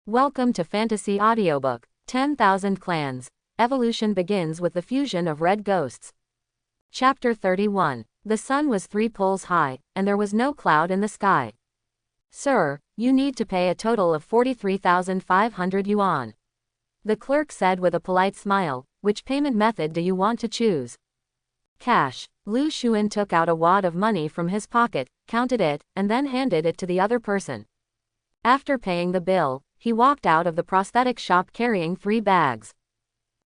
Welcome to Fantasy Audiobook, 10,000 Clans. Evolution begins with the fusion of red ghosts. Chapter 31. The sun was 3 poles high, and there was no cloud in the sky. Sir, you need to pay a total of 43,500 yuan. The clerk said with a polite smile. Which payment method do you want to choose? Cash. Lu Xuan took out a wad of money from his pocket, counted it, and then handed it to the other person. After paying the bill, he walked out of the prosthetic shop carrying 3 bags.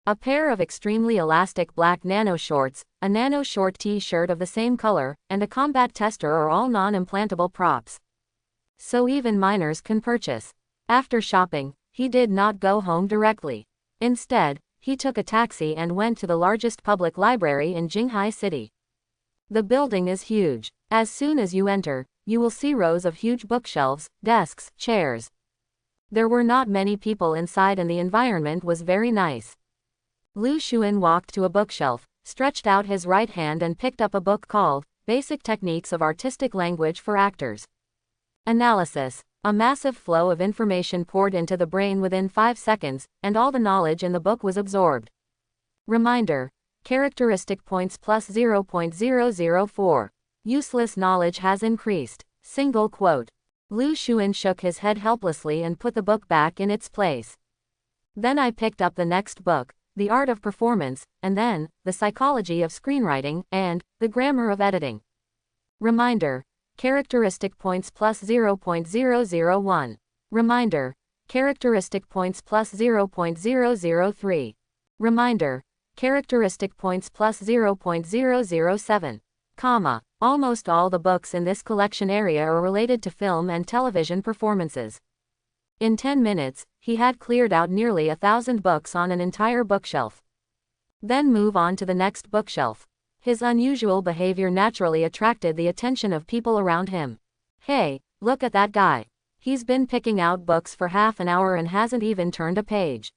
A pair of extremely elastic black nano shorts, a nano short t-shirt of the same color, and a combat tester are all non-implantable props. So even minors can purchase. After shopping, he did not go home directly. Instead, he took a taxi and went to the largest public library in Jinghai City. The building is huge. As soon as you enter, you will see rows of huge bookshelves, desks, chairs. There were not many people inside and the environment was very nice. Lu Xuan walked to a bookshelf, stretched out his right hand and picked up a book called Basic Techniques of Artistic Language for Actors. Analysis. A massive flow of information poured into the brain within 5 seconds, and all the knowledge in the book was absorbed. Reminder. Characteristic points plus 0.004. Useless knowledge has increased. Single quote. Lu Xuan shook his head helplessly and put the book back in its place. Then I picked up the next book, The Art of Performance, and then, The Psychology of Screenwriting, and The Grammar of Editing. Reminder. Characteristic points plus 0.001. Reminder. Characteristic points plus 0.003. Reminder. Characteristic points plus 0.007. Comma. Almost all the books in this collection area are related to film and television performances. In 10 minutes, he had cleared out nearly 1,000 books on an entire bookshelf. Then move on to the next bookshelf. His unusual behavior naturally attracted the attention of people around him. Hey, look at that guy. He's been picking out books for half an hour and hasn't even turned a page.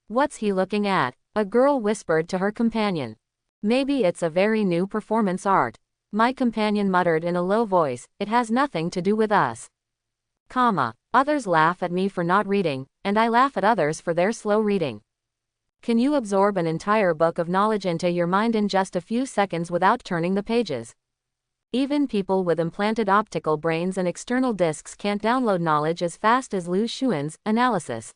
What's he looking at? A girl whispered to her companion. Maybe it's a very new performance art. My companion muttered in a low voice, it has nothing to do with us. Comma. Others laugh at me for not reading, and I laugh at others for their slow reading. Can you absorb an entire book of knowledge into your mind in just a few seconds without turning the pages? Even people with implanted optical brains and external discs can't download knowledge as fast as Lu Xuan's analysis.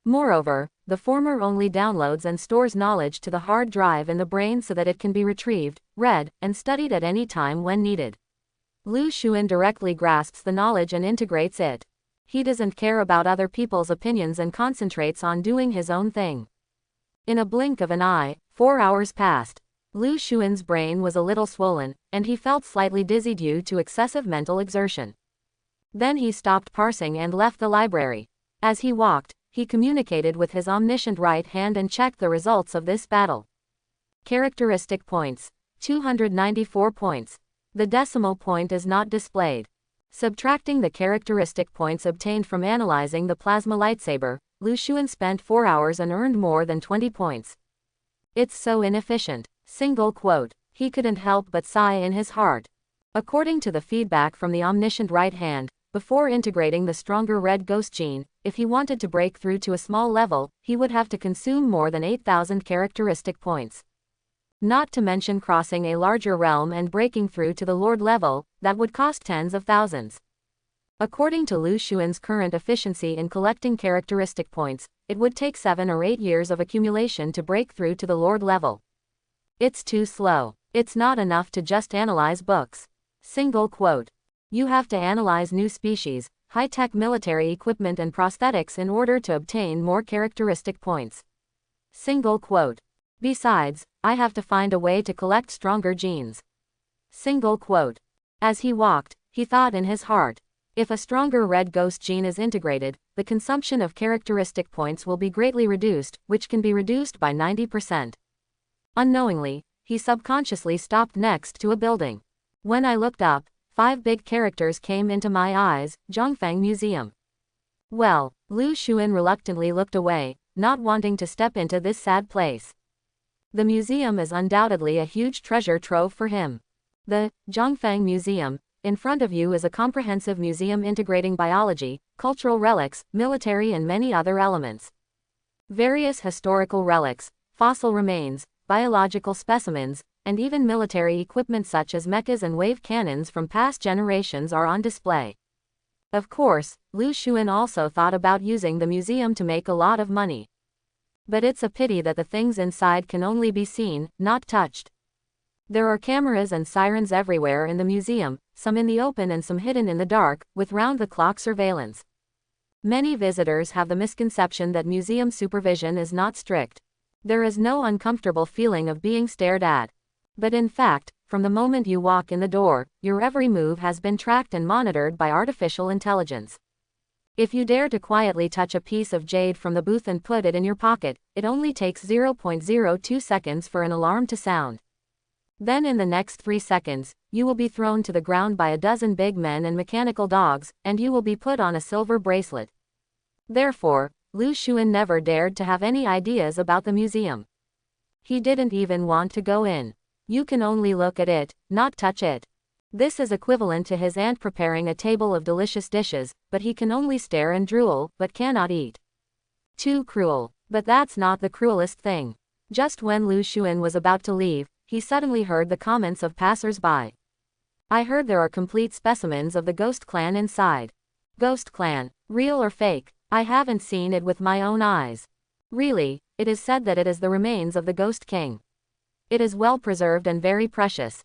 Moreover, the former only downloads and stores knowledge to the hard drive in the brain so that it can be retrieved, read, and studied at any time when needed. Lu Xuan directly grasps the knowledge and integrates it. He doesn't care about other people's opinions and concentrates on doing his own thing. In a blink of an eye, 4 hours passed. Lu Xuan's brain was a little swollen, and he felt slightly dizzy due to excessive mental exertion. Then he stopped parsing and left the library. As he walked, he communicated with his omniscient right hand and checked the results of this battle. Characteristic points. 294 points. The decimal point is not displayed. Subtracting the characteristic points obtained from analyzing the plasma lightsaber, Lu Xuan spent 4 hours and earned more than 20 points. It's so inefficient. Single quote. He couldn't help but sigh in his heart. According to the feedback from the omniscient right hand, before integrating the stronger red ghost gene, if he wanted to break through to a small level, he would have to consume more than 8,000 characteristic points. Not to mention crossing a larger realm and breaking through to the Lord level, that would cost tens of thousands. According to Lu Xuan's current efficiency in collecting characteristic points, it would take 7 or 8 years of accumulation to break through to the Lord level. It's too slow. It's not enough to just analyze books. Single quote. You have to analyze new species, high-tech military equipment and prosthetics in order to obtain more characteristic points. Single quote. Besides, I have to find a way to collect stronger genes. Single quote. As he walked, he thought in his heart, if a stronger red ghost gene is integrated, the consumption of characteristic points will be greatly reduced, which can be reduced by 90%. Unknowingly, he subconsciously stopped next to a building. When I looked up, 5 big characters came into my eyes, Zhongfeng Museum. Well, Lu Xuan reluctantly looked away, not wanting to step into this sad place. The museum is undoubtedly a huge treasure trove for him. The Zhongfeng Museum In front of you is a comprehensive museum integrating biology, cultural relics, military and many other elements. Various historical relics, fossil remains, biological specimens, and even military equipment such as mechas and wave cannons from past generations are on display. Of course, Lu Xun also thought about using the museum to make a lot of money. But it's a pity that the things inside can only be seen, not touched. There are cameras and sirens everywhere in the museum, some in the open and some hidden in the dark, with round-the-clock surveillance. Many visitors have the misconception that museum supervision is not strict. There is no uncomfortable feeling of being stared at. But in fact, from the moment you walk in the door, your every move has been tracked and monitored by artificial intelligence. If you dare to quietly touch a piece of jade from the booth and put it in your pocket, it only takes 0.02 seconds for an alarm to sound. Then in the next 3 seconds, you will be thrown to the ground by a dozen big men and mechanical dogs, and you will be put on a silver bracelet. Therefore, Lu Xun never dared to have any ideas about the museum. He didn't even want to go in. You can only look at it, not touch it. This is equivalent to his aunt preparing a table of delicious dishes, but he can only stare and drool, but cannot eat. Too cruel. But that's not the cruelest thing. Just when Lu Xun was about to leave, he suddenly heard the comments of passers-by. I heard there are complete specimens of the Ghost Clan inside. Ghost Clan, real or fake? I haven't seen it with my own eyes. Really, it is said that it is the remains of the Ghost King. It is well preserved and very precious.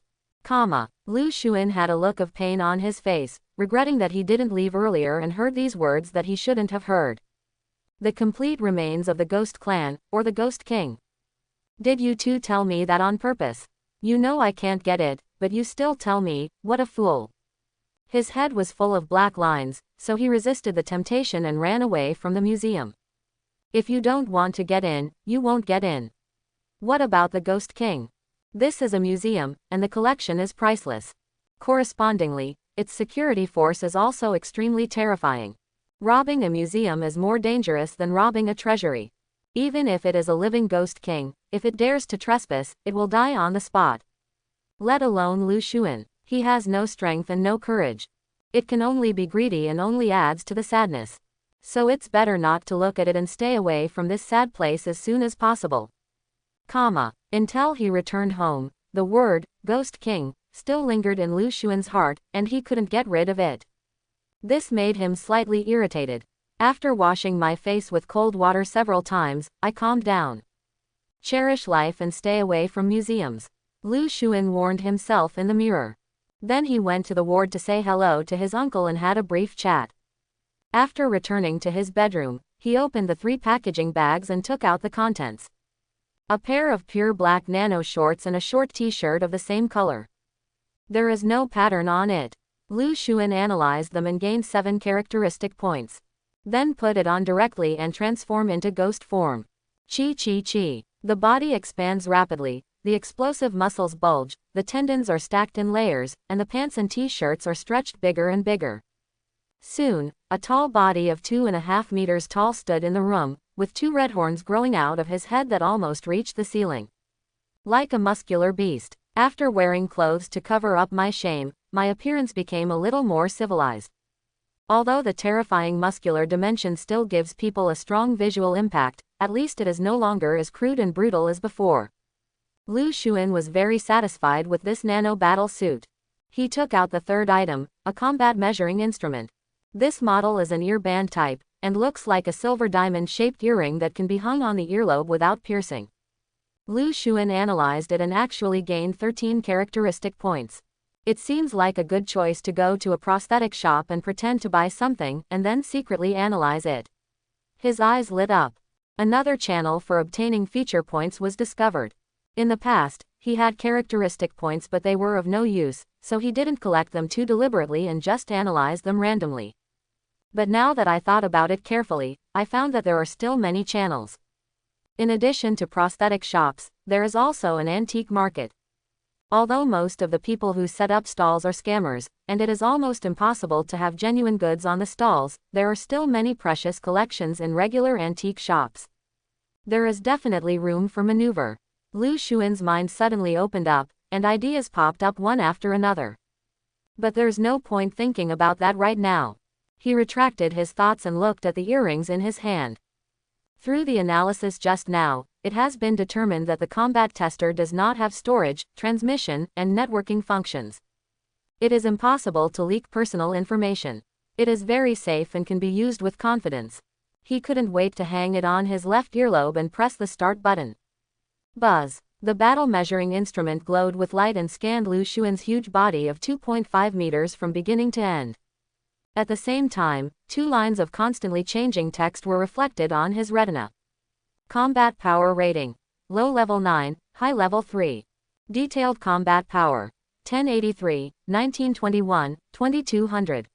Lu Xun had a look of pain on his face, regretting that he didn't leave earlier and heard these words that he shouldn't have heard. The complete remains of the Ghost Clan, or the Ghost King. Did you two tell me that on purpose? You know I can't get it, but you still tell me, what a fool. His head was full of black lines, so he resisted the temptation and ran away from the museum. If you don't want to get in, you won't get in. What about the Ghost King? This is a museum, and the collection is priceless. Correspondingly, its security force is also extremely terrifying. Robbing a museum is more dangerous than robbing a treasury. Even if it is a living Ghost King, if it dares to trespass, it will die on the spot. Let alone Lu Xun. He has no strength and no courage. It can only be greedy and only adds to the sadness. So it's better not to look at it and stay away from this sad place as soon as possible. Until he returned home, the word, Ghost King, still lingered in Lu Xun's heart, and he couldn't get rid of it. This made him slightly irritated. After washing my face with cold water several times, I calmed down. Cherish life and stay away from museums. Lu Xun warned himself in the mirror. Then he went to the ward to say hello to his uncle and had a brief chat. After returning to his bedroom, he opened the 3 packaging bags and took out the contents. A pair of pure black nano shorts and a short t-shirt of the same color. There is no pattern on it. Lu Xun analyzed them and gained 7 characteristic points. Then put it on directly and transform into ghost form. Chi. The body expands rapidly, the explosive muscles bulge, the tendons are stacked in layers, and the pants and t-shirts are stretched bigger and bigger. Soon, a tall body of 2.5 meters tall stood in the room, with 2 red horns growing out of his head that almost reached the ceiling. Like a muscular beast. After wearing clothes to cover up my shame, my appearance became a little more civilized. Although the terrifying muscular dimension still gives people a strong visual impact, at least it is no longer as crude and brutal as before. Lu Xun was very satisfied with this nano battle suit. He took out the 3rd item, a combat measuring instrument. This model is an earband type, and looks like a silver diamond-shaped earring that can be hung on the earlobe without piercing. Lu Xun analyzed it and actually gained 13 characteristic points. It seems like a good choice to go to a prosthetic shop and pretend to buy something, and then secretly analyze it. His eyes lit up. Another channel for obtaining feature points was discovered. In the past, he had characteristic points but they were of no use, so he didn't collect them too deliberately and just analyzed them randomly. But now that I thought about it carefully, I found that there are still many channels. In addition to prosthetic shops, there is also an antique market. Although most of the people who set up stalls are scammers, and it is almost impossible to have genuine goods on the stalls, there are still many precious collections in regular antique shops. There is definitely room for maneuver. Lu Xun's mind suddenly opened up, and ideas popped up one after another. But there's no point thinking about that right now. He retracted his thoughts and looked at the earrings in his hand. Through the analysis just now, it has been determined that the combat tester does not have storage, transmission, and networking functions. It is impossible to leak personal information. It is very safe and can be used with confidence. He couldn't wait to hang it on his left earlobe and press the start button. Buzz. The battle measuring instrument glowed with light and scanned Lu Xuan's huge body of 2.5 meters from beginning to end. At the same time, 2 lines of constantly changing text were reflected on his retina. Combat power rating. Low level 9, high level 3. Detailed combat power. 1083, 1921, 2200.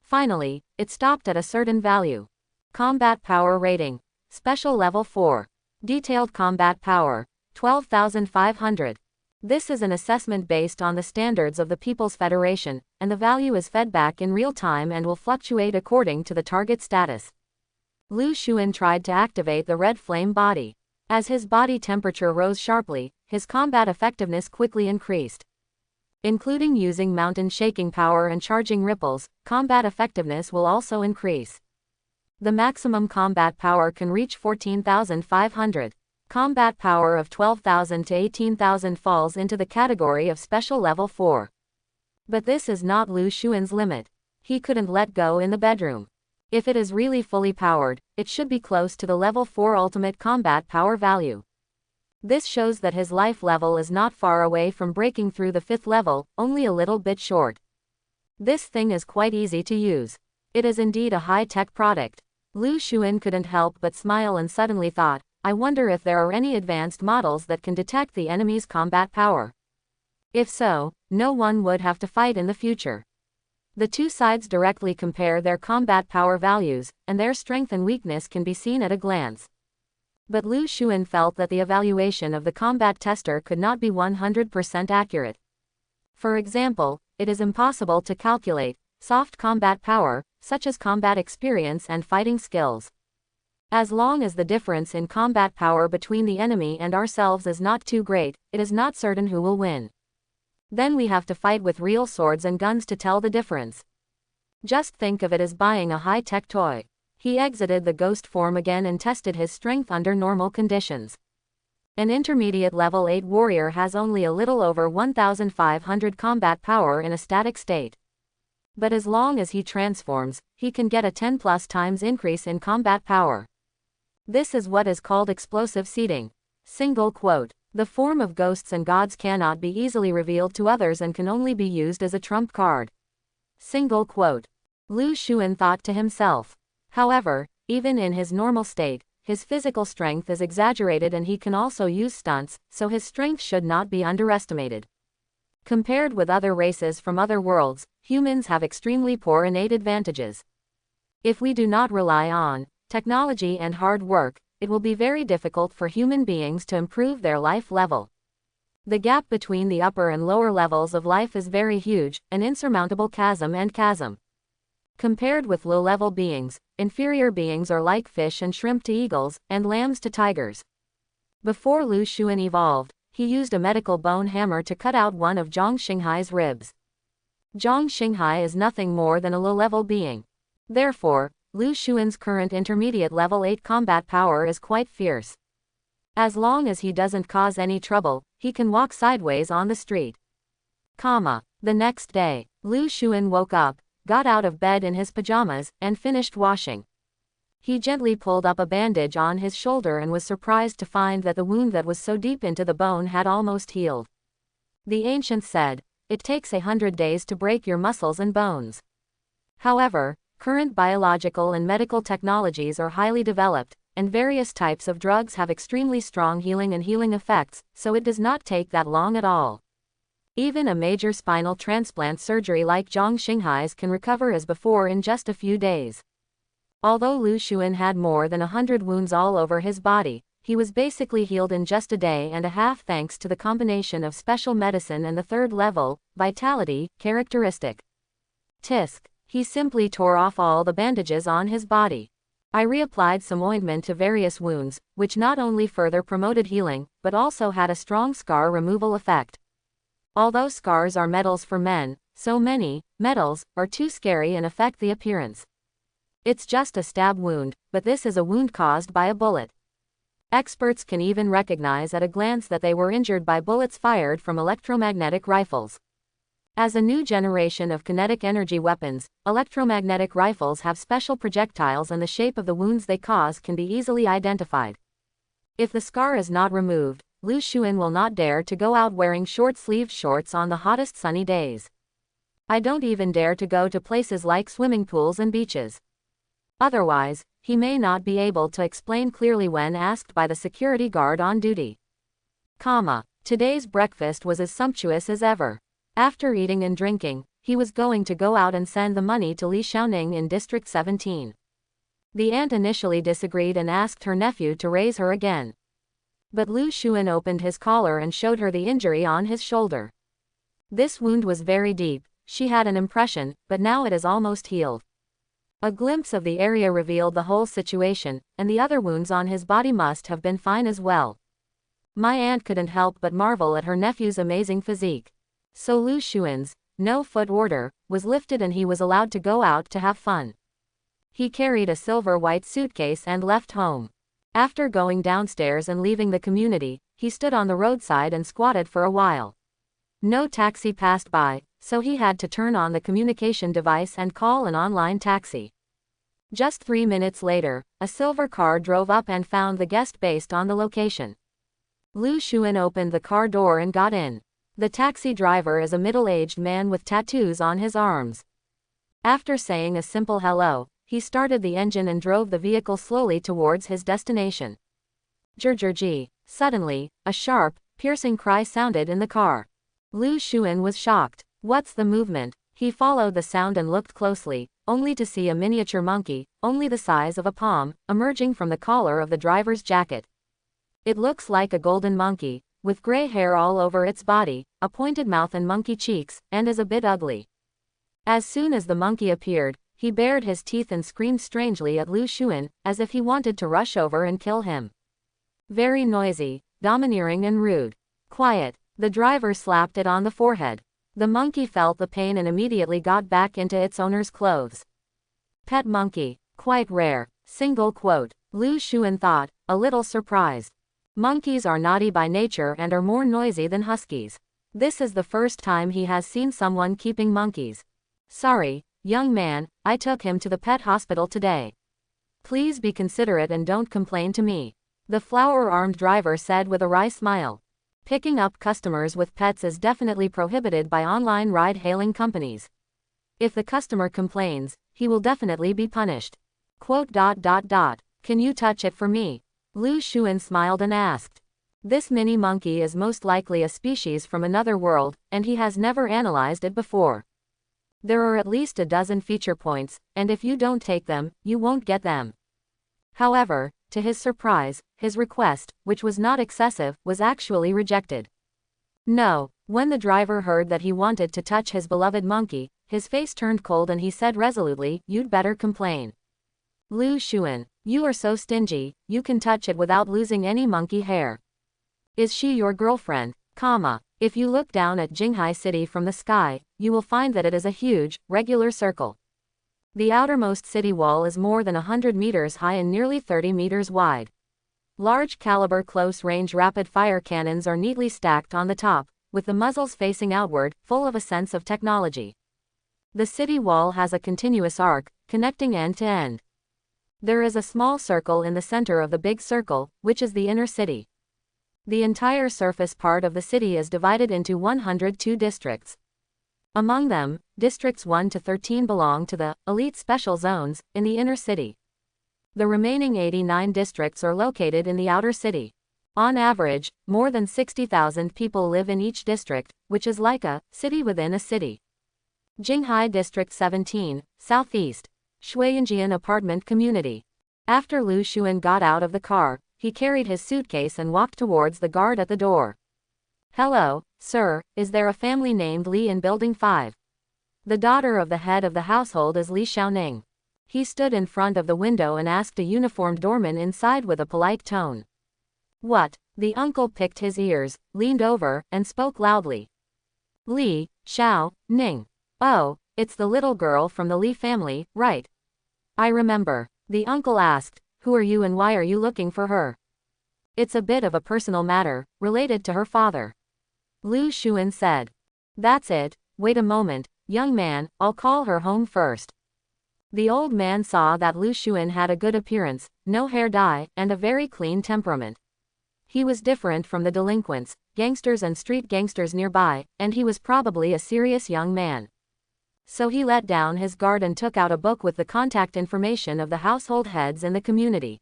Finally, it stopped at a certain value. Combat power rating. Special level 4. Detailed combat power. 12,500. This is an assessment based on the standards of the People's Federation, and the value is fed back in real time and will fluctuate according to the target status. Lu Xuan tried to activate the red flame body. As his body temperature rose sharply, his combat effectiveness quickly increased. Including using mountain shaking power and charging ripples, combat effectiveness will also increase. The maximum combat power can reach 14,500. Combat power of 12,000 to 18,000 falls into the category of special level 4. But this is not Lu Xuan's limit. He couldn't let go in the bedroom. If it is really fully powered, it should be close to the level 4 ultimate combat power value. This shows that his life level is not far away from breaking through the 5th level, only a little bit short. This thing is quite easy to use. It is indeed a high-tech product. Lu Xuan couldn't help but smile and suddenly thought, I wonder if there are any advanced models that can detect the enemy's combat power. If so, no one would have to fight in the future. The two sides directly compare their combat power values, and their strength and weakness can be seen at a glance. But Lu Xuan felt that the evaluation of the combat tester could not be 100% accurate. For example, it is impossible to calculate soft combat power, such as combat experience and fighting skills. As long as the difference in combat power between the enemy and ourselves is not too great, it is not certain who will win. Then we have to fight with real swords and guns to tell the difference. Just think of it as buying a high-tech toy. He exited the ghost form again and tested his strength under normal conditions. An intermediate level 8 warrior has only a little over 1,500 combat power in a static state. But as long as he transforms, he can get a 10+ times increase in combat power. This is what is called explosive seeding. Single quote. The form of ghosts and gods cannot be easily revealed to others and can only be used as a trump card. Single quote. Lu Xuan thought to himself. However, even in his normal state, his physical strength is exaggerated and he can also use stunts, so his strength should not be underestimated. Compared with other races from other worlds, humans have extremely poor innate advantages. If we do not rely on technology and hard work, it will be very difficult for human beings to improve their life level. The gap between the upper and lower levels of life is very huge, an insurmountable chasm. Compared with low-level beings, inferior beings are like fish and shrimp to eagles, and lambs to tigers. Before Lu Xuan evolved, he used a medical bone hammer to cut out one of Zhang Xinghai's ribs. Zhang Xinghai is nothing more than a low-level being. Therefore, Lu Xuan's current intermediate level 8 combat power is quite fierce. As long as he doesn't cause any trouble, he can walk sideways on the street. The next day, Lu Xuan woke up, got out of bed in his pajamas, and finished washing. He gently pulled up a bandage on his shoulder and was surprised to find that the wound that was so deep into the bone had almost healed. The ancients said, it takes 100 days to break your muscles and bones. However, current biological and medical technologies are highly developed, and various types of drugs have extremely strong healing and healing effects, so it does not take that long at all. Even a major spinal transplant surgery like Zhang Xinghai's can recover as before in just a few days. Although Lu Xuan had more than 100 wounds all over his body, he was basically healed in just a day and a half thanks to the combination of special medicine and the third level, vitality, characteristic. Tisk. He simply tore off all the bandages on his body. I reapplied some ointment to various wounds, which not only further promoted healing, but also had a strong scar removal effect. Although scars are medals for men, so many medals are too scary and affect the appearance. It's just a stab wound, but this is a wound caused by a bullet. Experts can even recognize at a glance that they were injured by bullets fired from electromagnetic rifles. As a new generation of kinetic energy weapons, electromagnetic rifles have special projectiles and the shape of the wounds they cause can be easily identified. If the scar is not removed, Lu Xuan will not dare to go out wearing short-sleeved shorts on the hottest sunny days. I don't even dare to go to places like swimming pools and beaches. Otherwise, he may not be able to explain clearly when asked by the security guard on duty. Today's breakfast was as sumptuous as ever. After eating and drinking, he was going to go out and send the money to Li Xiaoning in District 17. The aunt initially disagreed and asked her nephew to raise her again. But Lu Xuan opened his collar and showed her the injury on his shoulder. This wound was very deep, she had an impression, but now it is almost healed. A glimpse of the area revealed the whole situation, and the other wounds on his body must have been fine as well. My aunt couldn't help but marvel at her nephew's amazing physique. So Lu Xuan's no-foot order was lifted and he was allowed to go out to have fun. He carried a silver-white suitcase and left home. After going downstairs and leaving the community, he stood on the roadside and squatted for a while. No taxi passed by, so he had to turn on the communication device and call an online taxi. Just 3 minutes later, a silver car drove up and found the guest based on the location. Lu Xuan opened the car door and got in. The taxi driver is a middle-aged man with tattoos on his arms. After saying a simple hello, he started the engine and drove the vehicle slowly towards his destination. Zhirji. Suddenly, a sharp, piercing cry sounded in the car. Lu Xuan was shocked. What's the movement? He followed the sound and looked closely, only to see a miniature monkey, only the size of a palm, emerging from the collar of the driver's jacket. It looks like a golden monkey, with gray hair all over its body, a pointed mouth and monkey cheeks, and is a bit ugly. As soon as the monkey appeared, he bared his teeth and screamed strangely at Lu Xuan, as if he wanted to rush over and kill him. Very noisy, domineering and rude. Quiet. The driver slapped it on the forehead. The monkey felt the pain and immediately got back into its owner's clothes. Pet monkey. Quite rare. Single quote. Lu Xuan thought, a little surprised. Monkeys are naughty by nature and are more noisy than huskies. This is the first time he has seen someone keeping monkeys. Sorry, young man, I took him to the pet hospital today. Please be considerate and don't complain to me. The flower-armed driver said with a wry smile. Picking up customers with pets is definitely prohibited by online ride-hailing companies. If the customer complains, he will definitely be punished. Can you touch it for me? Lu Xuan smiled and asked. This mini monkey is most likely a species from another world, and he has never analyzed it before. There are at least a dozen feature points, and if you don't take them, you won't get them. However, to his surprise, his request, which was not excessive, was actually rejected. No. When the driver heard that he wanted to touch his beloved monkey, his face turned cold and he said resolutely, "You'd better complain. Lu Xuan, you are so stingy, you can touch it without losing any monkey hair. Is she your girlfriend? If you look down at Jinghai City from the sky, you will find that it is a huge, regular circle. The outermost city wall is more than 100 meters high and nearly 30 meters wide. Large caliber close-range rapid-fire cannons are neatly stacked on the top, with the muzzles facing outward, full of a sense of technology. The city wall has a continuous arc, connecting end to end. There is a small circle in the center of the big circle, which is the inner city. The entire surface part of the city is divided into 102 districts. Among them, districts 1 to 13 belong to the elite special zones in the inner city. The remaining 89 districts are located in the outer city. On average, more than 60,000 people live in each district, which is like a city within a city. Jinghai District 17, Southeast. Shuiyanjian Apartment Community. After Lu Xuan got out of the car, he carried his suitcase and walked towards the guard at the door. Hello, sir, is there a family named Li in Building 5? The daughter of the head of the household is Li Xiaoning. He stood in front of the window and asked a uniformed doorman inside with a polite tone. What? The uncle picked his ears, leaned over, and spoke loudly. Li Xiao Ning. Oh, it's the little girl from the Li family, right? I remember. The uncle asked, who are you and why are you looking for her? It's a bit of a personal matter, related to her father. Lu Xuan said. That's it, wait a moment, young man, I'll call her home first. The old man saw that Lu Xuan had a good appearance, no hair dye, and a very clean temperament. He was different from the delinquents, gangsters and street gangsters nearby, and he was probably a serious young man. So he let down his guard and took out a book with the contact information of the household heads in the community.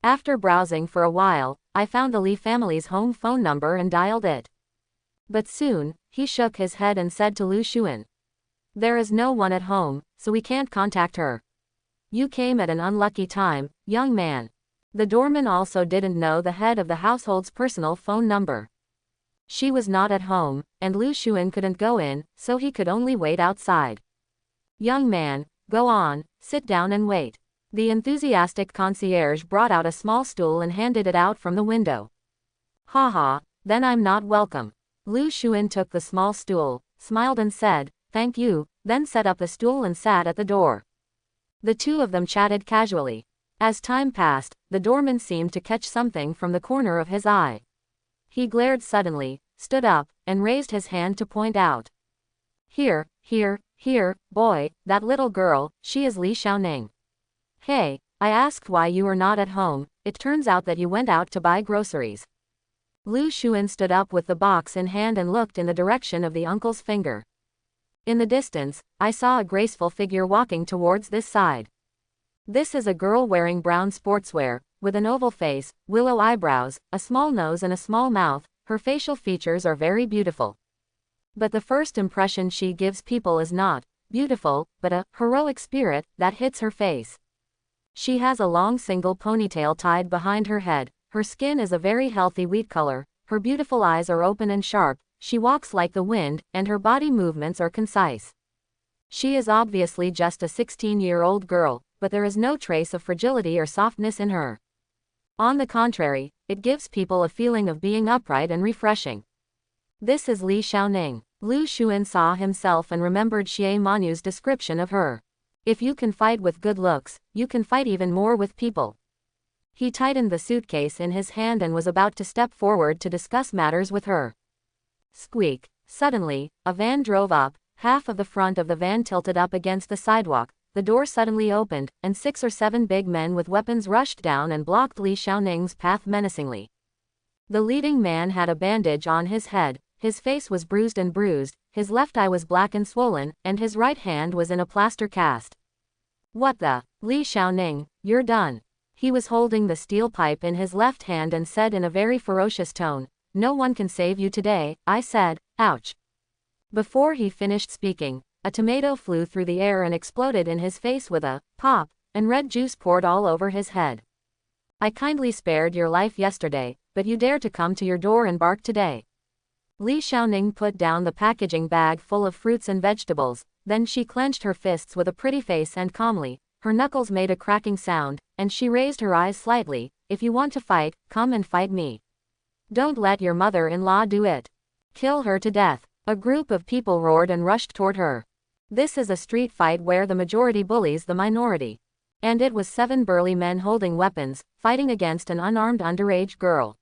After browsing for a while, I found the Li family's home phone number and dialed it. But soon, he shook his head and said to Lu Xuan, there is no one at home, so we can't contact her. You came at an unlucky time, young man. The doorman also didn't know the head of the household's personal phone number. She was not at home, and Lu Xuan couldn't go in, so he could only wait outside. Young man, go on, sit down and wait. The enthusiastic concierge brought out a small stool and handed it out from the window. Haha, then I'm not welcome. Lu Xuan took the small stool, smiled and said, thank you, then set up the stool and sat at the door. The two of them chatted casually. As time passed, the doorman seemed to catch something from the corner of his eye. He glared suddenly, stood up, and raised his hand to point out. Here, boy, that little girl, she is Li Xiaoning. Hey, I asked why you were not at home, it turns out that you went out to buy groceries. Lu Xuan stood up with the box in hand and looked in the direction of the uncle's finger. In the distance, I saw a graceful figure walking towards this side. This is a girl wearing brown sportswear, with an oval face, willow eyebrows, a small nose and a small mouth. Her facial features are very beautiful. But the first impression she gives people is not beautiful, but a heroic spirit that hits her face. She has a long single ponytail tied behind her head, her skin is a very healthy wheat color, her beautiful eyes are open and sharp, she walks like the wind, and her body movements are concise. She is obviously just a 16-year-old girl, but there is no trace of fragility or softness in her. On the contrary, it gives people a feeling of being upright and refreshing. This is Li Xiaoning. Lu Xuan saw himself and remembered Xie Manu's description of her. If you can fight with good looks, you can fight even more with people. He tightened the suitcase in his hand and was about to step forward to discuss matters with her. Squeak. Suddenly, a van drove up, half of the front of the van tilted up against the sidewalk, the door suddenly opened, and 6 or 7 big men with weapons rushed down and blocked Li Xiaoning's path menacingly. The leading man had a bandage on his head, his face was bruised, his left eye was black and swollen, and his right hand was in a plaster cast. What the? Li Xiaoning, you're done. He was holding the steel pipe in his left hand and said in a very ferocious tone, no one can save you today, I said, ouch. Before he finished speaking, a tomato flew through the air and exploded in his face with a pop, and red juice poured all over his head. I kindly spared your life yesterday, but you dare to come to your door and bark today. Li Xiaoning put down the packaging bag full of fruits and vegetables, then she clenched her fists with a pretty face and calmly, her knuckles made a cracking sound, and she raised her eyes slightly, if you want to fight, come and fight me. Don't let your mother-in-law do it. Kill her to death. A group of people roared and rushed toward her. This is a street fight where the majority bullies the minority. And it was 7 burly men holding weapons, fighting against an unarmed underage girl.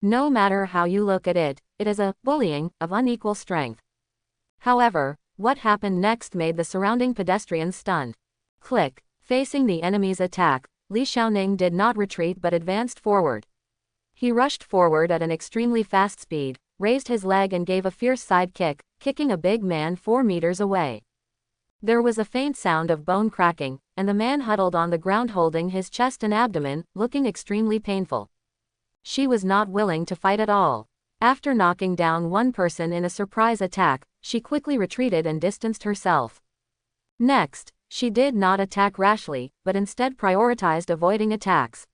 No matter how you look at it, it is a bullying of unequal strength. However, what happened next made the surrounding pedestrians stunned. Click. Facing the enemy's attack, Li Xiaoning did not retreat but advanced forward. He rushed forward at an extremely fast speed, raised his leg and gave a fierce side kick, kicking a big man 4 meters away. There was a faint sound of bone cracking, and the man huddled on the ground holding his chest and abdomen, looking extremely painful. She was not willing to fight at all. After knocking down one person in a surprise attack, she quickly retreated and distanced herself. Next, she did not attack rashly, but instead prioritized avoiding attacks.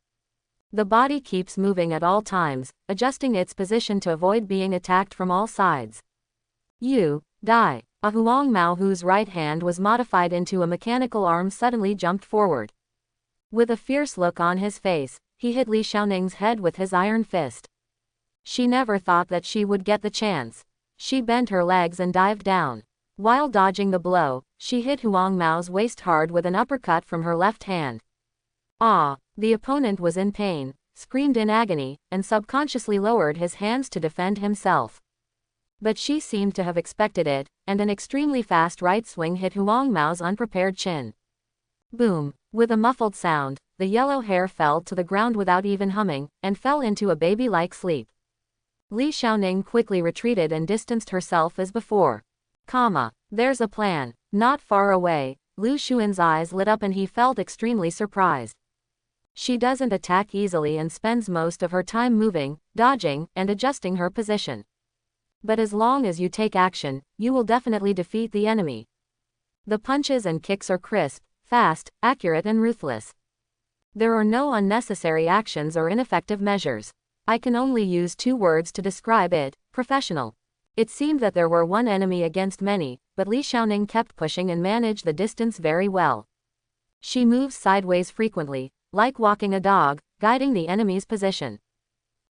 The body keeps moving at all times, adjusting its position to avoid being attacked from all sides. You die. A Huang Mao whose right hand was modified into a mechanical arm suddenly jumped forward. With a fierce look on his face, he hit Li Xiaoning's head with his iron fist. She never thought that she would get the chance. She bent her legs and dived down. While dodging the blow, she hit Huang Mao's waist hard with an uppercut from her left hand. Ah! The opponent was in pain, screamed in agony, and subconsciously lowered his hands to defend himself. But she seemed to have expected it, and an extremely fast right swing hit Huang Mao's unprepared chin. Boom! With a muffled sound, the yellow hair fell to the ground without even humming, and fell into a baby-like sleep. Li Xiaoning quickly retreated and distanced herself as before. There's a plan. Not far away, Lu Xuan's eyes lit up and he felt extremely surprised. She doesn't attack easily and spends most of her time moving, dodging, and adjusting her position. But as long as you take action, you will definitely defeat the enemy. The punches and kicks are crisp, fast, accurate and ruthless. There are no unnecessary actions or ineffective measures. I can only use 2 words to describe it: professional. It seemed that there were one enemy against many, but Li Xiaoning kept pushing and managed the distance very well. She moves sideways frequently, like walking a dog, guiding the enemy's position.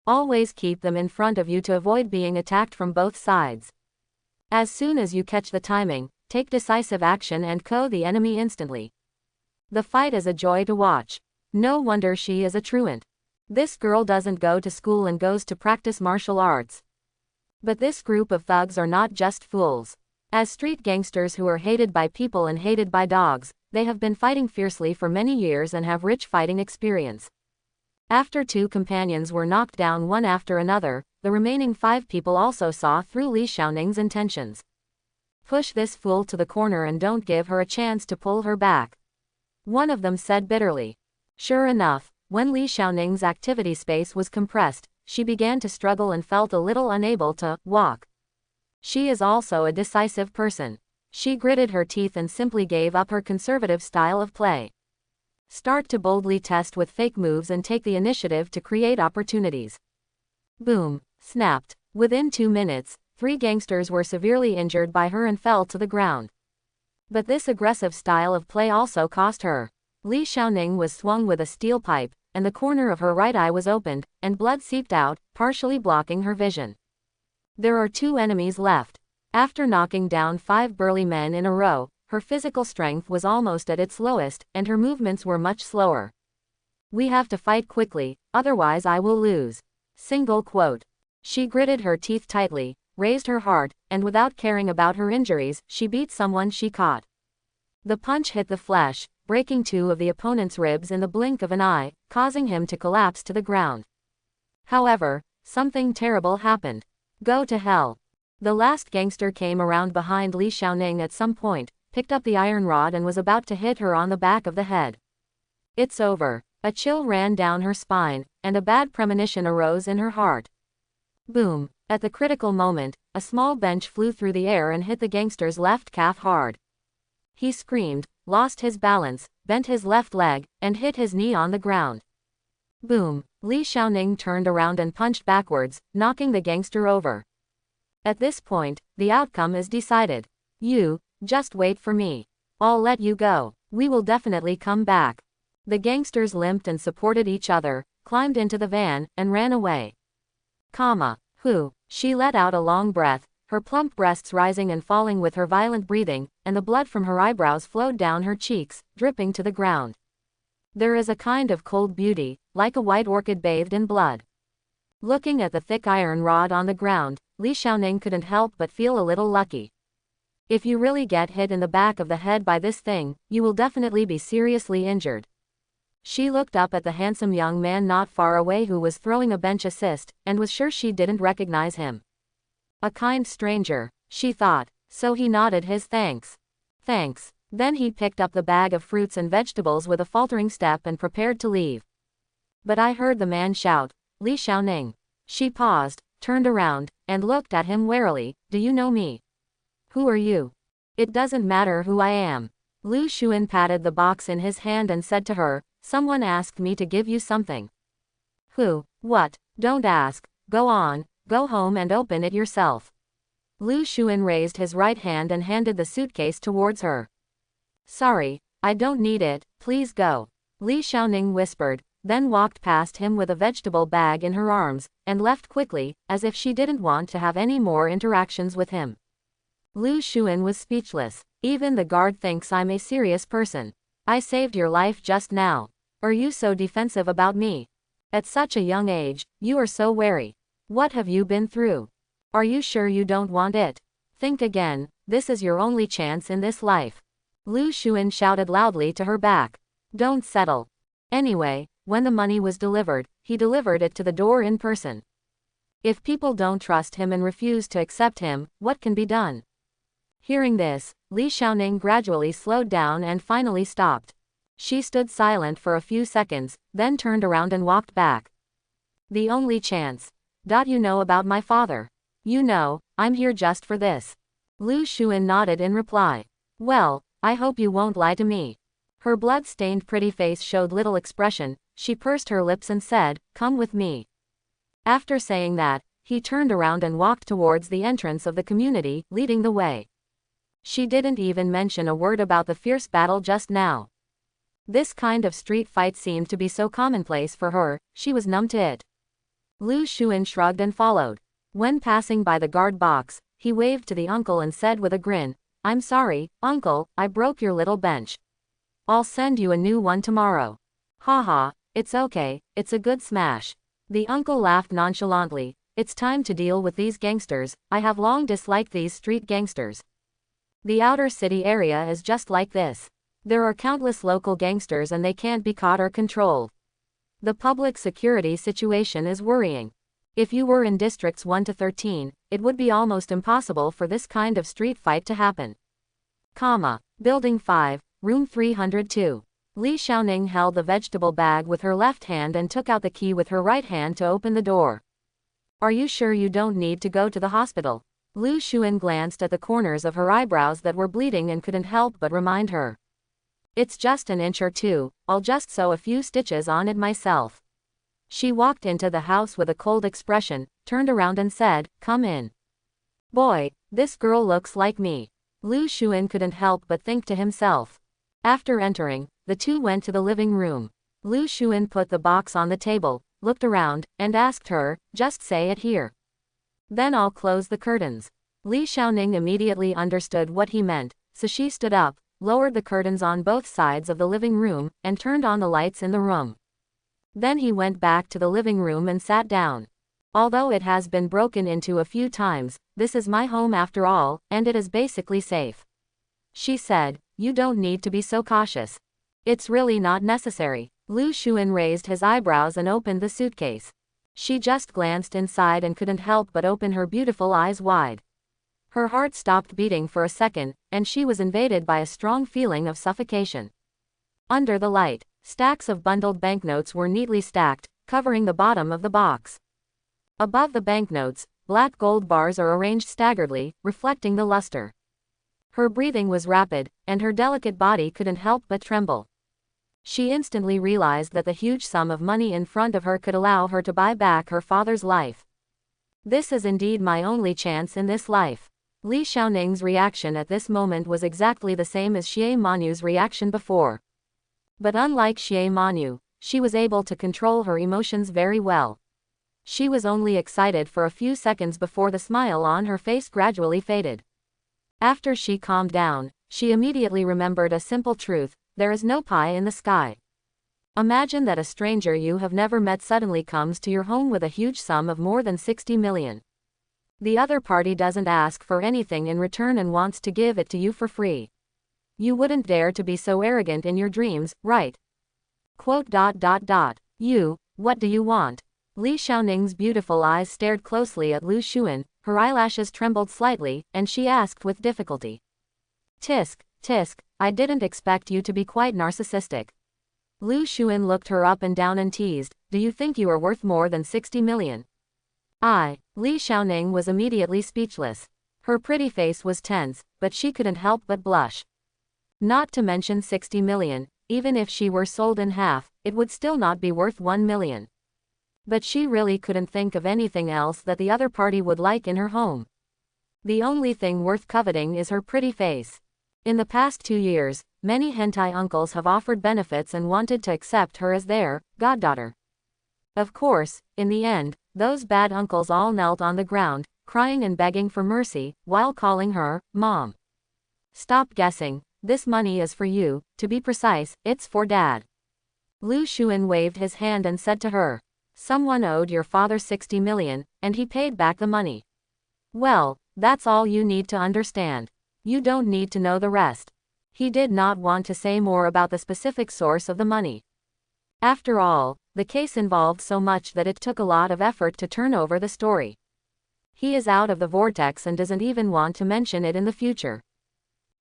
Always keep them in front of you to avoid being attacked from both sides. As soon as you catch the timing, take decisive action and KO the enemy instantly. The fight is a joy to watch. No wonder she is a truant. This girl doesn't go to school and goes to practice martial arts. But this group of thugs are not just fools. As street gangsters who are hated by people and hated by dogs, they have been fighting fiercely for many years and have rich fighting experience. After 2 companions were knocked down one after another, the remaining 5 people also saw through Li Xiaoning's intentions. Push this fool to the corner and don't give her a chance to pull her back. One of them said bitterly. Sure enough, when Li Xiaoning's activity space was compressed, she began to struggle and felt a little unable to walk. She is also a decisive person. She gritted her teeth and simply gave up her conservative style of play. Start to boldly test with fake moves and take the initiative to create opportunities. Boom! Snapped. Within 2 minutes, 3 gangsters were severely injured by her and fell to the ground. But this aggressive style of play also cost her. Li Xiaoning was swung with a steel pipe, and the corner of her right eye was opened, and blood seeped out, partially blocking her vision. There are 2 enemies left. After knocking down 5 burly men in a row, her physical strength was almost at its lowest, and her movements were much slower. We have to fight quickly, otherwise I will lose. Single quote. She gritted her teeth tightly, raised her heart, and without caring about her injuries, she beat someone she caught. The punch hit the flesh, breaking 2 of the opponent's ribs in the blink of an eye, causing him to collapse to the ground. However, something terrible happened. Go to hell. The last gangster came around behind Li Xiaoning at some point, picked up the iron rod and was about to hit her on the back of the head. It's over. A chill ran down her spine, and a bad premonition arose in her heart. Boom! At the critical moment, a small bench flew through the air and hit the gangster's left calf hard. He screamed, lost his balance, bent his left leg, and hit his knee on the ground. Boom! Li Xiaoning turned around and punched backwards, knocking the gangster over. At this point, the outcome is decided. You, just wait for me. I'll let you go. We will definitely come back. The gangsters limped and supported each other, climbed into the van, and ran away. Who? She let out a long breath, her plump breasts rising and falling with her violent breathing, and the blood from her eyebrows flowed down her cheeks, dripping to the ground. There is a kind of cold beauty, like a white orchid bathed in blood. Looking at the thick iron rod on the ground, Li Xiaoning couldn't help but feel a little lucky. If you really get hit in the back of the head by this thing, you will definitely be seriously injured. She looked up at the handsome young man not far away who was throwing a bench assist, and was sure she didn't recognize him. A kind stranger, she thought, so he nodded his thanks. Thanks. Then he picked up the bag of fruits and vegetables with a faltering step and prepared to leave. But I heard the man shout, Li Xiaoning. She paused, turned around, and looked at him warily. Do you know me? Who are you? It doesn't matter who I am. Lu Xuan patted the box in his hand and said to her, someone asked me to give you something. Who? What? Don't ask. Go on, go home and open it yourself. Lu Xuan raised his right hand and handed the suitcase towards her. Sorry, I don't need it, please go. Li Xiaoning whispered, then walked past him with a vegetable bag in her arms, and left quickly, as if she didn't want to have any more interactions with him. Lu Xuan was speechless. Even the guard thinks I'm a serious person. I saved your life just now. Are you so defensive about me? At such a young age, you are so wary. What have you been through? Are you sure you don't want it? Think again, this is your only chance in this life. Lu Xuan shouted loudly to her back. Don't settle. Anyway, when the money was delivered, he delivered it to the door in person. If people don't trust him and refuse to accept him, what can be done? Hearing this, Li Xiaoning gradually slowed down and finally stopped. She stood silent for a few seconds, then turned around and walked back. The only chance. You know about my father. You know, I'm here just for this. Lu Xuan nodded in reply. Well, I hope you won't lie to me. Her blood-stained pretty face showed little expression. She pursed her lips and said, come with me. After saying that, he turned around and walked towards the entrance of the community, leading the way. She didn't even mention a word about the fierce battle just now. This kind of street fight seemed to be so commonplace for her, she was numb to it. Lu Xuan shrugged and followed. When passing by the guard box, he waved to the uncle and said with a grin, I'm sorry, uncle, I broke your little bench. I'll send you a new one tomorrow. Haha, it's okay, it's a good smash. The uncle laughed nonchalantly. It's time to deal with these gangsters. I have long disliked these street gangsters. The outer city area is just like this. There are countless local gangsters and they can't be caught or controlled. The public security situation is worrying. If you were in districts 1 to 13, it would be almost impossible for this kind of street fight to happen. Building 5, Room 302. Li Xiaoning held the vegetable bag with her left hand and took out the key with her right hand to open the door. Are you sure you don't need to go to the hospital? Lu Xuan glanced at the corners of her eyebrows that were bleeding and couldn't help but remind her. It's just an inch or two, I'll just sew a few stitches on it myself. She walked into the house with a cold expression, turned around and said, come in. Boy, this girl looks like me. Lu Xuan couldn't help but think to himself. After entering, the two went to the living room. Lu Xuan put the box on the table, looked around, and asked her, just say it here. Then I'll close the curtains. Li Xiaoning immediately understood what he meant, so she stood up, lowered the curtains on both sides of the living room, and turned on the lights in the room. Then he went back to the living room and sat down. Although it has been broken into a few times, this is my home after all, and it is basically safe. She said, you don't need to be so cautious. It's really not necessary. Lu Xuan raised his eyebrows and opened the suitcase. She just glanced inside and couldn't help but open her beautiful eyes wide. Her heart stopped beating for a second, and she was invaded by a strong feeling of suffocation. Under the light, stacks of bundled banknotes were neatly stacked, covering the bottom of the box. Above the banknotes, black gold bars are arranged staggeredly, reflecting the luster. Her breathing was rapid, and her delicate body couldn't help but tremble. She instantly realized that the huge sum of money in front of her could allow her to buy back her father's life. This is indeed my only chance in this life. Li Xiaoning's reaction at this moment was exactly the same as Xie Manu's reaction before. But unlike Xie Manu, she was able to control her emotions very well. She was only excited for a few seconds before the smile on her face gradually faded. After she calmed down, she immediately remembered a simple truth: there is no pie in the sky. Imagine that a stranger you have never met suddenly comes to your home with a huge sum of more than 60 million. The other party doesn't ask for anything in return and wants to give it to you for free. You wouldn't dare to be so arrogant in your dreams, right? You, what do you want? Li Xiaoning's beautiful eyes stared closely at Lu Xuan, her eyelashes trembled slightly, and she asked with difficulty. Tisk, I didn't expect you to be quite narcissistic. Lu Xuan looked her up and down and teased, do you think you are worth more than 60 million? Li Xiaoning was immediately speechless. Her pretty face was tense, but she couldn't help but blush. Not to mention 60 million, even if she were sold in half, it would still not be worth 1 million. But she really couldn't think of anything else that the other party would like in her home. The only thing worth coveting is her pretty face. In the past 2 years, many hentai uncles have offered benefits and wanted to accept her as their goddaughter. Of course, in the end, those bad uncles all knelt on the ground, crying and begging for mercy, while calling her Mom. Stop guessing. This money is for you, to be precise, it's for Dad. Lu Xuan waved his hand and said to her, someone owed your father 60 million, and he paid back the money. Well, that's all you need to understand. You don't need to know the rest. He did not want to say more about the specific source of the money. After all, the case involved so much that it took a lot of effort to turn over the story. He is out of the vortex and doesn't even want to mention it in the future.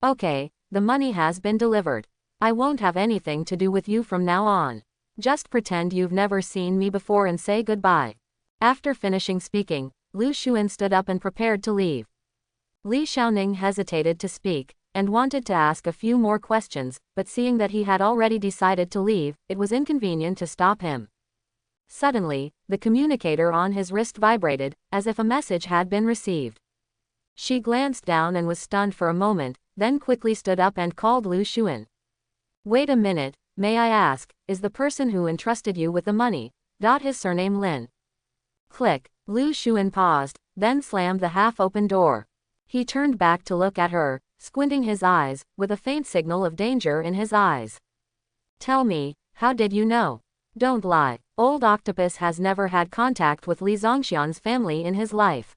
Okay, the money has been delivered. I won't have anything to do with you from now on. Just pretend you've never seen me before and say goodbye. After finishing speaking, Lu Xuan stood up and prepared to leave. Li Xiaoning hesitated to speak, and wanted to ask a few more questions, but seeing that he had already decided to leave, it was inconvenient to stop him. Suddenly, the communicator on his wrist vibrated, as if a message had been received. She glanced down and was stunned for a moment, then quickly stood up and called Lu Xuan. Wait a minute, may I ask, is the person who entrusted you with the money, his surname Lin? Click. Lu Xuan paused, then slammed the half-open door. He turned back to look at her, squinting his eyes, with a faint signal of danger in his eyes. Tell me, how did you know? Don't lie, Old Octopus has never had contact with Li Zongxian's family in his life.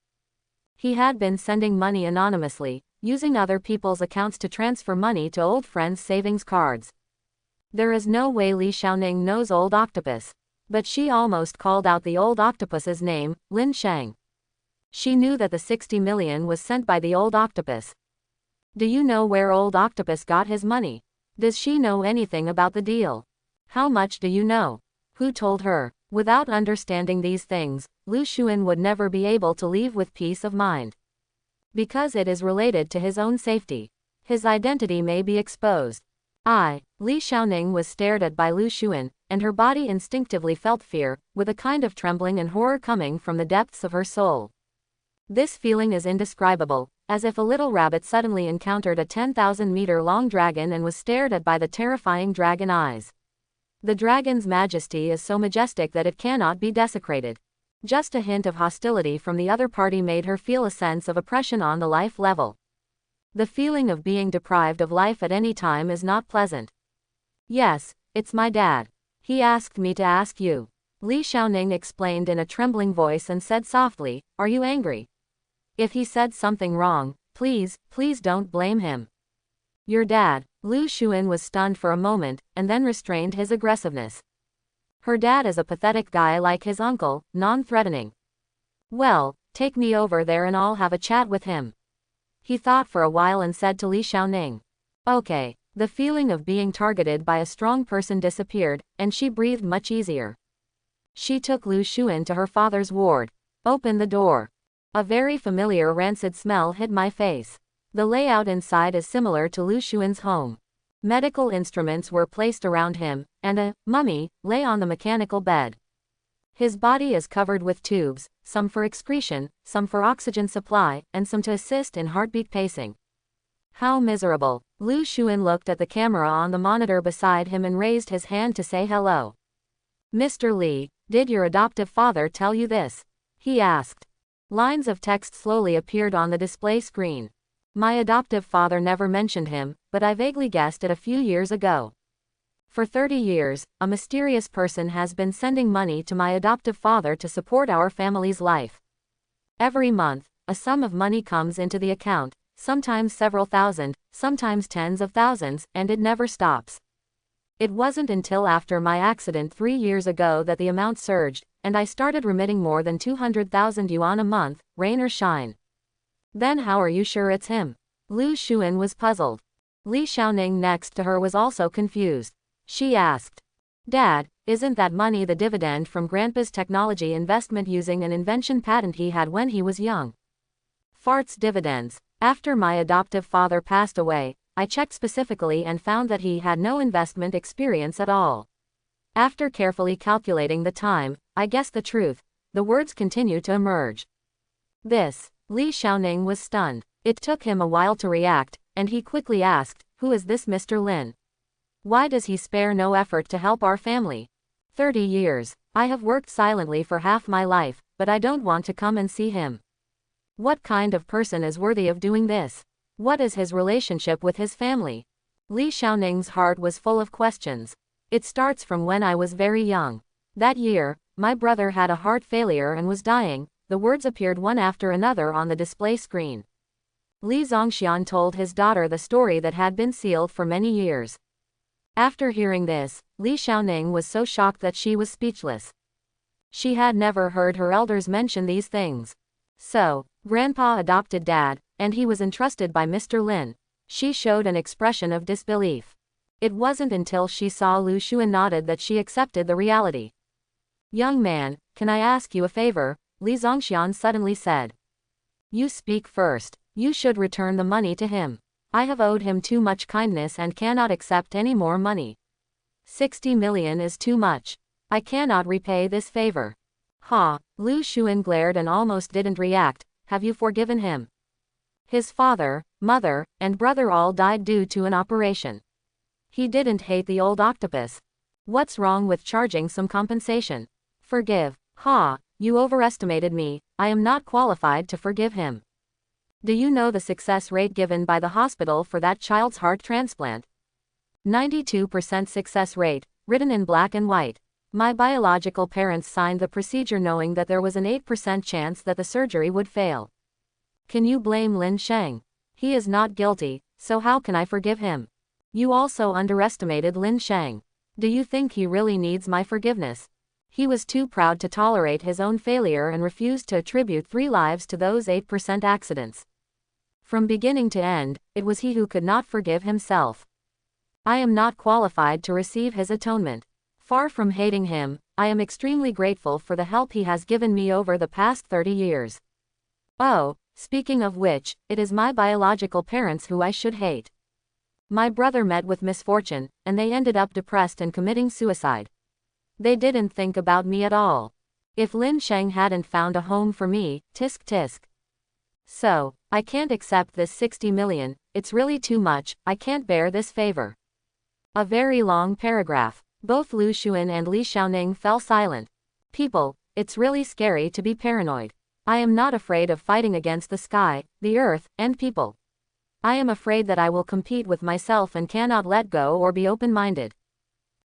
He had been sending money anonymously, using other people's accounts to transfer money to old friends' savings cards. There is no way Li Xiaoning knows Old Octopus. But she almost called out the Old Octopus's name, Lin Sheng. She knew that the 60 million was sent by the Old Octopus. Do you know where Old Octopus got his money? Does she know anything about the deal? How much do you know? Who told her? Without understanding these things, Lu Xuan would never be able to leave with peace of mind. Because it is related to his own safety. His identity may be exposed. Li Xiaoning was stared at by Lu Xuan, and her body instinctively felt fear, with a kind of trembling and horror coming from the depths of her soul. This feeling is indescribable, as if a little rabbit suddenly encountered a 10,000-meter-long dragon and was stared at by the terrifying dragon eyes. The dragon's majesty is so majestic that it cannot be desecrated. Just a hint of hostility from the other party made her feel a sense of oppression on the life level. The feeling of being deprived of life at any time is not pleasant. Yes, it's my dad. He asked me to ask you. Li Xiaoning explained in a trembling voice and said softly, are you angry? If he said something wrong, please don't blame him. Your dad. Lu Xuan was stunned for a moment, and then restrained his aggressiveness. Her dad is a pathetic guy like his uncle, non-threatening. Well, take me over there and I'll have a chat with him. He thought for a while and said to Li Xiaoning. Okay. The feeling of being targeted by a strong person disappeared, and she breathed much easier. She took Lu Xuan to her father's ward. Open the door. A very familiar rancid smell hit my face. The layout inside is similar to Lu Xuan's home. Medical instruments were placed around him, and a mummy lay on the mechanical bed. His body is covered with tubes, some for excretion, some for oxygen supply, and some to assist in heartbeat pacing. How miserable. Lu Xuan looked at the camera on the monitor beside him and raised his hand to say hello. Mr. Li, did your adoptive father tell you this? He asked. Lines of text slowly appeared on the display screen. My adoptive father never mentioned him, but I vaguely guessed it a few years ago. For 30 years, a mysterious person has been sending money to my adoptive father to support our family's life. Every month, a sum of money comes into the account, sometimes several thousand, sometimes tens of thousands, and it never stops. It wasn't until after my accident 3 years ago that the amount surged, and I started remitting more than 200,000 yuan a month, rain or shine. Then how are you sure it's him? Lu Xuan was puzzled. Li Xiaoning next to her was also confused. She asked. Dad, isn't that money the dividend from Grandpa's technology investment using an invention patent he had when he was young? Farts dividends. After my adoptive father passed away, I checked specifically and found that he had no investment experience at all. After carefully calculating the time, I guessed the truth. The words continued to emerge. Li Xiaoning was stunned. It took him a while to react, and he quickly asked, "Who is this Mr. Lin? Why does he spare no effort to help our family? 30 years. I have worked silently for half my life, but I don't want to come and see him. What kind of person is worthy of doing this? What is his relationship with his family?" Li Xiaoning's heart was full of questions. "It starts from when I was very young. That year, my brother had a heart failure and was dying." The words appeared one after another on the display screen. Li Zongxian told his daughter the story that had been sealed for many years. After hearing this, Li Xiaoning was so shocked that she was speechless. She had never heard her elders mention these things. So, Grandpa adopted Dad, and he was entrusted by Mr. Lin. She showed an expression of disbelief. It wasn't until she saw Lu Xuan nodded that she accepted the reality. "Young man, can I ask you a favor?" Li Zongxian suddenly said. "You speak first. You should return the money to him. I have owed him too much kindness and cannot accept any more money. 60 million is too much. I cannot repay this favor." "Ha!" Lu Xuan glared and almost didn't react. "Have you forgiven him? His father, mother, and brother all died due to an operation. He didn't hate the old octopus. What's wrong with charging some compensation? Forgive? Ha! You overestimated me. I am not qualified to forgive him. Do you know the success rate given by the hospital for that child's heart transplant? 92% success rate, written in black and white. My biological parents signed the procedure knowing that there was an 8% chance that the surgery would fail. Can you blame Lin Sheng? He is not guilty, so how can I forgive him? You also underestimated Lin Sheng. Do you think he really needs my forgiveness? He was too proud to tolerate his own failure and refused to attribute 3 lives to those 8% accidents. From beginning to end, it was he who could not forgive himself. I am not qualified to receive his atonement. Far from hating him, I am extremely grateful for the help he has given me over the past 30 years. Oh, speaking of which, it is my biological parents who I should hate. My brother met with misfortune, and they ended up depressed and committing suicide. They didn't think about me at all. If Lin Sheng hadn't found a home for me, tisk tisk. So, I can't accept this 60 million, it's really too much, I can't bear this favor." A very long paragraph. Both Lu Xuan and Li Xiaoning fell silent. "People, it's really scary to be paranoid. I am not afraid of fighting against the sky, the earth, and people. I am afraid that I will compete with myself and cannot let go or be open-minded.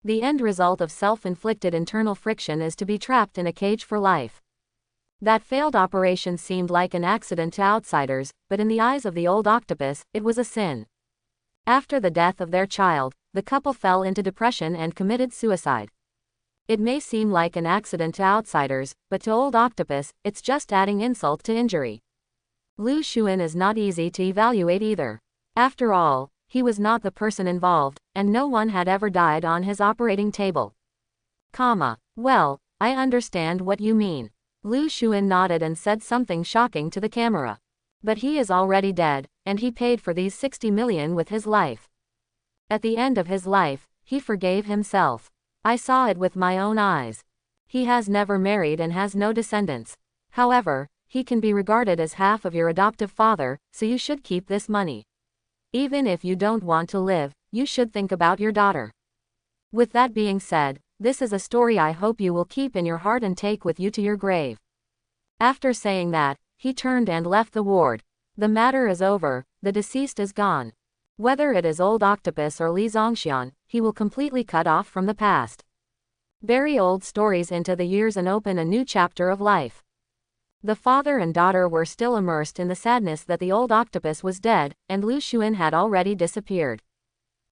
The end result of self-inflicted internal friction is to be trapped in a cage for life." That failed operation seemed like an accident to outsiders, but in the eyes of the old octopus, it was a sin. After the death of their child, the couple fell into depression and committed suicide. It may seem like an accident to outsiders, but to old octopus, it's just adding insult to injury. Lu Xuan is not easy to evaluate either. After all, he was not the person involved, and no one had ever died on his operating table. Well, I understand what you mean. Lu Xuan nodded and said something shocking to the camera. But he is already dead, and he paid for these 60 million with his life. At the end of his life, he forgave himself. I saw it with my own eyes. He has never married and has no descendants. However, he can be regarded as half of your adoptive father, so you should keep this money. Even if you don't want to live, you should think about your daughter. With that being said, this is a story I hope you will keep in your heart and take with you to your grave." After saying that, he turned and left the ward. The matter is over, the deceased is gone. Whether it is old octopus or Li Zongxian, he will completely cut off from the past. Bury old stories into the years and open a new chapter of life. The father and daughter were still immersed in the sadness that the old octopus was dead, and Lu Xuan had already disappeared.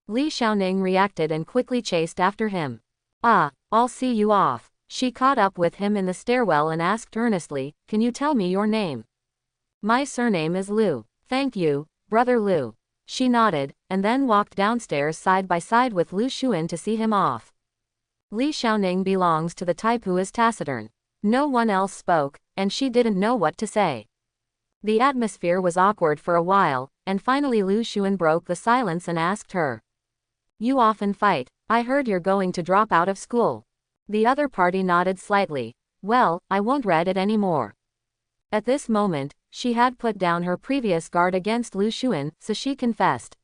Li Xiaoning reacted and quickly chased after him. I'll see you off." She caught up with him in the stairwell and asked earnestly, "Can you tell me your name?" "My surname is Lu." "Thank you, Brother Lu." She nodded, and then walked downstairs side by side with Lu Xuan to see him off. Li Xiaoning belongs to the type who is taciturn. No one else spoke, and she didn't know what to say. The atmosphere was awkward for a while, and finally Lu Xuan broke the silence and asked her. "You often fight. I heard you're going to drop out of school." The other party nodded slightly. "Well, I won't read it anymore." At this moment, she had put down her previous guard against Lu Xun, so she confessed.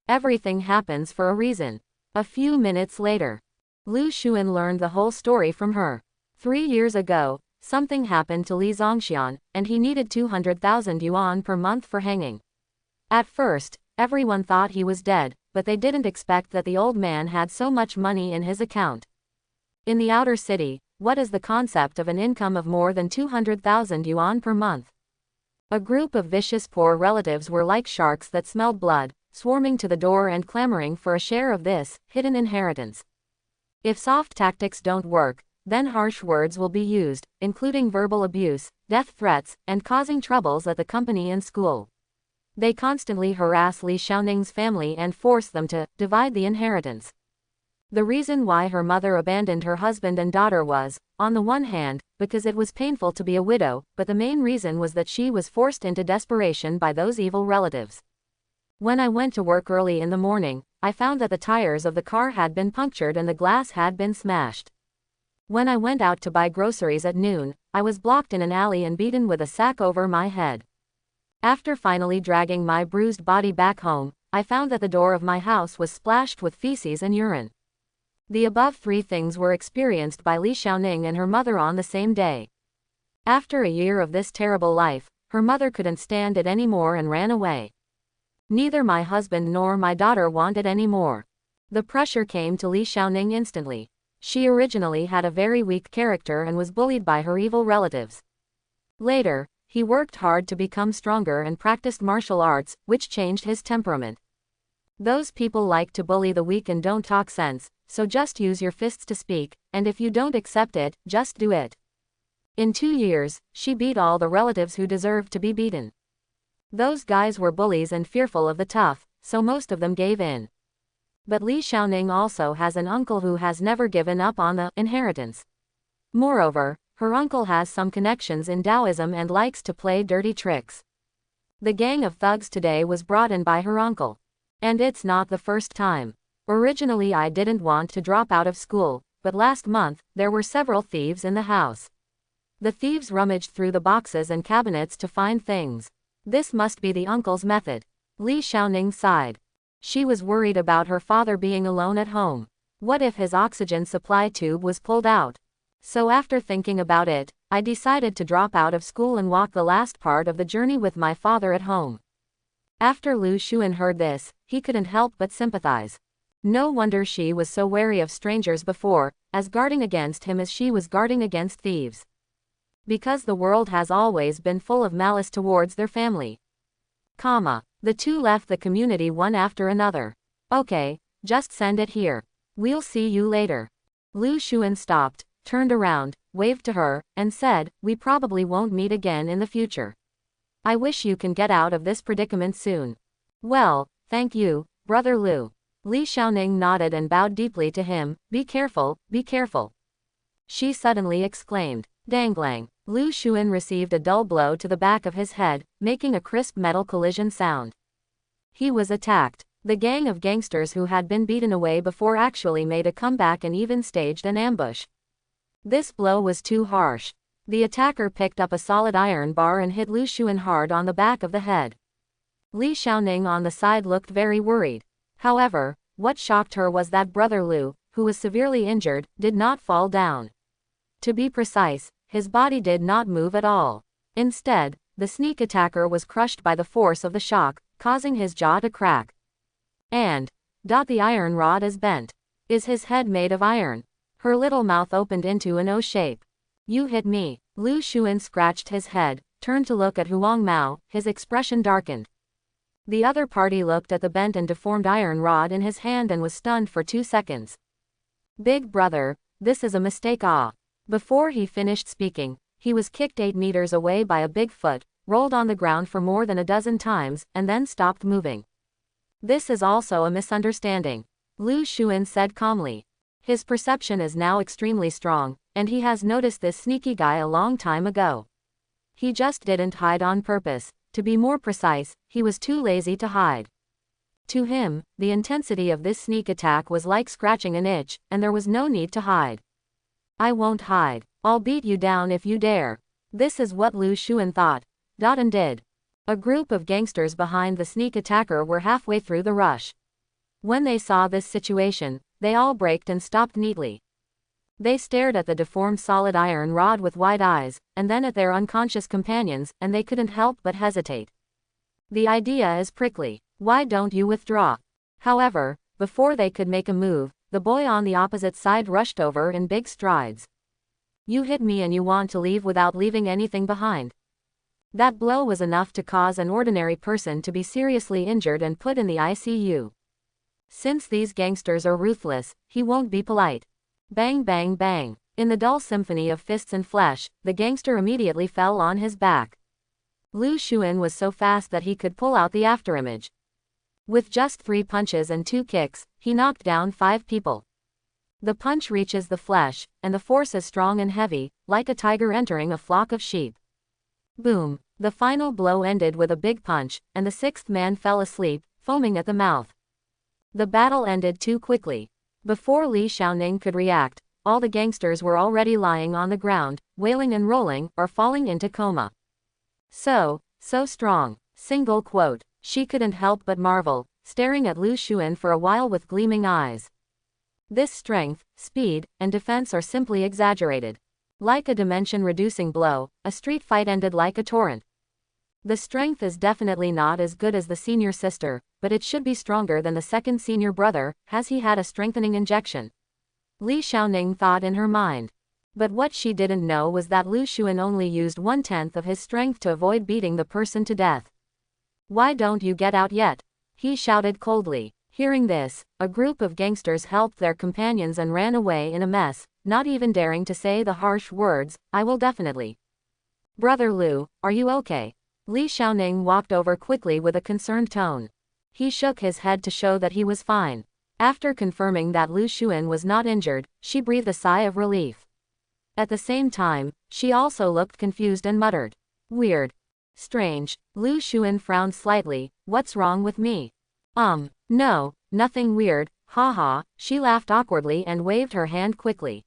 Everything happens for a reason. A few minutes later, Lu Xun learned the whole story from her. 3 years ago, something happened to Li Zongxian, and he needed 200,000 yuan per month for hanging. At first, everyone thought he was dead, but they didn't expect that the old man had so much money in his account. In the outer city, what is the concept of an income of more than 200,000 yuan per month? A group of vicious poor relatives were like sharks that smelled blood, swarming to the door and clamoring for a share of this hidden inheritance. If soft tactics don't work, then harsh words will be used, including verbal abuse, death threats, and causing troubles at the company and school. They constantly harass Li Xiaoning's family and force them to divide the inheritance. The reason why her mother abandoned her husband and daughter was, on the one hand, because it was painful to be a widow, but the main reason was that she was forced into desperation by those evil relatives. When I went to work early in the morning, I found that the tires of the car had been punctured and the glass had been smashed. When I went out to buy groceries at noon, I was blocked in an alley and beaten with a sack over my head. After finally dragging my bruised body back home, I found that the door of my house was splashed with feces and urine. The above 3 things were experienced by Li Xiaoning and her mother on the same day. After a year of this terrible life, her mother couldn't stand it anymore and ran away. Neither my husband nor my daughter wanted any more. The pressure came to Li Xiaoning instantly. She originally had a very weak character and was bullied by her evil relatives. Later, he worked hard to become stronger and practiced martial arts, which changed his temperament. Those people like to bully the weak and don't talk sense, so just use your fists to speak, and if you don't accept it, just do it. In 2 years, she beat all the relatives who deserved to be beaten. Those guys were bullies and fearful of the tough, so most of them gave in. But Li Xiaoning also has an uncle who has never given up on the inheritance. Moreover, her uncle has some connections in Taoism and likes to play dirty tricks. The gang of thugs today was brought in by her uncle. And it's not the first time. Originally I didn't want to drop out of school, but last month, there were several thieves in the house. The thieves rummaged through the boxes and cabinets to find things. This must be the uncle's method. Li Xiaoning sighed. She was worried about her father being alone at home. What if his oxygen supply tube was pulled out? So after thinking about it, I decided to drop out of school and walk the last part of the journey with my father at home. After Lu Xun heard this, he couldn't help but sympathize. No wonder she was so wary of strangers before, as guarding against him as she was guarding against thieves. Because the world has always been full of malice towards their family. The 2 left the community one after another. Okay, just send it here. We'll see you later. Lu Xun stopped, turned around, waved to her, and said, we probably won't meet again in the future. I wish you can get out of this predicament soon. Well, thank you, Brother Lu. Li Xiaoning nodded and bowed deeply to him. Be careful, be careful. She suddenly exclaimed. Danglang. Lu Xun received a dull blow to the back of his head, making a crisp metal collision sound. He was attacked. The gang of gangsters who had been beaten away before actually made a comeback and even staged an ambush. This blow was too harsh. The attacker picked up a solid iron bar and hit Lu Xun hard on the back of the head. Li Xiaoning on the side looked very worried. However, what shocked her was that Brother Lu, who was severely injured, did not fall down. To be precise, his body did not move at all. Instead, the sneak attacker was crushed by the force of the shock, causing his jaw to crack. And, the iron rod is bent. Is his head made of iron? Her little mouth opened into an O shape. You hit me. Lu Xun scratched his head, turned to look at Huang Mao, his expression darkened. The other party looked at the bent and deformed iron rod in his hand and was stunned for 2 seconds. Big brother, this is a mistake. Before he finished speaking, he was kicked 8 meters away by a big foot, rolled on the ground for more than a dozen times, and then stopped moving. This is also a misunderstanding, Lu Xun said calmly. His perception is now extremely strong, and he has noticed this sneaky guy a long time ago. He just didn't hide on purpose. To be more precise, he was too lazy to hide. To him, the intensity of this sneak attack was like scratching an itch, and there was no need to hide. I won't hide. I'll beat you down if you dare. This is what Lu Xun thought. and did. A group of gangsters behind the sneak attacker were halfway through the rush. When they saw this situation, they all braked and stopped neatly. They stared at the deformed solid iron rod with wide eyes, and then at their unconscious companions, and they couldn't help but hesitate. The idea is prickly. Why don't you withdraw? However, before they could make a move, the boy on the opposite side rushed over in big strides. You hit me and you want to leave without leaving anything behind. That blow was enough to cause an ordinary person to be seriously injured and put in the ICU. Since these gangsters are ruthless, he won't be polite. Bang bang bang. In the dull symphony of fists and flesh, the gangster immediately fell on his back. Lu Xuan was so fast that he could pull out the afterimage. With just 3 punches and 2 kicks, he knocked down 5 people. The punch reaches the flesh, and the force is strong and heavy, like a tiger entering a flock of sheep. Boom. The final blow ended with a big punch, and the 6th man fell asleep, foaming at the mouth. The battle ended too quickly. Before Li Xiaoning could react, all the gangsters were already lying on the ground, wailing and rolling, or falling into coma. So strong. Single quote. She couldn't help but marvel, staring at Lu Xuan for a while with gleaming eyes. This strength, speed, and defense are simply exaggerated. Like a dimension-reducing blow, a street fight ended like a torrent. The strength is definitely not as good as the senior sister, but it should be stronger than the second senior brother. Has he had a strengthening injection? Li Xiaoning thought in her mind. But what she didn't know was that Lu Xuan only used 1/10 of his strength to avoid beating the person to death. Why don't you get out yet? He shouted coldly. Hearing this, a group of gangsters helped their companions and ran away in a mess, not even daring to say the harsh words, I will definitely. Brother Lu, are you okay? Li Xiaoning walked over quickly with a concerned tone. He shook his head to show that he was fine. After confirming that Lu Xuan was not injured, she breathed a sigh of relief. At the same time, she also looked confused and muttered. Weird. Strange. Lu Xuan frowned slightly. What's wrong with me? No, nothing weird, haha. She laughed awkwardly and waved her hand quickly.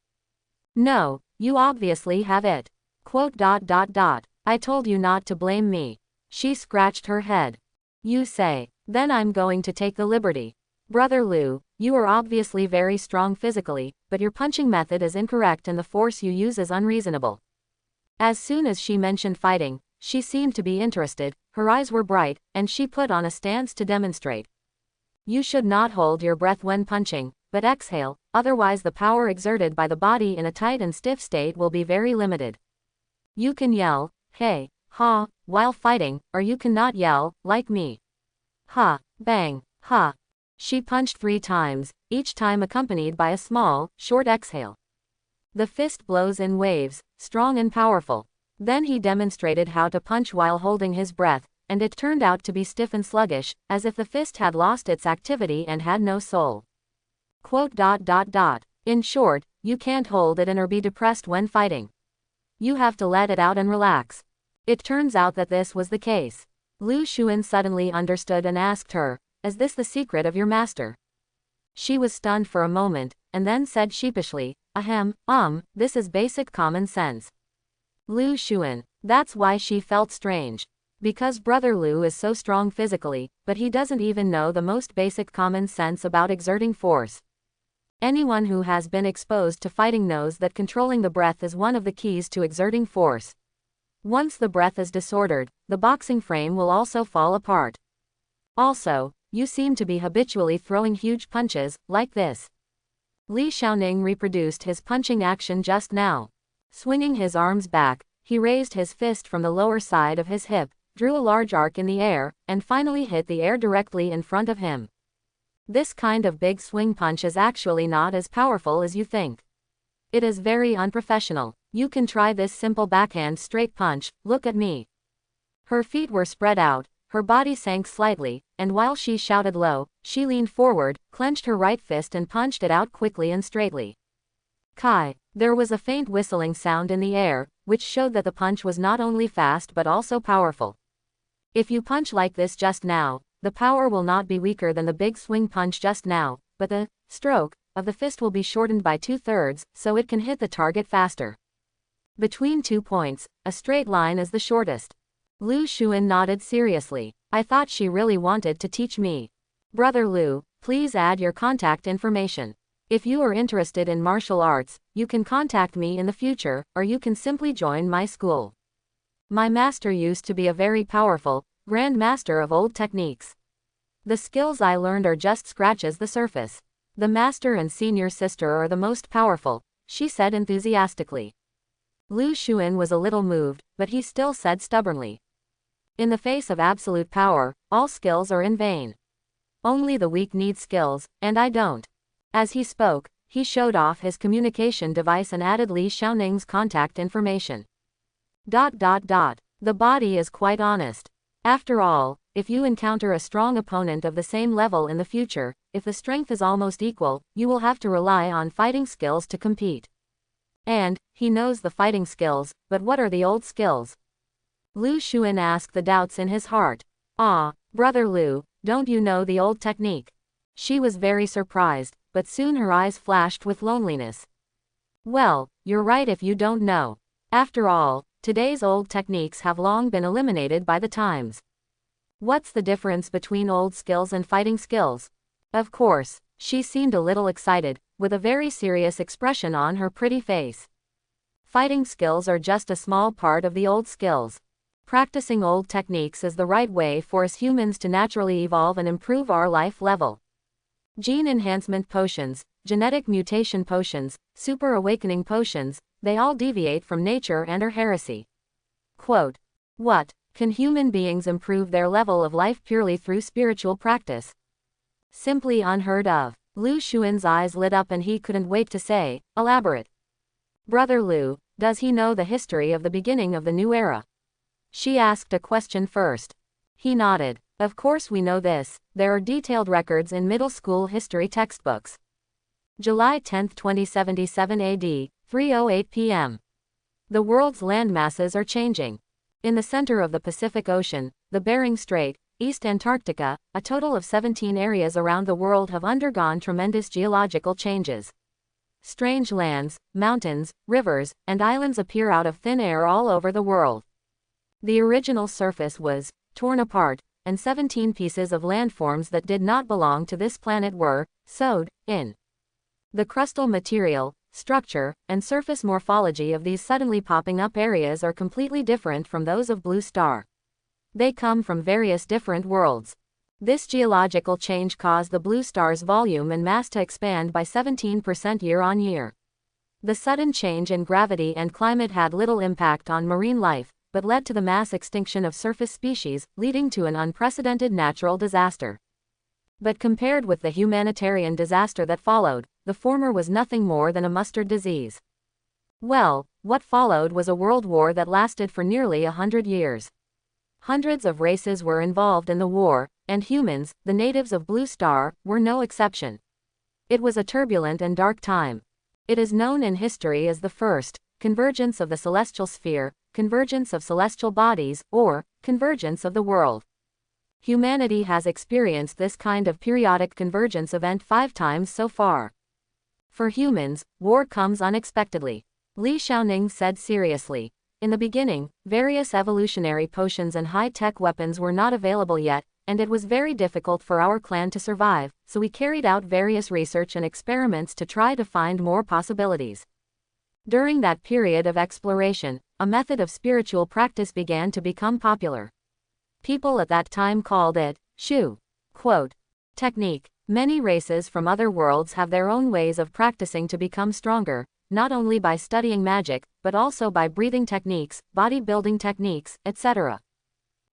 No, you obviously have it. Quote. I told you not to blame me. She scratched her head. You say. Then I'm going to take the liberty. Brother Lu, you are obviously very strong physically, but your punching method is incorrect and the force you use is unreasonable. As soon as she mentioned fighting, she seemed to be interested, her eyes were bright, and she put on a stance to demonstrate. You should not hold your breath when punching, but exhale, otherwise the power exerted by the body in a tight and stiff state will be very limited. You can yell, hey, ha, while fighting, or you cannot yell, like me. Ha, bang, ha. She punched 3 times, each time accompanied by a small, short exhale. The fist blows in waves, strong and powerful. Then he demonstrated how to punch while holding his breath, and it turned out to be stiff and sluggish, as if the fist had lost its activity and had no soul. Quote. In short, you can't hold it in or be depressed when fighting. You have to let it out and relax. It turns out that this was the case. Lu Xuan suddenly understood and asked her, is this the secret of your master? She was stunned for a moment, and then said sheepishly, this is basic common sense. Lu Xuan. That's why she felt strange. Because Brother Lu is so strong physically, but he doesn't even know the most basic common sense about exerting force. Anyone who has been exposed to fighting knows that controlling the breath is one of the keys to exerting force. Once the breath is disordered, the boxing frame will also fall apart. Also, you seem to be habitually throwing huge punches, like this. Li Xiaoning reproduced his punching action just now. Swinging his arms back, he raised his fist from the lower side of his hip, drew a large arc in the air, and finally hit the air directly in front of him. This kind of big swing punch is actually not as powerful as you think. It is very unprofessional. You can try this simple backhand straight punch, look at me. Her feet were spread out, her body sank slightly, and while she shouted low, she leaned forward, clenched her right fist and punched it out quickly and straightly. Kai. There was a faint whistling sound in the air, which showed that the punch was not only fast but also powerful. If you punch like this just now, the power will not be weaker than the big swing punch just now, but the stroke of the fist will be shortened by 2/3, so it can hit the target faster. Between 2 points, a straight line is the shortest. Lu Xuan nodded seriously. I thought she really wanted to teach me. Brother Lu, please add your contact information. If you are interested in martial arts, you can contact me in the future, or you can simply join my school. My master used to be a very powerful, grand master of old techniques. The skills I learned are just scratches the surface. The master and senior sister are the most powerful, she said enthusiastically. Lu Xuan was a little moved, but he still said stubbornly. In the face of absolute power, all skills are in vain. Only the weak need skills, and I don't. As he spoke, he showed off his communication device and added Li Xiaoning's contact information. The body is quite honest. After all, if you encounter a strong opponent of the same level in the future, if the strength is almost equal, you will have to rely on fighting skills to compete. And, he knows the fighting skills, but what are the old skills? Lu Xuan asked the doubts in his heart. Ah, Brother Lu, don't you know the old technique? She was very surprised, but soon her eyes flashed with loneliness. Well, you're right if you don't know. After all, today's old techniques have long been eliminated by the times. What's the difference between old skills and fighting skills? Of course, she seemed a little excited, with a very serious expression on her pretty face. Fighting skills are just a small part of the old skills. Practicing old techniques is the right way for us humans to naturally evolve and improve our life level. Gene enhancement potions, genetic mutation potions, super awakening potions, they all deviate from nature and are heresy. Quote, what? Can human beings improve their level of life purely through spiritual practice? Simply unheard of. Lu Xuan's eyes lit up and he couldn't wait to say, elaborate. Brother Lu, does he know the history of the beginning of the new era? She asked a question first. He nodded. Of course we know this, there are detailed records in middle school history textbooks. July 10, 2077 AD, 3:08 p.m. The world's landmasses are changing. In the center of the Pacific Ocean, the Bering Strait, East Antarctica, a total of 17 areas around the world have undergone tremendous geological changes. Strange lands, mountains, rivers, and islands appear out of thin air all over the world. The original surface was torn apart, and 17 pieces of landforms that did not belong to this planet were sewed in. The crustal material, structure, and surface morphology of these suddenly popping up areas are completely different from those of Blue Star. They come from various different worlds. This geological change caused the Blue Star's volume and mass to expand by 17% year on year. The sudden change in gravity and climate had little impact on marine life, but led to the mass extinction of surface species, leading to an unprecedented natural disaster. But compared with the humanitarian disaster that followed, the former was nothing more than a mustard disease. Well, what followed was a world war that lasted for nearly 100 years. Hundreds of races were involved in the war, and humans, the natives of Blue Star, were no exception. It was a turbulent and dark time. It is known in history as the first convergence of the celestial sphere, convergence of celestial bodies, or convergence of the world. Humanity has experienced this kind of periodic convergence event 5 times so far. For humans, war comes unexpectedly. Li Xiaoning said seriously. In the beginning, various evolutionary potions and high-tech weapons were not available yet, and it was very difficult for our clan to survive, so we carried out various research and experiments to try to find more possibilities. During that period of exploration, a method of spiritual practice began to become popular. People at that time called it Shu. Quote, technique. Many races from other worlds have their own ways of practicing to become stronger, not only by studying magic, but also by breathing techniques, bodybuilding techniques, etc.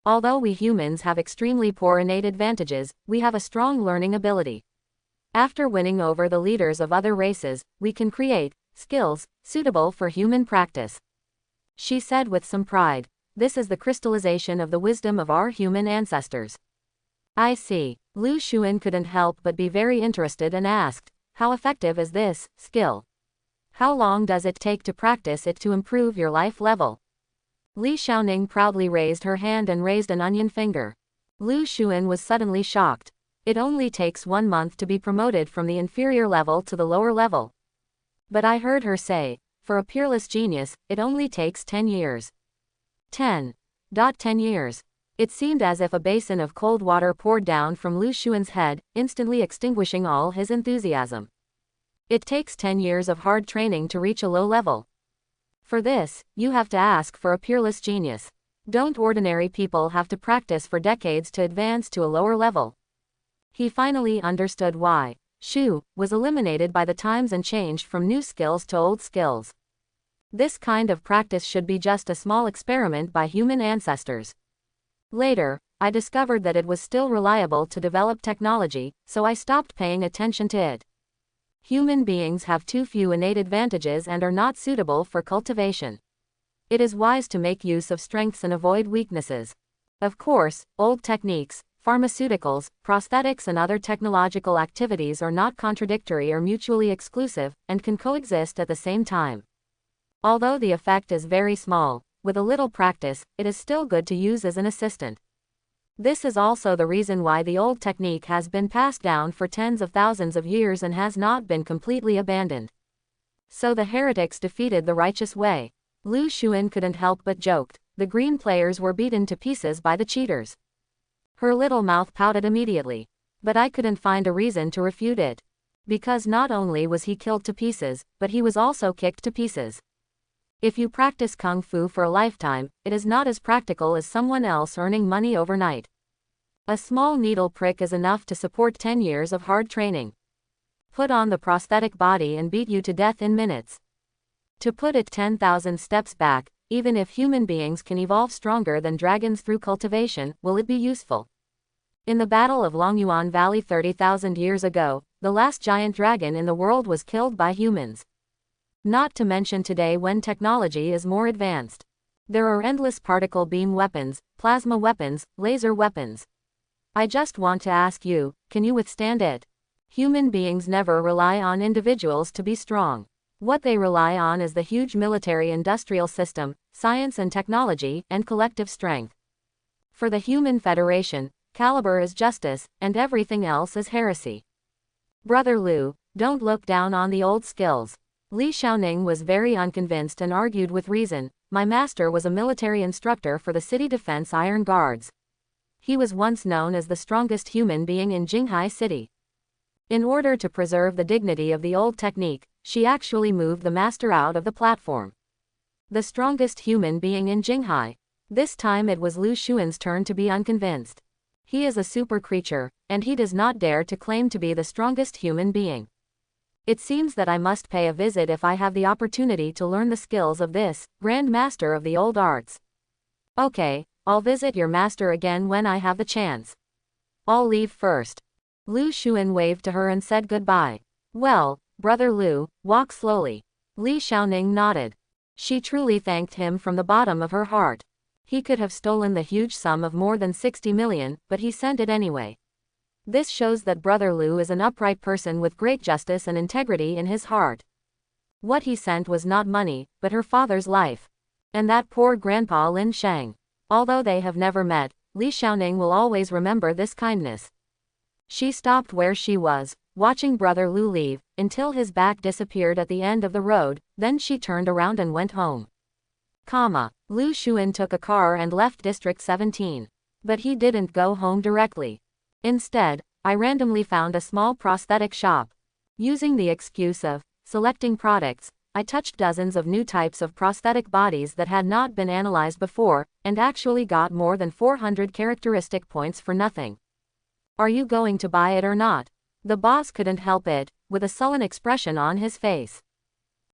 Although we humans have extremely poor innate advantages, we have a strong learning ability. After winning over the leaders of other races, we can create skills suitable for human practice. She said with some pride. This is the crystallization of the wisdom of our human ancestors. I see. Lu Xuan couldn't help but be very interested and asked, how effective is this skill? How long does it take to practice it to improve your life level? Li Xiaoning proudly raised her hand and raised an onion finger. Lu Xuan was suddenly shocked. It only takes 1 month to be promoted from the inferior level to the lower level. But I heard her say, for a peerless genius, it only takes 10 years. 10. 10 years. It seemed as if a basin of cold water poured down from Lu Xuan's head, instantly extinguishing all his enthusiasm. It takes 10 years of hard training to reach a low level. For this, you have to ask for a peerless genius. Don't ordinary people have to practice for decades to advance to a lower level? He finally understood why Shu was eliminated by the times and changed from new skills to old skills. This kind of practice should be just a small experiment by human ancestors. Later, I discovered that it was still reliable to develop technology, so I stopped paying attention to it. Human beings have too few innate advantages and are not suitable for cultivation. It is wise to make use of strengths and avoid weaknesses. Of course, old techniques, pharmaceuticals, prosthetics and other technological activities are not contradictory or mutually exclusive, and can coexist at the same time. Although the effect is very small, with a little practice, it is still good to use as an assistant. This is also the reason why the old technique has been passed down for tens of thousands of years and has not been completely abandoned. So the heretics defeated the righteous way. Lu Xuan couldn't help but joked. The green players were beaten to pieces by the cheaters. Her little mouth pouted immediately. But I couldn't find a reason to refute it. Because not only was he killed to pieces, but he was also kicked to pieces. If you practice kung fu for a lifetime, it is not as practical as someone else earning money overnight. A small needle prick is enough to support 10 years of hard training. Put on the prosthetic body and beat you to death in minutes. To put it 10,000 steps back, even if human beings can evolve stronger than dragons through cultivation, will it be useful? In the Battle of Longyuan Valley 30,000 years ago, the last giant dragon in the world was killed by humans. Not to mention today when technology is more advanced. There are endless particle beam weapons, plasma weapons, laser weapons. I just want to ask you, can you withstand it? Human beings never rely on individuals to be strong. What they rely on is the huge military-industrial system, science and technology, and collective strength. For the Human Federation, caliber is justice, and everything else is heresy. Brother Lu, don't look down on the old skills. Li Xiaoning was very unconvinced and argued with reason. My master was a military instructor for the city defense Iron Guards. He was once known as the strongest human being in Jinghai City. In order to preserve the dignity of the old technique, she actually moved the master out of the platform. The strongest human being in Jinghai. This time it was Lu Xuan's turn to be unconvinced. He is a super creature, and he does not dare to claim to be the strongest human being. It seems that I must pay a visit if I have the opportunity to learn the skills of this Grand Master of the old arts. Okay, I'll visit your master again when I have the chance. I'll leave first. Lu Xuan waved to her and said goodbye. Well, Brother Lu, walk slowly. Li Xiaoning nodded. She truly thanked him from the bottom of her heart. He could have stolen the huge sum of more than 60 million, but he sent it anyway. This shows that Brother Lu is an upright person with great justice and integrity in his heart. What he sent was not money, but her father's life. And that poor grandpa Lin Shang. Although they have never met, Li Xiaoning will always remember this kindness. She stopped where she was, watching Brother Lu leave, until his back disappeared at the end of the road, then she turned around and went home. Lu Xuan took a car and left District 17. But he didn't go home directly. Instead, I randomly found a small prosthetic shop. Using the excuse of selecting products, I touched dozens of new types of prosthetic bodies that had not been analyzed before, and actually got more than 400 characteristic points for nothing. Are you going to buy it or not? The boss couldn't help it, with a sullen expression on his face.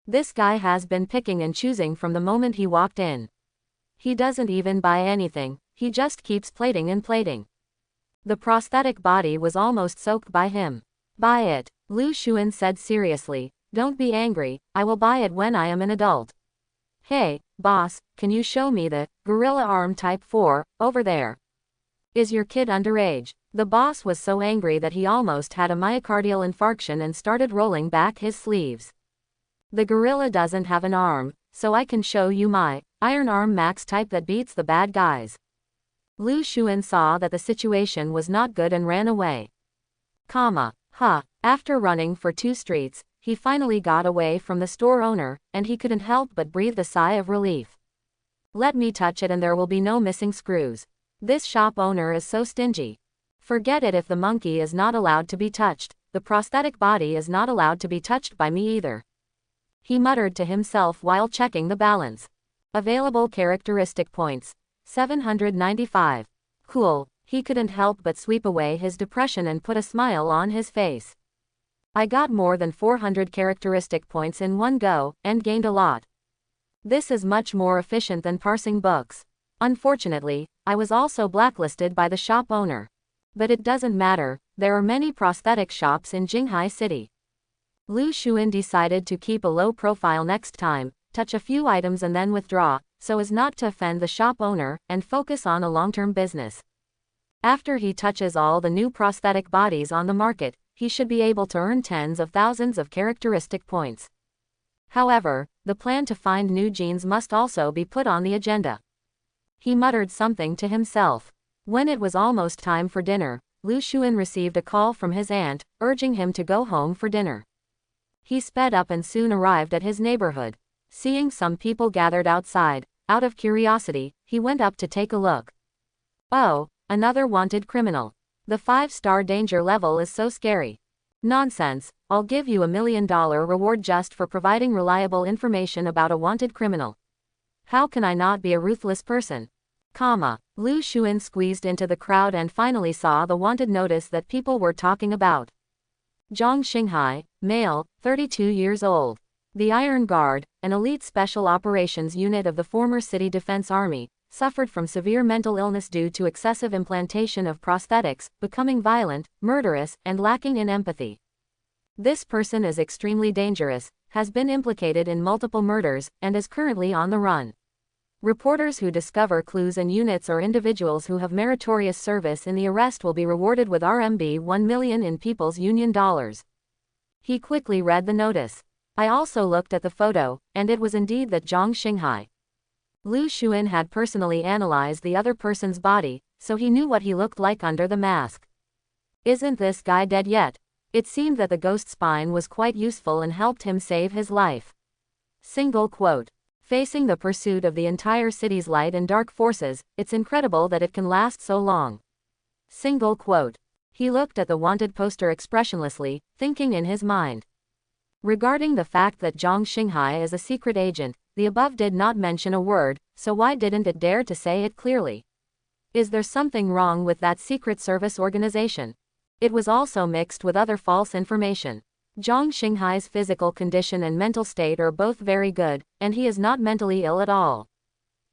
This guy has been picking and choosing from the moment he walked in. He doesn't even buy anything, he just keeps plating and plating. The prosthetic body was almost soaked by him. Buy it, Lu Xuan said seriously. Don't be angry, I will buy it when I am an adult. Hey, boss, can you show me the gorilla arm type 4, over there? Is your kid underage? The boss was so angry that he almost had a myocardial infarction and started rolling back his sleeves. The gorilla doesn't have an arm, so I can show you my Iron Arm Max type that beats the bad guys. Lu Xuan saw that the situation was not good and ran away. After running for 2 streets, he finally got away from the store owner, and he couldn't help but breathe a sigh of relief. Let me touch it and there will be no missing screws. This shop owner is so stingy. Forget it, if the monkey is not allowed to be touched, the prosthetic body is not allowed to be touched by me either. He muttered to himself while checking the balance. Available characteristic points. 795. Cool. He couldn't help but sweep away his depression and put a smile on his face. I got more than 400 characteristic points in one go, and gained a lot. This is much more efficient than parsing books. Unfortunately, I was also blacklisted by the shop owner. But it doesn't matter, there are many prosthetic shops in Jinghai City. Lu Xuan decided to keep a low profile next time, touch a few items and then withdraw, so as not to offend the shop owner, and focus on a long-term business. After he touches all the new prosthetic bodies on the market, he should be able to earn tens of thousands of characteristic points. However, the plan to find new genes must also be put on the agenda. He muttered something to himself. When it was almost time for dinner, Lu Xuan received a call from his aunt, urging him to go home for dinner. He sped up and soon arrived at his neighborhood. Seeing some people gathered outside, out of curiosity, he went up to take a look. Oh, another wanted criminal. The 5-star danger level is so scary. Nonsense, I'll give you $1 million reward just for providing reliable information about a wanted criminal. How can I not be a ruthless person? Lu Xuan squeezed into the crowd and finally saw the wanted notice that people were talking about. Zhang Xinghai, male, 32 years old. The Iron Guard, an elite special operations unit of the former City Defense Army, suffered from severe mental illness due to excessive implantation of prosthetics, becoming violent, murderous, and lacking in empathy. This person is extremely dangerous, has been implicated in multiple murders, and is currently on the run. Reporters who discover clues in units or individuals who have meritorious service in the arrest will be rewarded with RMB 1 million in People's Union dollars. He quickly read the notice. I also looked at the photo, and it was indeed that Zhang Xinghai. Lu Xuan had personally analyzed the other person's body, so he knew what he looked like under the mask. Isn't this guy dead yet? It seemed that the ghost spine was quite useful and helped him save his life. Single quote. Facing the pursuit of the entire city's light and dark forces, it's incredible that it can last so long. Single quote. He looked at the wanted poster expressionlessly, thinking in his mind. Regarding the fact that Zhang Xinghai is a secret agent, the above did not mention a word, so why didn't it dare to say it clearly? Is there something wrong with that secret service organization? It was also mixed with other false information. Zhang Xinghai's physical condition and mental state are both very good, and he is not mentally ill at all.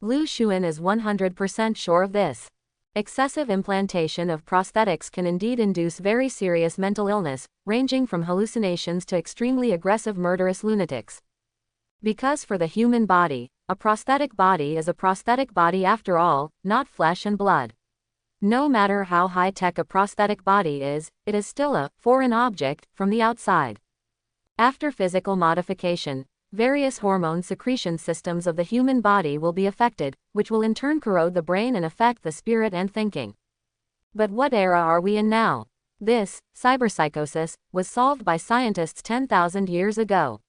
Lu Xuan is 100% sure of this. Excessive implantation of prosthetics can indeed induce very serious mental illness, ranging from hallucinations to extremely aggressive murderous lunatics. Because for the human body, a prosthetic body is a prosthetic body after all, not flesh and blood. No matter how high-tech a prosthetic body is, it is still a foreign object from the outside. After physical modification, various hormone secretion systems of the human body will be affected, which will in turn corrode the brain and affect the spirit and thinking. But what era are we in now? This, cyberpsychosis, was solved by scientists 10,000 years ago.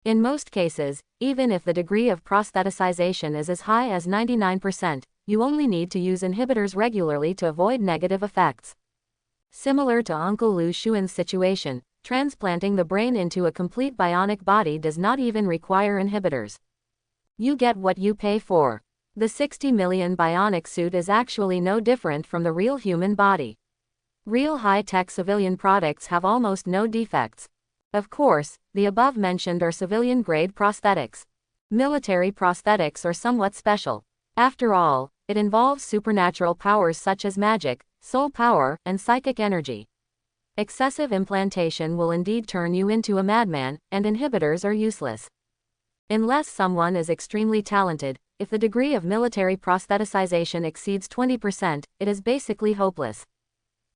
In most cases, even if the degree of prostheticization is as high as 99%, you only need to use inhibitors regularly to avoid negative effects. Similar to Uncle Lu Xuan's situation, transplanting the brain into a complete bionic body does not even require inhibitors. You get what you pay for. The 60 million bionic suit is actually no different from the real human body. Real high-tech civilian products have almost no defects. Of course, the above mentioned are civilian-grade prosthetics. Military prosthetics are somewhat special. After all, it involves supernatural powers such as magic, soul power, and psychic energy. Excessive implantation will indeed turn you into a madman, and inhibitors are useless. Unless someone is extremely talented, if the degree of military prostheticization exceeds 20%, it is basically hopeless.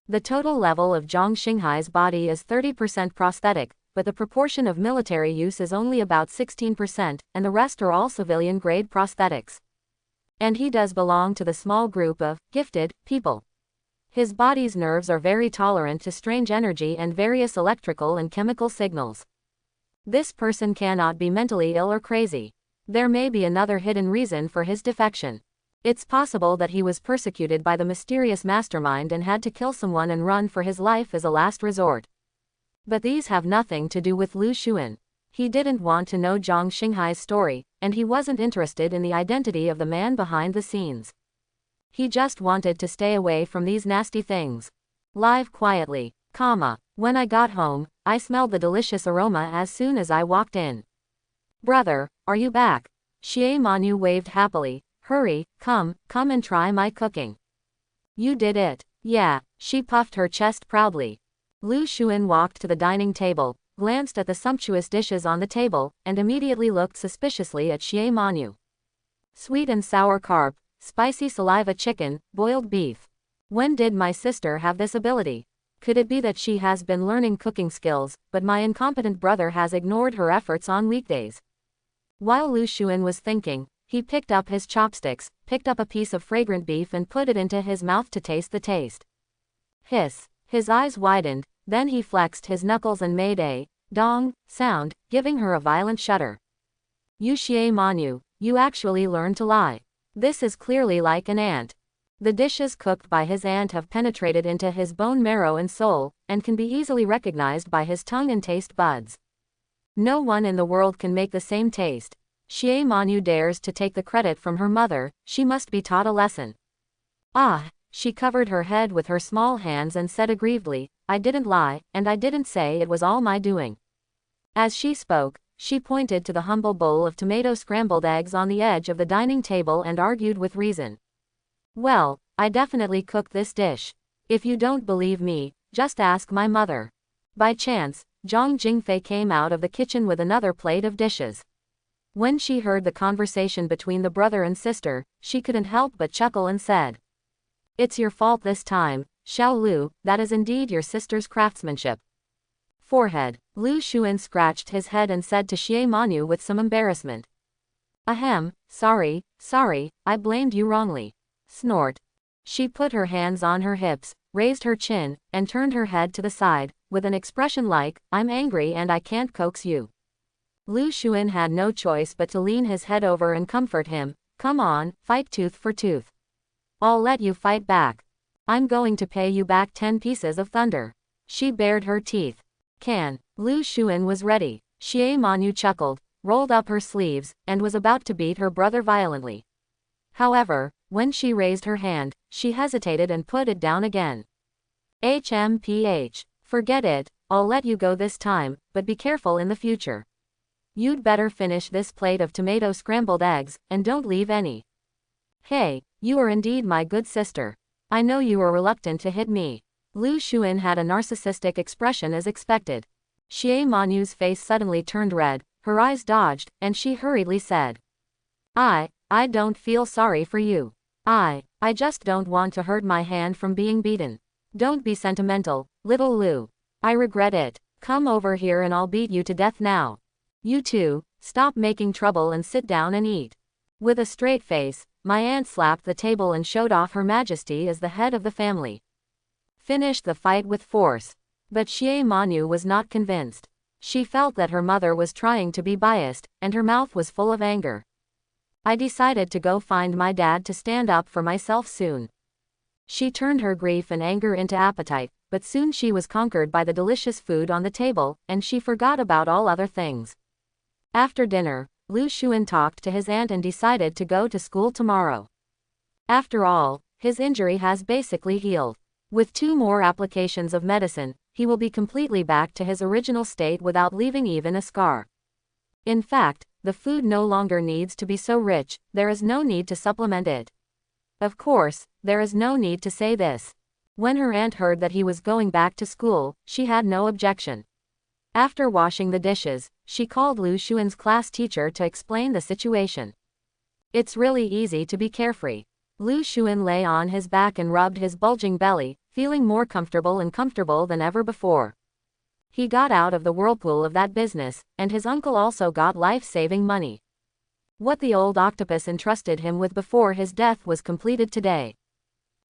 The total level of Zhang Xinghai's body is 30% prosthetic, but the proportion of military use is only about 16%, and the rest are all civilian-grade prosthetics. And he does belong to the small group of gifted people. His body's nerves are very tolerant to strange energy and various electrical and chemical signals. This person cannot be mentally ill or crazy. There may be another hidden reason for his defection. It's possible that he was persecuted by the mysterious mastermind and had to kill someone and run for his life as a last resort. But these have nothing to do with Lu Xun. He didn't want to know Zhang Xinghai's story, and he wasn't interested in the identity of the man behind the scenes. He just wanted to stay away from these nasty things. Live quietly, when I got home, I smelled the delicious aroma as soon as I walked in. Brother, are you back? Xie Manu waved happily. Hurry, come and try my cooking. You did it. Yeah, she puffed her chest proudly. Lu Xun walked to the dining table, glanced at the sumptuous dishes on the table, and immediately looked suspiciously at Xie Manu. Sweet and sour carp, spicy saliva chicken, boiled beef. When did my sister have this ability? Could it be that she has been learning cooking skills, but my incompetent brother has ignored her efforts on weekdays? While Lu Xun was thinking, he picked up his chopsticks, picked up a piece of fragrant beef and put it into his mouth to taste the taste. Hiss. His eyes widened, then he flexed his knuckles and made a dong sound, giving her a violent shudder. You Xie Manu, you actually learned to lie. This is clearly like an ant. The dishes cooked by his aunt have penetrated into his bone marrow and soul, and can be easily recognized by his tongue and taste buds. No one in the world can make the same taste. Xie Manu dares to take the credit from her mother, she must be taught a lesson. Ah, she covered her head with her small hands and said aggrievedly, I didn't lie, and I didn't say it was all my doing. As she spoke, she pointed to the humble bowl of tomato scrambled eggs on the edge of the dining table and argued with reason. Well, I definitely cooked this dish. If you don't believe me, just ask my mother. By chance, Zhang Jingfei came out of the kitchen with another plate of dishes. When she heard the conversation between the brother and sister, she couldn't help but chuckle and said, It's your fault this time, Xiao Lu, that is indeed your sister's craftsmanship. Forehead. Lu Xun scratched his head and said to Xie Manu with some embarrassment. Ahem, sorry, I blamed you wrongly. Snort. She put her hands on her hips, raised her chin, and turned her head to the side, with an expression like, I'm angry and I can't coax you. Lu Xun had no choice but to lean his head over and comfort him. Come on, fight tooth for tooth. I'll let you fight back. I'm going to pay you back 10 pieces of thunder. She bared her teeth. Can. Lu Xun was ready. Xie Manu chuckled, rolled up her sleeves, and was about to beat her brother violently. However, when she raised her hand, she hesitated and put it down again. HMPH. Forget it, I'll let you go this time, but be careful in the future. You'd better finish this plate of tomato scrambled eggs, and don't leave any. Hey, you are indeed my good sister. I know you were reluctant to hit me. Lu Xun had a narcissistic expression as expected. Xie Manu's face suddenly turned red, her eyes dodged, and she hurriedly said. I don't feel sorry for you. I just don't want to hurt my hand from being beaten. Don't be sentimental, little Lu. I regret it. Come over here and I'll beat you to death now. You two, stop making trouble and sit down and eat. With a straight face, my aunt slapped the table and showed off her majesty as the head of the family. Finished the fight with force. But Xie Manu was not convinced. She felt that her mother was trying to be biased, and her mouth was full of anger. I decided to go find my dad to stand up for myself soon. She turned her grief and anger into appetite, but soon she was conquered by the delicious food on the table, and she forgot about all other things. After dinner, Lu Xun talked to his aunt and decided to go to school tomorrow. After all, his injury has basically healed. With 2 more applications of medicine, he will be completely back to his original state without leaving even a scar. In fact, the food no longer needs to be so rich, there is no need to supplement it. Of course, there is no need to say this. When her aunt heard that he was going back to school, she had no objection. After washing the dishes, she called Lu Xun's class teacher to explain the situation. It's really easy to be carefree. Lu Xun lay on his back and rubbed his bulging belly, feeling more comfortable than ever before. He got out of the whirlpool of that business, and his uncle also got life-saving money. What the old octopus entrusted him with before his death was completed today.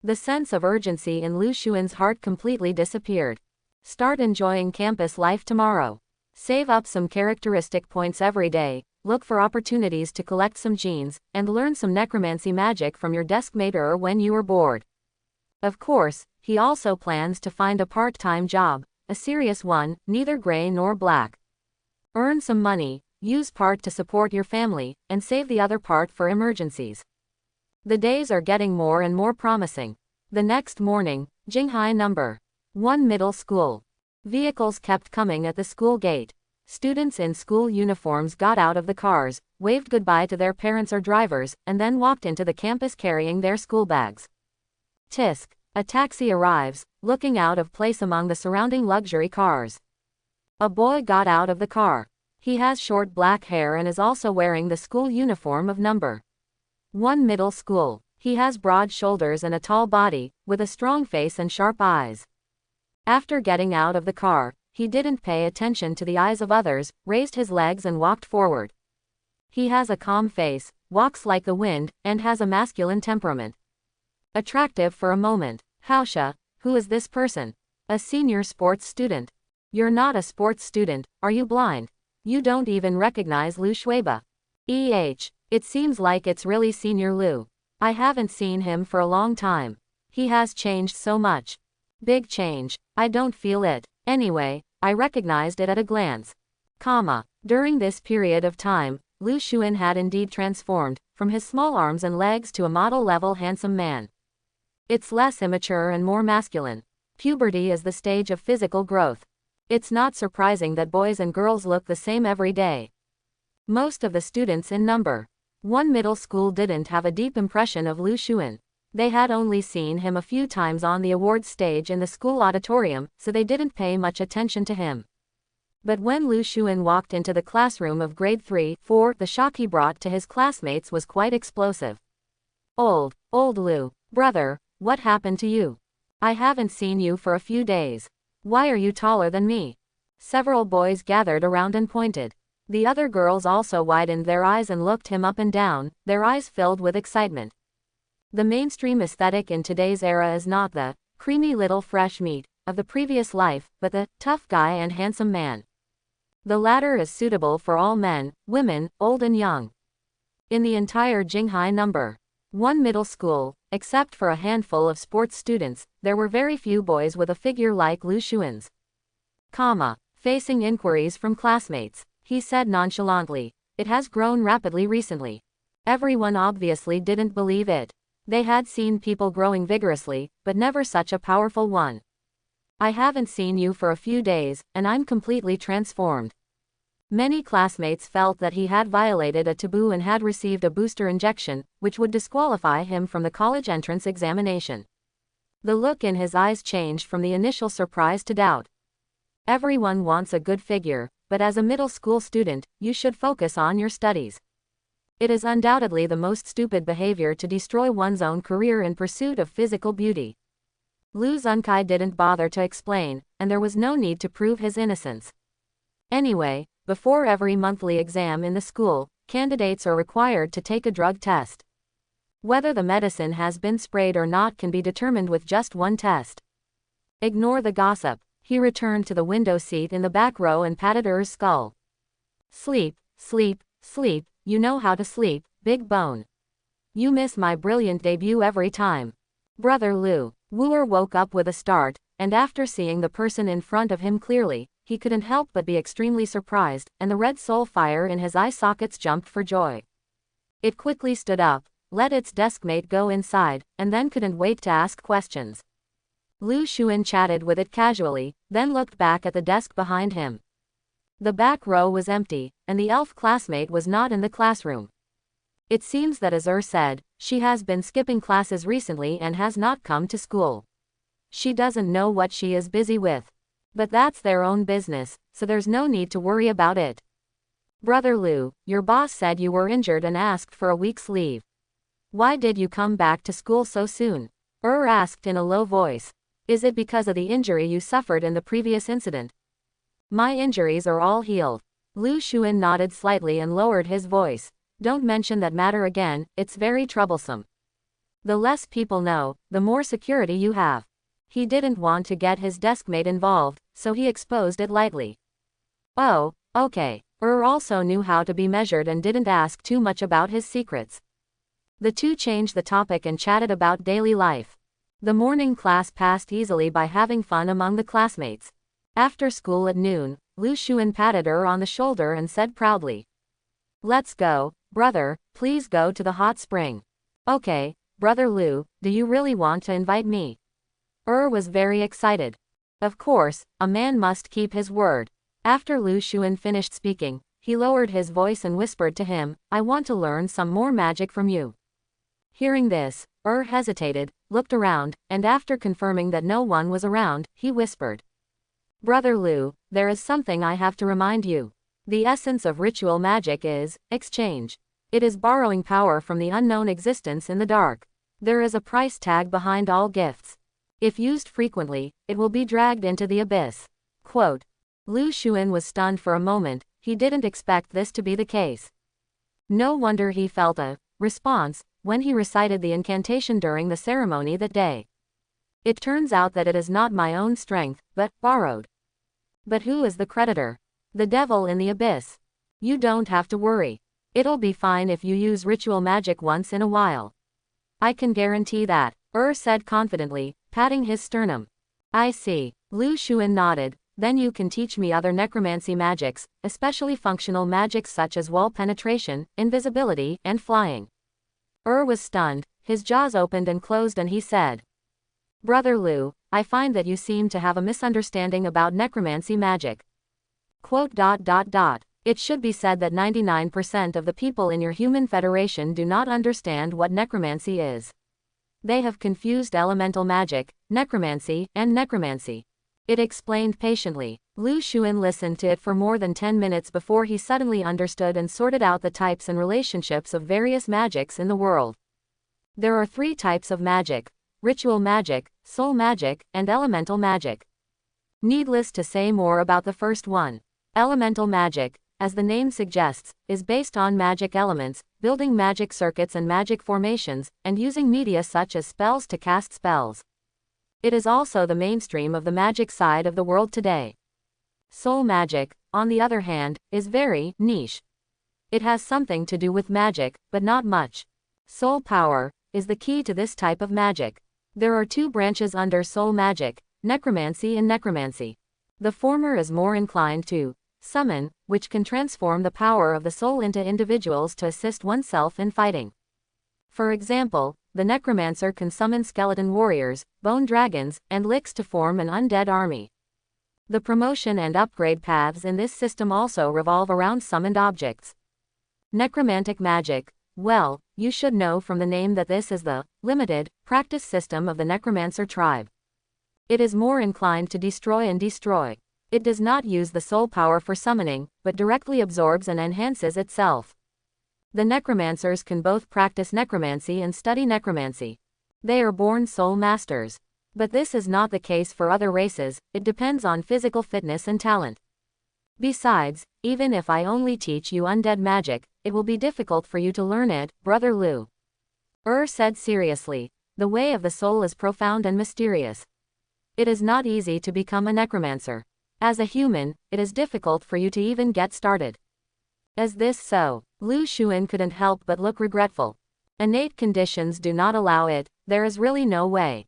The sense of urgency in Lu Xun's heart completely disappeared. Start enjoying campus life tomorrow. Save up some characteristic points every day. look for opportunities to collect some genes, and learn some necromancy magic from your deskmate when you are bored. Of course, he also plans to find a part-time job, a serious one, neither gray nor black. Earn some money, use part to support your family, and save the other part for emergencies. The days are getting more and more promising. The next morning, Jinghai No. 1 Middle School. Vehicles kept coming at the school gate. Students in school uniforms got out of the cars, waved goodbye to their parents or drivers, and then walked into the campus carrying their school bags. Tisk. A taxi arrives, looking out of place among the surrounding luxury cars. A boy got out of the car. He has short black hair and is also wearing the school uniform of No. 1 Middle School. He has broad shoulders and a tall body, with a strong face and sharp eyes. After getting out of the car, he didn't pay attention to the eyes of others, raised his legs and walked forward. He has a calm face, walks like the wind, and has a masculine temperament. Attractive for a moment. Haosha, who is this person? A senior sports student. You're not a sports student, are you blind? You don't even recognize Lu Shuiba. It seems like it's really Senior Lu. I haven't seen him for a long time. He has changed so much. Big change. I don't feel it. Anyway, I recognized it at a glance. During this period of time, Lu Xuan had indeed transformed, from his small arms and legs to a model-level handsome man. It's less immature and more masculine. Puberty is the stage of physical growth. It's not surprising that boys and girls look the same every day. Most of the students in No. 1 Middle School didn't have a deep impression of Lu Xuan. They had only seen him a few times on the awards stage in the school auditorium, so they didn't pay much attention to him. But when Lu Xuan walked into the classroom of grade 3-4, the shock he brought to his classmates was quite explosive. Old Lu, brother, what happened to you? I haven't seen you for a few days. Why are you taller than me? Several boys gathered around and pointed. The other girls also widened their eyes and looked him up and down, their eyes filled with excitement. The mainstream aesthetic in today's era is not the creamy little fresh meat of the previous life, but the tough guy and handsome man. The latter is suitable for all men, women, old and young. In the entire Jinghai No. 1 Middle School, except for a handful of sports students, there were very few boys with a figure like Lu Xuan's. Facing inquiries from classmates, he said nonchalantly, it has grown rapidly recently. Everyone obviously didn't believe it. They had seen people growing vigorously, but never such a powerful one. I haven't seen you for a few days, and I'm completely transformed. Many classmates felt that he had violated a taboo and had received a booster injection, which would disqualify him from the college entrance examination. The look in his eyes changed from the initial surprise to doubt. Everyone wants a good figure, but as a middle school student, you should focus on your studies. It is undoubtedly the most stupid behavior to destroy one's own career in pursuit of physical beauty. Lu Zunkai didn't bother to explain, and there was no need to prove his innocence. Anyway, before every monthly exam in the school, candidates are required to take a drug test. Whether the medicine has been sprayed or not can be determined with just one test. Ignore the gossip. He returned to the window seat in the back row and patted Er's skull. Sleep, sleep, sleep, you know how to sleep, big bone. You miss my brilliant debut every time. Brother Lu. Wu woke up with a start, and after seeing the person in front of him clearly, he couldn't help but be extremely surprised, and the red soul fire in his eye sockets jumped for joy. It quickly stood up, let its deskmate go inside, and then couldn't wait to ask questions. Lu Xuan chatted with it casually, then looked back at the desk behind him. The back row was empty, and the elf classmate was not in the classroom. It seems that, as said, she has been skipping classes recently and has not come to school. She doesn't know what she is busy with. But that's their own business, so there's no need to worry about it. Brother Lu, your boss said you were injured and asked for a week's leave. Why did you come back to school so soon? Asked in a low voice. Is it because of the injury you suffered in the previous incident? My injuries are all healed. Lu Xuan nodded slightly and lowered his voice. Don't mention that matter again, it's very troublesome. The less people know, the more security you have. He didn't want to get his deskmate involved, so he exposed it lightly. Oh, okay. Also knew how to be measured and didn't ask too much about his secrets. The two changed the topic and chatted about daily life. The morning class passed easily by having fun among the classmates. After school at noon, Lu Xuan patted her on the shoulder and said proudly, "Let's go, brother, please go to the hot spring." "Okay, brother Lu, do you really want to invite me?" Was very excited. Of course, a man must keep his word. After Lu Xuan finished speaking, he lowered his voice and whispered to him, "I want to learn some more magic from you." Hearing this, hesitated, looked around, and after confirming that no one was around, he whispered, "Brother Lu, there is something I have to remind you. The essence of ritual magic is exchange. It is borrowing power from the unknown existence in the dark. There is a price tag behind all gifts. If used frequently, it will be dragged into the abyss." Quote. Lu Xuan was stunned for a moment. He didn't expect this to be the case. No wonder he felt a response when he recited the incantation during the ceremony that day. It turns out that it is not my own strength, but borrowed. But who is the creditor? The devil in the abyss. You don't have to worry. It'll be fine if you use ritual magic once in a while. I can guarantee that, said confidently, patting his sternum. I see. Lu Xuan nodded. Then you can teach me other necromancy magics, especially functional magics such as wall penetration, invisibility, and flying. Was stunned, his jaws opened and closed, and he said, "Brother Lu, I find that you seem to have a misunderstanding about necromancy magic." Quote. It should be said that 99% of the people in your human federation do not understand what necromancy is. They have confused elemental magic, necromancy, and necromancy. It explained patiently. Lu Xuan listened to it for more than 10 minutes before he suddenly understood and sorted out the types and relationships of various magics in the world. There are 3 types of magic: ritual magic, soul magic, and elemental magic. Needless to say more about the first one. Elemental magic, as the name suggests, is based on magic elements, building magic circuits and magic formations, and using media such as spells to cast spells. It is also the mainstream of the magic side of the world today. Soul magic, on the other hand, is very niche. It has something to do with magic, but not much. Soul power is the key to this type of magic. There are 2 branches under soul magic, necromancy and necromancy. The former is more inclined to summon, which can transform the power of the soul into individuals to assist oneself in fighting. For example, the necromancer can summon skeleton warriors, bone dragons, and licks to form an undead army. The promotion and upgrade paths in this system also revolve around summoned objects. Necromantic magic, well, you should know from the name that this is the limited practice system of the necromancer tribe. It is more inclined to destroy and destroy. It does not use the soul power for summoning, but directly absorbs and enhances itself. The necromancers can both practice necromancy and study necromancy. They are born soul masters. But this is not the case for other races. It depends on physical fitness and talent. Besides, even if I only teach you undead magic, it will be difficult for you to learn it, Brother Lu. Said seriously. The way of the soul is profound and mysterious. It is not easy to become a necromancer. As a human, it is difficult for you to even get started. Is this so? Lu Xuan couldn't help but look regretful. Innate conditions do not allow it. There is really no way.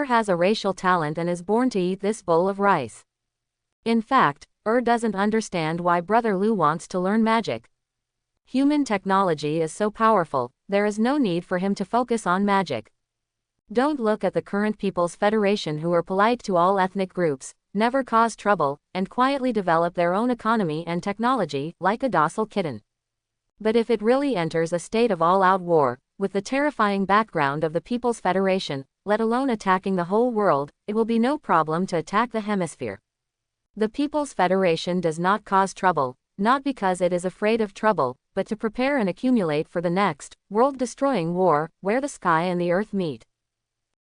Has a racial talent and is born to eat this bowl of rice. In fact, doesn't understand why Brother Lu wants to learn magic. Human technology is so powerful, there is no need for him to focus on magic. Don't look at the current People's Federation, who are polite to all ethnic groups, never cause trouble, and quietly develop their own economy and technology, like a docile kitten. But if it really enters a state of all-out war, with the terrifying background of the People's Federation, let alone attacking the whole world, it will be no problem to attack the hemisphere. The People's Federation does not cause trouble, not because it is afraid of trouble, but to prepare and accumulate for the next, world-destroying war, where the sky and the earth meet.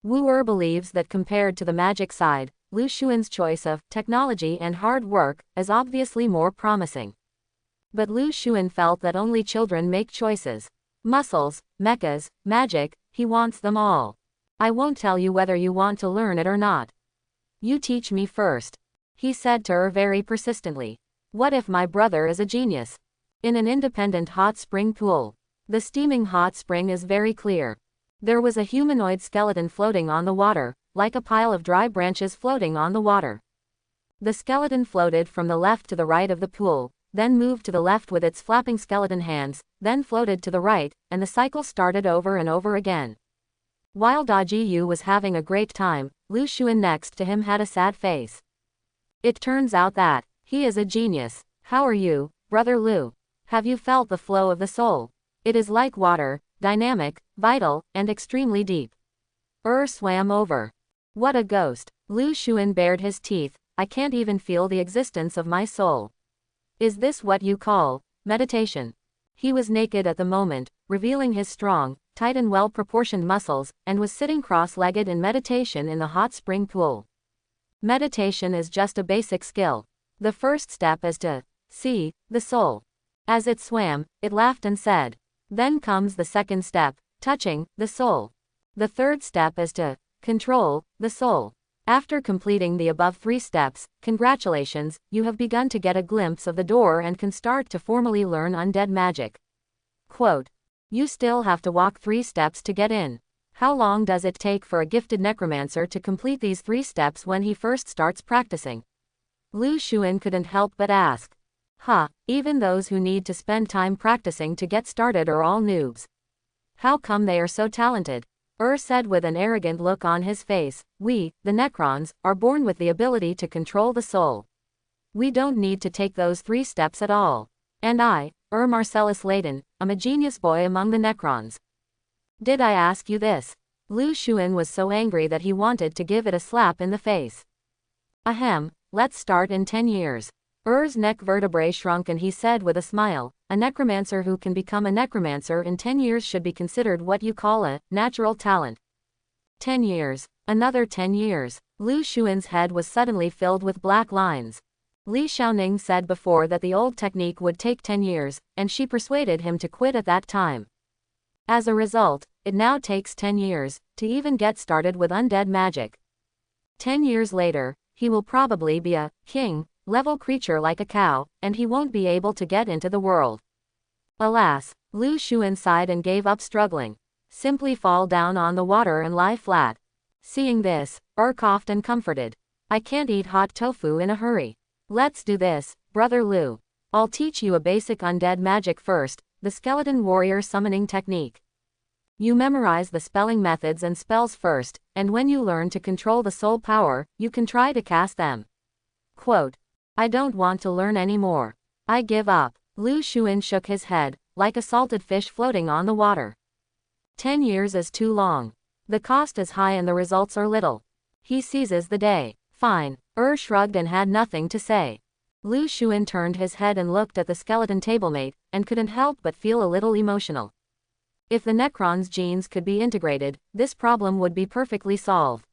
Wu believes that compared to the magic side, Lu Xuan's choice of technology and hard work is obviously more promising. But Lu Xuan felt that only children make choices. Muscles, mechas, magic, he wants them all. I won't tell you whether you want to learn it or not. You teach me first, he said to her very persistently. What if my brother is a genius? In an independent hot spring pool. The steaming hot spring is very clear. There was a humanoid skeleton floating on the water, like a pile of dry branches floating on the water. The skeleton floated from the left to the right of the pool, then moved to the left with its flapping skeleton hands, then floated to the right, and the cycle started over and over again. While Da Ji Yu was having a great time, Lu Xuan next to him had a sad face. It turns out that he is a genius. How are you, Brother Lu? Have you felt the flow of the soul? It is like water, dynamic, vital, and extremely deep. Swam over. What a ghost. Lu Xuan bared his teeth. I can't even feel the existence of my soul. Is this what you call meditation? He was naked at the moment, revealing his strong, tight and well-proportioned muscles, and was sitting cross-legged in meditation in the hot spring pool. Meditation is just a basic skill. The first step is to see the soul. As it swam, it laughed and said. Then comes the second step, touching the soul. The third step is to control the soul. After completing the above 3 steps, congratulations, you have begun to get a glimpse of the door and can start to formally learn undead magic. Quote. You still have to walk 3 steps to get in. How long does it take for a gifted necromancer to complete these 3 steps when he first starts practicing? Lu Xuan couldn't help but ask. Even those who need to spend time practicing to get started are all noobs. How come they are so talented? Said with an arrogant look on his face, we, the Necrons, are born with the ability to control the soul. We don't need to take those 3 steps at all. And I, Marcellus Layton, am a genius boy among the Necrons. Did I ask you this? Lu Xuan was so angry that he wanted to give it a slap in the face. Ahem, let's start in 10 years. Neck vertebrae shrunk and he said with a smile, a necromancer who can become a necromancer in 10 years should be considered what you call a natural talent. 10 years. Another 10 years. Lu Xuan's head was suddenly filled with black lines. Li Xiaoning said before that the old technique would take 10 years, and she persuaded him to quit at that time. As a result, it now takes 10 years to even get started with undead magic. 10 years later, he will probably be a king-level creature like a cow, and he won't be able to get into the world. Alas, Lu Xuan sighed and gave up struggling. Simply fall down on the water and lie flat. Seeing this, coughed and comforted. I can't eat hot tofu in a hurry. Let's do this, Brother Lu. I'll teach you a basic undead magic first, the skeleton warrior summoning technique. You memorize the spelling methods and spells first, and when you learn to control the soul power, you can try to cast them. Quote. I don't want to learn anymore. I give up. Lu Xuan shook his head, like a salted fish floating on the water. 10 years is too long. The cost is high and the results are little. He seizes the day. Fine. Shrugged and had nothing to say. Lu Xuan turned his head and looked at the skeleton tablemate, and couldn't help but feel a little emotional. If the Necron's genes could be integrated, this problem would be perfectly solved.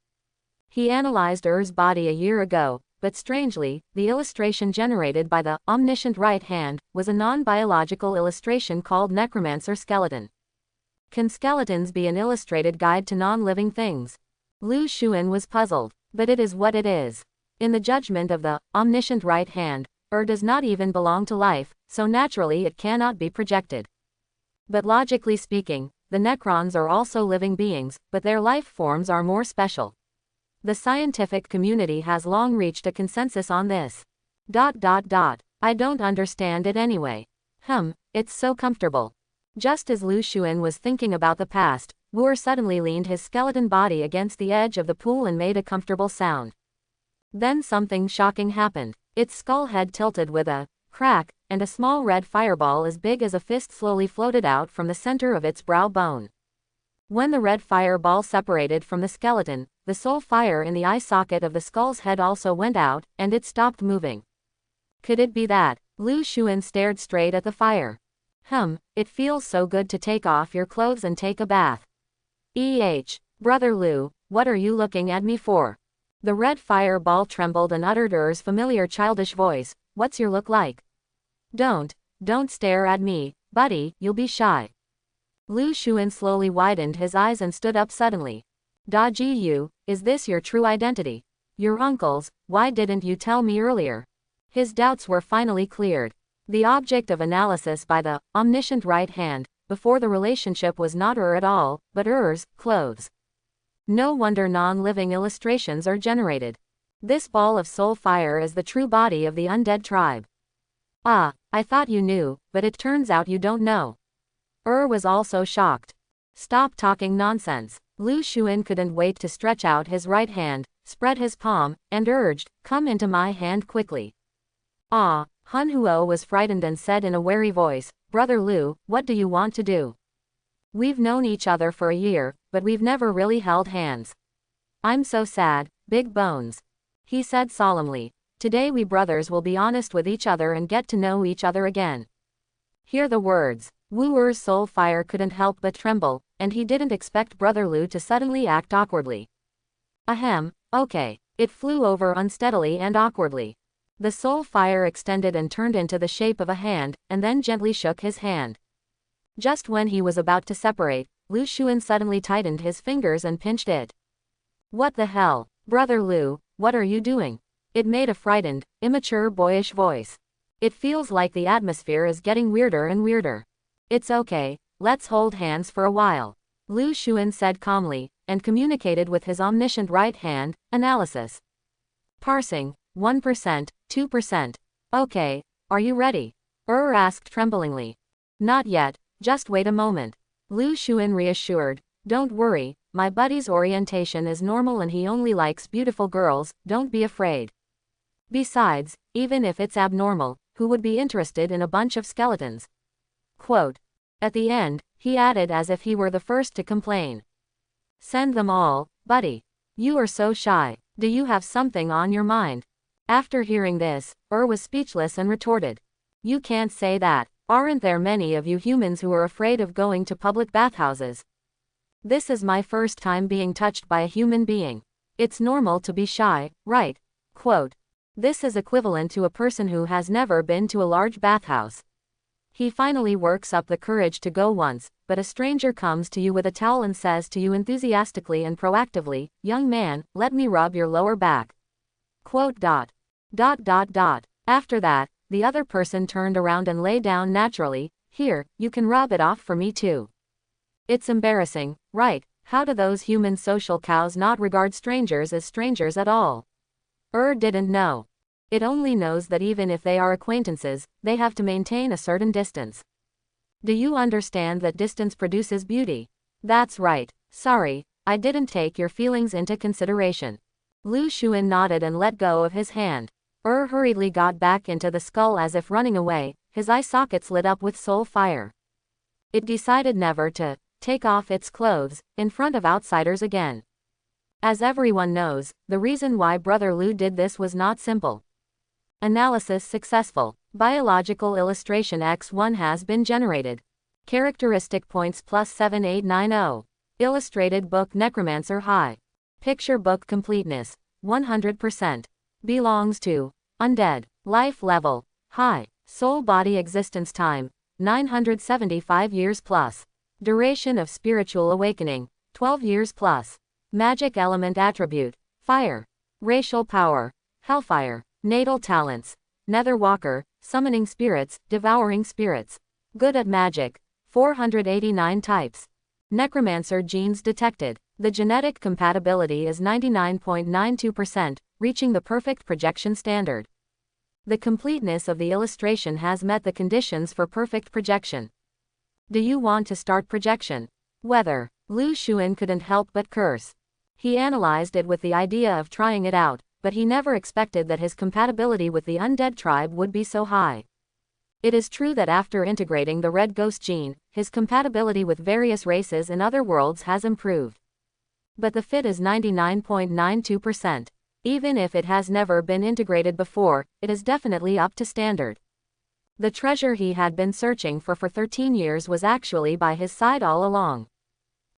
He analyzed body a year ago, but strangely, the illustration generated by the omniscient right hand was a non-biological illustration called Necromancer Skeleton. Can skeletons be an illustrated guide to non-living things? Lu Xuan was puzzled, but it is what it is. In the judgment of the omniscient right hand, does not even belong to life, so naturally it cannot be projected. But logically speaking, the Necrons are also living beings, but their life forms are more special. The scientific community has long reached a consensus on this. I don't understand it anyway. It's so comfortable. Just as Lu Xuan was thinking about the past, Wu suddenly leaned his skeleton body against the edge of the pool and made a comfortable sound. Then something shocking happened. Its skull head tilted with a crack, and a small red fireball as big as a fist slowly floated out from the center of its brow bone. When the red fireball separated from the skeleton, the soul fire in the eye socket of the skull's head also went out, and it stopped moving. Could it be that? Lu Xuan stared straight at the fire. It feels so good to take off your clothes and take a bath. Brother Lu, what are you looking at me for? The red fireball trembled and uttered familiar childish voice, what's your look like? Don't stare at me, buddy, you'll be shy. Lu Xuan slowly widened his eyes and stood up suddenly. Da Ji Yu, is this your true identity? Your uncles, why didn't you tell me earlier? His doubts were finally cleared. The object of analysis by the omniscient right hand, before the relationship was not at all, but clothes. No wonder non-living illustrations are generated. This ball of soul fire is the true body of the undead tribe. Ah, I thought you knew, but it turns out you don't know. Was also shocked. Stop talking nonsense. Lu Xun couldn't wait to stretch out his right hand, spread his palm, and urged, come into my hand quickly. Ah, Han Huo was frightened and said in a wary voice, Brother Lu, what do you want to do? We've known each other for a year, but we've never really held hands. I'm so sad, big bones. He said solemnly. Today we brothers will be honest with each other and get to know each other again. Hear the words. Wu Er's soul fire couldn't help but tremble, and he didn't expect Brother Lu to suddenly act awkwardly. Ahem, okay. It flew over unsteadily and awkwardly. The soul fire extended and turned into the shape of a hand, and then gently shook his hand. Just when he was about to separate, Lu Xun suddenly tightened his fingers and pinched it. What the hell? Brother Lu, what are you doing? It made a frightened, immature boyish voice. It feels like the atmosphere is getting weirder and weirder. It's okay, let's hold hands for a while. Lu Xun said calmly, and communicated with his omniscient right hand, analysis. Parsing, 1%, 2%. Okay, are you ready? Asked tremblingly. Not yet, just wait a moment. Lu Xun reassured. Don't worry, my buddy's orientation is normal and he only likes beautiful girls, don't be afraid. Besides, even if it's abnormal, who would be interested in a bunch of skeletons? Quote. At the end, he added as if he were the first to complain. Send them all, buddy. You are so shy. Do you have something on your mind? After hearing this, was speechless and retorted. You can't say that. Aren't there many of you humans who are afraid of going to public bathhouses? This is my first time being touched by a human being. It's normal to be shy, right? Quote. This is equivalent to a person who has never been to a large bathhouse. He finally works up the courage to go once, but a stranger comes to you with a towel and says to you enthusiastically and proactively, young man, let me rub your lower back. Quote. After that, the other person turned around and lay down naturally, here, you can rub it off for me too. It's embarrassing, right? How do those human social cows not regard strangers as strangers at all? Didn't know. It only knows that even if they are acquaintances, they have to maintain a certain distance. Do you understand that distance produces beauty? That's right. Sorry, I didn't take your feelings into consideration. Lu Xun nodded and let go of his hand. Hurriedly got back into the skull as if running away, his eye sockets lit up with soul fire. It decided never to take off its clothes in front of outsiders again. As everyone knows, the reason why Brother Lu did this was not simple. Analysis successful. Biological illustration X1 has been generated. Characteristic points plus 7890. Illustrated book Necromancer High. Picture book completeness, 100%. Belongs to undead. Life level, high. Soul body existence time, 975 years plus. Duration of spiritual awakening, 12 years plus. Magic element attribute, fire. Racial power, hellfire. Natal talents, Netherwalker, summoning spirits, devouring spirits. Good at magic, 489 types. Necromancer genes detected. The genetic compatibility is 99.92%, reaching the perfect projection standard. The completeness of the illustration has met the conditions for perfect projection. Do you want to start projection? Whether. Lu Xun couldn't help but curse. He analyzed it with the idea of trying it out, but he never expected that his compatibility with the undead tribe would be so high. It is true that after integrating the red ghost gene, his compatibility with various races in other worlds has improved. But the fit is 99.92%. Even if it has never been integrated before, it is definitely up to standard. The treasure he had been searching for 13 years was actually by his side all along.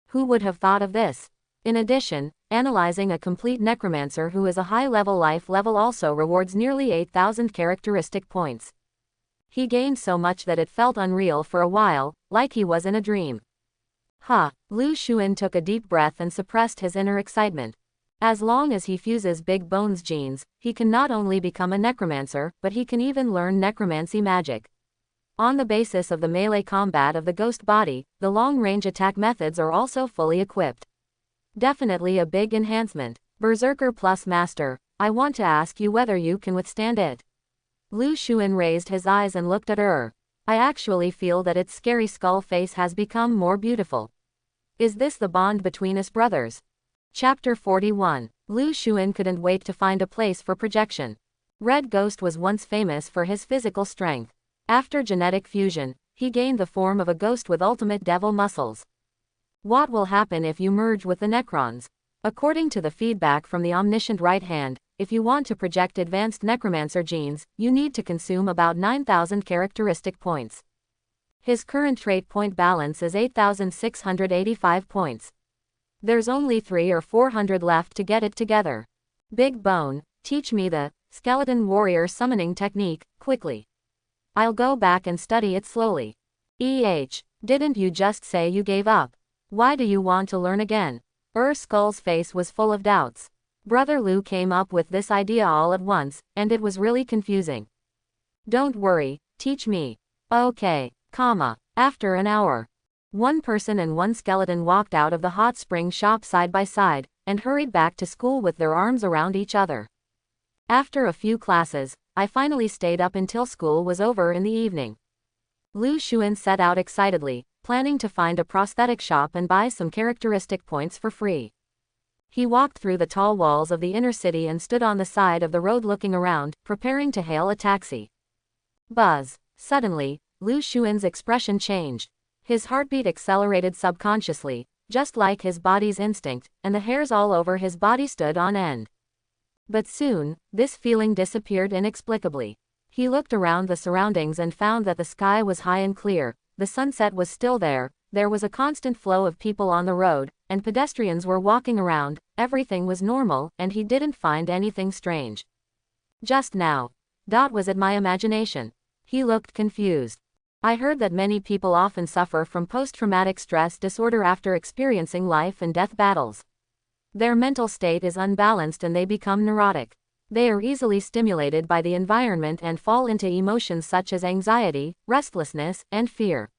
Who would have thought of this? In addition, analyzing a complete necromancer who is a high-level life level also rewards nearly 8,000 characteristic points. He gained so much that it felt unreal for a while, like he was in a dream. Lu Xun took a deep breath and suppressed his inner excitement. As long as he fuses Big Bone's genes, he can not only become a necromancer, but he can even learn necromancy magic. On the basis of the melee combat of the ghost body, the long-range attack methods are also fully equipped. Definitely a big enhancement. Berserker plus Master, I want to ask you whether you can withstand it. Lu Xun raised his eyes and looked at her. I actually feel that its scary skull face has become more beautiful. Is this the bond between us brothers? Chapter 41. Lu Xun couldn't wait to find a place for projection. Red Ghost was once famous for his physical strength. After genetic fusion, he gained the form of a ghost with ultimate devil muscles. What will happen if you merge with the Necrons? According to the feedback from the omniscient right hand, if you want to project advanced necromancer genes, you need to consume about 9,000 characteristic points. His current trait point balance is 8,685 points. There's only 300 or 400 left to get it together. Big Bone, teach me the skeleton warrior summoning technique, quickly. I'll go back and study it slowly. Didn't you just say you gave up? Why do you want to learn again? Skull's face was full of doubts. Brother Lu came up with this idea all at once, and it was really confusing. Don't worry, teach me. Okay, After an hour, one person and one skeleton walked out of the hot spring shop side by side, and hurried back to school with their arms around each other. After a few classes, I finally stayed up until school was over in the evening. Lu Xun set out excitedly, planning to find a prosthetic shop and buy some characteristic points for free. He walked through the tall walls of the inner city and stood on the side of the road looking around, preparing to hail a taxi. Buzz. Suddenly, Lu Xun's expression changed. His heartbeat accelerated subconsciously, just like his body's instinct, and the hairs all over his body stood on end. But soon, this feeling disappeared inexplicably. He looked around the surroundings and found that the sky was high and clear, the sunset was still there was a constant flow of people on the road, and pedestrians were walking around, everything was normal, and he didn't find anything strange. Just now. Was it my imagination? He looked confused. I heard that many people often suffer from post-traumatic stress disorder after experiencing life and death battles. Their mental state is unbalanced and they become neurotic. They are easily stimulated by the environment and fall into emotions such as anxiety, restlessness, and fear.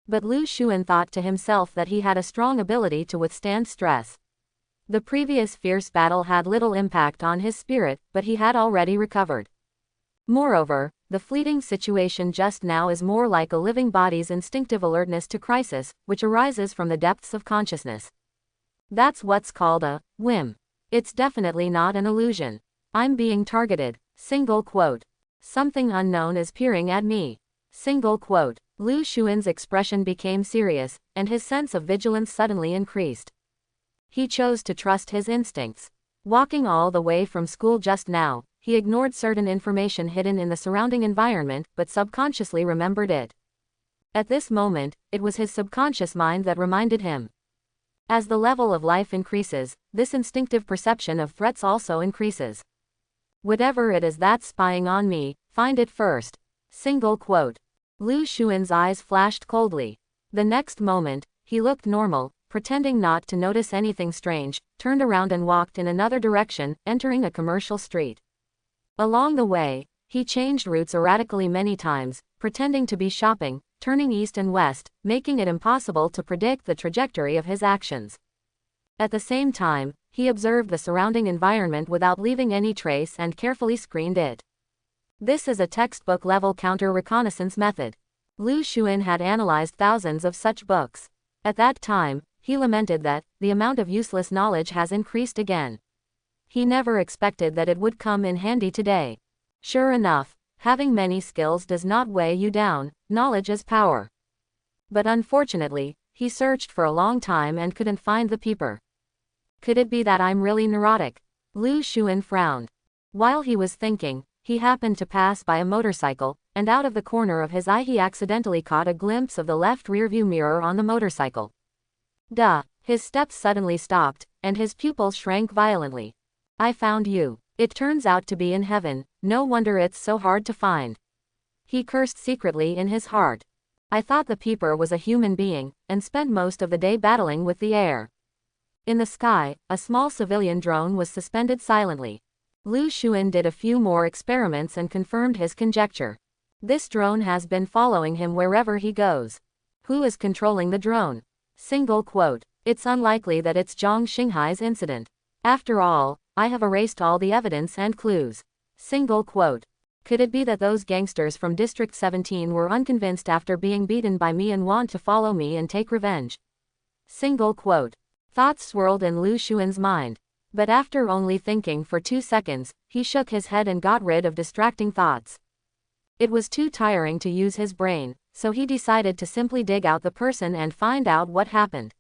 But Lu Xun thought to himself that he had a strong ability to withstand stress. The previous fierce battle had little impact on his spirit, but he had already recovered. Moreover, the fleeting situation just now is more like a living body's instinctive alertness to crisis, which arises from the depths of consciousness. That's what's called a whim. It's definitely not an illusion. I'm being targeted. Single quote. Something unknown is peering at me. Single quote. Lu Xun's expression became serious, and his sense of vigilance suddenly increased. He chose to trust his instincts. Walking all the way from school just now, he ignored certain information hidden in the surrounding environment, but subconsciously remembered it. At this moment, it was his subconscious mind that reminded him. As the level of life increases, this instinctive perception of threats also increases. Whatever it is that's spying on me, find it first. Single quote. Lu Xun's eyes flashed coldly. The next moment, he looked normal, pretending not to notice anything strange, turned around and walked in another direction, entering a commercial street. Along the way, he changed routes erratically many times, pretending to be shopping, turning east and west, making it impossible to predict the trajectory of his actions. At the same time, he observed the surrounding environment without leaving any trace and carefully screened it. This is a textbook-level counter-reconnaissance method. Lu Xun had analyzed thousands of such books. At that time, he lamented that the amount of useless knowledge has increased again. He never expected that it would come in handy today. Sure enough, having many skills does not weigh you down, knowledge is power. But unfortunately, he searched for a long time and couldn't find the peeper. Could it be that I'm really neurotic? Lu Xun frowned. While he was thinking, he happened to pass by a motorcycle, and out of the corner of his eye he accidentally caught a glimpse of the left rearview mirror on the motorcycle. His steps suddenly stopped, and his pupils shrank violently. I found you. It turns out to be in heaven, no wonder it's so hard to find. He cursed secretly in his heart. I thought the peeper was a human being, and spent most of the day battling with the air. In the sky, a small civilian drone was suspended silently. Lu Xun did a few more experiments and confirmed his conjecture. This drone has been following him wherever he goes. Who is controlling the drone? Single quote. It's unlikely that it's Zhang Xinghai's incident. After all, I have erased all the evidence and clues. Single quote. Could it be that those gangsters from District 17 were unconvinced after being beaten by me and want to follow me and take revenge? Single quote. Thoughts swirled in Lu Xun's mind. But after only thinking for 2 seconds, he shook his head and got rid of distracting thoughts. It was too tiring to use his brain, so he decided to simply dig out the person and find out what happened.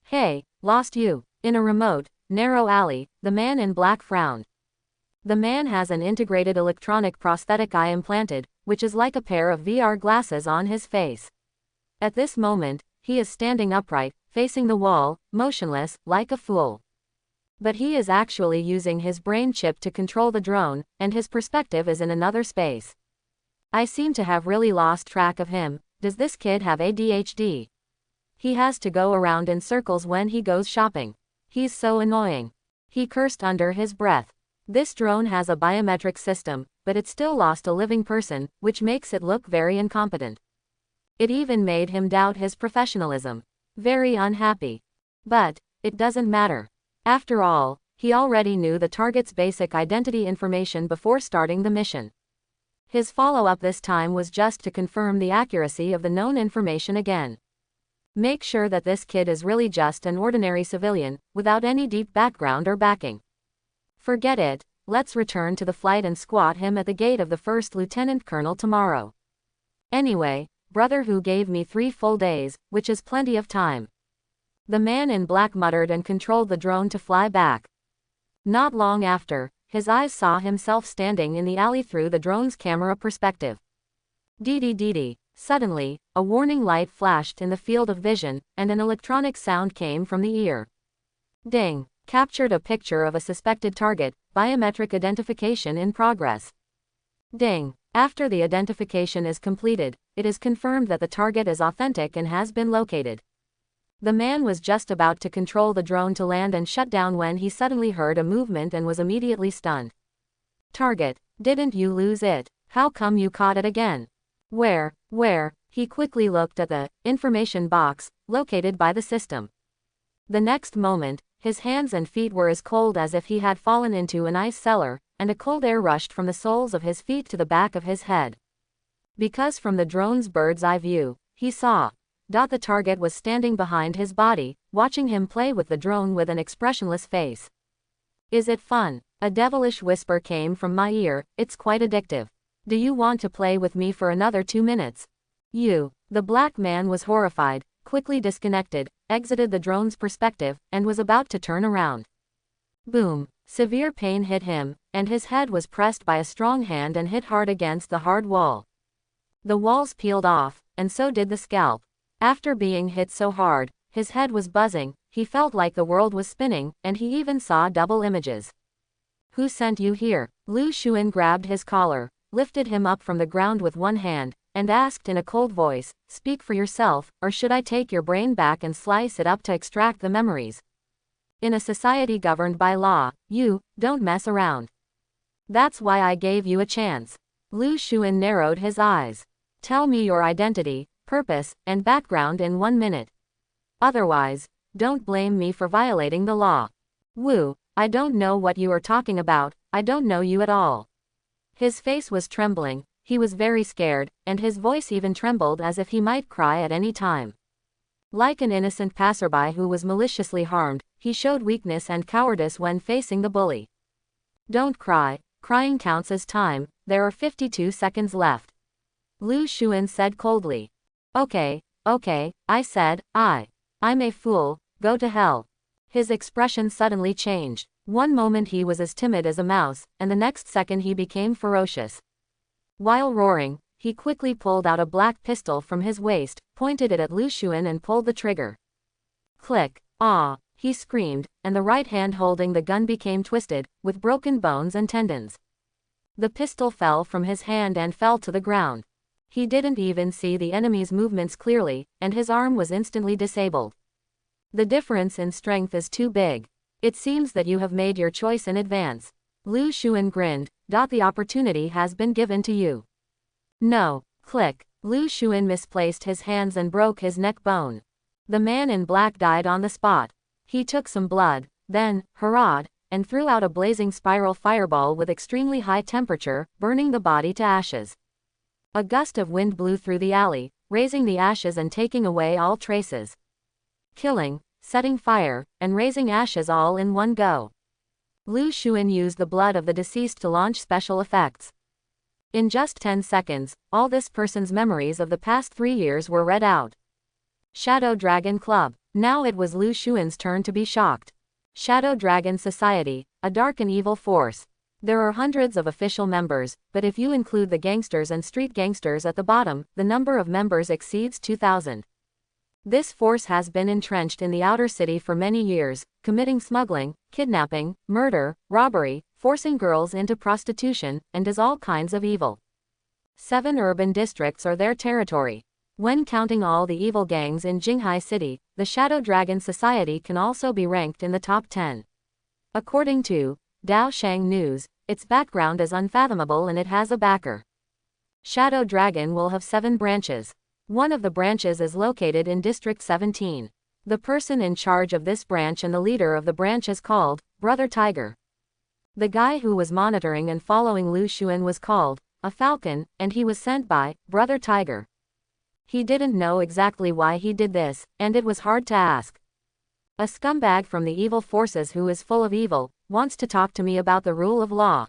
Hey, lost you. In a remote, narrow alley, the man in black frowned. The man has an integrated electronic prosthetic eye implanted, which is like a pair of VR glasses on his face. At this moment, he is standing upright, facing the wall, motionless, like a fool. But he is actually using his brain chip to control the drone, and his perspective is in another space. I seem to have really lost track of him. Does this kid have ADHD? He has to go around in circles when he goes shopping. He's so annoying. He cursed under his breath. This drone has a biometric system, but it still lost a living person, which makes it look very incompetent. It even made him doubt his professionalism. Very unhappy. But it doesn't matter. After all, he already knew the target's basic identity information before starting the mission. His follow-up this time was just to confirm the accuracy of the known information again. Make sure that this kid is really just an ordinary civilian, without any deep background or backing. Forget it, let's return to the flight and squat him at the gate of the first lieutenant colonel tomorrow. Anyway, brother Hu gave me 3 full days, which is plenty of time. The man in black muttered and controlled the drone to fly back. Not long after, his eyes saw himself standing in the alley through the drone's camera perspective. Dee. Suddenly, a warning light flashed in the field of vision, and an electronic sound came from the ear. Ding. Captured a picture of a suspected target, biometric identification in progress. Ding. After the identification is completed, it is confirmed that the target is authentic and has been located. The man was just about to control the drone to land and shut down when he suddenly heard a movement and was immediately stunned. Target, didn't you lose it? How come you caught it again? Where? He quickly looked at the information box, located by the system. The next moment, his hands and feet were as cold as if he had fallen into an ice cellar, and a cold air rushed from the soles of his feet to the back of his head. Because from the drone's bird's eye view, he saw the target was standing behind his body, watching him play with the drone with an expressionless face. Is it fun? A devilish whisper came from my ear, it's quite addictive. Do you want to play with me for another 2 minutes? The black man was horrified, quickly disconnected, exited the drone's perspective, and was about to turn around. Boom. Severe pain hit him, and his head was pressed by a strong hand and hit hard against the hard wall. The walls peeled off, and so did the scalp. After being hit so hard, his head was buzzing, he felt like the world was spinning, and he even saw double images. Who sent you here? Lu Xun grabbed his collar, lifted him up from the ground with one hand, and asked in a cold voice, speak for yourself, or should I take your brain back and slice it up to extract the memories? In a society governed by law, you don't mess around. That's why I gave you a chance. Lu Xun narrowed his eyes. Tell me your identity, purpose, and background in 1 minute. Otherwise, don't blame me for violating the law. I don't know what you are talking about, I don't know you at all. His face was trembling, he was very scared, and his voice even trembled as if he might cry at any time. Like an innocent passerby who was maliciously harmed, he showed weakness and cowardice when facing the bully. Don't cry, crying counts as time, there are 52 seconds left. Lu Xun said coldly. Okay, I said, I'm a fool, go to hell. His expression suddenly changed. One moment he was as timid as a mouse, and the next second he became ferocious. While roaring, he quickly pulled out a black pistol from his waist, pointed it at Lu Xun and pulled the trigger. Click. He screamed, and the right hand holding the gun became twisted, with broken bones and tendons. The pistol fell from his hand and fell to the ground. He didn't even see the enemy's movements clearly, and his arm was instantly disabled. The difference in strength is too big. It seems that you have made your choice in advance. Lu Xun grinned. The opportunity has been given to you. No. Click. Lu Xun misplaced his hands and broke his neck bone. The man in black died on the spot. He took some blood, then, hurrahed, and threw out a blazing spiral fireball with extremely high temperature, burning the body to ashes. A gust of wind blew through the alley, raising the ashes and taking away all traces. Killing, setting fire, and raising ashes all in one go. Lu Xun used the blood of the deceased to launch special effects. In just 10 seconds, all this person's memories of the past 3 years were read out. Shadow Dragon Club. Now it was Lu Xun's turn to be shocked. Shadow Dragon Society, a dark and evil force. There are hundreds of official members, but if you include the gangsters and street gangsters at the bottom, the number of members exceeds 2,000. This force has been entrenched in the outer city for many years, committing smuggling, kidnapping, murder, robbery, forcing girls into prostitution, and does all kinds of evil. 7 urban districts are their territory. When counting all the evil gangs in Jinghai City, the Shadow Dragon Society can also be ranked in the top 10. According to Dao Shang News, its background is unfathomable and it has a backer. Shadow Dragon will have 7 branches. One of the branches is located in District 17. The person in charge of this branch and the leader of the branch is called Brother Tiger. The guy who was monitoring and following Lu Xun was called a Falcon, and he was sent by Brother Tiger. He didn't know exactly why he did this, and it was hard to ask. A scumbag from the evil forces who is full of evil, wants to talk to me about the rule of law.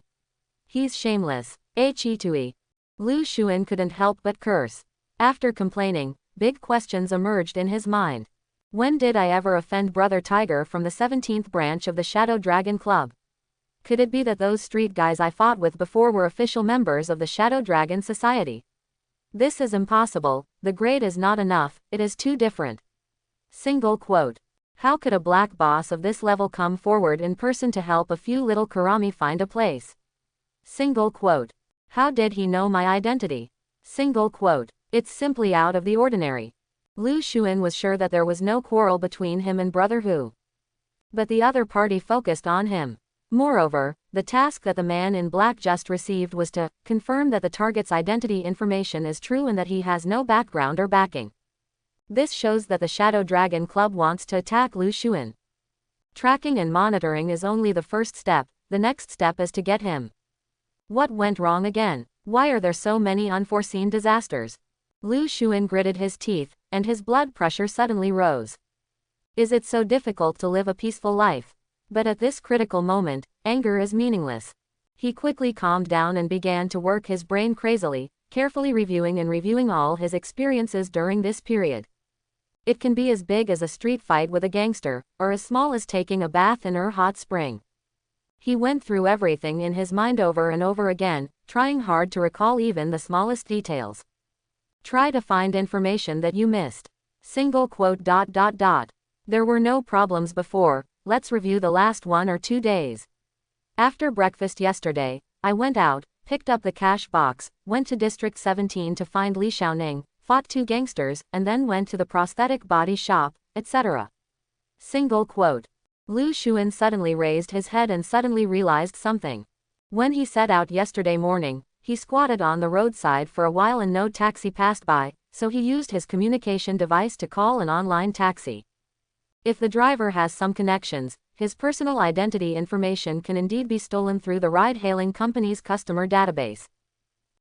He's shameless. H-E-2-E. Lu Xun couldn't help but curse. After complaining, big questions emerged in his mind. When did I ever offend Brother Tiger from the 17th branch of the Shadow Dragon Club? Could it be that those street guys I fought with before were official members of the Shadow Dragon Society? This is impossible, the grade is not enough, it is too different. Single quote. How could a black boss of this level come forward in person to help a few little Kurami find a place? Single quote. How did he know my identity? Single quote. It's simply out of the ordinary. Lu Xun was sure that there was no quarrel between him and Brother Hu. But the other party focused on him. Moreover, the task that the man in black just received was to confirm that the target's identity information is true and that he has no background or backing. This shows that the Shadow Dragon Club wants to attack Lu Xun. Tracking and monitoring is only the first step, the next step is to get him. What went wrong again? Why are there so many unforeseen disasters? Lu Xun gritted his teeth, and his blood pressure suddenly rose. Is it so difficult to live a peaceful life? But at this critical moment, anger is meaningless. He quickly calmed down and began to work his brain crazily, carefully reviewing all his experiences during this period. It can be as big as a street fight with a gangster, or as small as taking a bath in a hot spring. He went through everything in his mind over and over again, trying hard to recall even the smallest details. Try to find information that you missed. Single quote. There were no problems before, let's review the last 1 or 2 days. After breakfast yesterday, I went out, picked up the cash box, went to District 17 to find Li Xiaoning, fought 2 gangsters, and then went to the prosthetic body shop, etc. Single quote. Lu Xun suddenly raised his head and suddenly realized something. When he set out yesterday morning, he squatted on the roadside for a while and no taxi passed by, so he used his communication device to call an online taxi. If the driver has some connections, his personal identity information can indeed be stolen through the ride-hailing company's customer database.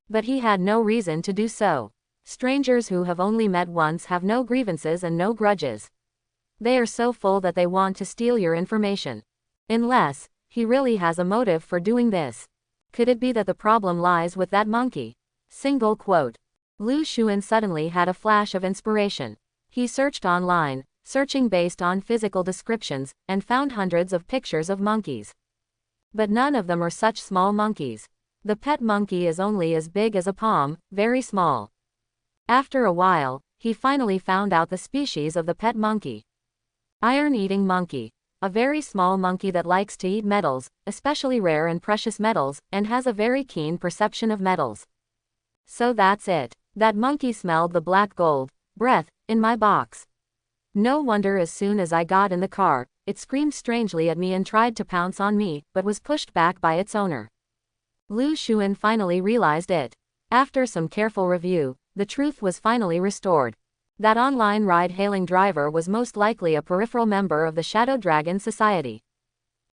But he had no reason to do so. Strangers who have only met once have no grievances and no grudges. They are so full that they want to steal your information. Unless he really has a motive for doing this. Could it be that the problem lies with that monkey? Single quote. Lu Xun suddenly had a flash of inspiration. He searched online, searching based on physical descriptions, and found hundreds of pictures of monkeys. But none of them are such small monkeys. The pet monkey is only as big as a palm, very small. After a while, he finally found out the species of the pet monkey. Iron-eating monkey. A very small monkey that likes to eat metals, especially rare and precious metals, and has a very keen perception of metals. So that's it. That monkey smelled the black gold breath in my box. No wonder as soon as I got in the car, it screamed strangely at me and tried to pounce on me, but was pushed back by its owner. Lu Xuan finally realized it. After some careful review, the truth was finally restored. That online ride-hailing driver was most likely a peripheral member of the Shadow Dragon Society.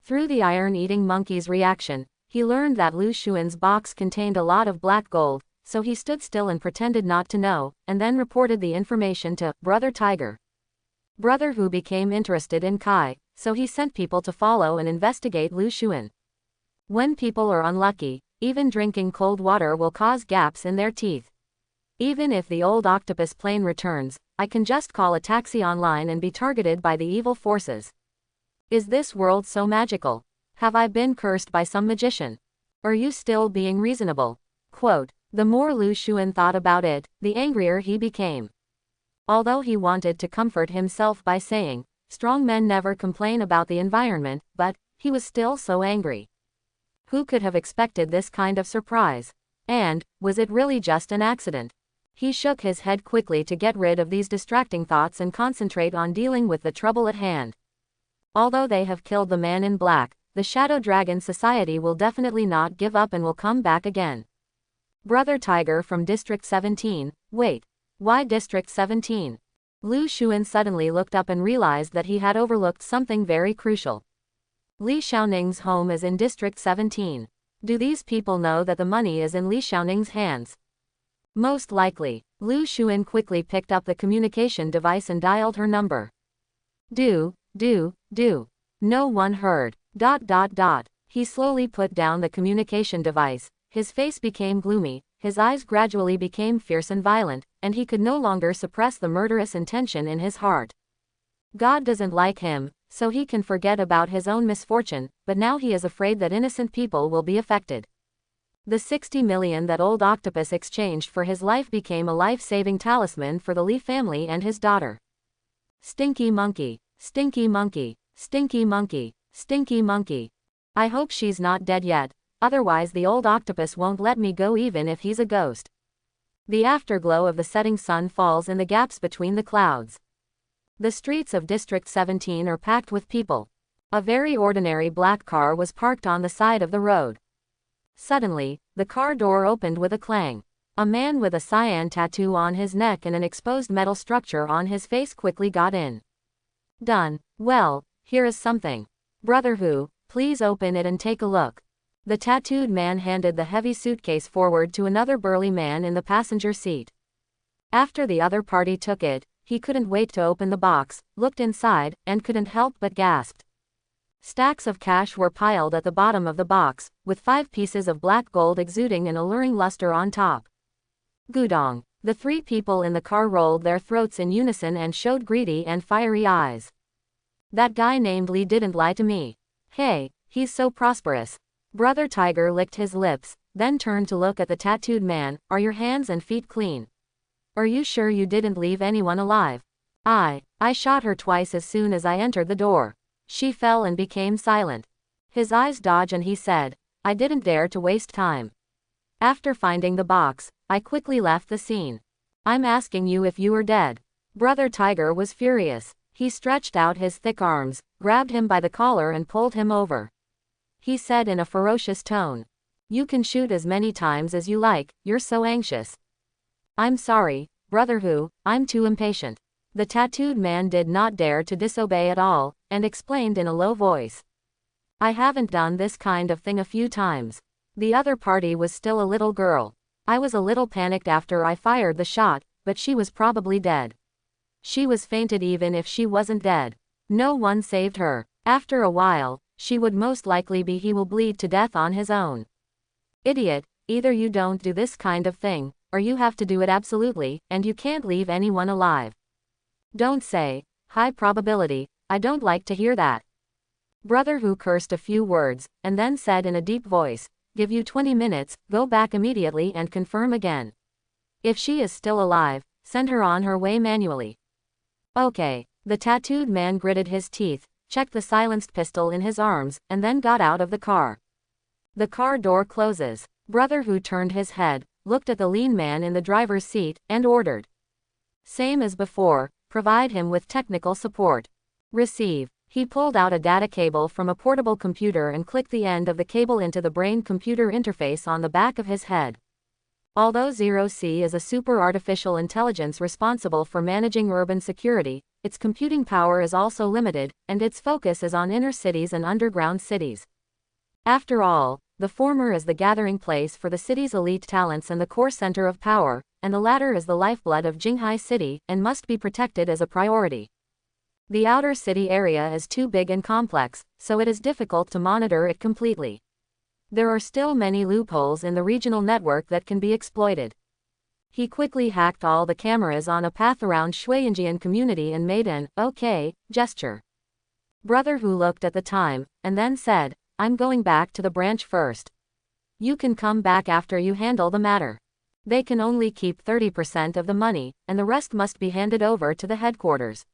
Through the iron-eating monkey's reaction, he learned that Lu Xuan's box contained a lot of black gold, so he stood still and pretended not to know, and then reported the information to Brother Tiger. Brother Hu became interested in Kai, so he sent people to follow and investigate Lu Xuan. When people are unlucky, even drinking cold water will cause gaps in their teeth. Even if the old octopus plane returns, I can just call a taxi online and be targeted by the evil forces. Is this world so magical? Have I been cursed by some magician? Are you still being reasonable? Quote, the more Lu Xuan thought about it, the angrier he became. Although he wanted to comfort himself by saying, strong men never complain about the environment, but he was still so angry. Who could have expected this kind of surprise? And, was it really just an accident? He shook his head quickly to get rid of these distracting thoughts and concentrate on dealing with the trouble at hand. Although they have killed the man in black, the Shadow Dragon Society will definitely not give up and will come back again. Brother Tiger from District 17, wait. Why District 17? Lu Xuan suddenly looked up and realized that he had overlooked something very crucial. Li Xiaoning's home is in District 17. Do these people know that the money is in Li Xiaoning's hands? Most likely. Lu Xuan quickly picked up the communication device and dialed her number. Do. No one heard. ... He slowly put down the communication device, his face became gloomy, his eyes gradually became fierce and violent, and he could no longer suppress the murderous intention in his heart. God doesn't like him, so he can forget about his own misfortune, but now he is afraid that innocent people will be affected. The 60 million that old octopus exchanged for his life became a life-saving talisman for the Li family and his daughter. Stinky monkey, stinky monkey, stinky monkey, stinky monkey. I hope she's not dead yet, otherwise the old octopus won't let me go even if he's a ghost. The afterglow of the setting sun falls in the gaps between the clouds. The streets of District 17 are packed with people. A very ordinary black car was parked on the side of the road. Suddenly, the car door opened with a clang. A man with a cyan tattoo on his neck and an exposed metal structure on his face quickly got in. Done. Well, here is something. Brother Hu, please open it and take a look. The tattooed man handed the heavy suitcase forward to another burly man in the passenger seat. After the other party took it, he couldn't wait to open the box, looked inside, and couldn't help but gasped. Stacks of cash were piled at the bottom of the box, with 5 pieces of black gold exuding an alluring luster on top. Gudong. The 3 people in the car rolled their throats in unison and showed greedy and fiery eyes. That guy named Li didn't lie to me. Hey, he's so prosperous. Brother Tiger licked his lips, then turned to look at the tattooed man. Are your hands and feet clean? Are you sure you didn't leave anyone alive? I shot her twice as soon as I entered the door. She fell and became silent. His eyes dodged and he said, I didn't dare to waste time. After finding the box, I quickly left the scene. I'm asking you if you were dead. Brother Tiger was furious. He stretched out his thick arms, grabbed him by the collar and pulled him over. He said in a ferocious tone, you can shoot as many times as you like, you're so anxious. I'm sorry, Brother Hu, I'm too impatient. The tattooed man did not dare to disobey at all, and explained in a low voice. I haven't done this kind of thing a few times. The other party was still a little girl. I was a little panicked after I fired the shot, but she was probably dead. She was fainted even if she wasn't dead. No one saved her. After a while, she would most likely be he will bleed to death on his own. Idiot, either you don't do this kind of thing, or you have to do it absolutely, and you can't leave anyone alive. Don't say, high probability, I don't like to hear that. Brother Hu cursed a few words, and then said in a deep voice, give you 20 minutes, go back immediately and confirm again. If she is still alive, send her on her way manually. Okay. The tattooed man gritted his teeth, checked the silenced pistol in his arms, and then got out of the car. The car door closes. Brother Hu turned his head, looked at the lean man in the driver's seat, and ordered. Same as before, provide him with technical support. Receive. He pulled out a data cable from a portable computer and clicked the end of the cable into the brain-computer interface on the back of his head. Although Zero C is a super artificial intelligence responsible for managing urban security, its computing power is also limited, and its focus is on inner cities and underground cities. After all, the former is the gathering place for the city's elite talents and the core center of power, and the latter is the lifeblood of Jinghai City, and must be protected as a priority. The outer city area is too big and complex, so it is difficult to monitor it completely. There are still many loopholes in the regional network that can be exploited. He quickly hacked all the cameras on a path around Shuiyanjian community and made an "okay" gesture. Brother Hu looked at the time, and then said, "I'm going back to the branch first. You can come back after you handle the matter. They can only keep 30% of the money, and the rest must be handed over to the headquarters.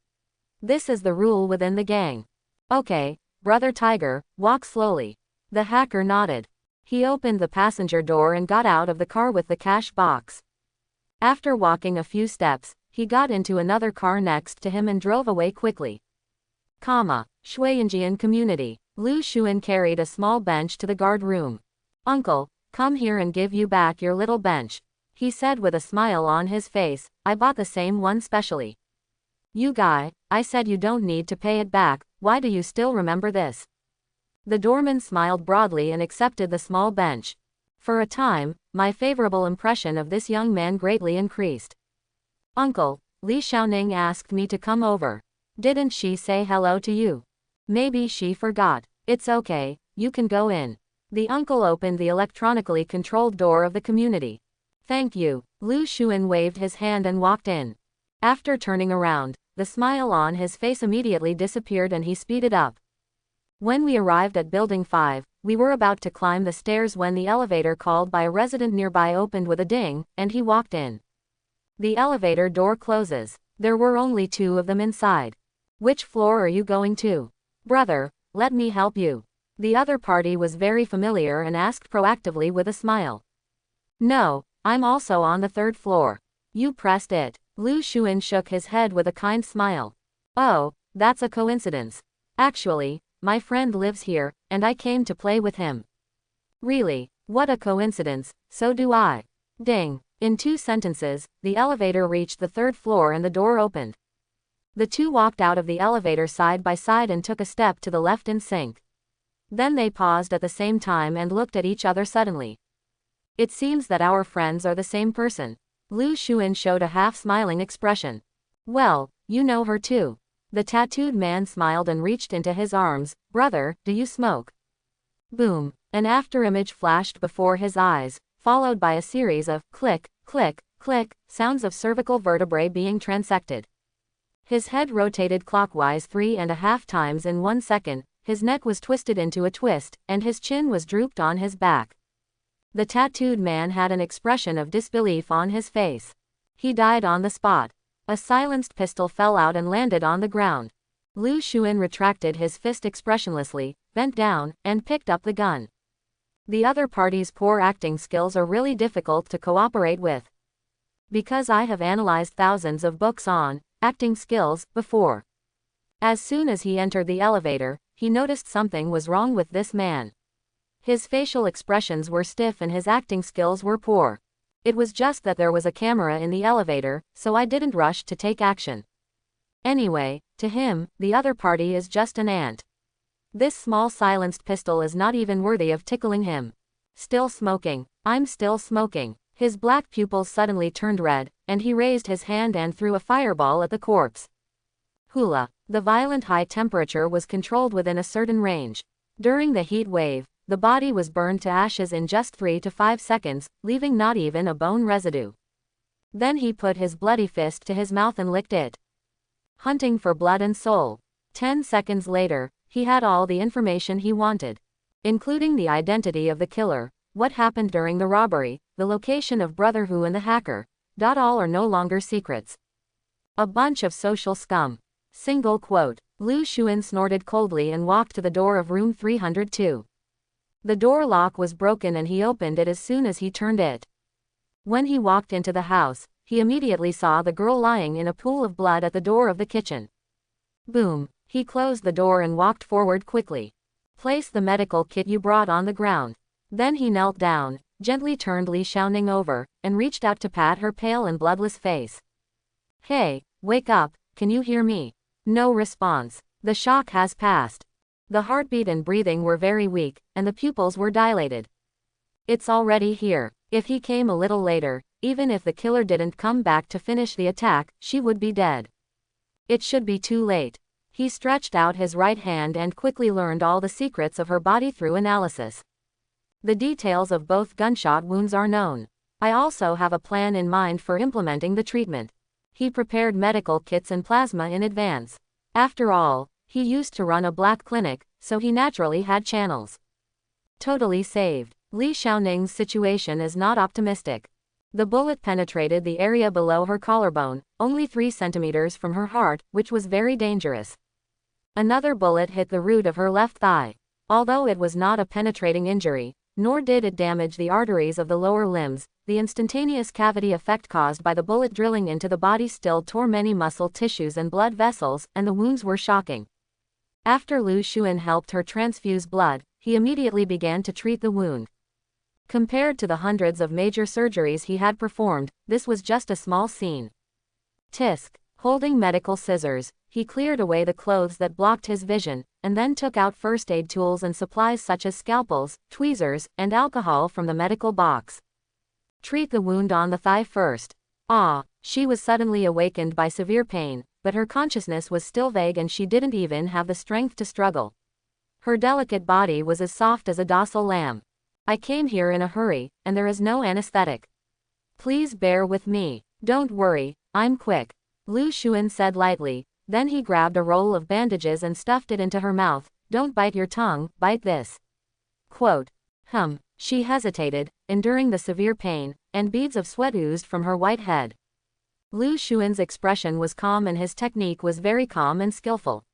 This is the rule within the gang." "Okay, Brother Tiger, walk slowly." The hacker nodded. He opened the passenger door and got out of the car with the cash box. After walking a few steps, he got into another car next to him and drove away quickly. Shuiyanjian community. Lu Xuan carried a small bench to the guard room. "Uncle, come here and give you back your little bench," he said with a smile on his face. "I bought the same one specially." "You guy, I said you don't need to pay it back, why do you still remember this?" The doorman smiled broadly and accepted the small bench. For a time, my favorable impression of this young man greatly increased. "Uncle, Li Xiaoning asked me to come over. Didn't she say hello to you? Maybe she forgot. It's okay, you can go in." The uncle opened the electronically controlled door of the community. "Thank you." Lu Xuan waved his hand and walked in. After turning around, the smile on his face immediately disappeared and he speeded up. When we arrived at Building 5, we were about to climb the stairs when the elevator called by a resident nearby opened with a ding, and he walked in. The elevator door closes. There were only 2 of them inside. "Which floor are you going to?" "Brother, let me help you." The other party was very familiar and asked proactively with a smile. "No, I'm also on the 3rd floor." "You pressed it." Lu Xuan shook his head with a kind smile. "Oh, that's a coincidence. Actually, my friend lives here, and I came to play with him." "Really? What a coincidence, so do I." Ding. In 2 sentences, the elevator reached the 3rd floor and the door opened. The 2 walked out of the elevator side by side and took a step to the left in sync. Then they paused at the same time and looked at each other suddenly. "It seems that our friends are the same person." Lu Xuan showed a half-smiling expression. "Well, you know her too." The tattooed man smiled and reached into his arms. "Brother, do you smoke?" Boom. An afterimage flashed before his eyes, followed by a series of click, click, click sounds of cervical vertebrae being transected. His head rotated clockwise 3.5 times in 1 second, his neck was twisted into a twist, and his chin was drooped on his back. The tattooed man had an expression of disbelief on his face. He died on the spot. A silenced pistol fell out and landed on the ground. Lu Xuan retracted his fist expressionlessly, bent down, and picked up the gun. The other party's poor acting skills are really difficult to cooperate with. Because I have analyzed thousands of books on acting skills before. As soon as he entered the elevator, he noticed something was wrong with this man. His facial expressions were stiff and his acting skills were poor. It was just that there was a camera in the elevator, so I didn't rush to take action. Anyway, to him, the other party is just an ant. This small silenced pistol is not even worthy of tickling him. Still smoking. I'm still smoking. His black pupils suddenly turned red, and he raised his hand and threw a fireball at the corpse. Hula. The violent high temperature was controlled within a certain range. During the heat wave, the body was burned to ashes in just 3 to 5 seconds, leaving not even a bone residue. Then he put his bloody fist to his mouth and licked it. Hunting for blood and soul. 10 seconds later, he had all the information he wanted, including the identity of the killer, what happened during the robbery, the location of Brother Hu and the hacker. All are no longer secrets. A bunch of social scum. Single quote. Lu Xuan snorted coldly and walked to the door of room 302. The door lock was broken and he opened it as soon as he turned it. When he walked into the house, he immediately saw the girl lying in a pool of blood at the door of the kitchen. Boom. He closed the door and walked forward quickly. Place the medical kit you brought on the ground. Then he knelt down, gently turned Li Xiaoning over, and reached out to pat her pale and bloodless face. Hey, wake up, can you hear me? No response. The shock has passed. The heartbeat and breathing were very weak, and the pupils were dilated. It's already here. If he came a little later, even if the killer didn't come back to finish the attack, she would be dead. It should be too late. He stretched out his right hand and quickly learned all the secrets of her body through analysis. The details of both gunshot wounds are known. I also have a plan in mind for implementing the treatment. He prepared medical kits and plasma in advance. After all, he used to run a black clinic, so he naturally had channels. Totally saved. Li Xiaoning's situation is not optimistic. The bullet penetrated the area below her collarbone, only 3 centimeters from her heart, which was very dangerous. Another bullet hit the root of her left thigh. Although it was not a penetrating injury, nor did it damage the arteries of the lower limbs, the instantaneous cavity effect caused by the bullet drilling into the body still tore many muscle tissues and blood vessels, and the wounds were shocking. After Lu Xuan helped her transfuse blood, he immediately began to treat the wound. Compared to the hundreds of major surgeries he had performed, this was just a small scene. Tisk. Holding medical scissors, he cleared away the clothes that blocked his vision, and then took out first aid tools and supplies such as scalpels, tweezers, and alcohol from the medical box. Treat the wound on the thigh first. She was suddenly awakened by severe pain, but her consciousness was still vague and she didn't even have the strength to struggle. Her delicate body was as soft as a docile lamb. I came here in a hurry, and there is no anesthetic. Please bear with me. Don't worry, I'm quick. Lu Xuan said lightly, then he grabbed a roll of bandages and stuffed it into her mouth. Don't bite your tongue, bite this. Quote. She hesitated, enduring the severe pain, and beads of sweat oozed from her white head. Lu Xuan's expression was calm and his technique was very calm and skillful.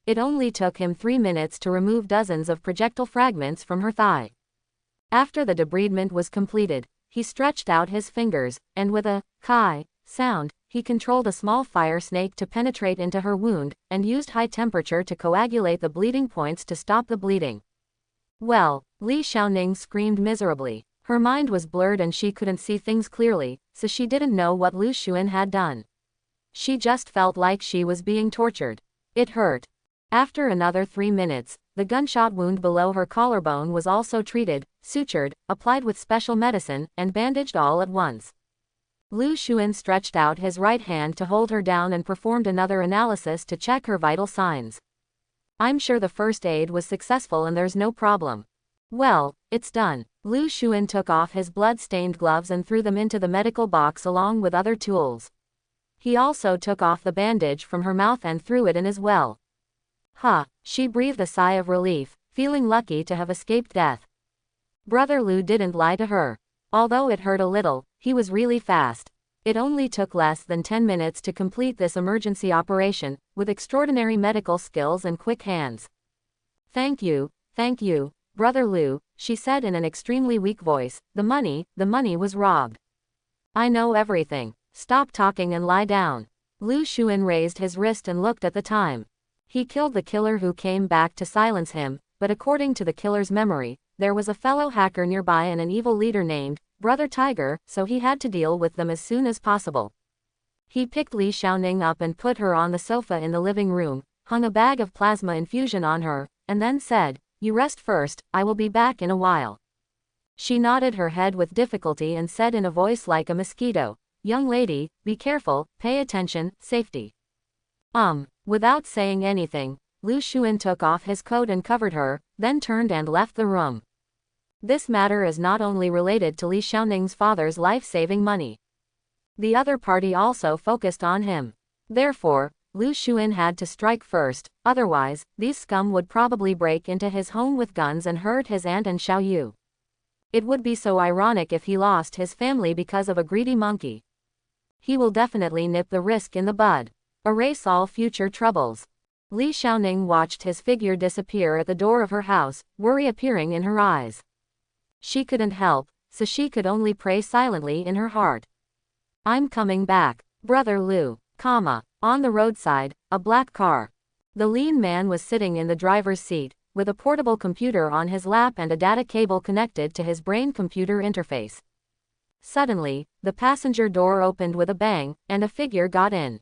It only took him 3 minutes to remove dozens of projectile fragments from her thigh. After the debridement was completed, he stretched out his fingers, and with a kai sound, he controlled a small fire snake to penetrate into her wound, and used high temperature to coagulate the bleeding points to stop the bleeding. Well, Li Xiaoning screamed miserably. Her mind was blurred and she couldn't see things clearly, so she didn't know what Lu Xuan had done. She just felt like she was being tortured. It hurt. After another 3 minutes, the gunshot wound below her collarbone was also treated, sutured, applied with special medicine, and bandaged all at once. Lu Xuan stretched out his right hand to hold her down and performed another analysis to check her vital signs. I'm sure the first aid was successful and there's no problem. Well, it's done. Lu Xuan took off his blood-stained gloves and threw them into the medical box along with other tools. He also took off the bandage from her mouth and threw it in as well. She breathed a sigh of relief, feeling lucky to have escaped death. Brother Lu didn't lie to her. Although it hurt a little, he was really fast. It only took less than 10 minutes to complete this emergency operation, with extraordinary medical skills and quick hands. Thank you, Brother Lu, she said in an extremely weak voice. The money was robbed. I know everything. Stop talking and lie down. Lu Xuan raised his wrist and looked at the time. He killed the killer who came back to silence him, but according to the killer's memory, there was a fellow hacker nearby and an evil leader named Brother Tiger, so he had to deal with them as soon as possible. He picked Li Xiaoning up and put her on the sofa in the living room, hung a bag of plasma infusion on her, and then said, "You rest first, I will be back in a while." She nodded her head with difficulty and said in a voice like a mosquito, "Young lady, be careful, pay attention, safety." Without saying anything, Lu Xuan took off his coat and covered her, then turned and left the room. This matter is not only related to Li Xiaoning's father's life-saving money. The other party also focused on him. Therefore, Lu Xuan had to strike first, otherwise, these scum would probably break into his home with guns and hurt his aunt and Xiao Yu. It would be so ironic if he lost his family because of a greedy monkey. He will definitely nip the risk in the bud. Erase all future troubles. Li Xiaoning watched his figure disappear at the door of her house, worry appearing in her eyes. She couldn't help, so she could only pray silently in her heart. I'm coming back. Brother Lou, comma. On the roadside, a black car. The lean man was sitting in the driver's seat, with a portable computer on his lap and a data cable connected to his brain-computer interface. Suddenly, the passenger door opened with a bang, and a figure got in.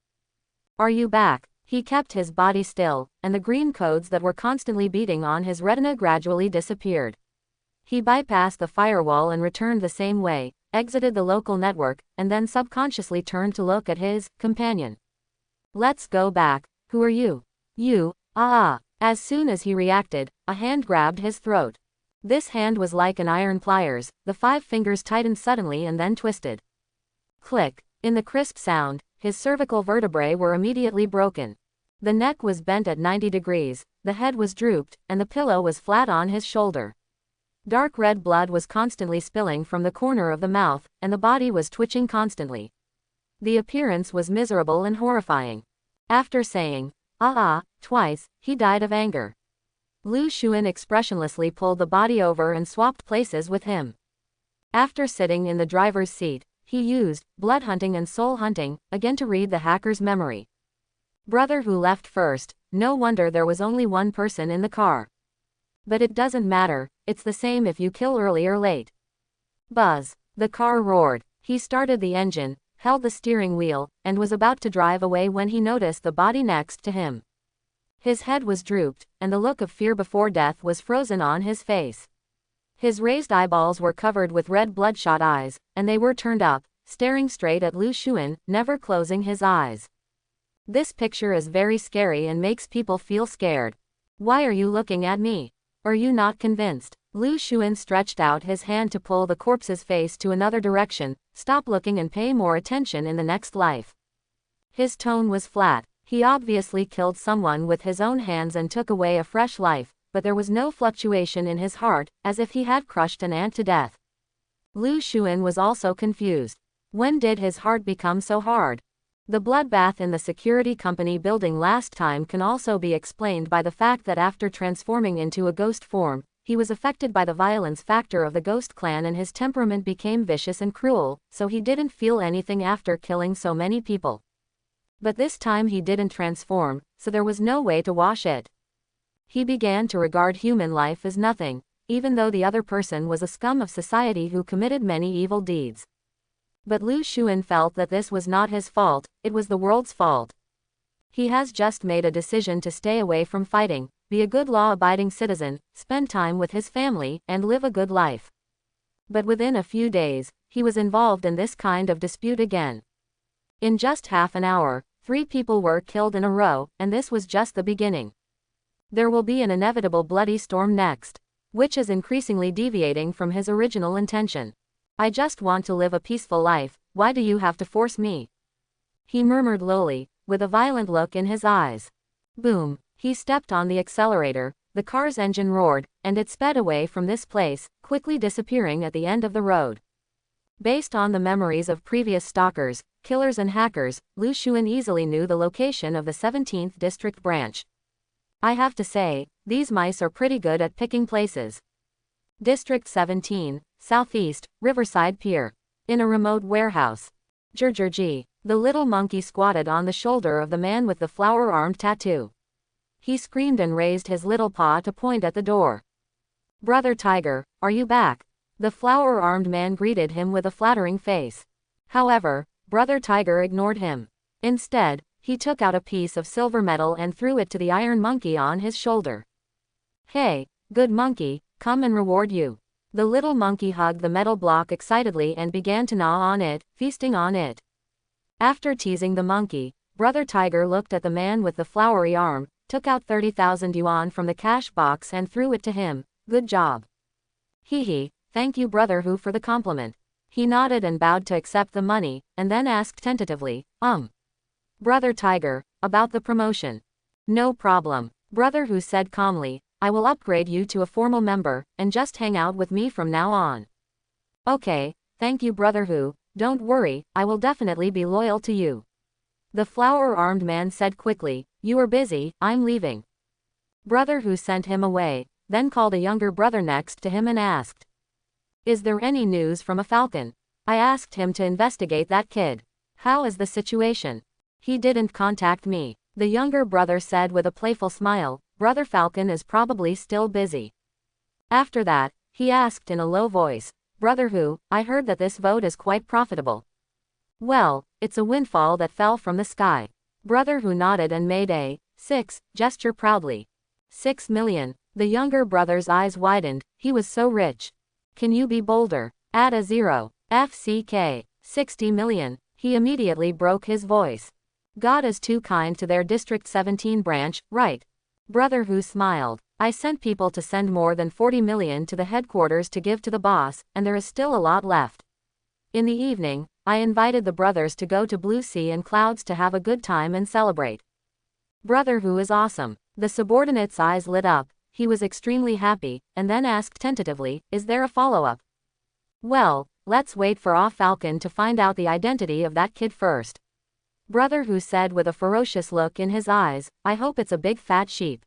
Are you back? He kept his body still, and the green codes that were constantly beating on his retina gradually disappeared. He bypassed the firewall and returned the same way, exited the local network, and then subconsciously turned to look at his companion. Let's go back. Who are you? You, As soon as he reacted, a hand grabbed his throat. This hand was like an iron pliers, the 5 fingers tightened suddenly and then twisted. Click. In the crisp sound, his cervical vertebrae were immediately broken. The neck was bent at 90 degrees, the head was drooped, and the pillow was flat on his shoulder. Dark red blood was constantly spilling from the corner of the mouth, and the body was twitching constantly. The appearance was miserable and horrifying. After saying, twice, he died of anger. Lu Xuan expressionlessly pulled the body over and swapped places with him. After sitting in the driver's seat, he used blood hunting and soul hunting again to read the hacker's memory. Brother who left first, no wonder there was only one person in the car. But it doesn't matter, it's the same if you kill early or late. Buzz. The car roared. He started the engine, held the steering wheel, and was about to drive away when he noticed the body next to him. His head was drooped, and the look of fear before death was frozen on his face. His raised eyeballs were covered with red bloodshot eyes, and they were turned up, staring straight at Lu Xuan, never closing his eyes. This picture is very scary and makes people feel scared. Why are you looking at me? Are you not convinced? Lu Xuan stretched out his hand to pull the corpse's face to another direction. Stop looking and pay more attention in the next life. His tone was flat. He obviously killed someone with his own hands and took away a fresh life, but there was no fluctuation in his heart, as if he had crushed an ant to death. Lu Xuan was also confused. When did his heart become so hard? The bloodbath in the security company building last time can also be explained by the fact that after transforming into a ghost form, he was affected by the violence factor of the ghost clan and his temperament became vicious and cruel, so he didn't feel anything after killing so many people. But this time he didn't transform, so there was no way to wash it. He began to regard human life as nothing, even though the other person was a scum of society who committed many evil deeds. But Lu Xuan felt that this was not his fault, it was the world's fault. He has just made a decision to stay away from fighting, be a good law-abiding citizen, spend time with his family, and live a good life. But within a few days, he was involved in this kind of dispute again. In just half an hour, 3 people were killed in a row, and this was just the beginning. There will be an inevitable bloody storm next, which is increasingly deviating from his original intention. I just want to live a peaceful life, why do you have to force me? He murmured lowly, with a violent look in his eyes. Boom. He stepped on the accelerator, the car's engine roared, and it sped away from this place, quickly disappearing at the end of the road. Based on the memories of previous stalkers, killers and hackers, Lu Xuan easily knew the location of the 17th District branch. I have to say, these mice are pretty good at picking places. District 17, Southeast, Riverside Pier. In a remote warehouse. Jurjurji. The little monkey squatted on the shoulder of the man with the flower-armed tattoo. He screamed and raised his little paw to point at the door. Brother Tiger, are you back? The flower-armed man greeted him with a flattering face. However, Brother Tiger ignored him. Instead, he took out a piece of silver metal and threw it to the iron monkey on his shoulder. Hey, good monkey, come and reward you. The little monkey hugged the metal block excitedly and began to gnaw on it, feasting on it. After teasing the monkey, Brother Tiger looked at the man with the flowery arm, took out 30,000 yuan from the cash box and threw it to him. Good job. Hee, thank you Brother Hu for the compliment. He nodded and bowed to accept the money, and then asked tentatively, Brother Tiger, about the promotion. No problem. Brother Hu said calmly, I will upgrade you to a formal member, and just hang out with me from now on. Okay, thank you Brother Hu, don't worry, I will definitely be loyal to you. The flower-armed man said quickly, you are busy, I'm leaving. Brother Hu sent him away, then called a younger brother next to him and asked. Is there any news from a falcon? I asked him to investigate that kid. How is the situation? He didn't contact me. The younger brother said with a playful smile. Brother Falcon is probably still busy. After that, he asked in a low voice, Brother Who, I heard that this vote is quite profitable. Well, it's a windfall that fell from the sky. Brother Who nodded and made a 6 gesture proudly. 6 million. The younger brother's eyes widened. He was so rich. Can you be bolder? Add a 0. FCK. 60 million. He immediately broke his voice. God is too kind to their District 17 branch, right? Brother Who smiled. I sent people to send more than 40 million to the headquarters to give to the boss, and there is still a lot left. In the evening, I invited the brothers to go to Blue Sea and Clouds to have a good time and celebrate. Brother Who is awesome. The subordinate's eyes lit up. He was extremely happy, and then asked tentatively, is there a follow-up? Well, let's wait for Falcon to find out the identity of that kid first. Brother Who said with a ferocious look in his eyes, I hope it's a big fat sheep.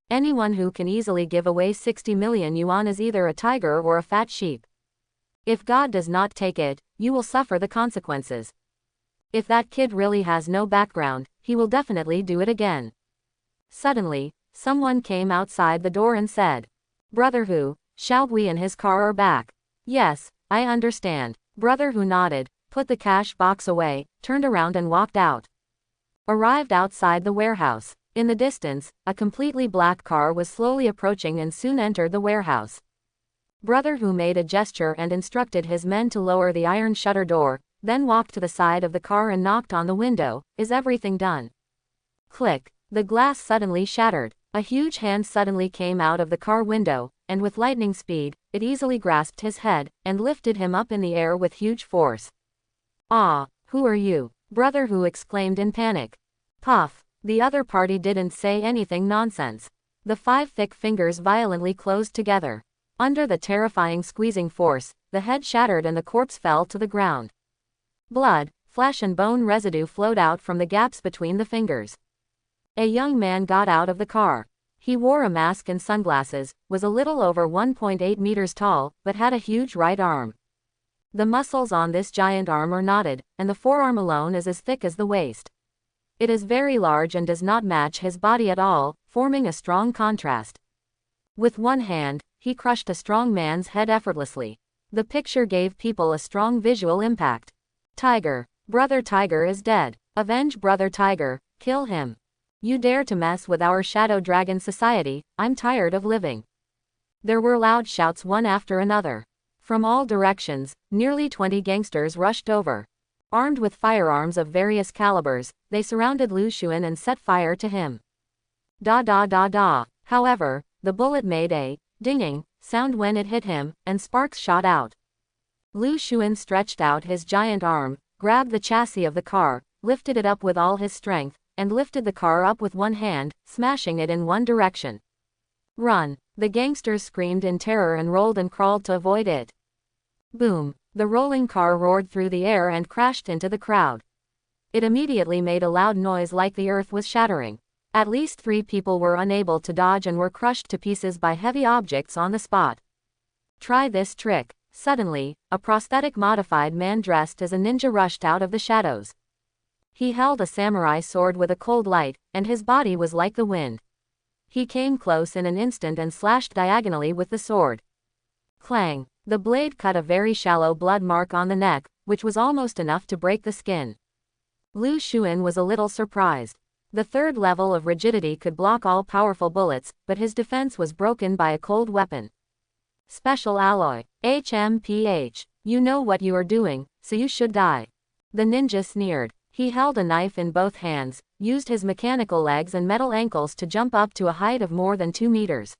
Anyone who can easily give away 60 million yuan is either a tiger or a fat sheep. If God does not take it, you will suffer the consequences. If that kid really has no background, he will definitely do it again. Suddenly, someone came outside the door and said, Brother Who, Xiaogui and his car are back. Yes, I understand. Brother Who nodded, put the cash box away, turned around and walked out. Arrived outside the warehouse. In the distance, a completely black car was slowly approaching and soon entered the warehouse. Brother Who made a gesture and instructed his men to lower the iron shutter door, then walked to the side of the car and knocked on the window. Is everything done? Click. The glass suddenly shattered. A huge hand suddenly came out of the car window, and with lightning speed, it easily grasped his head, and lifted him up in the air with huge force. Ah, who are you? Brother Who exclaimed in panic. Puff. The other party didn't say anything nonsense. The 5 thick fingers violently closed together. Under the terrifying squeezing force, the head shattered and the corpse fell to the ground. Blood, flesh and bone residue flowed out from the gaps between the fingers. A young man got out of the car. He wore a mask and sunglasses, was a little over 1.8 meters tall, but had a huge right arm. The muscles on this giant arm are knotted, and the forearm alone is as thick as the waist. It is very large and does not match his body at all, forming a strong contrast. With one hand, he crushed a strong man's head effortlessly. The picture gave people a strong visual impact. Tiger. Brother Tiger is dead. Avenge Brother Tiger, kill him. You dare to mess with our Shadow Dragon society, I'm tired of living. There were loud shouts one after another. From all directions, nearly 20 gangsters rushed over. Armed with firearms of various calibers, they surrounded Lu Xuan and set fire to him. Da da da da. However, the bullet made a dinging sound when it hit him, and sparks shot out. Lu Xuan stretched out his giant arm, grabbed the chassis of the car, lifted it up with all his strength, and lifted the car up with one hand, smashing it in one direction. Run! The gangsters screamed in terror and rolled and crawled to avoid it. Boom! The rolling car roared through the air and crashed into the crowd. It immediately made a loud noise like the earth was shattering. At least 3 people were unable to dodge and were crushed to pieces by heavy objects on the spot. Try this trick. Suddenly, a prosthetic modified man dressed as a ninja rushed out of the shadows. He held a samurai sword with a cold light, and his body was like the wind. He came close in an instant and slashed diagonally with the sword. Clang! The blade cut a very shallow blood mark on the neck, which was almost enough to break the skin. Lu Xuan was a little surprised. The 3rd level of rigidity could block all powerful bullets, but his defense was broken by a cold weapon. Special alloy. HMPH. You know what you are doing, so you should die. The ninja sneered. He held a knife in both hands, used his mechanical legs and metal ankles to jump up to a height of more than 2 meters.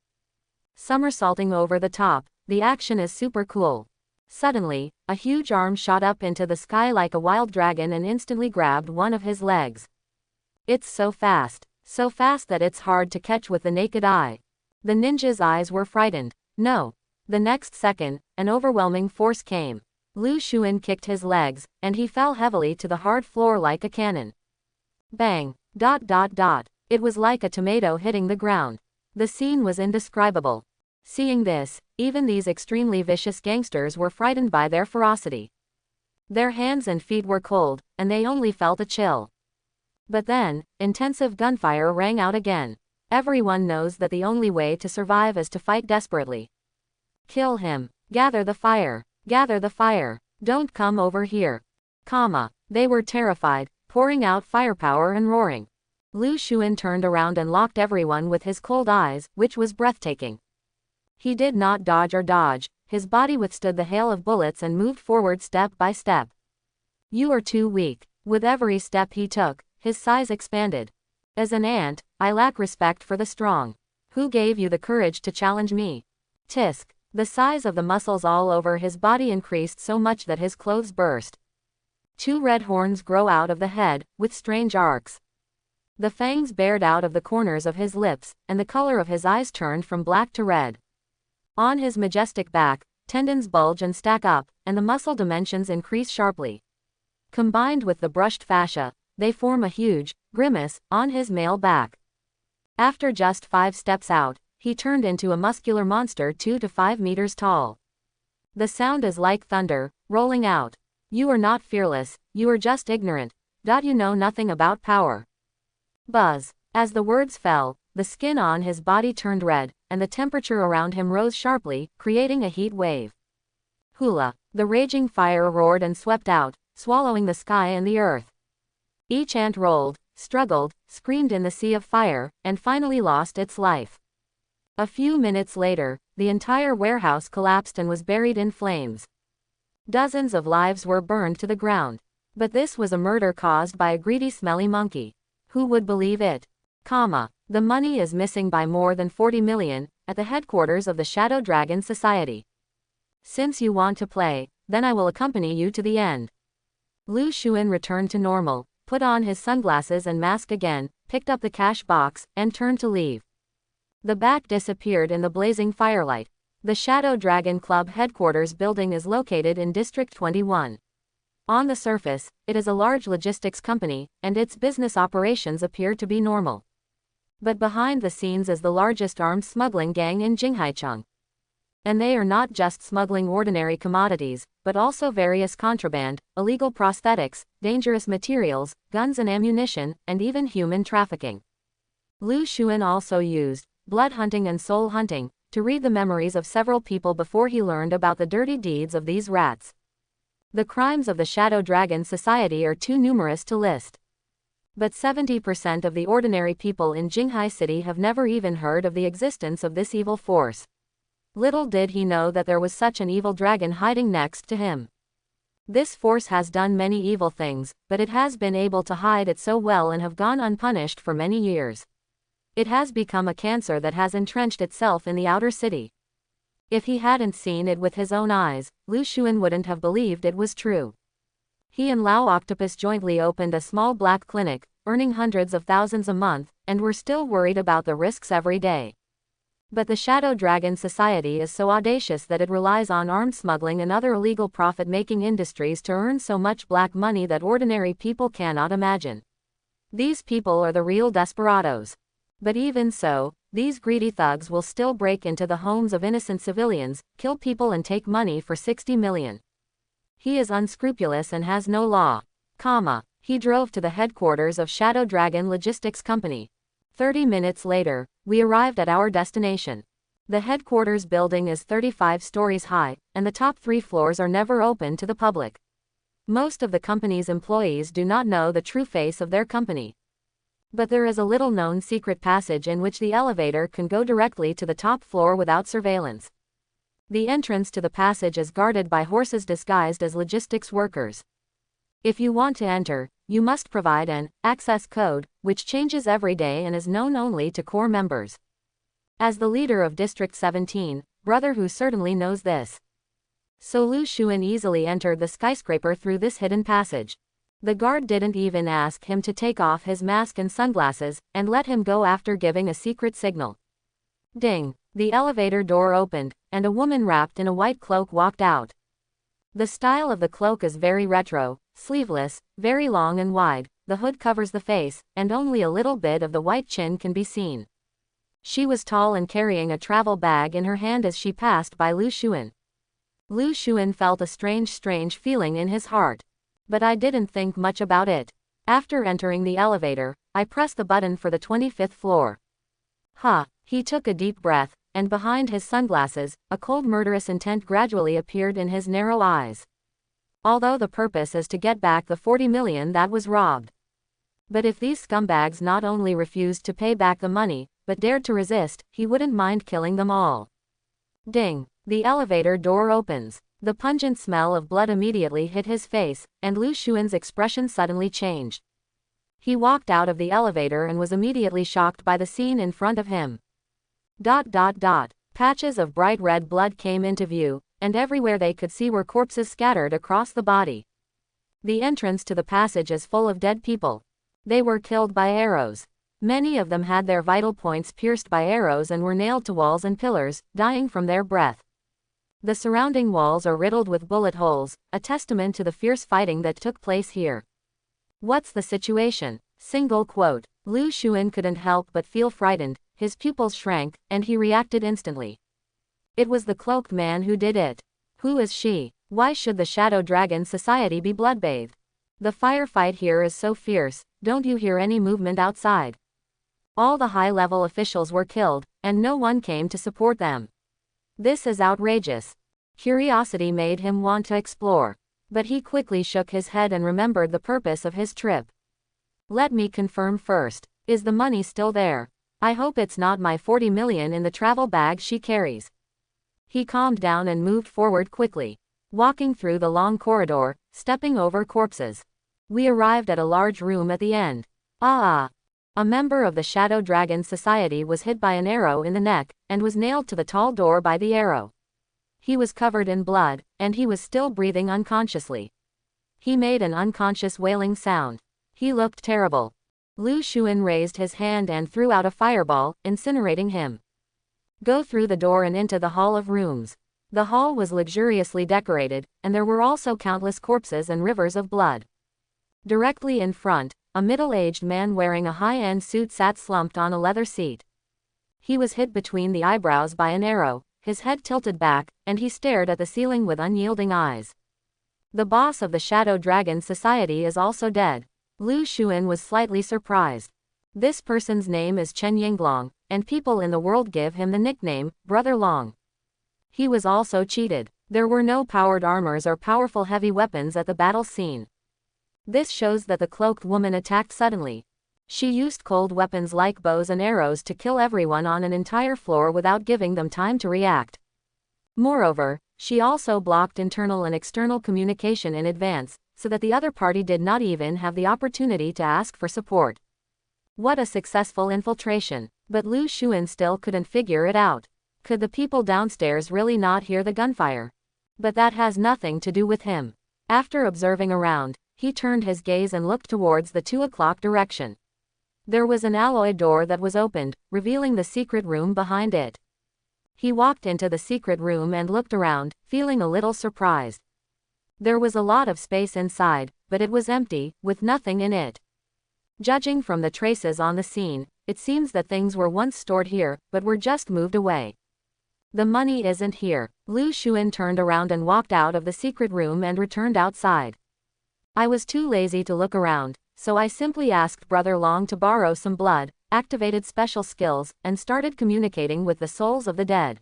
Somersaulting over the top, the action is super cool. Suddenly, a huge arm shot up into the sky like a wild dragon and instantly grabbed one of his legs. It's so fast that it's hard to catch with the naked eye. The ninja's eyes were frightened. No. The next second, an overwhelming force came. Lu Xuan kicked his legs, and he fell heavily to the hard floor like a cannon. Bang! It was like a tomato hitting the ground. The scene was indescribable. Seeing this, even these extremely vicious gangsters were frightened by their ferocity. Their hands and feet were cold, and they only felt a chill. But then, intensive gunfire rang out again. Everyone knows that the only way to survive is to fight desperately. Kill him. Gather the fire. Gather the fire. Don't come over here. They were terrified, pouring out firepower and roaring. Lu Xun turned around and locked everyone with his cold eyes, which was breathtaking. He did not dodge or dodge, his body withstood the hail of bullets and moved forward step by step. You are too weak. With every step he took, his size expanded. As an ant, I lack respect for the strong. Who gave you the courage to challenge me? Tisk. The size of the muscles all over his body increased so much that his clothes burst. 2 red horns grow out of the head, with strange arcs. The fangs bared out of the corners of his lips, and the color of his eyes turned from black to red. On his majestic back, tendons bulge and stack up, and the muscle dimensions increase sharply. Combined with the brushed fascia, they form a huge grimace on his male back. After just 5 steps out, he turned into a muscular monster 2 to 5 meters tall. The sound is like thunder, rolling out. You are not fearless, you are just ignorant. You know nothing about power. Buzz. As the words fell, the skin on his body turned red, and the temperature around him rose sharply, creating a heat wave. Hula. The raging fire roared and swept out, swallowing the sky and the earth. Each ant rolled, struggled, screamed in the sea of fire, and finally lost its life. A few minutes later, the entire warehouse collapsed and was buried in flames. Dozens of lives were burned to the ground. But this was a murder caused by a greedy smelly monkey. Who would believe it? The money is missing by more than 40 million, at the headquarters of the Shadow Dragon Society. Since you want to play, then I will accompany you to the end. Lu Xun returned to normal, put on his sunglasses and mask again, picked up the cash box, and turned to leave. The bat disappeared in the blazing firelight. The Shadow Dragon Club headquarters building is located in District 21. On the surface, it is a large logistics company, and its business operations appear to be normal. But behind the scenes is the largest armed smuggling gang in Jinghaicheng. And they are not just smuggling ordinary commodities, but also various contraband, illegal prosthetics, dangerous materials, guns and ammunition, and even human trafficking. Lu Xun also used blood hunting and soul hunting to read the memories of several people before he learned about the dirty deeds of these rats. The crimes of the Shadow Dragon Society are too numerous to list. But 70% of the ordinary people in Jinghai City have never even heard of the existence of this evil force. Little did he know that there was such an evil dragon hiding next to him. This force has done many evil things, but it has been able to hide it so well and have gone unpunished for many years. It has become a cancer that has entrenched itself in the outer city. If he hadn't seen it with his own eyes, Lu Xun wouldn't have believed it was true. He and Lao Octopus jointly opened a small black clinic, earning hundreds of thousands a month, and were still worried about the risks every day. But the Shadow Dragon Society is so audacious that it relies on armed smuggling and other illegal profit-making industries to earn so much black money that ordinary people cannot imagine. These people are the real desperados. But even so, these greedy thugs will still break into the homes of innocent civilians, kill people and take money for 60 million. He is unscrupulous and has no law. He drove to the headquarters of Shadow Dragon Logistics Company. 30 minutes later, we arrived at our destination. The headquarters building is 35 stories high, and the top 3 floors are never open to the public. Most of the company's employees do not know the true face of their company. But there is a little-known secret passage in which the elevator can go directly to the top floor without surveillance. The entrance to the passage is guarded by horses disguised as logistics workers. If you want to enter, you must provide an access code, which changes every day and is known only to core members. As the leader of District 17, Brother Who certainly knows this. So Lu Xun easily entered the skyscraper through this hidden passage. The guard didn't even ask him to take off his mask and sunglasses, and let him go after giving a secret signal. Ding! The elevator door opened, and a woman wrapped in a white cloak walked out. The style of the cloak is very retro, sleeveless, very long and wide, the hood covers the face, and only a little bit of the white chin can be seen. She was tall and carrying a travel bag in her hand as she passed by Lu Xun. Lu Xun felt a strange feeling in his heart. But I didn't think much about it. After entering the elevator, I pressed the button for the 25th floor. He took a deep breath, and behind his sunglasses, a cold murderous intent gradually appeared in his narrow eyes. Although the purpose is to get back the 40 million that was robbed. But if these scumbags not only refused to pay back the money, but dared to resist, he wouldn't mind killing them all. Ding! The elevator door opens. The pungent smell of blood immediately hit his face, and Lu Xuan's expression suddenly changed. He walked out of the elevator and was immediately shocked by the scene in front of him. Patches of bright red blood came into view, and everywhere they could see were corpses scattered across the body. The entrance to the passage is full of dead people. They were killed by arrows. Many of them had their vital points pierced by arrows and were nailed to walls and pillars, dying from their breath. The surrounding walls are riddled with bullet holes, a testament to the fierce fighting that took place here. What's the situation? Single quote. Lu Xun couldn't help but feel frightened, his pupils shrank, and he reacted instantly. It was the cloaked man who did it. Who is she? Why should the Shadow Dragon Society be bloodbathed? The firefight here is so fierce, don't you hear any movement outside? All the high-level officials were killed, and no one came to support them. This is outrageous. Curiosity made him want to explore. But he quickly shook his head and remembered the purpose of his trip. Let me confirm first. Is the money still there? I hope it's not my 40 million in the travel bag she carries. He calmed down and moved forward quickly, walking through the long corridor, stepping over corpses. We arrived at a large room at the end. A member of the Shadow Dragon Society was hit by an arrow in the neck, and was nailed to the tall door by the arrow. He was covered in blood, and he was still breathing unconsciously. He made an unconscious wailing sound. He looked terrible. Lu Xun raised his hand and threw out a fireball, incinerating him. Go through the door and into the hall of rooms. The hall was luxuriously decorated, and there were also countless corpses and rivers of blood. Directly in front, a middle-aged man wearing a high-end suit sat slumped on a leather seat. He was hit between the eyebrows by an arrow, his head tilted back, and he stared at the ceiling with unyielding eyes. The boss of the Shadow Dragon Society is also dead. Lu Xun was slightly surprised. This person's name is Chen Yinglong, and people in the world give him the nickname, Brother Long. He was also cheated. There were no powered armors or powerful heavy weapons at the battle scene. This shows that the cloaked woman attacked suddenly. She used cold weapons like bows and arrows to kill everyone on an entire floor without giving them time to react. Moreover, she also blocked internal and external communication in advance, so that the other party did not even have the opportunity to ask for support. What a successful infiltration! But Lu Xun still couldn't figure it out. Could the people downstairs really not hear the gunfire? But that has nothing to do with him. After observing around, he turned his gaze and looked towards the 2 o'clock direction. There was an alloy door that was opened, revealing the secret room behind it. He walked into the secret room and looked around, feeling a little surprised. There was a lot of space inside, but it was empty, with nothing in it. Judging from the traces on the scene, it seems that things were once stored here, but were just moved away. The money isn't here. Lu Xun turned around and walked out of the secret room and returned outside. I was too lazy to look around, so I simply asked Brother Long to borrow some blood, activated special skills, and started communicating with the souls of the dead.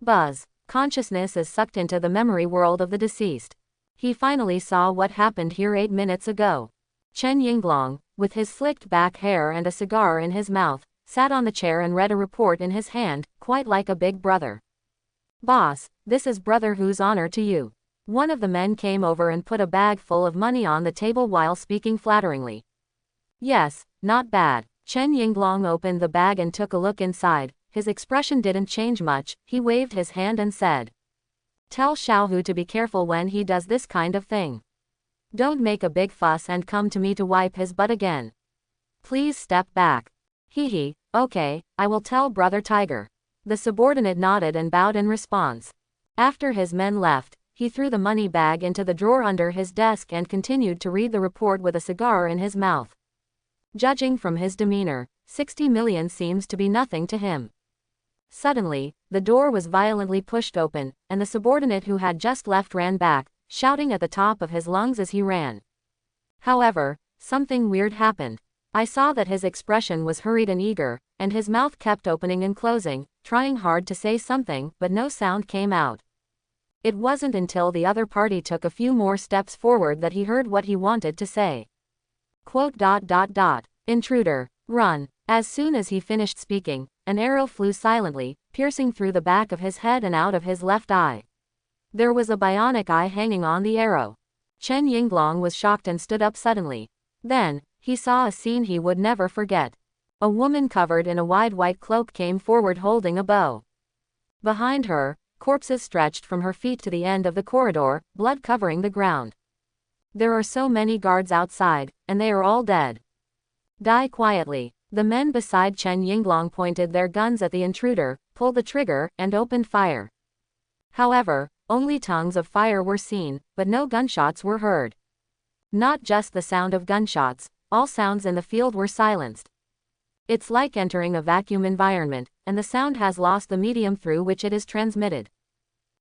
Buzz. Consciousness is sucked into the memory world of the deceased. He finally saw what happened here 8 minutes ago. Chen Yinglong, with his slicked back hair and a cigar in his mouth, sat on the chair and read a report in his hand, quite like a big brother. Boss, this is Brother Who's honor to you. One of the men came over and put a bag full of money on the table while speaking flatteringly. Yes, not bad. Chen Yinglong opened the bag and took a look inside. His expression didn't change much. He waved his hand and said, "Tell Xiaohu to be careful when he does this kind of thing. Don't make a big fuss and come to me to wipe his butt again. Please step back." Hee, okay, I will tell Brother Tiger. The subordinate nodded and bowed in response. After his men left, he threw the money bag into the drawer under his desk and continued to read the report with a cigar in his mouth. Judging from his demeanor, 60 million seems to be nothing to him. Suddenly, the door was violently pushed open, and the subordinate who had just left ran back, shouting at the top of his lungs as he ran. However, something weird happened. I saw that his expression was hurried and eager, and his mouth kept opening and closing, trying hard to say something, but no sound came out. It wasn't until the other party took a few more steps forward that he heard what he wanted to say. Quote, "Intruder, run." As soon as he finished speaking, an arrow flew silently, piercing through the back of his head and out of his left eye. There was a bionic eye hanging on the arrow. Chen Yinglong was shocked and stood up suddenly. Then, he saw a scene he would never forget. A woman covered in a wide white cloak came forward holding a bow. Behind her, corpses stretched from her feet to the end of the corridor, blood covering the ground. There are so many guards outside, and they are all dead. Die quietly. The men beside Chen Yinglong pointed their guns at the intruder, pulled the trigger, and opened fire. However, only tongues of fire were seen, but no gunshots were heard. Not just the sound of gunshots, all sounds in the field were silenced. It's like entering a vacuum environment, and the sound has lost the medium through which it is transmitted.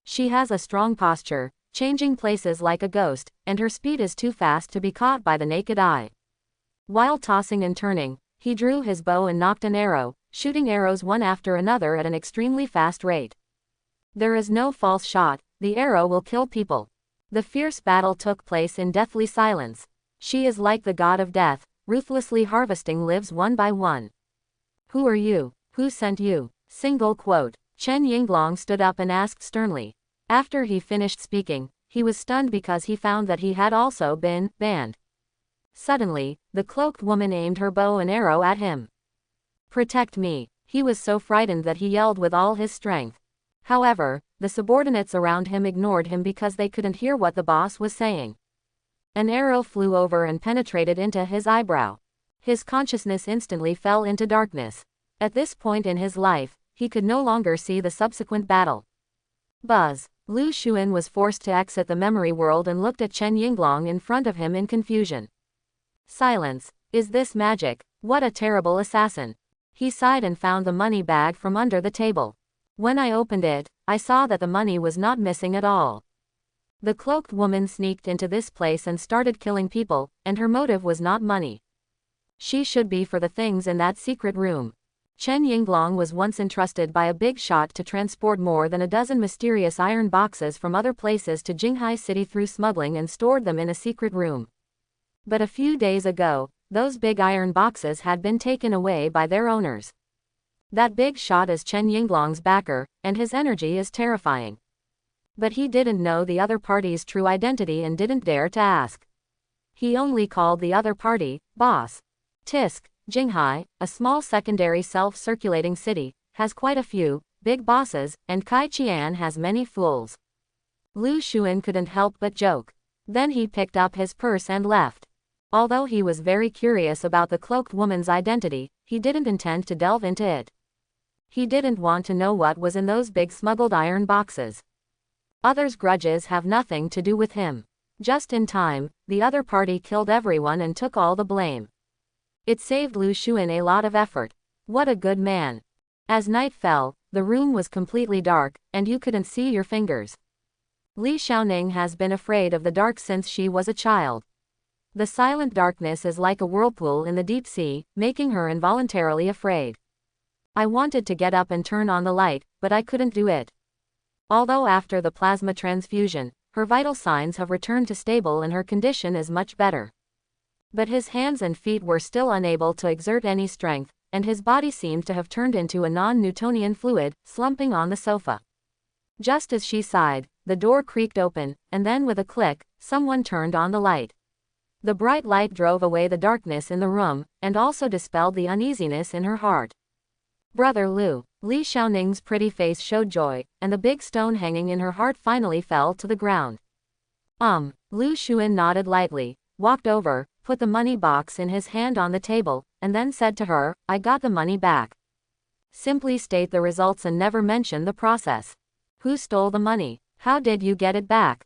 She has a strong posture, changing places like a ghost, and her speed is too fast to be caught by the naked eye. While tossing and turning, he drew his bow and nocked an arrow, shooting arrows one after another at an extremely fast rate. There is no false shot, the arrow will kill people. The fierce battle took place in deathly silence. She is like the god of death, ruthlessly harvesting lives one by one. Who are you? Who sent you? Single quote. Chen Yinglong stood up and asked sternly. After he finished speaking, he was stunned because he found that he had also been banned. Suddenly, the cloaked woman aimed her bow and arrow at him. Protect me. He was so frightened that he yelled with all his strength. However, the subordinates around him ignored him because they couldn't hear what the boss was saying. An arrow flew over and penetrated into his eyebrow. His consciousness instantly fell into darkness. At this point in his life, he could no longer see the subsequent battle. Buzz. Lu Xuan was forced to exit the memory world and looked at Chen Yinglong in front of him in confusion. Silence. Is this magic? What a terrible assassin. He sighed and found the money bag from under the table. When I opened it, I saw that the money was not missing at all. The cloaked woman sneaked into this place and started killing people, and her motive was not money. She should be for the things in that secret room. Chen Yinglong was once entrusted by a big shot to transport more than a dozen mysterious iron boxes from other places to Jinghai City through smuggling and stored them in a secret room. But a few days ago, those big iron boxes had been taken away by their owners. That big shot is Chen Yinglong's backer, and his energy is terrifying. But he didn't know the other party's true identity and didn't dare to ask. He only called the other party, boss. Tisk, Jinghai, a small secondary self-circulating city, has quite a few big bosses, and Kai Qian has many fools. Lu Xuan couldn't help but joke. Then he picked up his purse and left. Although he was very curious about the cloaked woman's identity, he didn't intend to delve into it. He didn't want to know what was in those big smuggled iron boxes. Others' grudges have nothing to do with him. Just in time, the other party killed everyone and took all the blame. It saved Lu Xuan a lot of effort. What a good man. As night fell, the room was completely dark, and you couldn't see your fingers. Li Xiaoning has been afraid of the dark since she was a child. The silent darkness is like a whirlpool in the deep sea, making her involuntarily afraid. I wanted to get up and turn on the light, but I couldn't do it. Although after the plasma transfusion, her vital signs have returned to stable and her condition is much better. But his hands and feet were still unable to exert any strength, and his body seemed to have turned into a non-Newtonian fluid, slumping on the sofa. Just as she sighed, the door creaked open, and then with a click, someone turned on the light. The bright light drove away the darkness in the room, and also dispelled the uneasiness in her heart. Brother Lu. Li Xiaoning's pretty face showed joy, and the big stone hanging in her heart finally fell to the ground. Lu Xuan nodded lightly, walked over, put the money box in his hand on the table, and then said to her, I got the money back. Simply state the results and never mention the process. Who stole the money? How did you get it back?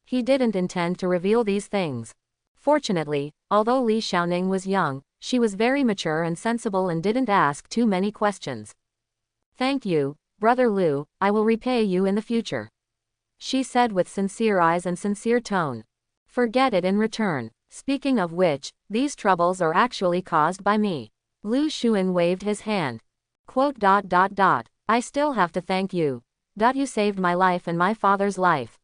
He didn't intend to reveal these things. Fortunately, although Li Xiaoning was young, she was very mature and sensible and didn't ask too many questions. Thank you, Brother Lu, I will repay you in the future. She said with sincere eyes and sincere tone. Forget it in return. Speaking of which, these troubles are actually caused by me. Lu Xun waved his hand. Quote. I still have to thank you. You saved my life and my father's life.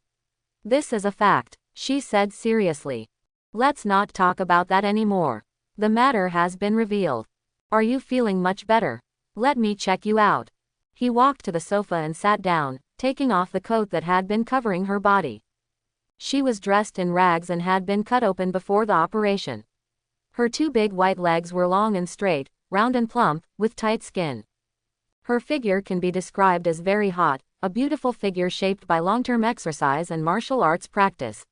This is a fact, she said seriously. Let's not talk about that anymore. The matter has been revealed. Are you feeling much better? Let me check you out. He walked to the sofa and sat down, taking off the coat that had been covering her body. She was dressed in rags and had been cut open before the operation. Her two big white legs were long and straight, round and plump, with tight skin. Her figure can be described as very hot, a beautiful figure shaped by long-term exercise and martial arts practice.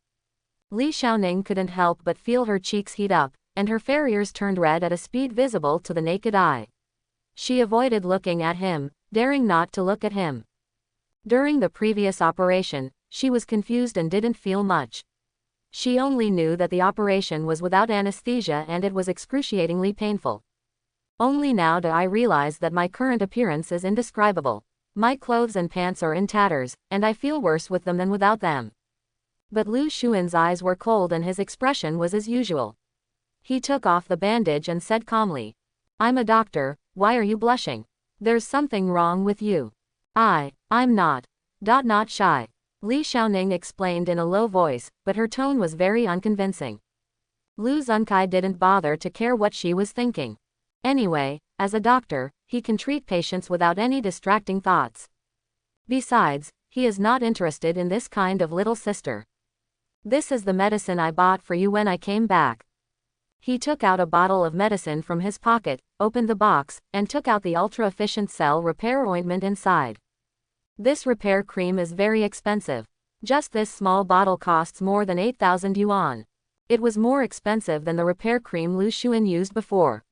Li Xiaoning couldn't help but feel her cheeks heat up, and her fair ears turned red at a speed visible to the naked eye. She avoided looking at him, daring not to look at him. During the previous operation, she was confused and didn't feel much. She only knew that the operation was without anesthesia and it was excruciatingly painful. Only now do I realize that my current appearance is indescribable. My clothes and pants are in tatters, and I feel worse with them than without them. But Lu Xun's eyes were cold and his expression was as usual. He took off the bandage and said calmly, I'm a doctor, why are you blushing? There's something wrong with you. I'm not. Not shy. Li Xiaoning explained in a low voice, but her tone was very unconvincing. Lu Zunkai didn't bother to care what she was thinking. Anyway, as a doctor, he can treat patients without any distracting thoughts. Besides, he is not interested in this kind of little sister. This is the medicine I bought for you when I came back. He took out a bottle of medicine from his pocket, opened the box, and took out the ultra-efficient cell repair ointment inside. This repair cream is very expensive. Just this small bottle costs more than 8,000 yuan. It was more expensive than the repair cream Lu Xun used before.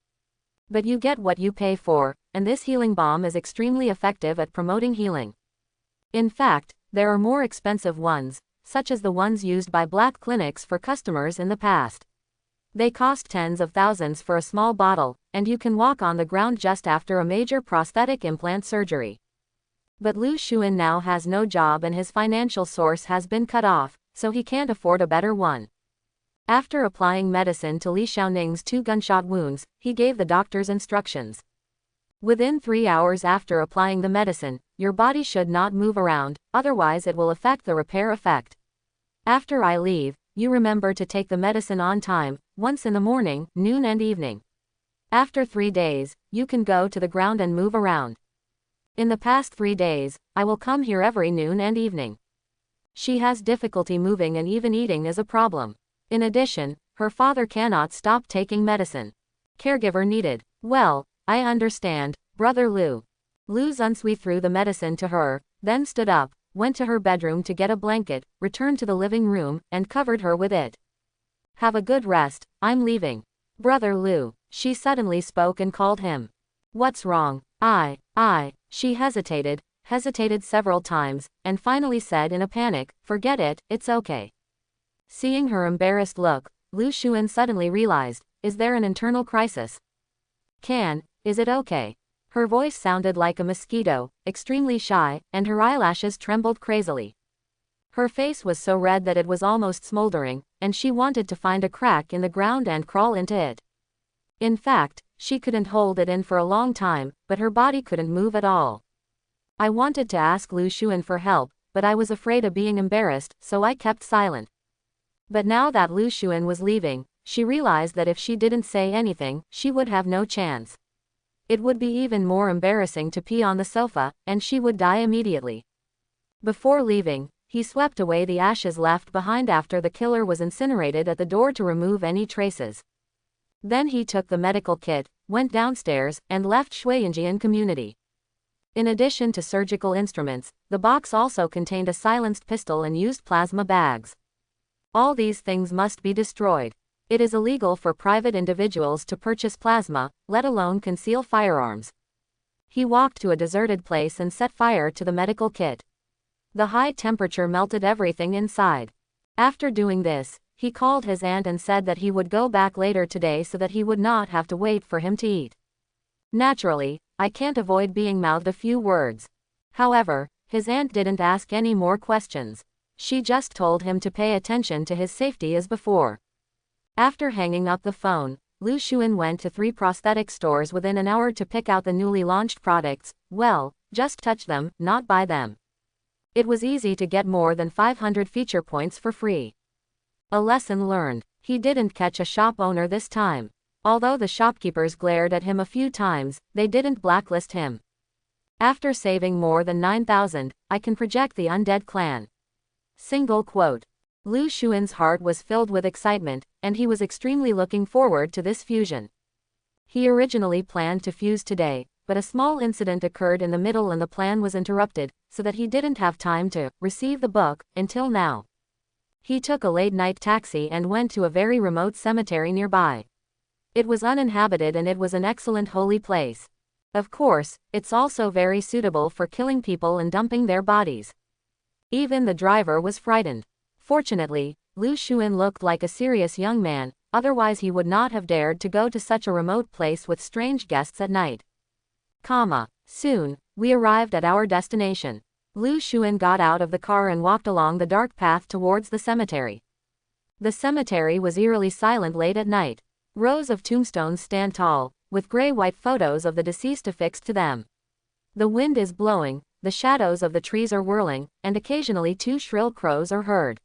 But you get what you pay for, and this healing balm is extremely effective at promoting healing. In fact, there are more expensive ones, such as the ones used by black clinics for customers in the past. They cost tens of thousands for a small bottle, and you can walk on the ground just after a major prosthetic implant surgery. But Lu Xun now has no job and his financial source has been cut off, so he can't afford a better one. After applying medicine to Li Xiaoning's 2 gunshot wounds, he gave the doctor's instructions. Within 3 hours after applying the medicine, your body should not move around, otherwise it will affect the repair effect. After I leave, you remember to take the medicine on time, once in the morning, noon and evening. After 3 days, you can go to the ground and move around. In the past 3 days, I will come here every noon and evening. She has difficulty moving and even eating is a problem. In addition, her father cannot stop taking medicine. Caregiver needed. Well, I understand, Brother Lu. Lu Zunsui threw the medicine to her, then stood up, went to her bedroom to get a blanket, returned to the living room, and covered her with it. Have a good rest, I'm leaving. Brother Lu, she suddenly spoke and called him. What's wrong? She hesitated several times, and finally said in a panic, forget it, it's okay. Seeing her embarrassed look, Lu Xun suddenly realized, is there an internal crisis? Is it okay? Her voice sounded like a mosquito, extremely shy, and her eyelashes trembled crazily. Her face was so red that it was almost smoldering, and she wanted to find a crack in the ground and crawl into it. In fact, she couldn't hold it in for a long time, but her body couldn't move at all. I wanted to ask Lu Xun for help, but I was afraid of being embarrassed, so I kept silent. But now that Lu Xun was leaving, she realized that if she didn't say anything, she would have no chance. It would be even more embarrassing to pee on the sofa, and she would die immediately. Before leaving, he swept away the ashes left behind after the killer was incinerated at the door to remove any traces. Then he took the medical kit, went downstairs, and left Shuiyanjian community. In addition to surgical instruments, the box also contained a silenced pistol and used plasma bags. All these things must be destroyed. It is illegal for private individuals to purchase plasma, let alone conceal firearms. He walked to a deserted place and set fire to the medical kit. The high temperature melted everything inside. After doing this, he called his aunt and said that he would go back later today so that he would not have to wait for him to eat. Naturally, I can't avoid being mouthed a few words. However, his aunt didn't ask any more questions. She just told him to pay attention to his safety as before. After hanging up the phone, Lu Xuan went to 3 prosthetic stores within an hour to pick out the newly launched products. Well, just touch them, not buy them. It was easy to get more than 500 feature points for free. A lesson learned. He didn't catch a shop owner this time. Although the shopkeepers glared at him a few times, they didn't blacklist him. After saving more than 9,000, I can project the undead clan. Single quote. Lu Xuan's heart was filled with excitement, and he was extremely looking forward to this fusion. He originally planned to fuse today, but a small incident occurred in the middle and the plan was interrupted, so that he didn't have time to receive the book until now. He took a late-night taxi and went to a very remote cemetery nearby. It was uninhabited and it was an excellent holy place. Of course, it's also very suitable for killing people and dumping their bodies. Even the driver was frightened. Fortunately, Lu Xuan looked like a serious young man, otherwise he would not have dared to go to such a remote place with strange guests at night. Soon, we arrived at our destination. Lu Xuan got out of the car and walked along the dark path towards the cemetery. The cemetery was eerily silent late at night. Rows of tombstones stand tall, with gray-white photos of the deceased affixed to them. The wind is blowing, the shadows of the trees are whirling, and occasionally 2 shrill crows are heard.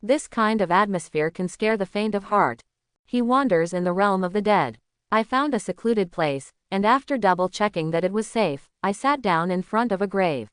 This kind of atmosphere can scare the faint of heart. He wanders in the realm of the dead. I found a secluded place, and after double-checking that it was safe, I sat down in front of a grave.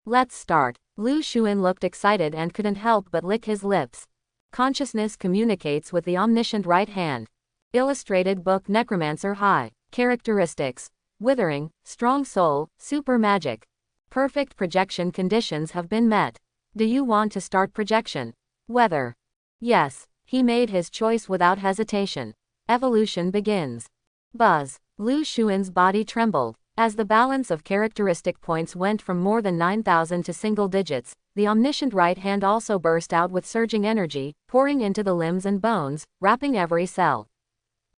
Let's start. Lu Xuan looked excited and couldn't help but lick his lips. Consciousness communicates with the omniscient right hand. Illustrated book Necromancer High. Characteristics: withering, strong soul, super magic. Perfect projection conditions have been met. Do you want to start projection? Weather. Yes. He made his choice without hesitation. Evolution begins. Buzz. Lu Xuan's body trembled. As the balance of characteristic points went from more than 9,000 to single digits, the omniscient right hand also burst out with surging energy, pouring into the limbs and bones, wrapping every cell.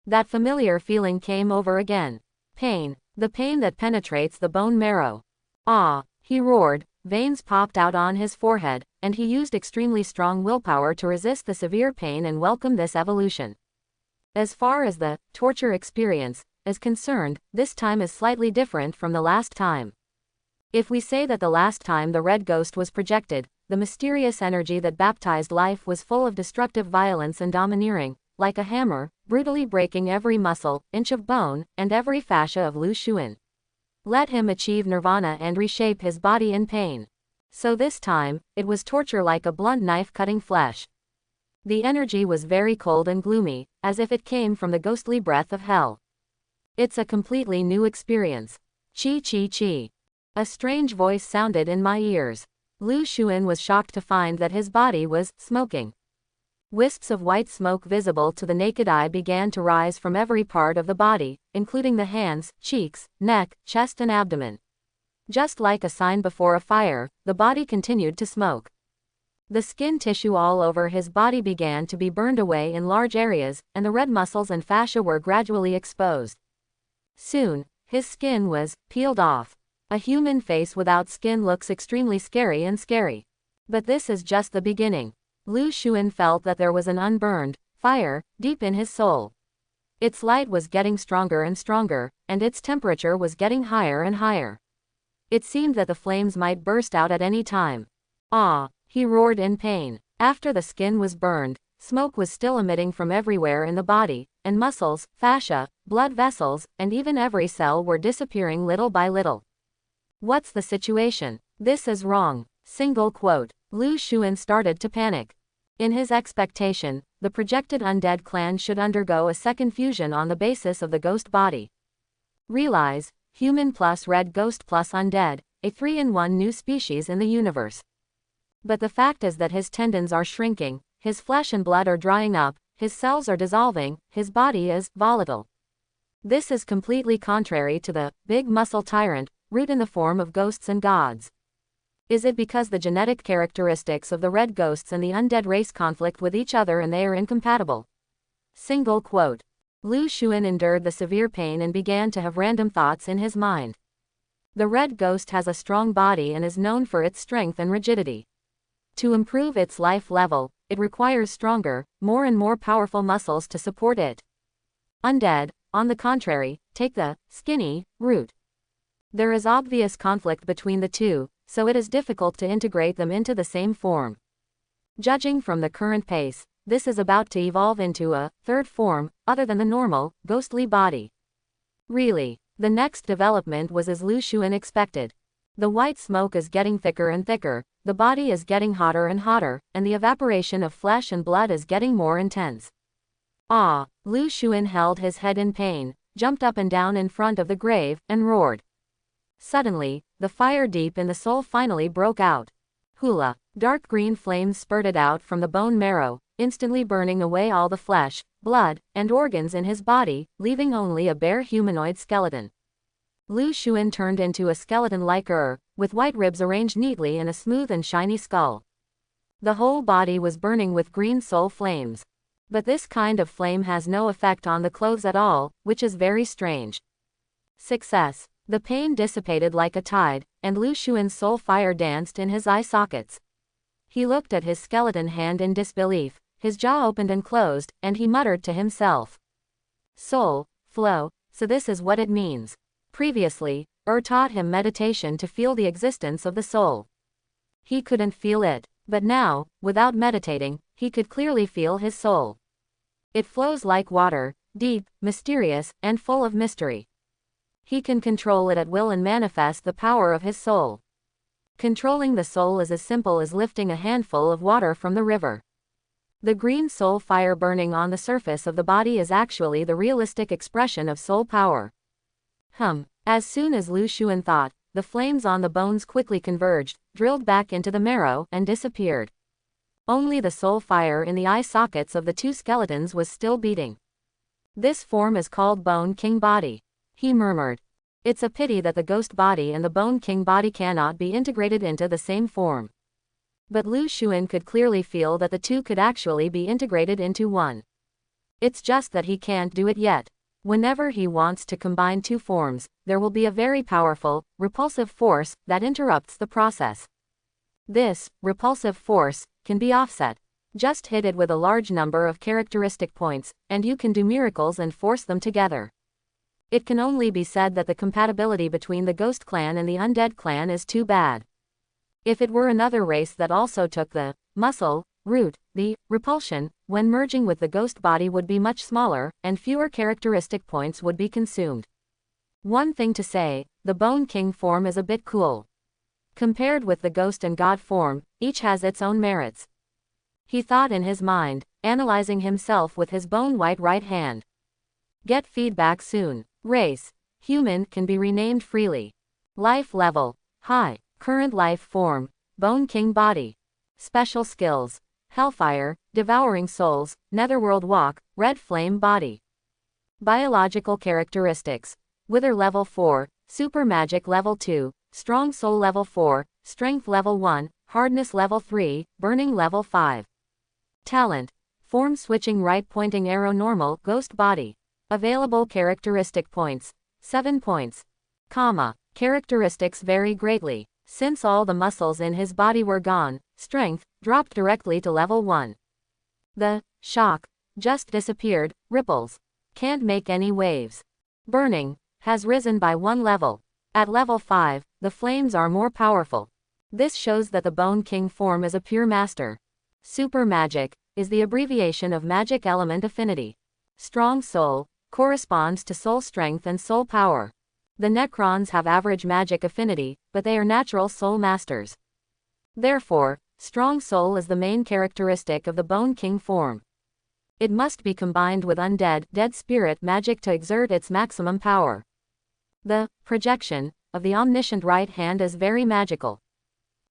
That familiar feeling came over again. Pain. The pain that penetrates the bone marrow. Ah! He roared, veins popped out on his forehead, and he used extremely strong willpower to resist the severe pain and welcome this evolution. As far as the torture experience is concerned, this time is slightly different from the last time. If we say that the last time the red ghost was projected, the mysterious energy that baptized life was full of destructive violence and domineering, like a hammer, brutally breaking every muscle, inch of bone, and every fascia of Lu Xuan. Let him achieve nirvana and reshape his body in pain. So this time, it was torture like a blunt knife cutting flesh. The energy was very cold and gloomy, as if it came from the ghostly breath of hell. It's a completely new experience. Chi chi chi. A strange voice sounded in my ears. Lu Xuan was shocked to find that his body was smoking. Wisps of white smoke visible to the naked eye began to rise from every part of the body, including the hands, cheeks, neck, chest and abdomen. Just like a sign before a fire, the body continued to smoke. The skin tissue all over his body began to be burned away in large areas, and the red muscles and fascia were gradually exposed. Soon, his skin was peeled off. A human face without skin looks extremely scary and scary. But this is just the beginning. Lu Xuan felt that there was an unburned fire deep in his soul. Its light was getting stronger and stronger, and its temperature was getting higher and higher. It seemed that the flames might burst out at any time. Ah! He roared in pain. After the skin was burned, smoke was still emitting from everywhere in the body, and muscles, fascia, blood vessels, and even every cell were disappearing little by little. What's the situation? This is wrong. Single quote. Lu Xuan started to panic. In his expectation, the projected undead clan should undergo a second fusion on the basis of the ghost body. Realize, human plus red ghost plus undead, a 3-in-1 new species in the universe. But the fact is that his tendons are shrinking, his flesh and blood are drying up, his cells are dissolving, his body is volatile. This is completely contrary to the big muscle tyrant root in the form of ghosts and gods. Is it because the genetic characteristics of the red ghosts and the undead race conflict with each other and they are incompatible? Single quote. Lu Xun endured the severe pain and began to have random thoughts in his mind. The red ghost has a strong body and is known for its strength and rigidity. To improve its life level, it requires stronger, more and more powerful muscles to support it. Undead, on the contrary, take the skinny route. There is obvious conflict between the two, so it is difficult to integrate them into the same form. Judging from the current pace, this is about to evolve into a third form, other than the normal, ghostly body. Really, the next development was as Lu Xun expected. The white smoke is getting thicker and thicker, the body is getting hotter and hotter, and the evaporation of flesh and blood is getting more intense. Ah! Lu Xun held his head in pain, jumped up and down in front of the grave, and roared. Suddenly, the fire deep in the soul finally broke out. Hula! Dark green flames spurted out from the bone marrow, instantly burning away all the flesh, blood, and organs in his body, leaving only a bare humanoid skeleton. Lu Xun turned into a skeleton like with white ribs arranged neatly in a smooth and shiny skull. The whole body was burning with green soul flames. But this kind of flame has no effect on the clothes at all, which is very strange. Success. The pain dissipated like a tide, and Lu Xun's soul fire danced in his eye sockets. He looked at his skeleton hand in disbelief, his jaw opened and closed, and he muttered to himself. Soul flow, so this is what it means. Previously, taught him meditation to feel the existence of the soul. He couldn't feel it, but now, without meditating, he could clearly feel his soul. It flows like water, deep, mysterious, and full of mystery. He can control it at will and manifest the power of his soul. Controlling the soul is as simple as lifting a handful of water from the river. The green soul fire burning on the surface of the body is actually the realistic expression of soul power. As soon as Lu Xun thought, the flames on the bones quickly converged, drilled back into the marrow, and disappeared. Only the soul fire in the eye sockets of the two skeletons was still beating. This form is called Bone King Body. He murmured. It's a pity that the ghost body and the Bone King body cannot be integrated into the same form. But Lu Xun could clearly feel that the two could actually be integrated into one. It's just that he can't do it yet. Whenever he wants to combine two forms, there will be a very powerful, repulsive force that interrupts the process. This repulsive force can be offset. Just hit it with a large number of characteristic points, and you can do miracles and force them together. It can only be said that the compatibility between the Ghost Clan and the Undead Clan is too bad. If it were another race that also took the muscle route, the repulsion, when merging with the ghost body would be much smaller, and fewer characteristic points would be consumed. One thing to say, the Bone King form is a bit cool. Compared with the ghost and god form, each has its own merits. He thought in his mind, analyzing himself with his bone-white right hand. Get feedback soon. Race. Human can be renamed freely. Life level. High. Current life form. Bone King body. Special skills. Hellfire, Devouring Souls, Netherworld Walk, Red Flame body. Biological characteristics. Wither level 4, Super Magic level 2, Strong Soul level 4, Strength level 1, Hardness level 3, Burning level 5. Talent. Form switching right pointing arrow normal ghost body. Available characteristic points. 7 points. Characteristics vary greatly. Since all the muscles in his body were gone, strength dropped directly to level 1. The shock just disappeared. Ripples. Can't make any waves. Burning has risen by 1 level. At level 5, the flames are more powerful. This shows that the Bone King form is a pure master. Super Magic is the abbreviation of Magic Element Affinity. Strong Soul corresponds to soul strength and soul power. The Necrons have average magic affinity, but they are natural soul masters. Therefore, Strong Soul is the main characteristic of the Bone King form. It must be combined with undead, dead spirit magic to exert its maximum power. The projection of the omniscient right hand is very magical.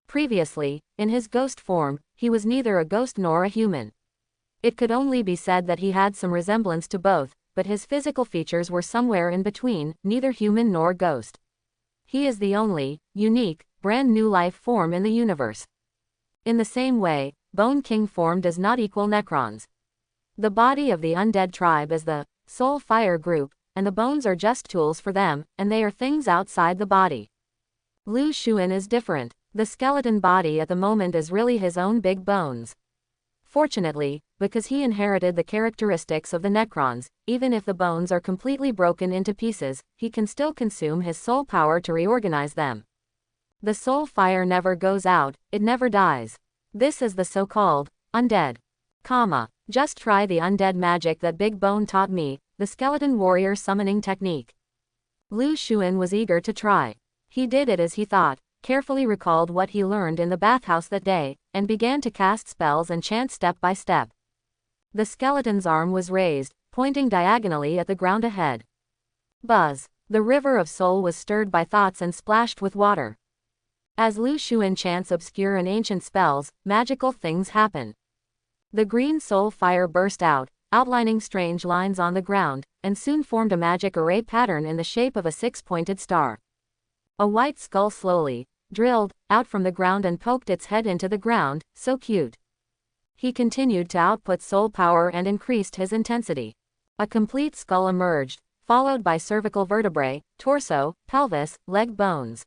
Previously, in his ghost form, he was neither a ghost nor a human. It could only be said that he had some resemblance to both, but his physical features were somewhere in between, neither human nor ghost. He is the only, unique, brand new life form in the universe. In the same way, Bone King form does not equal Necrons. The body of the undead tribe is the soul fire group, and the bones are just tools for them, and they are things outside the body. Lu Xuan is different. The skeleton body at the moment is really his own big bones. Fortunately, because he inherited the characteristics of the Necrons, even if the bones are completely broken into pieces, he can still consume his soul power to reorganize them. The soul fire never goes out, it never dies. This is the so-called undead. Just try the undead magic that Big Bone taught me, the skeleton warrior summoning technique. Lu Xuan was eager to try. He did it as he thought, carefully recalled what he learned in the bathhouse that day, and began to cast spells and chant step by step. The skeleton's arm was raised, pointing diagonally at the ground ahead. Buzz! The river of soul was stirred by thoughts and splashed with water. As Lu Xuan chants obscure and ancient spells, magical things happen. The green soul fire burst out, outlining strange lines on the ground, and soon formed a magic array pattern in the shape of a six-pointed star. A white skull slowly drilled out from the ground and poked its head into the ground, so cute. He continued to output soul power and increased his intensity. A complete skull emerged, followed by cervical vertebrae, torso, pelvis, leg bones.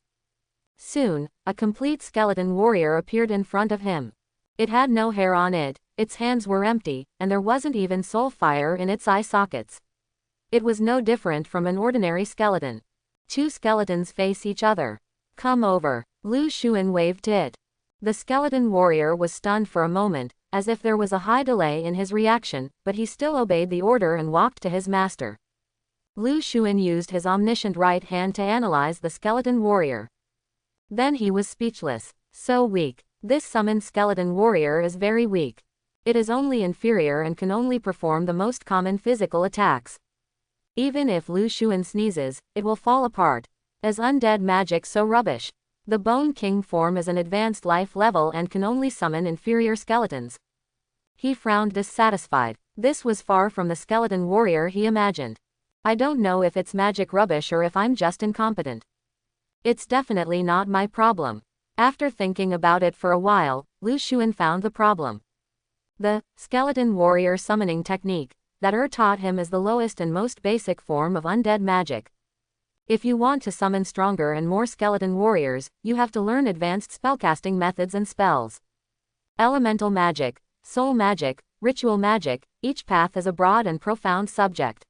Soon, a complete skeleton warrior appeared in front of him. It had no hair on it, its hands were empty, and there wasn't even soul fire in its eye sockets. It was no different from an ordinary skeleton. Two skeletons face each other. Come over. Lu Xuan waved to it. The skeleton warrior was stunned for a moment, as if there was a high delay in his reaction, but he still obeyed the order and walked to his master. Lu Xuan used his omniscient right hand to analyze the skeleton warrior. Then he was speechless. So weak. This summoned skeleton warrior is very weak. It is only inferior and can only perform the most common physical attacks. Even if Lu Xuan sneezes, it will fall apart. As undead magic so rubbish. The Bone King form is an advanced life level and can only summon inferior skeletons. He frowned dissatisfied. This was far from the skeleton warrior he imagined. I don't know if it's magic rubbish or if I'm just incompetent. It's definitely not my problem. After thinking about it for a while, Lu Xuan found the problem. The skeleton warrior summoning technique that taught him is the lowest and most basic form of undead magic. If you want to summon stronger and more skeleton warriors, you have to learn advanced spellcasting methods and spells. Elemental magic, soul magic, ritual magic, each path is a broad and profound subject.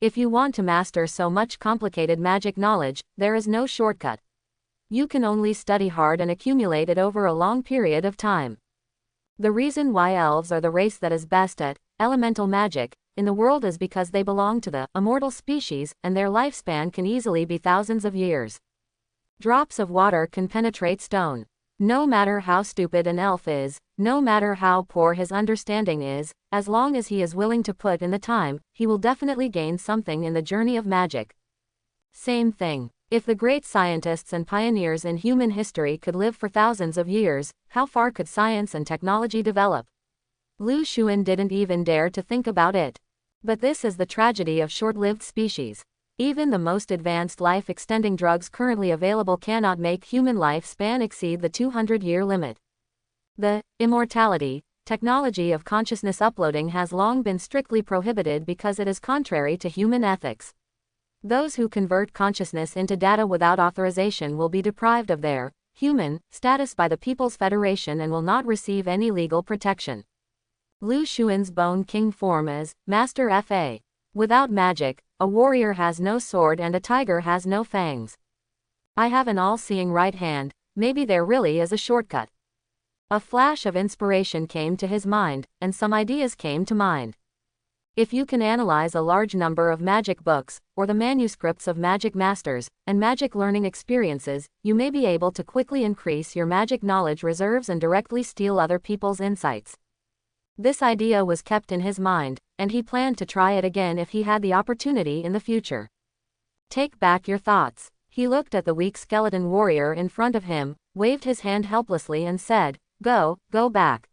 If you want to master so much complicated magic knowledge, there is no shortcut. You can only study hard and accumulate it over a long period of time. The reason why elves are the race that is best at elemental magic in the world is because they belong to the immortal species, and their lifespan can easily be thousands of years. Drops of water can penetrate stone. No matter how stupid an elf is, no matter how poor his understanding is, as long as he is willing to put in the time, he will definitely gain something in the journey of magic. Same thing. If the great scientists and pioneers in human history could live for thousands of years, how far could science and technology develop? Lu Xuan didn't even dare to think about it. But this is the tragedy of short-lived species. Even the most advanced life-extending drugs currently available cannot make human lifespan exceed the 200-year limit. The immortality technology of consciousness uploading has long been strictly prohibited because it is contrary to human ethics. Those who convert consciousness into data without authorization will be deprived of their human status by the People's Federation and will not receive any legal protection. Lu Xuan's Bone King form is Master Fa. Without magic, a warrior has no sword and a tiger has no fangs. I have an all-seeing right hand, maybe there really is a shortcut. A flash of inspiration came to his mind, and some ideas came to mind. If you can analyze a large number of magic books, or the manuscripts of magic masters, and magic learning experiences, you may be able to quickly increase your magic knowledge reserves and directly steal other people's insights. This idea was kept in his mind, and he planned to try it again if he had the opportunity in the future. Take back your thoughts. He looked at the weak skeleton warrior in front of him, waved his hand helplessly and said, "Go back."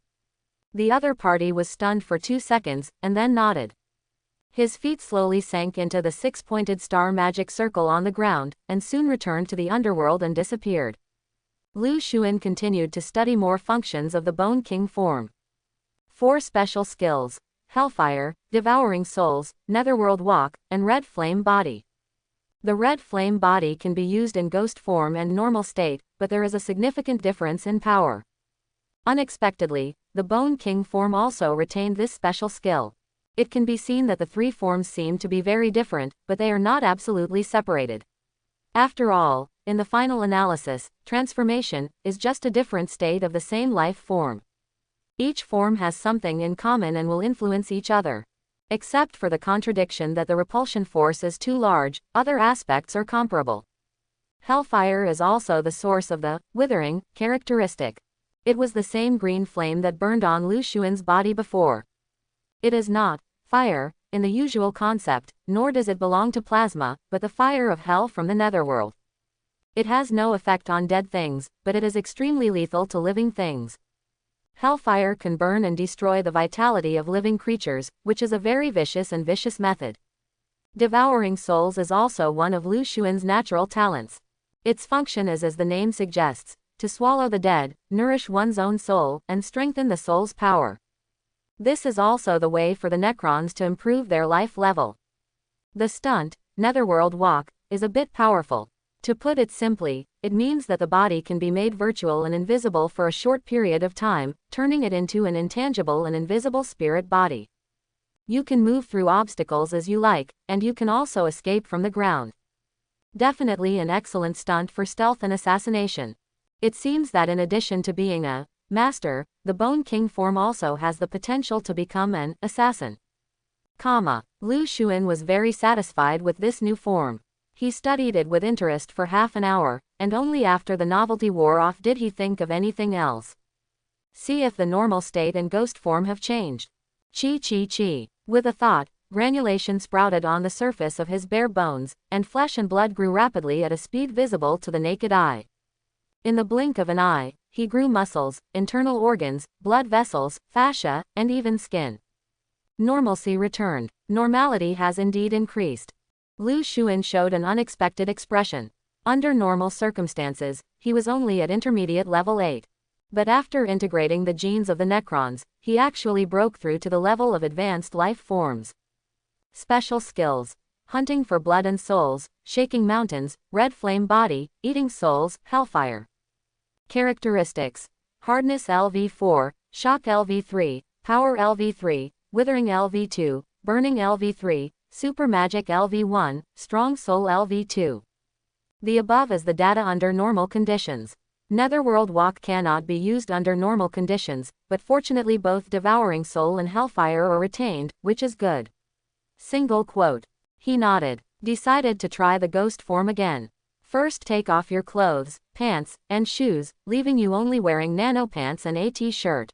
The other party was stunned for 2 seconds, and then nodded. His feet slowly sank into the six-pointed star magic circle on the ground, and soon returned to the underworld and disappeared. Lu Xuan continued to study more functions of the Bone King form. 4 special skills. Hellfire, Devouring Souls, Netherworld Walk, and Red Flame Body. The Red Flame Body can be used in ghost form and normal state, but there is a significant difference in power. Unexpectedly, the Bone King form also retained this special skill. It can be seen that the three forms seem to be very different, but they are not absolutely separated. After all, in the final analysis, transformation is just a different state of the same life form. Each form has something in common and will influence each other. Except for the contradiction that the repulsion force is too large, other aspects are comparable. Hellfire is also the source of the withering characteristic. It was the same green flame that burned on Lu Xuan's body before. It is not fire in the usual concept, nor does it belong to plasma, but the fire of hell from the netherworld. It has no effect on dead things, but it is extremely lethal to living things. Hellfire can burn and destroy the vitality of living creatures, which is a very vicious method. Devouring souls is also one of Lu Xuan's natural talents. Its function is, as the name suggests, to swallow the dead, nourish one's own soul, and strengthen the soul's power. This is also the way for the Necrons to improve their life level. The stunt, Netherworld Walk, is a bit powerful. To put it simply, it means that the body can be made virtual and invisible for a short period of time, turning it into an intangible and invisible spirit body. You can move through obstacles as you like, and you can also escape from the ground. Definitely an excellent stunt for stealth and assassination. It seems that in addition to being a master, the Bone King form also has the potential to become an assassin. Lu Xuan was very satisfied with this new form. He studied it with interest for half an hour, and only after the novelty wore off did he think of anything else. See if the normal state and ghost form have changed. Chi. With a thought, granulation sprouted on the surface of his bare bones, and flesh and blood grew rapidly at a speed visible to the naked eye. In the blink of an eye, he grew muscles, internal organs, blood vessels, fascia, and even skin. Normalcy returned. Normality has indeed increased. Lu Xuan showed an unexpected expression. Under normal circumstances, he was only at intermediate level 8. But after integrating the genes of the Necrons, he actually broke through to the level of advanced life forms. Special skills: hunting for blood and souls, shaking mountains, red flame body, eating souls, hellfire. Characteristics: hardness LV4, shock LV3, power LV3, withering LV2, burning LV3, super magic LV1, strong soul LV2. The above is the data under normal conditions. Netherworld Walk cannot be used under normal conditions, but fortunately both devouring soul and hellfire are retained, which is good. Single quote. He nodded. Decided to try the ghost form again. First take off your clothes, pants, and shoes, leaving you only wearing nano pants and a t-shirt.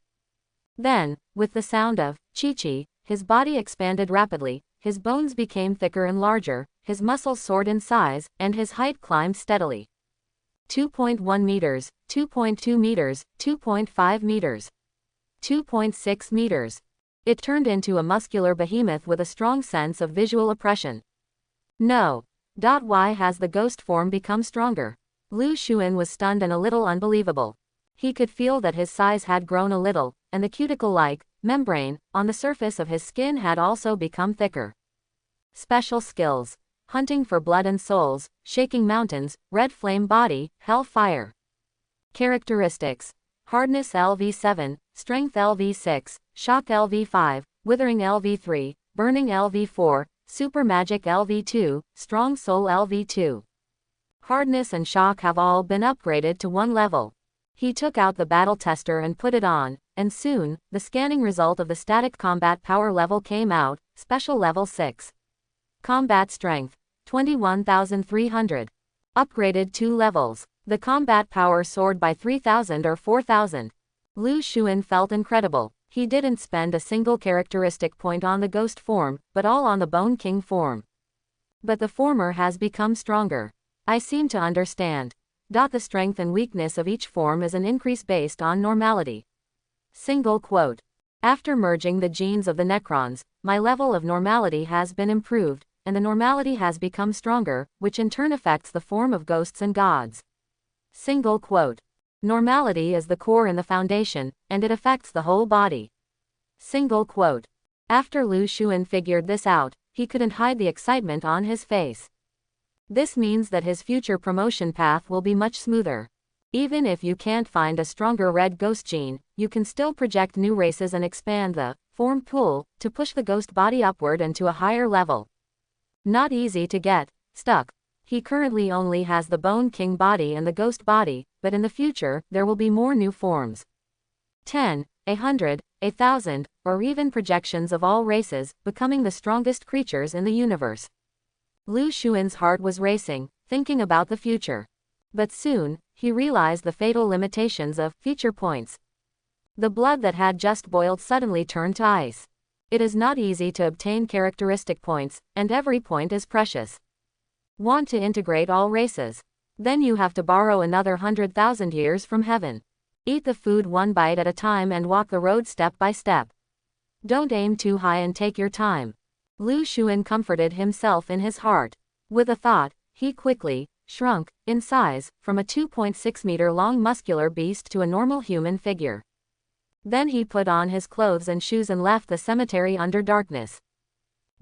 Then, with the sound of chi-chi, his body expanded rapidly, his bones became thicker and larger, his muscles soared in size, and his height climbed steadily. 2.1 meters, 2.2 meters, 2.5 meters, 2.6 meters. It turned into a muscular behemoth with a strong sense of visual oppression. No. Why has the ghost form become stronger? Lu Xuan was stunned and a little unbelievable. He could feel that his size had grown a little, and the cuticle-like membrane on the surface of his skin had also become thicker. Special skills: hunting for blood and souls, shaking mountains, red flame body, hellfire. Characteristics: hardness LV7, strength LV6, shock LV5, withering LV3, burning LV4, super magic LV2, strong soul LV2. Hardness and shock have all been upgraded to 1 level. He took out the battle tester and put it on, and soon, the scanning result of the static combat power level came out, special level 6. Combat strength, 21,300. Upgraded 2 levels. The combat power soared by 3,000 or 4,000. Lu Xuan felt incredible. He didn't spend a single characteristic point on the ghost form, but all on the Bone King form. But the former has become stronger. I seem to understand. The strength and weakness of each form is an increase based on normality. Single quote. After merging the genes of the Necrons, my level of normality has been improved, and the normality has become stronger, which in turn affects the form of ghosts and gods. Single quote. Normality is the core and the foundation, and it affects the whole body. Single quote. After Lu Xun figured this out, he couldn't hide the excitement on his face. This means that his future promotion path will be much smoother. Even if you can't find a stronger red ghost gene, you can still project new races and expand the form pool to push the ghost body upward and to a higher level. Not easy to get stuck. He currently only has the Bone King body and the ghost body, but in the future, there will be more new forms. 10, 100, 1,000, or even projections of all races, becoming the strongest creatures in the universe. Lu Xuan's heart was racing, thinking about the future. But soon, he realized the fatal limitations of feature points. The blood that had just boiled suddenly turned to ice. It is not easy to obtain characteristic points, and every point is precious. Want to integrate all races? Then you have to borrow another 100,000 years from heaven. Eat the food one bite at a time and walk the road step by step. Don't aim too high and take your time. Lu Xun comforted himself in his heart. With a thought, he quickly shrunk in size from a 2.6-meter-long muscular beast to a normal human figure. Then he put on his clothes and shoes and left the cemetery under darkness.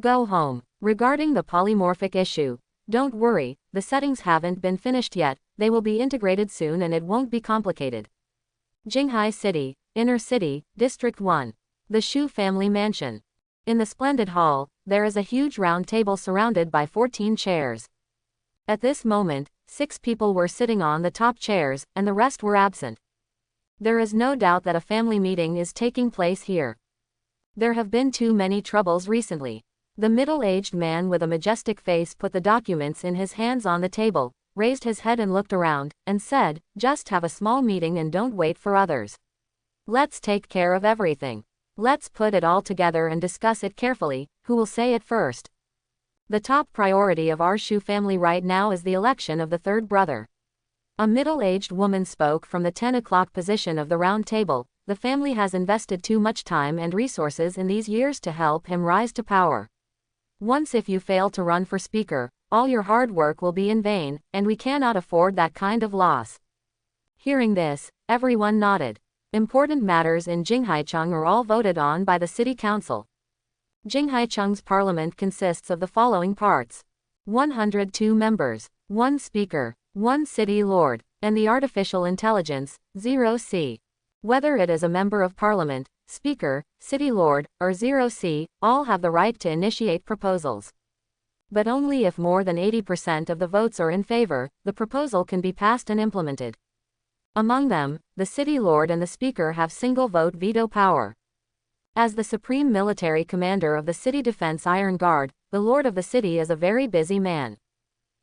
Go home. Regarding the polymorphic issue, don't worry, the settings haven't been finished yet, they will be integrated soon and it won't be complicated. Jinghai City, Inner City, District 1. The Shu family mansion. In the splendid hall, there is a huge round table surrounded by 14 chairs. At this moment, 6 people were sitting on the top chairs, and the rest were absent. There is no doubt that a family meeting is taking place here. There have been too many troubles recently. The middle-aged man with a majestic face put the documents in his hands on the table, raised his head and looked around, and said, "Just have a small meeting and don't wait for others. Let's take care of everything. Let's put it all together and discuss it carefully. Who will say it first?" The top priority of our Shu family right now is the election of the third brother. A middle-aged woman spoke from the 10 o'clock position of the round table. The family has invested too much time and resources in these years to help him rise to power. Once if you fail to run for speaker, all your hard work will be in vain, and we cannot afford that kind of loss. Hearing this, everyone nodded. Important matters in Jinghaicheng are all voted on by the city council. Jinghaicheng's parliament consists of the following parts: 102 members, 1 speaker, 1 city lord, and the artificial intelligence, 0C. Whether it is a member of parliament, speaker, city lord, or 0C, all have the right to initiate proposals. But only if more than 80% of the votes are in favor, the proposal can be passed and implemented. Among them, the city lord and the speaker have single vote veto power. As the supreme military commander of the city defense Iron Guard, the lord of the city is a very busy man.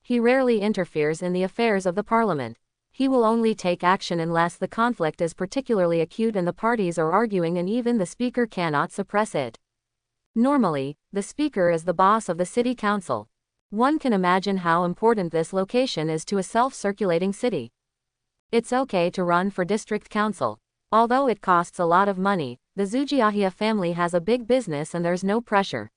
He rarely interferes in the affairs of the parliament. He will only take action unless the conflict is particularly acute and the parties are arguing and even the speaker cannot suppress it. Normally, the speaker is the boss of the city council. One can imagine how important this location is to a self-circulating city. It's okay to run for district council. Although it costs a lot of money, the Zhujiahia family has a big business and there's no pressure.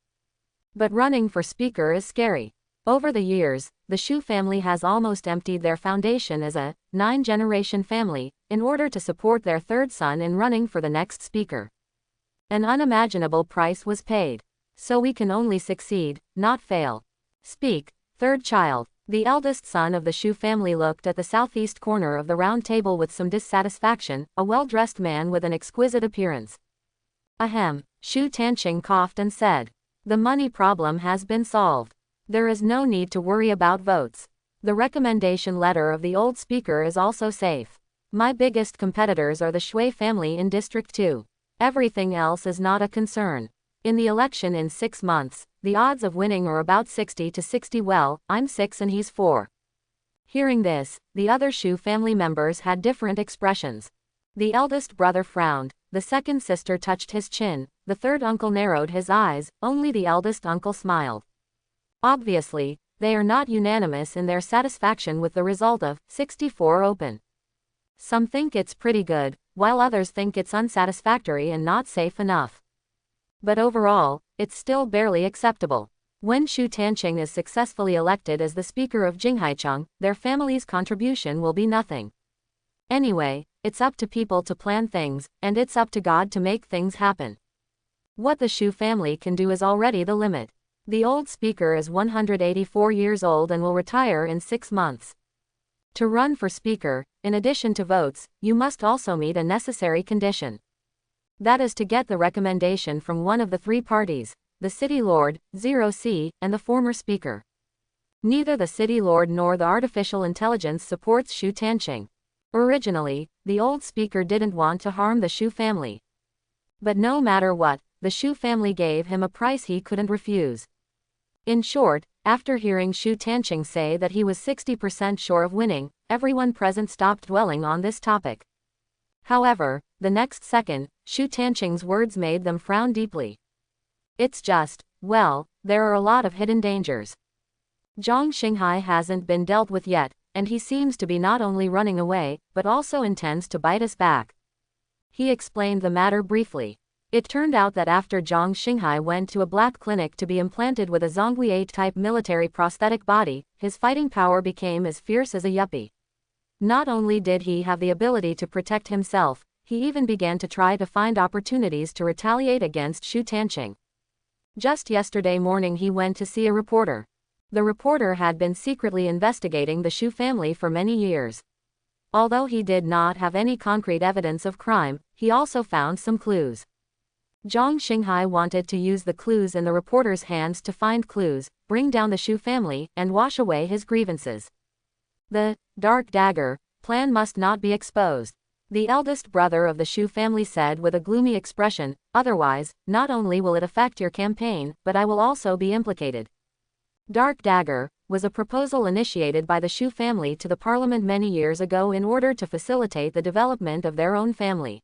But running for speaker is scary. Over the years, the Shu family has almost emptied their foundation as a 9-generation family, in order to support their third son in running for the next speaker. An unimaginable price was paid. So we can only succeed, not fail. Speak, third child. The eldest son of the Shu family looked at the southeast corner of the round table with some dissatisfaction, a well-dressed man with an exquisite appearance. Ahem, Shu Tanqing coughed and said. The money problem has been solved. There is no need to worry about votes. The recommendation letter of the old speaker is also safe. My biggest competitors are the Shui family in District 2. Everything else is not a concern. In the election in 6 months, the odds of winning are about 60 to 60. Well, I'm 6 and he's 4. Hearing this, the other Shu family members had different expressions. The eldest brother frowned, the second sister touched his chin, the third uncle narrowed his eyes, only the eldest uncle smiled. Obviously, they are not unanimous in their satisfaction with the result of 64 open. Some think it's pretty good, while others think it's unsatisfactory and not safe enough. But overall, it's still barely acceptable. When Shu Tanqing is successfully elected as the speaker of Jinghaicheng, their family's contribution will be nothing. Anyway, it's up to people to plan things, and it's up to God to make things happen. What the Shu family can do is already the limit. The old speaker is 184 years old and will retire in 6 months. To run for speaker, in addition to votes, you must also meet a necessary condition. That is to get the recommendation from one of the 3 parties, the city lord, 0C, and the former speaker. Neither the city lord nor the artificial intelligence supports Shu Tanqing. Originally, the old speaker didn't want to harm the Shu family. But no matter what, the Shu family gave him a price he couldn't refuse. In short, after hearing Shu Tanqing say that he was 60% sure of winning, everyone present stopped dwelling on this topic. However, the next second, Shu Tanqing's words made them frown deeply. It's just, well, there are a lot of hidden dangers. Zhang Xinghai hasn't been dealt with yet, and he seems to be not only running away, but also intends to bite us back. He explained the matter briefly. It turned out that after Zhang Xinghai went to a black clinic to be implanted with a Zhonghui 8-type military prosthetic body, his fighting power became as fierce as a yuppie. Not only did he have the ability to protect himself, he even began to try to find opportunities to retaliate against Shu Tanqing. Just yesterday morning he went to see a reporter. The reporter had been secretly investigating the Shu family for many years. Although he did not have any concrete evidence of crime, he also found some clues. Zhang Xinghai wanted to use the clues in the reporter's hands to find clues, bring down the Shu family, and wash away his grievances. The dark dagger plan must not be exposed, the eldest brother of the Shu family said with a gloomy expression, otherwise, not only will it affect your campaign, but I will also be implicated. Dark dagger was a proposal initiated by the Shu family to the parliament many years ago in order to facilitate the development of their own family.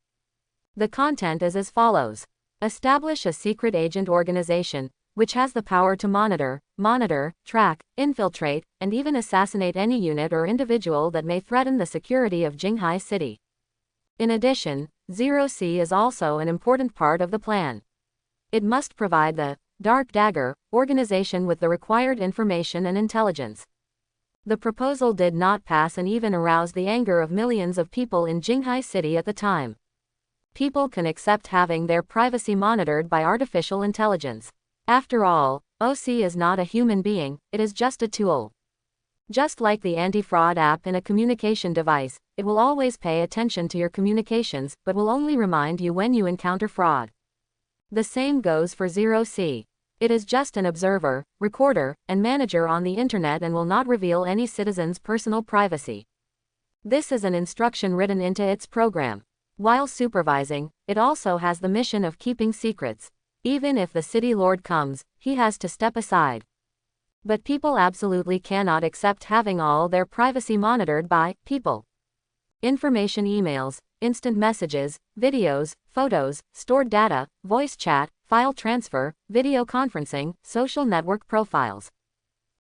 The content is as follows. Establish a secret agent organization, which has the power to monitor, track, infiltrate, and even assassinate any unit or individual that may threaten the security of Jinghai City. In addition, 0C is also an important part of the plan. It must provide the Dark Dagger organization with the required information and intelligence. The proposal did not pass and even aroused the anger of millions of people in Jinghai City at the time. People can accept having their privacy monitored by artificial intelligence. After all, OC is not a human being, it is just a tool. Just like the anti-fraud app in a communication device, it will always pay attention to your communications, but will only remind you when you encounter fraud. The same goes for 0C. It is just an observer, recorder, and manager on the internet and will not reveal any citizen's personal privacy. This is an instruction written into its program. While supervising, it also has the mission of keeping secrets. Even if the city lord comes, he has to step aside. But people absolutely cannot accept having all their privacy monitored by people. Information emails, instant messages, videos, photos, stored data, voice chat, file transfer, video conferencing, social network profiles.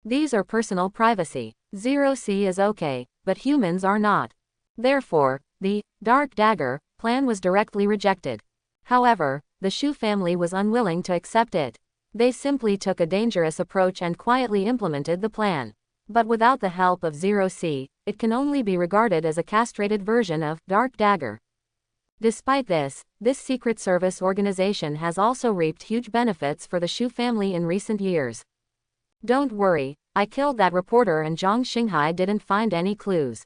These are personal privacy. 0C is okay, but humans are not. Therefore, the Dark Dagger plan was directly rejected. However, the Shu family was unwilling to accept it. They simply took a dangerous approach and quietly implemented the plan. But without the help of 0C, it can only be regarded as a castrated version of Dark Dagger. Despite this secret service organization has also reaped huge benefits for the Shu family in recent years. Don't worry, I killed that reporter and Zhang Xinghai didn't find any clues.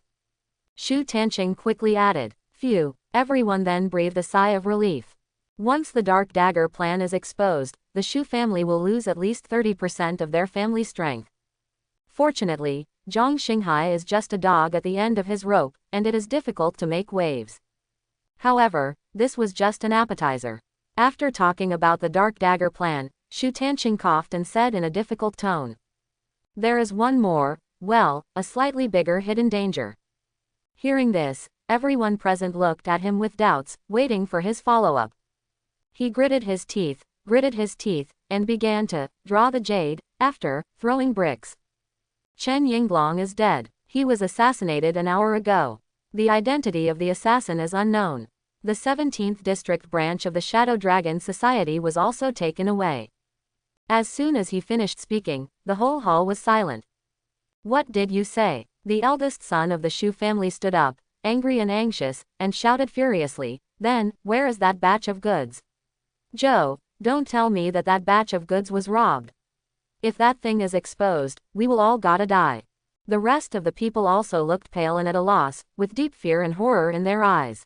Shu Tanqing quickly added. Phew, everyone then breathed a sigh of relief. Once the Dark Dagger plan is exposed, the Shu family will lose at least 30% of their family strength. Fortunately, Zhang Xinghai is just a dog at the end of his rope, and it is difficult to make waves. However, this was just an appetizer. After talking about the Dark Dagger plan, Shu Tanqing coughed and said in a difficult tone. There is one more, well, a slightly bigger hidden danger. Hearing this, everyone present looked at him with doubts, waiting for his follow-up. He gritted his teeth, and began to draw the jade, after throwing bricks. Chen Yinglong is dead. He was assassinated an hour ago. The identity of the assassin is unknown. The 17th District branch of the Shadow Dragon Society was also taken away. As soon as he finished speaking, the whole hall was silent. What did you say? The eldest son of the Shu family stood up, angry and anxious, and shouted furiously, then, where is that batch of goods? Zhou, Don't tell me that that batch of goods was robbed. If that thing is exposed, we will all gotta die. The rest of the people also looked pale and at a loss, with deep fear and horror in their eyes.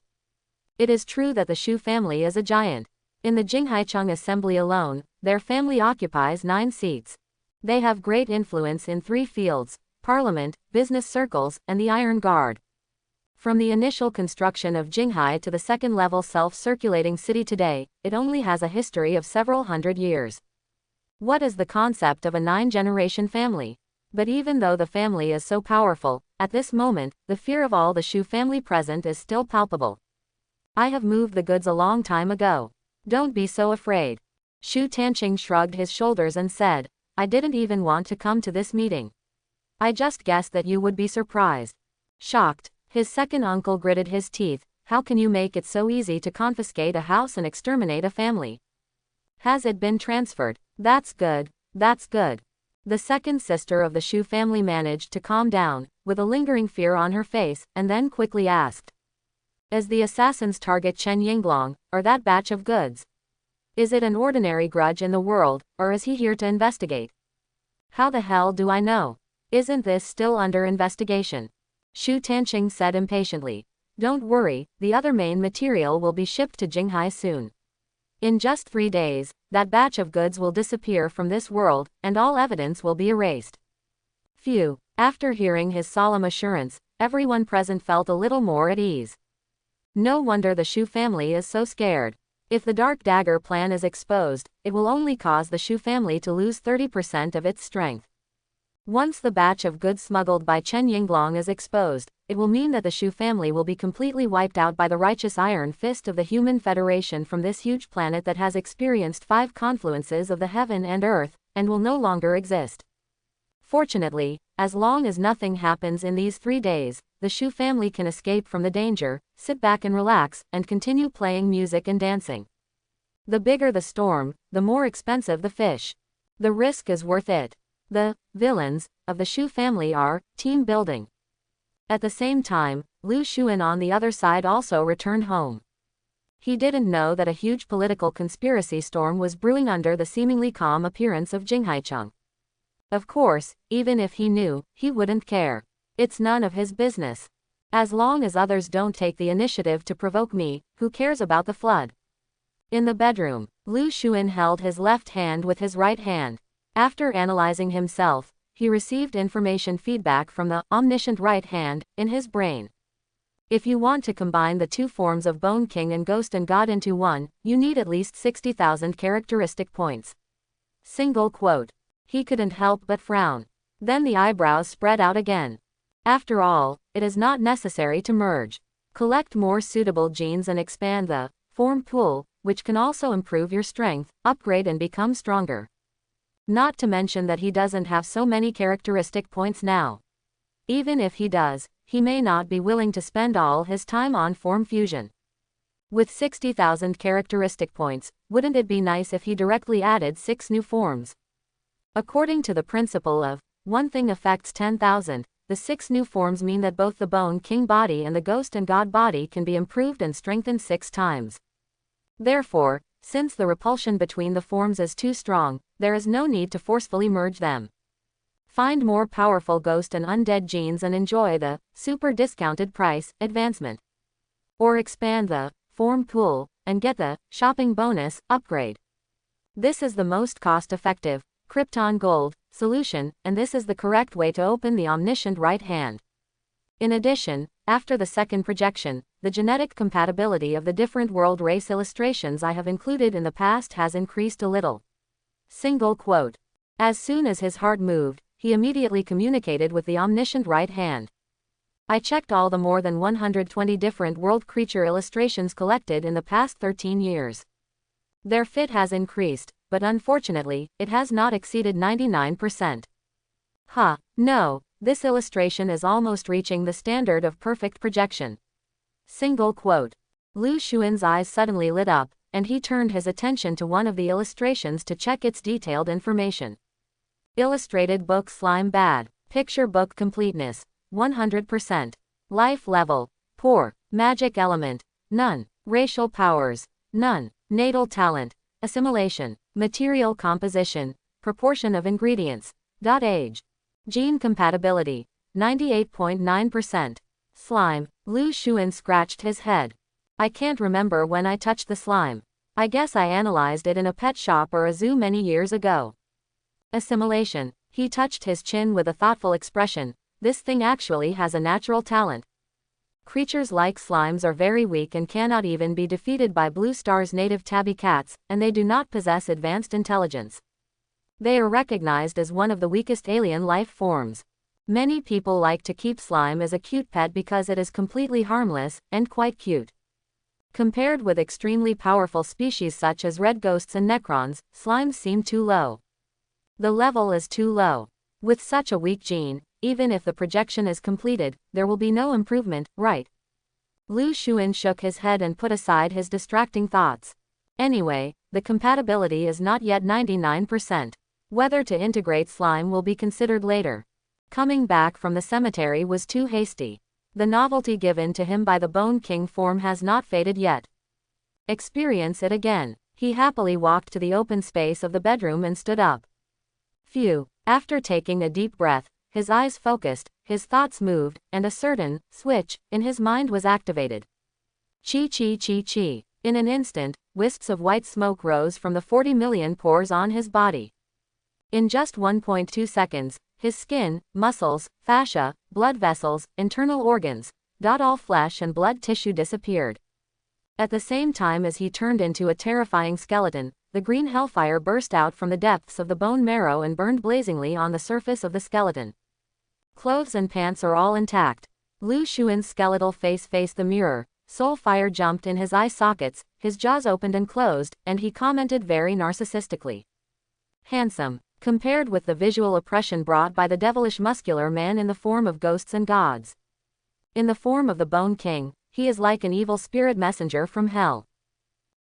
It is true that the Shu family is a giant. In the Jinghaicheng assembly alone, their family occupies 9 seats. They have great influence in 3 fields: parliament, business circles, and the Iron Guard. From the initial construction of Jinghai to the second-level self-circulating city today, it only has a history of several hundred years. What is the concept of a 9-generation family? But even though the family is so powerful, at this moment, the fear of all the Shu family present is still palpable. I have moved the goods a long time ago. Don't be so afraid. Shu Tanqing shrugged his shoulders and said, I didn't even want to come to this meeting. I just guessed that you would be surprised. Shocked, his second uncle gritted his teeth. How can you make it so easy to confiscate a house and exterminate a family? Has it been transferred? That's good, that's good. The second sister of the Shu family managed to calm down, with a lingering fear on her face, and then quickly asked. Is the assassins target Chen Yinglong, or that batch of goods? Is it an ordinary grudge in the world, or is he here to investigate? How the hell do I know? Isn't this still under investigation? Shu Tanqing said impatiently. Don't worry, the other main material will be shipped to Jinghai soon. In just 3 days, that batch of goods will disappear from this world, and all evidence will be erased. Phew. After hearing his solemn assurance, everyone present felt a little more at ease. No wonder the Shu family is so scared. If the Dark Dagger plan is exposed, it will only cause the Shu family to lose 30% of its strength. Once the batch of goods smuggled by Chen Yinglong is exposed, it will mean that the Shu family will be completely wiped out by the righteous iron fist of the Human Federation from this huge planet that has experienced 5 confluences of the heaven and earth, and will no longer exist. Fortunately, as long as nothing happens in these 3 days, the Shu family can escape from the danger, sit back and relax, and continue playing music and dancing. The bigger the storm, the more expensive the fish. The risk is worth it. The villains of the Shu family are team building. At the same time, Lu Xuan on the other side also returned home. He didn't know that a huge political conspiracy storm was brewing under the seemingly calm appearance of Jinghaicheng. Of course, even if he knew, he wouldn't care. It's none of his business. As long as others don't take the initiative to provoke me, who cares about the flood? In the bedroom, Lu Xuan held his left hand with his right hand. After analyzing himself, he received information feedback from the omniscient right hand in his brain. If you want to combine the 2 forms of Bone King and Ghost and God into one, you need at least 60,000 characteristic points. Single quote. He couldn't help but frown. Then the eyebrows spread out again. After all, it is not necessary to merge. Collect more suitable genes and expand the form pool, which can also improve your strength, upgrade and become stronger. Not to mention that he doesn't have so many characteristic points now. Even if he does, he may not be willing to spend all his time on form fusion. With 60,000 characteristic points, wouldn't it be nice if he directly added 6 new forms? According to the principle of one thing affects 10,000, the 6 new forms mean that both the Bone King body and the Ghost and God body can be improved and strengthened 6 times. Therefore, since the repulsion between the forms is too strong, there is no need to forcefully merge them. Find more powerful ghost and undead genes and enjoy the super discounted price advancement. Or expand the form pool and get the shopping bonus upgrade. This is the most cost-effective Krypton Gold solution, and this is the correct way to open the omniscient right hand. In addition, after the second projection, the genetic compatibility of the different world race illustrations I have included in the past has increased a little. Single quote. As soon as his heart moved, he immediately communicated with the omniscient right hand. I checked all the more than 120 different world creature illustrations collected in the past 13 years. Their fit has increased, but unfortunately, it has not exceeded 99%. No, this illustration is almost reaching the standard of perfect projection. Single quote. Lu Xuan's eyes suddenly lit up, and he turned his attention to one of the illustrations to check its detailed information. Illustrated book slime bad. Picture book completeness, 100%. Life level, poor. Magic element, none. Racial powers, none. Natal talent, Assimilation. Material composition. Proportion of ingredients. Age. Gene compatibility. 98.9%. Slime. Lu Xuan scratched his head. I can't remember when I touched the slime. I guess I analyzed it in a pet shop or a zoo many years ago. Assimilation. He touched his chin with a thoughtful expression. This thing actually has a natural talent. Creatures like slimes are very weak and cannot even be defeated by Blue Star's native tabby cats, and they do not possess advanced intelligence. They are recognized as one of the weakest alien life forms. Many people like to keep slime as a cute pet because it is completely harmless and quite cute. Compared with extremely powerful species such as red ghosts and necrons, slimes seem too low. The level is too low. With such a weak gene, even if the projection is completed, there will be no improvement, right? Lu Xuan shook his head and put aside his distracting thoughts. Anyway, the compatibility is not yet 99%. Whether to integrate slime will be considered later. Coming back from the cemetery was too hasty. The novelty given to him by the Bone King form has not faded yet. Experience it again. He happily walked to the open space of the bedroom and stood up. Phew. After taking a deep breath, his eyes focused, his thoughts moved, and a certain switch in his mind was activated. Chi chi chi chi. In an instant, wisps of white smoke rose from the 40 million pores on his body. In just 1.2 seconds, his skin, muscles, fascia, blood vessels, internal organs, all flesh and blood tissue disappeared. At the same time as he turned into a terrifying skeleton, the green hellfire burst out from the depths of the bone marrow and burned blazingly on the surface of the skeleton. Clothes and pants are all intact. Lu Xuan's skeletal face faced the mirror, soul fire jumped in his eye sockets, his jaws opened and closed, and he commented very narcissistically. Handsome. Compared with the visual oppression brought by the devilish muscular man in the form of ghosts and gods. In the form of the Bone King, he is like an evil spirit messenger from hell.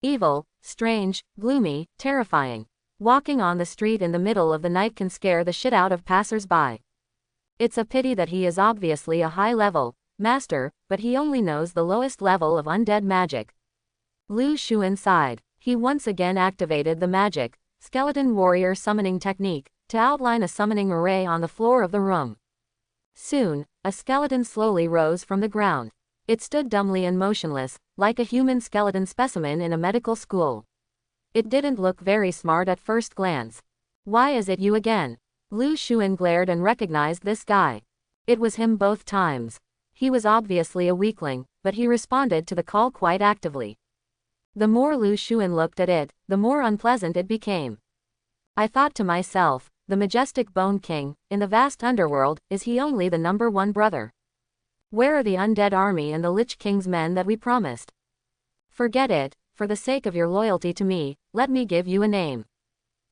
Evil, strange, gloomy, terrifying. Walking on the street in the middle of the night can scare the shit out of passers-by. It's a pity that he is obviously a high-level master, but he only knows the lowest level of undead magic. Lu Xuan sighed. He once again activated the magic skeleton warrior summoning technique to outline a summoning array on the floor of the room. Soon, a skeleton slowly rose from the ground. It stood dumbly and motionless, like a human skeleton specimen in a medical school. It didn't look very smart at first glance. Why is it you again? Lu Xuan glared and recognized this guy. It was him both times. He was obviously a weakling, but he responded to the call quite actively. The more Lu Xuan looked at it, the more unpleasant it became. I thought to myself, the majestic Bone King, in the vast underworld, is he only the number one brother? Where are the undead army and the Lich King's men that we promised? Forget it, for the sake of your loyalty to me, let me give you a name.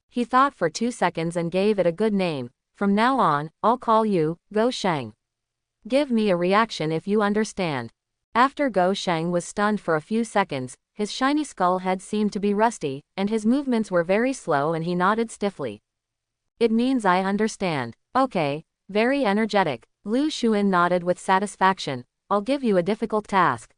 He thought for 2 seconds and gave it a good name. From now on, I'll call you, Go Sheng. Give me a reaction if you understand. After Go Sheng was stunned for a few seconds, his shiny skull head seemed to be rusty, and his movements were very slow and he nodded stiffly. It means I understand. Okay, very energetic. Lu Xuan nodded with satisfaction. I'll give you a difficult task.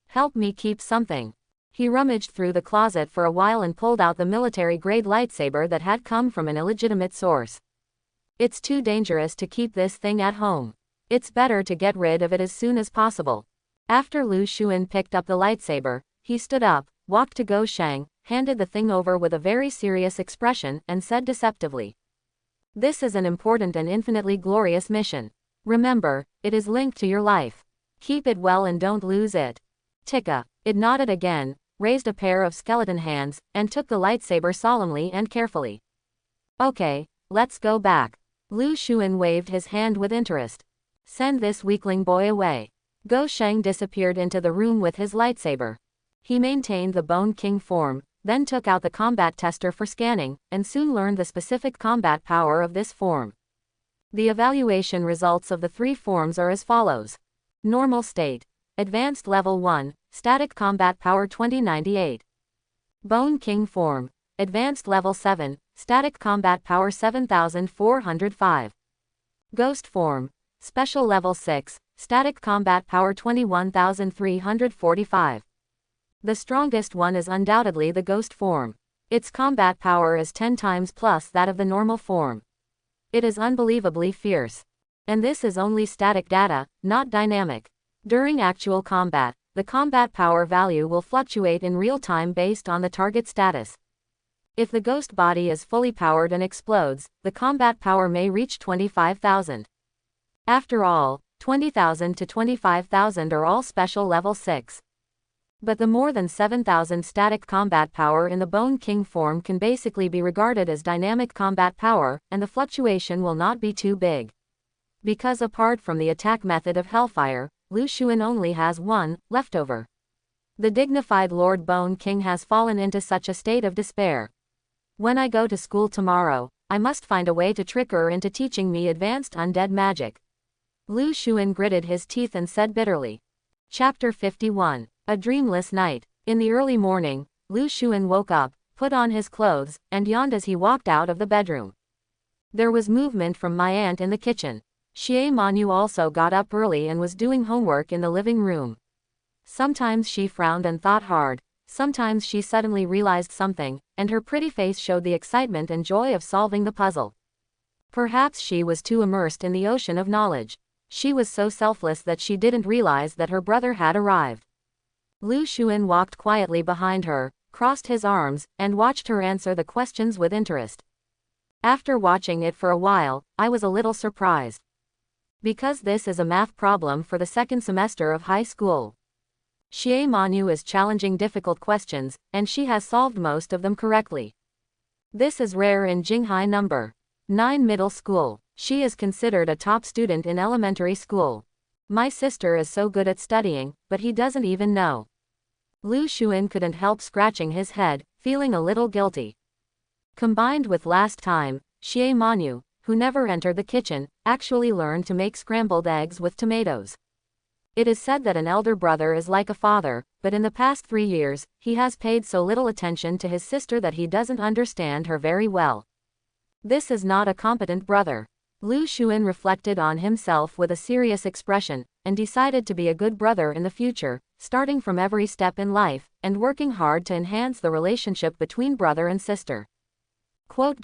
Help me keep something. He rummaged through the closet for a while and pulled out the military-grade lightsaber that had come from an illegitimate source. It's too dangerous to keep this thing at home. It's better to get rid of it as soon as possible. After Lu Xuan picked up the lightsaber, he stood up, walked to Go Sheng, handed the thing over with a very serious expression, and said deceptively. This is an important and infinitely glorious mission. Remember, it is linked to your life. Keep it well and don't lose it. Tika. It nodded again, raised a pair of skeleton hands, and took the lightsaber solemnly and carefully. Okay, let's go back. Lu Xuan waved his hand with interest. Send this weakling boy away. Go Sheng disappeared into the room with his lightsaber. He maintained the Bone King form, then took out the combat tester for scanning, and soon learned the specific combat power of this form. The evaluation results of the 3 forms are as follows. Normal state. Advanced level 1, static combat power 2098. Bone King form. Advanced level 7, static combat power 7405. Ghost form. Special level 6, static combat power 21345. The strongest one is undoubtedly the ghost form. Its combat power is 10 times plus that of the normal form. It is unbelievably fierce. And this is only static data, not dynamic. During actual combat, the combat power value will fluctuate in real time based on the target status. If the ghost body is fully powered and explodes, the combat power may reach 25,000. After all, 20,000 to 25,000 are all special level 6. But the more than 7,000 static combat power in the Bone King form can basically be regarded as dynamic combat power, and the fluctuation will not be too big. Because apart from the attack method of Hellfire, Lu Xuan only has one leftover. The dignified Lord Bone King has fallen into such a state of despair. When I go to school tomorrow, I must find a way to trick her into teaching me advanced undead magic. Lu Xuan gritted his teeth and said bitterly. Chapter 51. A Dreamless Night. In the early morning, Lu Xuan woke up, put on his clothes, and yawned as he walked out of the bedroom. There was movement from my aunt in the kitchen. Xie Manu also got up early and was doing homework in the living room. Sometimes she frowned and thought hard, sometimes she suddenly realized something, and her pretty face showed the excitement and joy of solving the puzzle. Perhaps she was too immersed in the ocean of knowledge. She was so selfless that she didn't realize that her brother had arrived. Lu Xuan walked quietly behind her, crossed his arms, and watched her answer the questions with interest. After watching it for a while, I was a little surprised. Because this is a math problem for the second semester of high school. Xie Manu is challenging difficult questions, and she has solved most of them correctly. This is rare in Jinghai number 9 middle school. She is considered a top student in elementary school. My sister is so good at studying, but he doesn't even know. Lu Xuan couldn't help scratching his head, feeling a little guilty. Combined with last time, Xie Manu, who never entered the kitchen, actually learned to make scrambled eggs with tomatoes. It is said that an elder brother is like a father, but in the past 3 years, he has paid so little attention to his sister that he doesn't understand her very well. This is not a competent brother. Lu Xuan reflected on himself with a serious expression, and decided to be a good brother in the future, starting from every step in life, and working hard to enhance the relationship between brother and sister. Quote.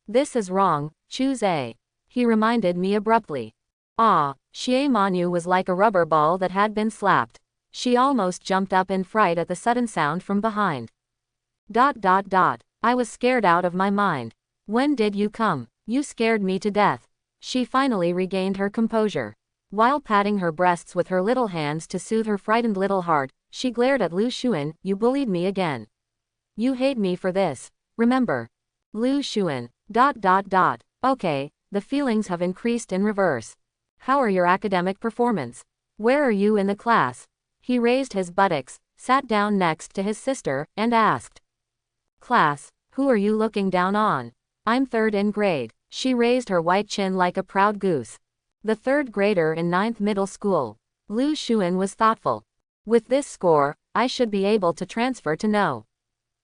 This is wrong, choose A. He reminded me abruptly. Xie Manu was like a rubber ball that had been slapped. She almost jumped up in fright at the sudden sound from behind. I was scared out of my mind. When did you come? You scared me to death. She finally regained her composure. While patting her breasts with her little hands to soothe her frightened little heart, she glared at Lu Xuan. You bullied me again. You hate me for this. Remember. Lu Xuan. Okay, the feelings have increased in reverse. How are your academic performance? Where are you in the class? He raised his buttocks, sat down next to his sister, and asked. Class, who are you looking down on? I'm third in grade. She raised her white chin like a proud goose. The third grader in 9th middle school. Lu Xuan was thoughtful. With this score, I should be able to transfer to No.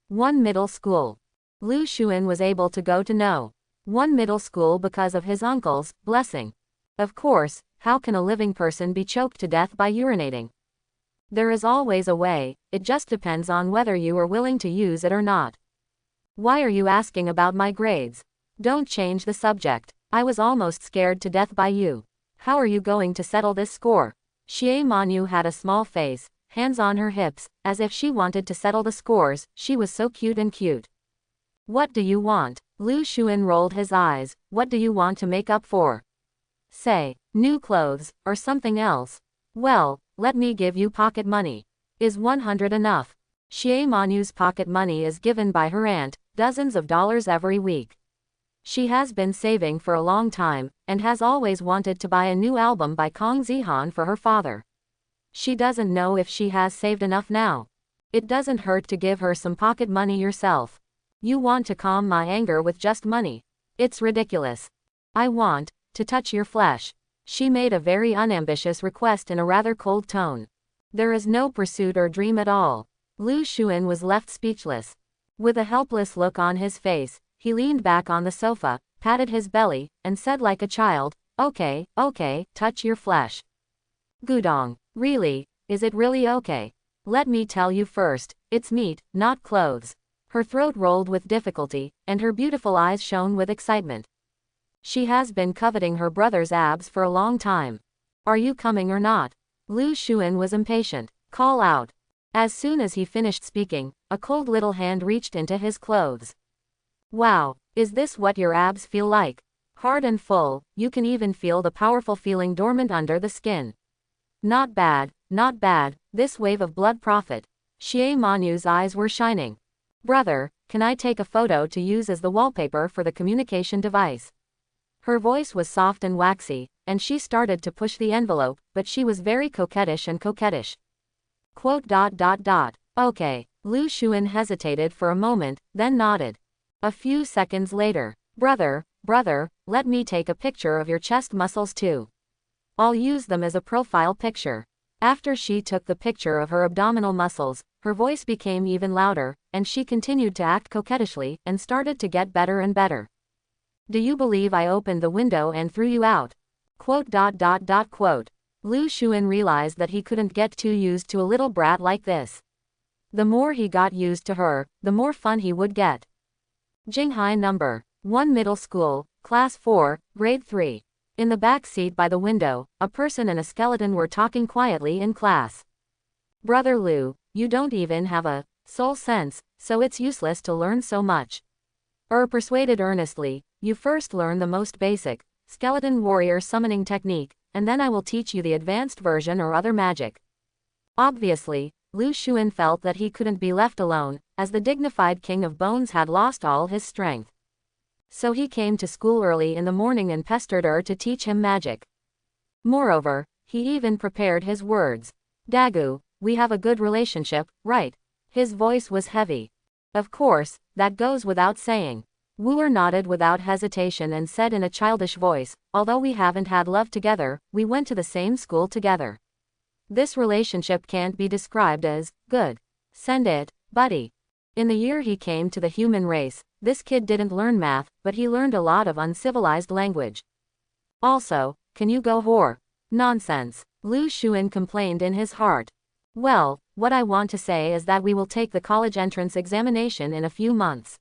1 middle school. Lu Xuan was able to go to No. 1 middle school because of his uncle's blessing. Of course, how can a living person be choked to death by urinating? There is always a way, it just depends on whether you are willing to use it or not. Why are you asking about my grades? Don't change the subject. I was almost scared to death by you. How are you going to settle this score? Xie Manu had a small face, hands on her hips, as if she wanted to settle the scores. She was so cute and cute. What do you want? Lu Xuan rolled his eyes. What do you want to make up for? Say, new clothes, or something else. Well, let me give you pocket money. Is 100 enough? Xie Manu's pocket money is given by her aunt, dozens of dollars every week. She has been saving for a long time, and has always wanted to buy a new album by Kong Zihan for her father. She doesn't know if she has saved enough now. It doesn't hurt to give her some pocket money yourself. You want to calm my anger with just money. It's ridiculous. I want to touch your flesh. She made a very unambitious request in a rather cold tone. There is no pursuit or dream at all. Lu Xuan was left speechless. With a helpless look on his face, he leaned back on the sofa, patted his belly, and said like a child, okay, touch your flesh. Gudong, really, is it really okay? Let me tell you first, it's meat, not clothes. Her throat rolled with difficulty, and her beautiful eyes shone with excitement. She has been coveting her brother's abs for a long time. Are you coming or not? Lu Xuan was impatient. Call out. As soon as he finished speaking, a cold little hand reached into his clothes. Wow, is this what your abs feel like? Hard and full, you can even feel the powerful feeling dormant under the skin. Not bad, not bad, this wave of blood profit. Xie Manu's eyes were shining. Brother, can I take a photo to use as the wallpaper for the communication device? Her voice was soft and waxy, and she started to push the envelope, but she was very coquettish and coquettish. Okay. Lu Xuan hesitated for a moment, then nodded. A few seconds later. Brother, let me take a picture of your chest muscles too. I'll use them as a profile picture. After she took the picture of her abdominal muscles, her voice became even louder, and she continued to act coquettishly, and started to get better and better. Do you believe I opened the window and threw you out? Lu Xuan realized that he couldn't get too used to a little brat like this. The more he got used to her, the more fun he would get. Jinghai number 1 Middle School, Class 4, Grade 3. In the back seat by the window, a person and a skeleton were talking quietly in class. Brother Lu, you don't even have a soul sense, so it's useless to learn so much. Persuaded earnestly, you first learn the most basic, skeleton warrior summoning technique, and then I will teach you the advanced version or other magic. Obviously, Lu Xuan felt that he couldn't be left alone, as the dignified king of bones had lost all his strength. So he came to school early in the morning and pestered her to teach him magic. Moreover, he even prepared his words. Dagu, we have a good relationship, right? His voice was heavy. Of course, that goes without saying. Wu Er nodded without hesitation and said in a childish voice, although we haven't had love together, we went to the same school together. This relationship can't be described as good. Send it, buddy. In the year he came to the human race, this kid didn't learn math, but he learned a lot of uncivilized language. Also, can you go whore? Nonsense. Lu Xuan complained in his heart. Well, what I want to say is that we will take the college entrance examination in a few months.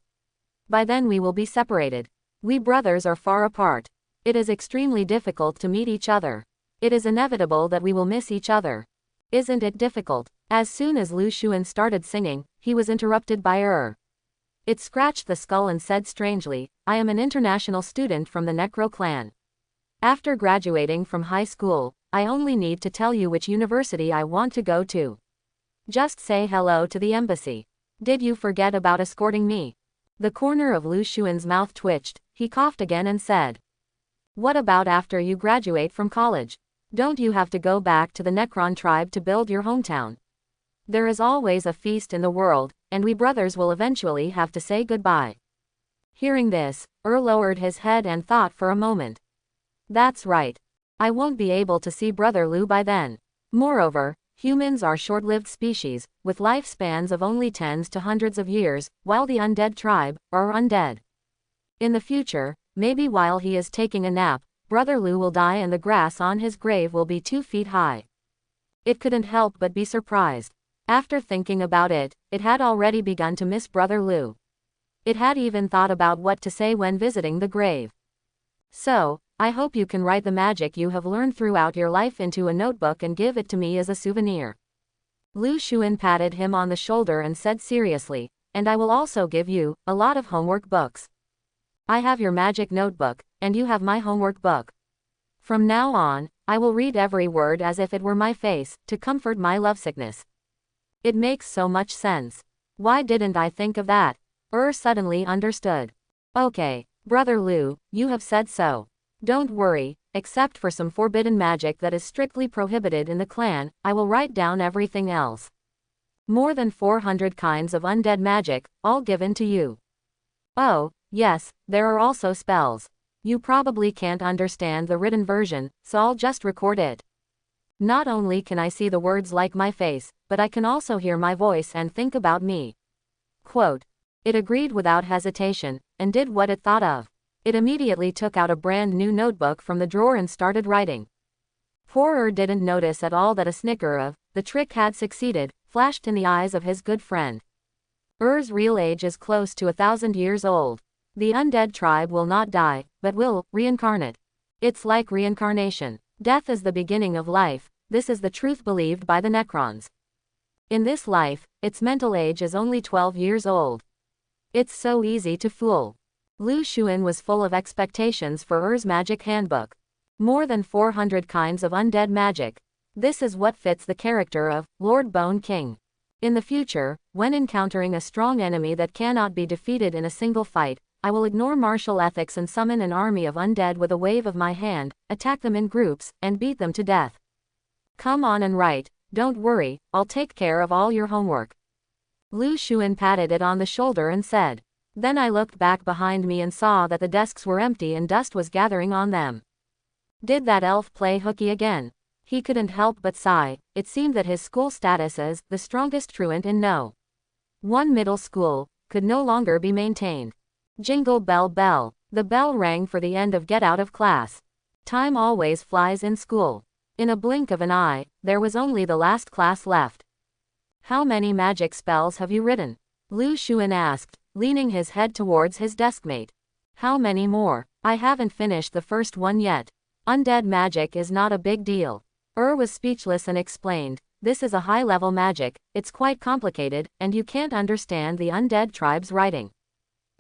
By then we will be separated. We brothers are far apart. It is extremely difficult to meet each other. It is inevitable that we will miss each other. Isn't it difficult? As soon as Lu Xuan started singing, he was interrupted by It scratched the skull and said strangely, I am an international student from the Necro clan. After graduating from high school, I only need to tell you which university I want to go to. Just say hello to the embassy. Did you forget about escorting me? The corner of Lu Xuan's mouth twitched, he coughed again and said. What about after you graduate from college? Don't you have to go back to the Necron tribe to build your hometown? There is always a feast in the world, and we brothers will eventually have to say goodbye. Hearing this, lowered his head and thought for a moment. That's right. I won't be able to see Brother Lu by then. Moreover, humans are short-lived species, with lifespans of only tens to hundreds of years, while the undead tribe are undead. In the future, maybe while he is taking a nap, Brother Lu will die and the grass on his grave will be 2 feet high. It couldn't help but be surprised. After thinking about it, it had already begun to miss Brother Lu. It had even thought about what to say when visiting the grave. So, I hope you can write the magic you have learned throughout your life into a notebook and give it to me as a souvenir. Lu Xuan patted him on the shoulder and said seriously, and I will also give you a lot of homework books. I have your magic notebook, and you have my homework book. From now on, I will read every word as if it were my face, to comfort my lovesickness. It makes so much sense. Why didn't I think of that? Suddenly understood. Okay, Brother Lu, you have said so. Don't worry, except for some forbidden magic that is strictly prohibited in the clan, I will write down everything else. More than 400 kinds of undead magic, all given to you. Oh, yes, there are also spells. You probably can't understand the written version, so I'll just record it. Not only can I see the words like my face, but I can also hear my voice and think about me. Quote. It agreed without hesitation, and did what it thought of. It immediately took out a brand new notebook from the drawer and started writing. Poor didn't notice at all that a snicker of, the trick had succeeded, flashed in the eyes of his good friend. Ur's real age is close to 1,000 years old. The undead tribe will not die, but will reincarnate. It's like reincarnation. Death is the beginning of life. This is the truth believed by the Necrons. In this life, its mental age is only 12 years old. It's so easy to fool. Lu Xuan was full of expectations for Ur's magic handbook. More than 400 kinds of undead magic. This is what fits the character of Lord Bone King. In the future, when encountering a strong enemy that cannot be defeated in a single fight, I will ignore martial ethics and summon an army of undead with a wave of my hand, attack them in groups, and beat them to death. Come on and write, don't worry, I'll take care of all your homework. Lu Xuan patted it on the shoulder and said. Then I looked back behind me and saw that the desks were empty and dust was gathering on them. Did that elf play hooky again? He couldn't help but sigh. It seemed that his school status as the strongest truant in No. 1 middle school could no longer be maintained. Jingle bell bell. The bell rang for the end of get out of class. Time always flies in school. In a blink of an eye, there was only the last class left. How many magic spells have you written? Lu Xuan asked, leaning his head towards his deskmate. How many more? I haven't finished the first one yet. Undead magic is not a big deal. Was speechless and explained, this is a high-level magic, it's quite complicated, and you can't understand the undead tribe's writing.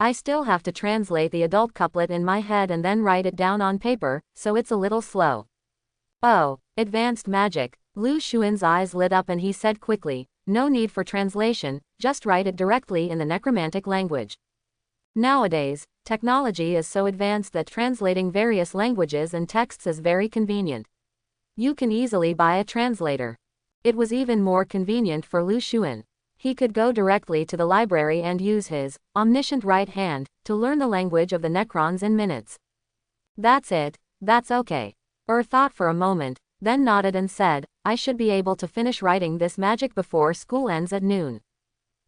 I still have to translate the adult couplet in my head and then write it down on paper, so it's a little slow. Oh, advanced magic. Lu Xuan's eyes lit up and he said quickly, no need for translation, just write it directly in the necromantic language. Nowadays, technology is so advanced that translating various languages and texts is very convenient. You can easily buy a translator. It was even more convenient for Lu Xuan. He could go directly to the library and use his omniscient right hand to learn the language of the Necrons in minutes. That's it, that's okay. Thought for a moment, then nodded and said, I should be able to finish writing this magic before school ends at noon.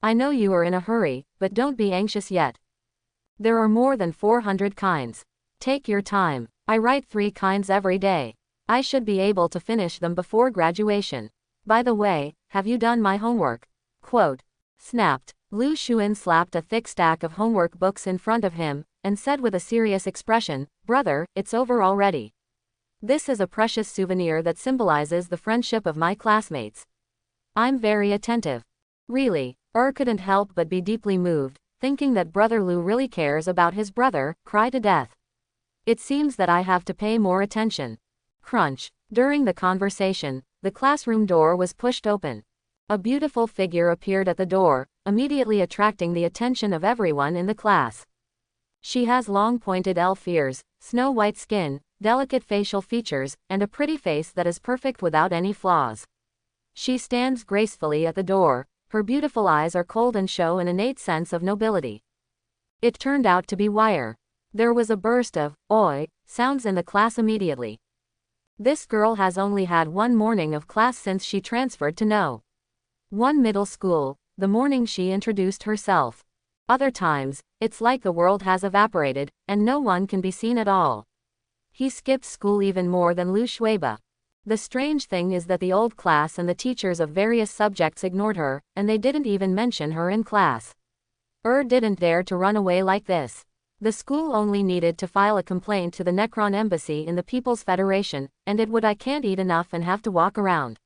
I know you are in a hurry, but don't be anxious yet. There are more than 400 kinds. Take your time. I write 3 kinds every day. I should be able to finish them before graduation. By the way, have you done my homework? Quote. Snapped. Lu Xuan slapped a thick stack of homework books in front of him, and said with a serious expression, Brother, it's over already. This is a precious souvenir that symbolizes the friendship of my classmates. I'm very attentive. Really, couldn't help but be deeply moved, thinking that Brother Lu really cares about his brother, cry to death. It seems that I have to pay more attention. Crunch. During the conversation, the classroom door was pushed open. A beautiful figure appeared at the door, immediately attracting the attention of everyone in the class. She has long pointed elf ears, snow-white skin, delicate facial features, and a pretty face that is perfect without any flaws. She stands gracefully at the door, her beautiful eyes are cold and show an innate sense of nobility. It turned out to be Wire. There was a burst of, oi, sounds in the class immediately. This girl has only had one morning of class since she transferred to No. 1 middle school, the morning she introduced herself. Other times, it's like the world has evaporated, and no one can be seen at all. He skipped school even more than Lu Shuiba. The strange thing is that the old class and the teachers of various subjects ignored her, and they didn't even mention her in class. Didn't dare to run away like this. The school only needed to file a complaint to the Necron Embassy in the People's Federation, and it would I can't eat enough and have to walk around.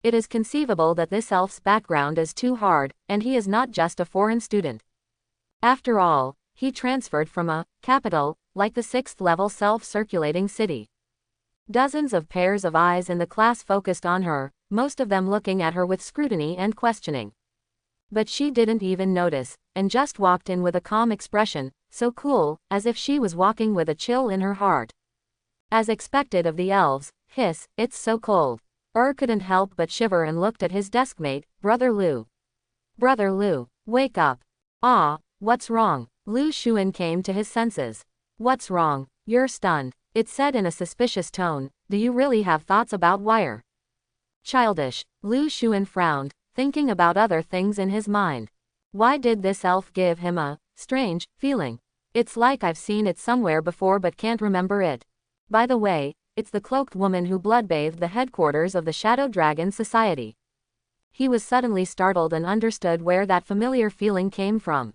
It is conceivable that this elf's background is too hard, and he is not just a foreign student. After all, he transferred from a capital, like the 6th-level self-circulating city. Dozens of pairs of eyes in the class focused on her, most of them looking at her with scrutiny and questioning. But she didn't even notice, and just walked in with a calm expression, so cool, as if she was walking with a chill in her heart. As expected of the elves, hiss, it's so cold. Couldn't help but shiver and looked at his deskmate, Brother Lu. Brother Lu, wake up. Ah, what's wrong? Lu Xuan came to his senses. What's wrong? You're stunned. It said in a suspicious tone, do you really have thoughts about Wire? Childish. Lu Xuan frowned, thinking about other things in his mind. Why did this elf give him a strange feeling? It's like I've seen it somewhere before but can't remember it. By the way, it's the cloaked woman who bloodbathed the headquarters of the Shadow Dragon Society. He was suddenly startled and understood where that familiar feeling came from.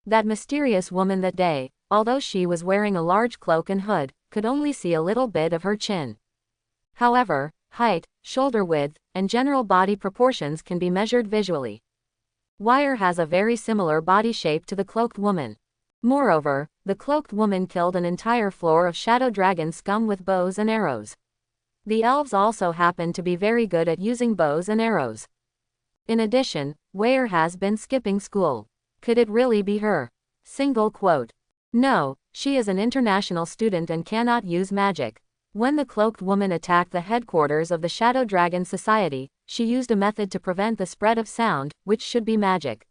That mysterious woman that day, although she was wearing a large cloak and hood, could only see a little bit of her chin. However, height, shoulder width, and general body proportions can be measured visually. Wire has a very similar body shape to the cloaked woman. Moreover, the cloaked woman killed an entire floor of shadow dragon scum with bows and arrows. The elves also happen to be very good at using bows and arrows. In addition, Wire has been skipping school. Could it really be her? Single quote. No, she is an international student and cannot use magic. When the cloaked woman attacked the headquarters of the Shadow Dragon Society, she used a method to prevent the spread of sound, which should be magic.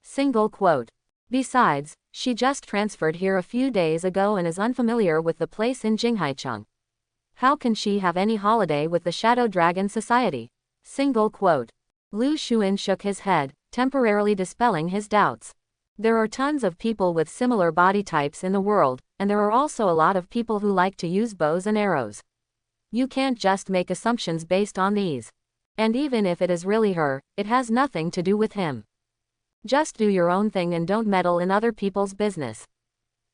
Single quote. Besides, she just transferred here a few days ago and is unfamiliar with the place in Jinghaicheng. How can she have any holiday with the Shadow Dragon Society? Single quote. Lu Xuan shook his head, temporarily dispelling his doubts. There are tons of people with similar body types in the world, and there are also a lot of people who like to use bows and arrows. You can't just make assumptions based on these. And even if it is really her, it has nothing to do with him. Just do your own thing and don't meddle in other people's business.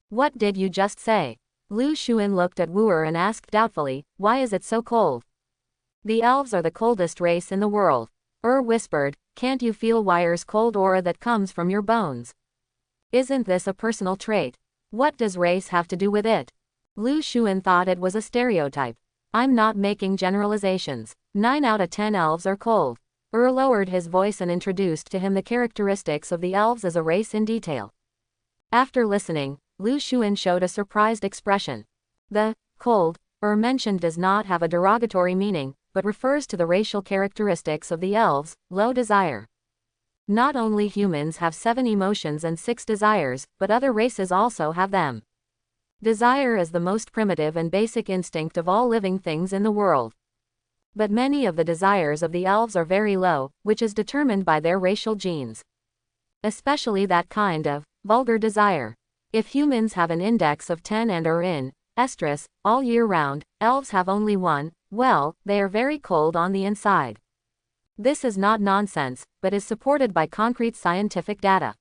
What did you just say? Lu Xuan looked at Wu and asked doubtfully, why is it so cold? The elves are the coldest race in the world. Whispered, can't you feel Wire's cold aura that comes from your bones? Isn't this a personal trait? What does race have to do with it? Lu Xuan thought it was a stereotype. I'm not making generalizations. 9 out of 10 elves are cold. Lowered his voice and introduced to him the characteristics of the elves as a race in detail. After listening, Lu Xuan showed a surprised expression. The cold mentioned does not have a derogatory meaning, but refers to the racial characteristics of the elves, low desire. Not only humans have 7 emotions and 6 desires, but other races also have them. Desire is the most primitive and basic instinct of all living things in the world. But many of the desires of the elves are very low, which is determined by their racial genes. Especially that kind of vulgar desire. If humans have an index of 10 and are in estrus all year round, elves have only 1, well, they are very cold on the inside. This is not nonsense, but is supported by concrete scientific data.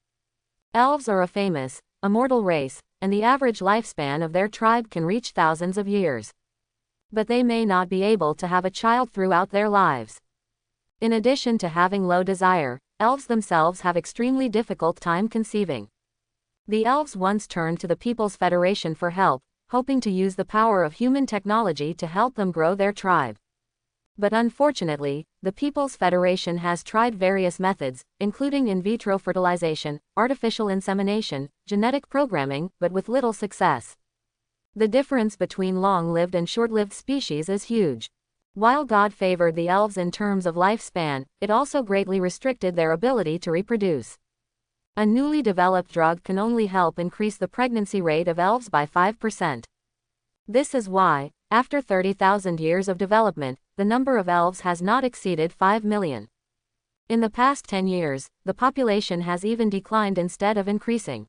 Elves are a famous, immortal race, and the average lifespan of their tribe can reach thousands of years. But they may not be able to have a child throughout their lives. In addition to having low desire, elves themselves have extremely difficult time conceiving. The elves once turned to the People's Federation for help, hoping to use the power of human technology to help them grow their tribe. But unfortunately, the People's Federation has tried various methods, including in vitro fertilization, artificial insemination, genetic programming, but with little success. The difference between long-lived and short-lived species is huge. While God favored the elves in terms of lifespan, it also greatly restricted their ability to reproduce. A newly developed drug can only help increase the pregnancy rate of elves by 5%. This is why, after 30,000 years of development, the number of elves has not exceeded 5 million. In the past 10 years, the population has even declined instead of increasing.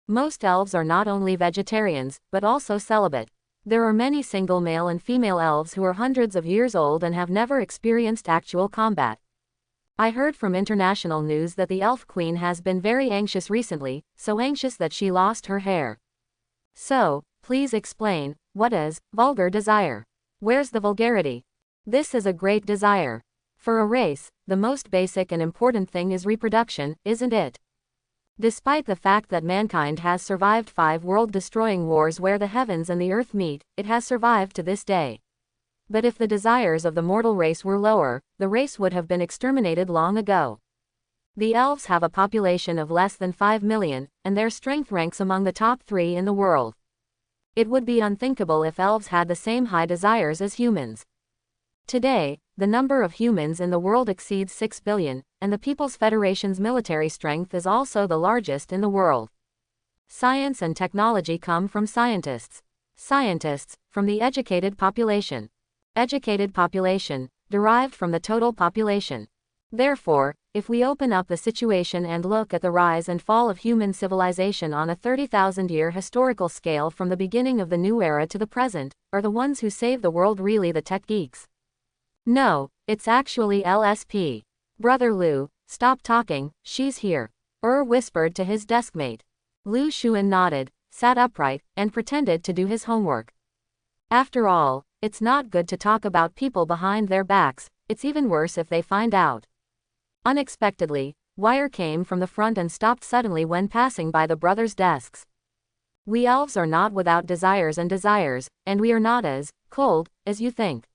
Most elves are not only vegetarians, but also celibate. There are many single male and female elves who are hundreds of years old and have never experienced actual combat. I heard from international news that the elf queen has been very anxious recently, so anxious that she lost her hair. So, please explain, what is vulgar desire? Where's the vulgarity? This is a great desire. For a race, the most basic and important thing is reproduction, isn't it? Despite the fact that mankind has survived 5 world-destroying wars where the heavens and the earth meet, it has survived to this day. But if the desires of the mortal race were lower, the race would have been exterminated long ago. The elves have a population of less than 5 million, and their strength ranks among the top 3 in the world. It would be unthinkable if elves had the same high desires as humans. Today, the number of humans in the world exceeds 6 billion, and the People's Federation's military strength is also the largest in the world. Science and technology come from scientists. Scientists, from the educated population. Educated population, derived from the total population. Therefore, if we open up the situation and look at the rise and fall of human civilization on a 30,000-year historical scale from the beginning of the new era to the present, are the ones who save the world really the tech geeks? No, it's actually LSP. Brother Lu, stop talking, she's here. Whispered to his deskmate. Lu Xuan nodded, sat upright, and pretended to do his homework. After all, it's not good to talk about people behind their backs, it's even worse if they find out. Unexpectedly, Wire came from the front and stopped suddenly when passing by the brothers' desks. We elves are not without desires, and we are not as cold as you think.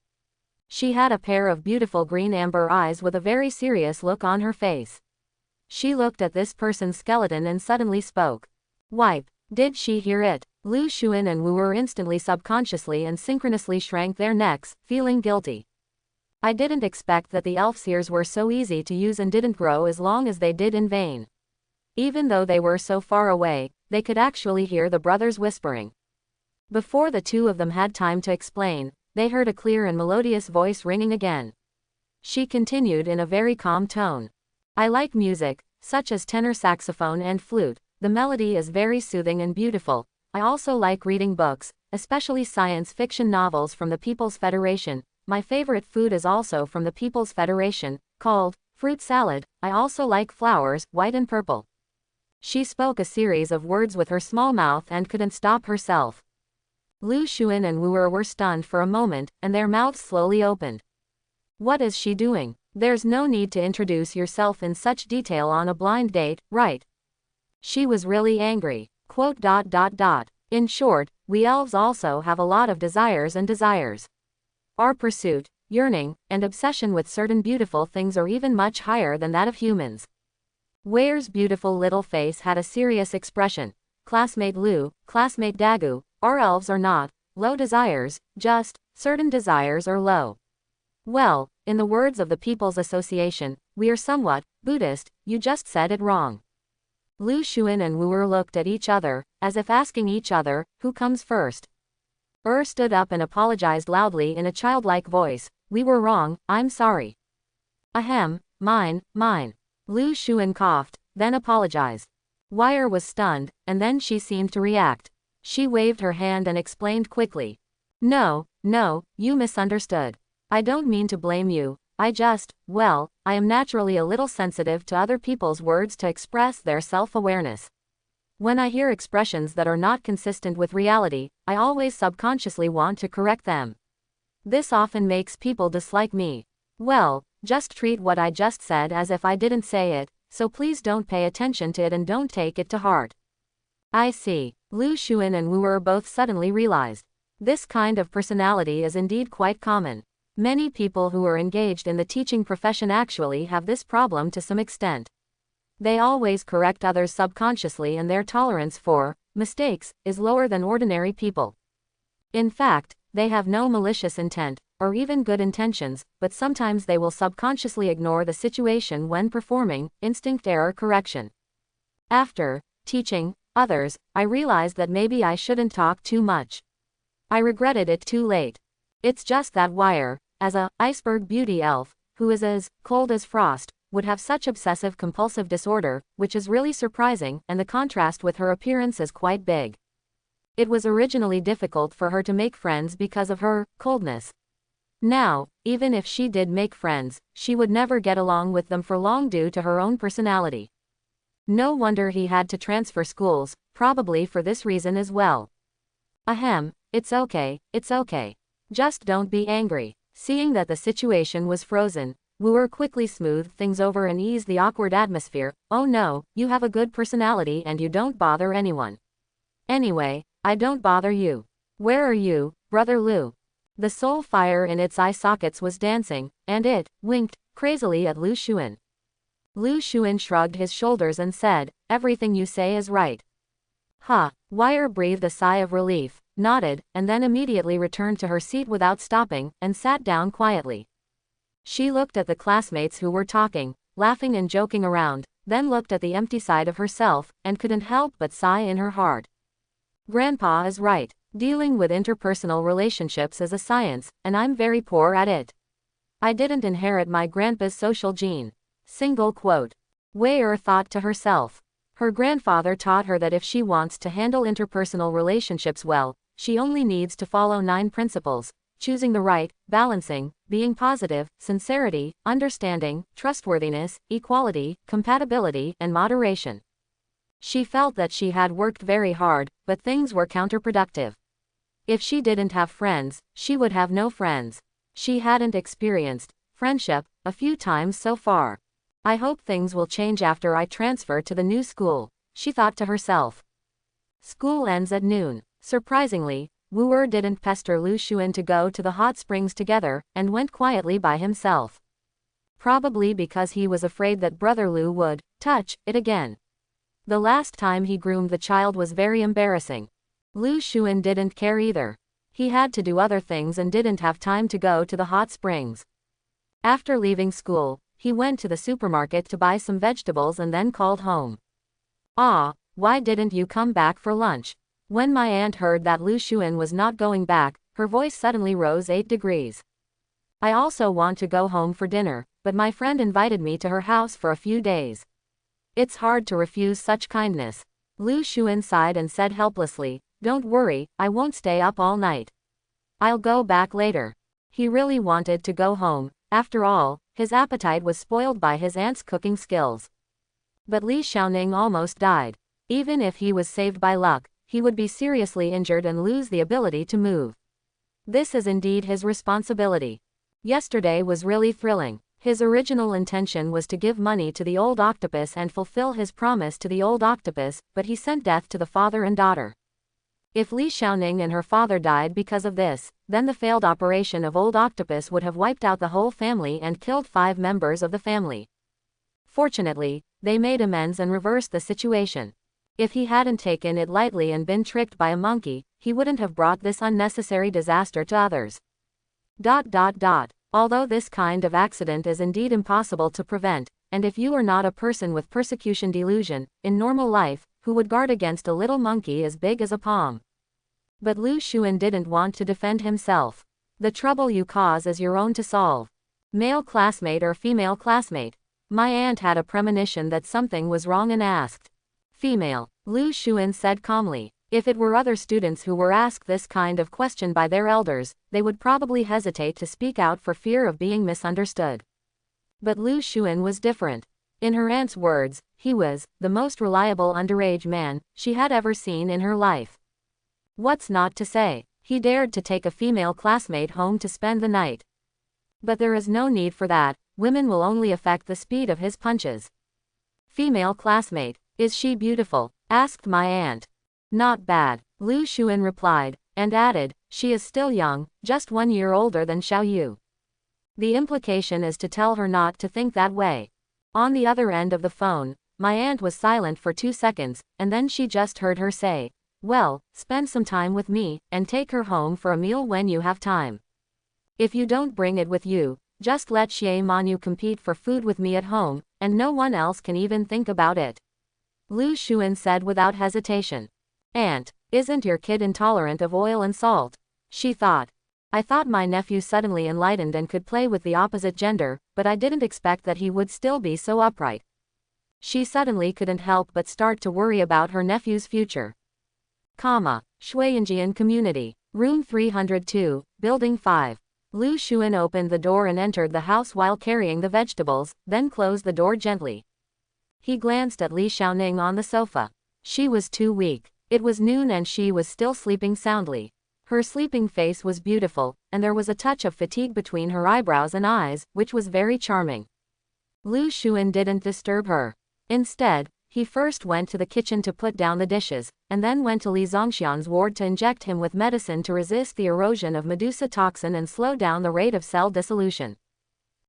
She had a pair of beautiful green amber eyes with a very serious look on her face. She looked at this person's skeleton and suddenly spoke. Wipe. Did she hear it? Lu Xuan and Wu Er instantly subconsciously and synchronously shrank their necks, feeling guilty. I didn't expect that the elf's ears were so easy to use and didn't grow as long as they did in vain. Even though they were so far away, they could actually hear the brothers whispering. Before the two of them had time to explain, they heard a clear and melodious voice ringing again. She continued in a very calm tone. I like music, such as tenor saxophone and flute, the melody is very soothing and beautiful. I also like reading books, especially science fiction novels from the People's Federation. My favorite food is also from the People's Federation, called fruit salad. I also like flowers, white and purple. She spoke a series of words with her small mouth and couldn't stop herself. Lu Xuan and Wu Er were stunned for a moment, and their mouths slowly opened. What is she doing? There's no need to introduce yourself in such detail on a blind date, right? She was really angry. In short, we elves also have a lot of desires. Our pursuit, yearning, and obsession with certain beautiful things are even much higher than that of humans. Ware's beautiful little face had a serious expression. Classmate Lu, classmate Dagu, our elves are not low desires, just certain desires are low. Well, in the words of the People's Association, we are somewhat Buddhist. You just said it wrong. Lu Xuan and Wu Er looked at each other, as if asking each other, who comes first? Stood up and apologized loudly in a childlike voice. We were wrong, I'm sorry. Ahem, mine. Lu Xuan coughed, then apologized. Wire was stunned, and then she seemed to react. She waved her hand and explained quickly. No, you misunderstood. I don't mean to blame you, I am naturally a little sensitive to other people's words to express their self-awareness. When I hear expressions that are not consistent with reality, I always subconsciously want to correct them. This often makes people dislike me. Well, just treat what I just said as if I didn't say it, so please don't pay attention to it and don't take it to heart. I see. Lu Xuan and Wu Er both suddenly realized. This kind of personality is indeed quite common. Many people who are engaged in the teaching profession actually have this problem to some extent. They always correct others subconsciously and their tolerance for mistakes is lower than ordinary people. In fact, they have no malicious intent, or even good intentions, but sometimes they will subconsciously ignore the situation when performing instinct error correction. After teaching others, I realized that maybe I shouldn't talk too much. I regretted it too late. It's just that Wire, as a iceberg beauty elf, who is as cold as frost, would have such obsessive compulsive disorder, which is really surprising, and the contrast with her appearance is quite big. It was originally difficult for her to make friends because of her coldness. Now, even if she did make friends, she would never get along with them for long due to her own personality. No wonder he had to transfer schools, probably for this reason as well. Ahem, it's okay. Just don't be angry. Seeing that the situation was frozen, Wu Er quickly smoothed things over and eased the awkward atmosphere. Oh no, you have a good personality and you don't bother anyone. Anyway, I don't bother you. Where are you, Brother Lu? The soul fire in its eye sockets was dancing, and it winked crazily at Lu Xuan. Lu Xuan shrugged his shoulders and said, everything you say is right. Wire breathed a sigh of relief, nodded, and then immediately returned to her seat without stopping, and sat down quietly. She looked at the classmates who were talking, laughing and joking around, then looked at the empty side of herself, and couldn't help but sigh in her heart. Grandpa is right. Dealing with interpersonal relationships is a science, and I'm very poor at it. I didn't inherit my grandpa's social gene. Single quote. Wei thought to herself. Her grandfather taught her that if she wants to handle interpersonal relationships well, she only needs to follow 9 principles. choosing the right, balancing, being positive, sincerity, understanding, trustworthiness, equality, compatibility, and moderation. She felt that she had worked very hard, but things were counterproductive. If she didn't have friends, she would have no friends. She hadn't experienced friendship a few times so far. I hope things will change after I transfer to the new school, she thought to herself. School ends at noon. Surprisingly, Wu Er didn't pester Lu Xuan to go to the hot springs together, and went quietly by himself. Probably because he was afraid that brother Lu would touch it again. The last time he groomed the child was very embarrassing. Lu Xuan didn't care either. He had to do other things and didn't have time to go to the hot springs. After leaving school, he went to the supermarket to buy some vegetables and then called home. "Ah, why didn't you come back for lunch?" When my aunt heard that Lu Xuan was not going back, her voice suddenly rose 8 degrees. "I also want to go home for dinner, but my friend invited me to her house for a few days. It's hard to refuse such kindness." Lu Xuan sighed and said helplessly, "Don't worry, I won't stay up all night. I'll go back later." He really wanted to go home. After all, his appetite was spoiled by his aunt's cooking skills. But Li Xiaoning almost died. Even if he was saved by luck, he would be seriously injured and lose the ability to move. This is indeed his responsibility. Yesterday was really thrilling. His original intention was to give money to the old octopus and fulfill his promise to the old octopus, but he sent death to the father and daughter. If Li Xiaoning and her father died because of this, then the failed operation of old octopus would have wiped out the whole family and killed 5 members of the family. Fortunately, they made amends and reversed the situation. If he hadn't taken it lightly and been tricked by a monkey, he wouldn't have brought this unnecessary disaster to others. Although this kind of accident is indeed impossible to prevent, and if you are not a person with persecution delusion, in normal life, who would guard against a little monkey as big as a palm? But Lu Xuan didn't want to defend himself. The trouble you cause is your own to solve. Male classmate or female classmate? My aunt had a premonition that something was wrong and asked. Female. Lu Xuan said calmly. If it were other students who were asked this kind of question by their elders, they would probably hesitate to speak out for fear of being misunderstood. But Lu Xuan was different. In her aunt's words, he was the most reliable underage man she had ever seen in her life. What's not to say? He dared to take a female classmate home to spend the night. But there is no need for that. Women will only affect the speed of his punches. Female classmate. Is she beautiful? Asked my aunt. Not bad, Lu Xuan replied, and added, she is still young, just 1 year older than Xiao Yu. The implication is to tell her not to think that way. On the other end of the phone, my aunt was silent for 2 seconds, and then she just heard her say, well, spend some time with me, and take her home for a meal when you have time. If you don't bring it with you, just let Xie Manu compete for food with me at home, and no one else can even think about it. Lu Xuan said without hesitation. Aunt, isn't your kid intolerant of oil and salt? She thought. I thought my nephew suddenly enlightened and could play with the opposite gender, but I didn't expect that he would still be so upright. She suddenly couldn't help but start to worry about her nephew's future. Shuiyanjian Community. Room 302, Building 5. Lu Xuan opened the door and entered the house while carrying the vegetables, then closed the door gently. He glanced at Li Xiaoning on the sofa. She was too weak. It was noon and she was still sleeping soundly. Her sleeping face was beautiful, and there was a touch of fatigue between her eyebrows and eyes, which was very charming. Lu Xuan didn't disturb her. Instead, he first went to the kitchen to put down the dishes, and then went to Li Zongxian's ward to inject him with medicine to resist the erosion of Medusa toxin and slow down the rate of cell dissolution.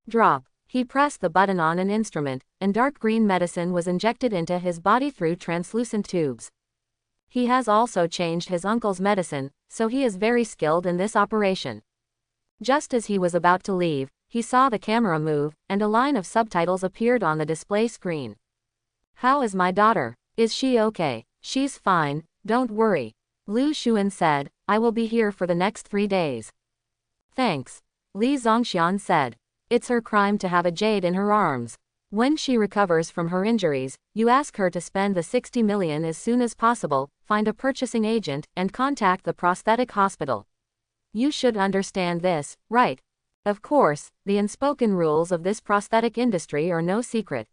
Drop. He pressed the button on an instrument, and dark green medicine was injected into his body through translucent tubes. He has also changed his uncle's medicine, so he is very skilled in this operation. Just as he was about to leave, he saw the camera move, and a line of subtitles appeared on the display screen. How is my daughter? Is she okay? She's fine, don't worry. Lu Xuan said, I will be here for the next 3 days. Thanks. Li Zongxian said. It's her crime to have a jade in her arms. When she recovers from her injuries, you ask her to spend the 60 million as soon as possible, find a purchasing agent, and contact the prosthetic hospital. You should understand this, right? Of course, the unspoken rules of this prosthetic industry are no secret.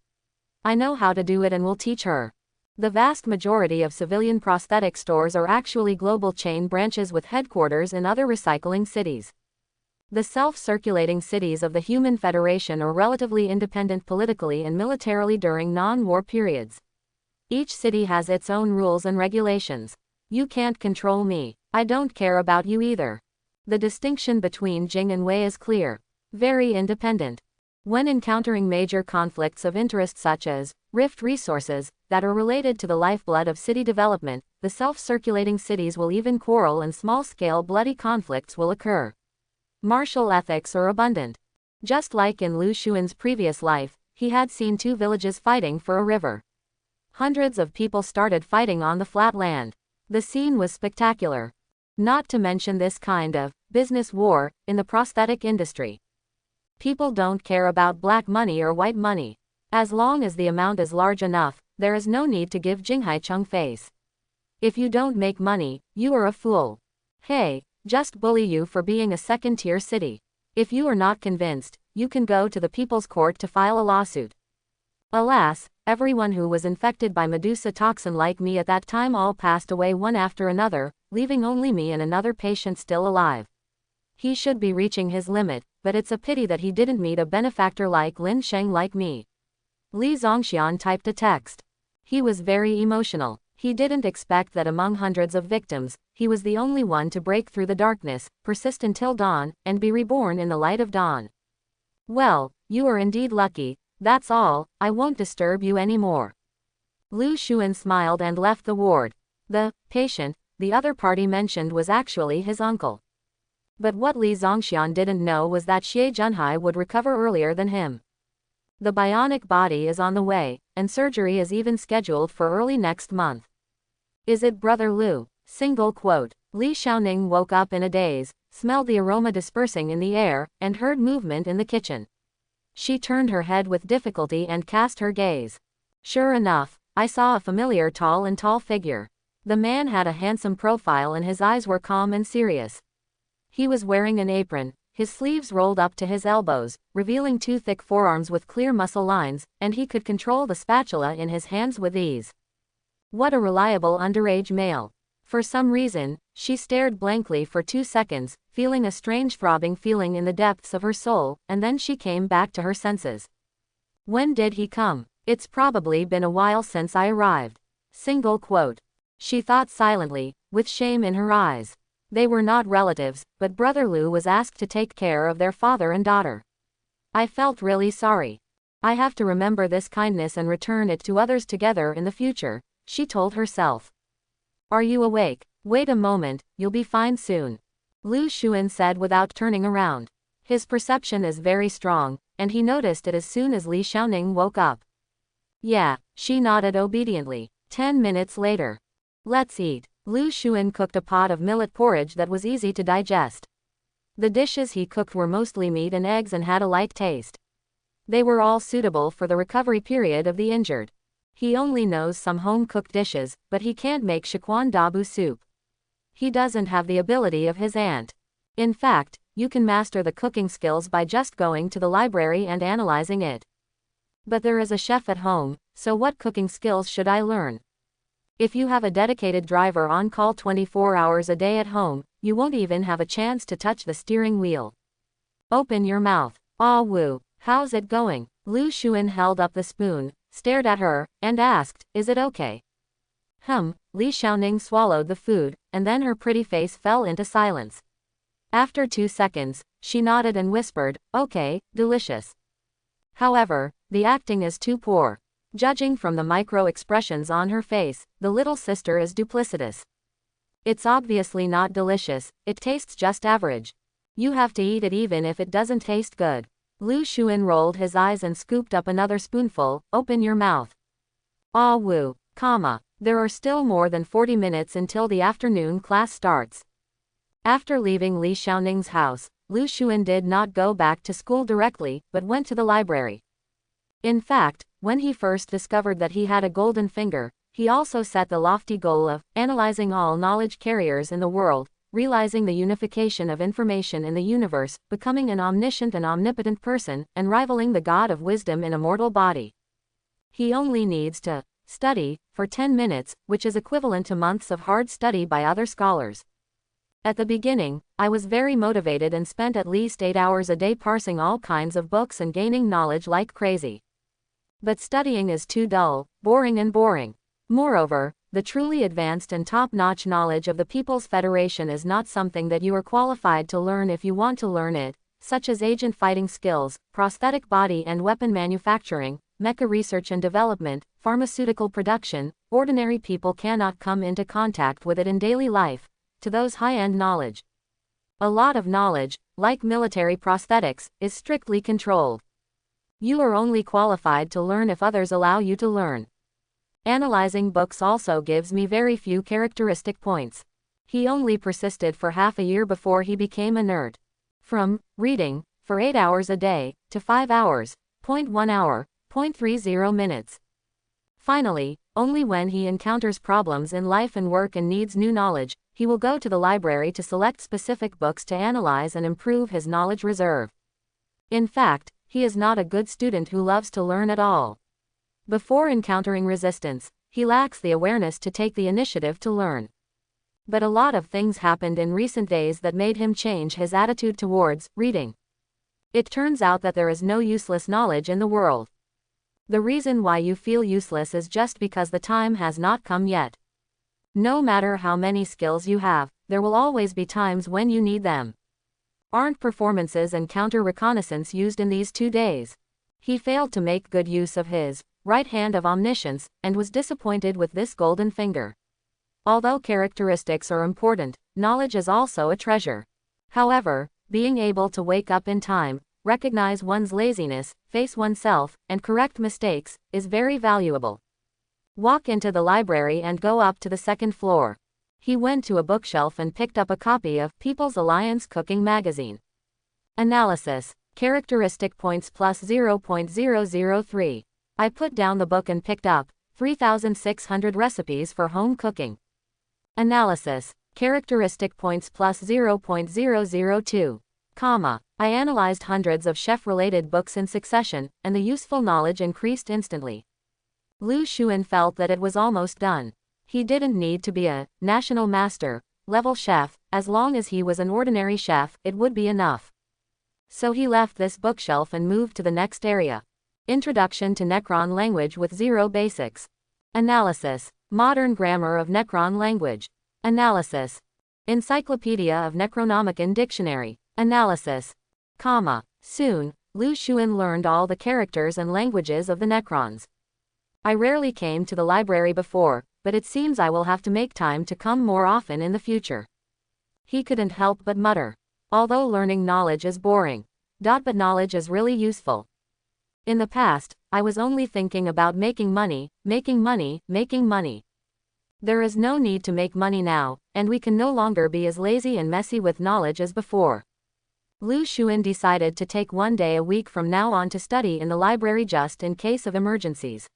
I know how to do it and will teach her. The vast majority of civilian prosthetic stores are actually global chain branches with headquarters in other recycling cities. The self-circulating cities of the Human Federation are relatively independent politically and militarily during non-war periods. Each city has its own rules and regulations. You can't control me. I don't care about you either. The distinction between Jing and Wei is clear. Very independent. When encountering major conflicts of interest such as rift resources that are related to the lifeblood of city development, the self-circulating cities will even quarrel and small-scale bloody conflicts will occur. Martial ethics are abundant. Just like in Lu Xuan's previous life, he had seen two villages fighting for a river. Hundreds of people started fighting on the flat land. The scene was spectacular. Not to mention this kind of business war in the prosthetic industry. People don't care about black money or white money. As long as the amount is large enough, there is no need to give Jinghaicheng face. If you don't make money, you are a fool. Hey, just bully you for being a second-tier city. If you are not convinced, you can go to the People's Court to file a lawsuit. Alas, everyone who was infected by Medusa toxin like me at that time all passed away one after another, leaving only me and another patient still alive. He should be reaching his limit, but it's a pity that he didn't meet a benefactor like Lin Sheng like me. Li Zongxian typed a text. He was very emotional. He didn't expect that among hundreds of victims, he was the only one to break through the darkness, persist until dawn, and be reborn in the light of dawn. Well, you are indeed lucky. That's all, I won't disturb you anymore. Lu Xuan smiled and left the ward. The patient the other party mentioned was actually his uncle. But what Li Zongxian didn't know was that Xie Junhai would recover earlier than him. The bionic body is on the way, and surgery is even scheduled for early next month. Is it Brother Lu? Single quote. Li Xiaoning woke up in a daze, smelled the aroma dispersing in the air, and heard movement in the kitchen. She turned her head with difficulty and cast her gaze. Sure enough, I saw a familiar tall figure. The man had a handsome profile and his eyes were calm and serious. He was wearing an apron, his sleeves rolled up to his elbows, revealing two thick forearms with clear muscle lines, and he could control the spatula in his hands with ease. What a reliable underage male. For some reason, she stared blankly for 2 seconds, feeling a strange throbbing feeling in the depths of her soul, and then she came back to her senses. When did he come? It's probably been a while since I arrived. Single quote. She thought silently, with shame in her eyes. They were not relatives, but Brother Lu was asked to take care of their father and daughter. I felt really sorry. I have to remember this kindness and return it to others together in the future, she told herself. Are you awake? Wait a moment, you'll be fine soon. Lu Xuan said without turning around. His perception is very strong, and he noticed it as soon as Li Xiaoning woke up. Yeah, she nodded obediently. 10 minutes later. Let's eat. Lu Xuan cooked a pot of millet porridge that was easy to digest. The dishes he cooked were mostly meat and eggs and had a light taste. They were all suitable for the recovery period of the injured. He only knows some home-cooked dishes, but he can't make Sichuan dabu soup. He doesn't have the ability of his aunt. In fact, you can master the cooking skills by just going to the library and analyzing it. But there is a chef at home, so what cooking skills should I learn? If you have a dedicated driver on call 24 hours a day at home, you won't even have a chance to touch the steering wheel. Open your mouth. Ah Wu, how's it going? Lu Xuan held up the spoon, stared at her, and asked, is it okay? Li Xiaoning swallowed the food, and then her pretty face fell into silence. After 2 seconds, she nodded and whispered, okay, delicious. However, the acting is too poor. Judging from the micro-expressions on her face, the little sister is duplicitous. It's obviously not delicious, it tastes just average. You have to eat it even if it doesn't taste good. Lu Xuan rolled his eyes and scooped up another spoonful. Open your mouth. Ah Wu, there are still more than 40 minutes until the afternoon class starts. After leaving Li Xiaoning's house, Lu Xuan did not go back to school directly, but went to the library. In fact, when he first discovered that he had a golden finger, he also set the lofty goal of analyzing all knowledge carriers in the world, realizing the unification of information in the universe, becoming an omniscient and omnipotent person, and rivaling the God of wisdom in a mortal body. He only needs to study for 10 minutes, which is equivalent to months of hard study by other scholars. At the beginning, I was very motivated and spent at least 8 hours a day parsing all kinds of books and gaining knowledge like crazy. But studying is too dull, boring. Moreover, the truly advanced and top-notch knowledge of the People's Federation is not something that you are qualified to learn if you want to learn it, such as agent fighting skills, prosthetic body and weapon manufacturing, mecha research and development, pharmaceutical production. Ordinary people cannot come into contact with it in daily life, to those high-end knowledge. A lot of knowledge, like military prosthetics, is strictly controlled. You are only qualified to learn if others allow you to learn. Analyzing books also gives me very few characteristic points. He only persisted for half a year before he became a nerd. From reading for 8 hours a day to 5 hours, 0.1 hour, 0.30 minutes. Finally, only when he encounters problems in life and work and needs new knowledge, he will go to the library to select specific books to analyze and improve his knowledge reserve. In fact, he is not a good student who loves to learn at all. Before encountering resistance, he lacks the awareness to take the initiative to learn. But a lot of things happened in recent days that made him change his attitude towards reading. It turns out that there is no useless knowledge in the world. The reason why you feel useless is just because the time has not come yet. No matter how many skills you have, there will always be times when you need them. Aren't performances and counter-reconnaissance used in these 2 days? He failed to make good use of his right hand of omniscience, and was disappointed with this golden finger. Although characteristics are important, knowledge is also a treasure. However, being able to wake up in time, recognize one's laziness, face oneself, and correct mistakes, is very valuable. Walk into the library and go up to the 2nd floor. He went to a bookshelf and picked up a copy of People's Alliance Cooking Magazine. Analysis. Characteristic points plus 0.003. I put down the book and picked up 3,600 recipes for home cooking. Analysis. Characteristic points plus 0.002. I analyzed hundreds of chef-related books in succession, and the useful knowledge increased instantly. Lu Xuan felt that it was almost done. He didn't need to be a national master level chef, as long as he was an ordinary chef, it would be enough. So he left this bookshelf and moved to the next area. Introduction to Necron Language with 0 Basics. Analysis. Modern Grammar of Necron Language. Analysis. Encyclopedia of Necronomicon Dictionary. Analysis. Soon, Lu Xuan learned all the characters and languages of the Necrons. I rarely came to the library before, but it seems I will have to make time to come more often in the future. He couldn't help but mutter. Although learning knowledge is boring, but knowledge is really useful. In the past, I was only thinking about making money. There is no need to make money now, and we can no longer be as lazy and messy with knowledge as before. Lu Xuan decided to take 1 day a week from now on to study in the library just in case of emergencies.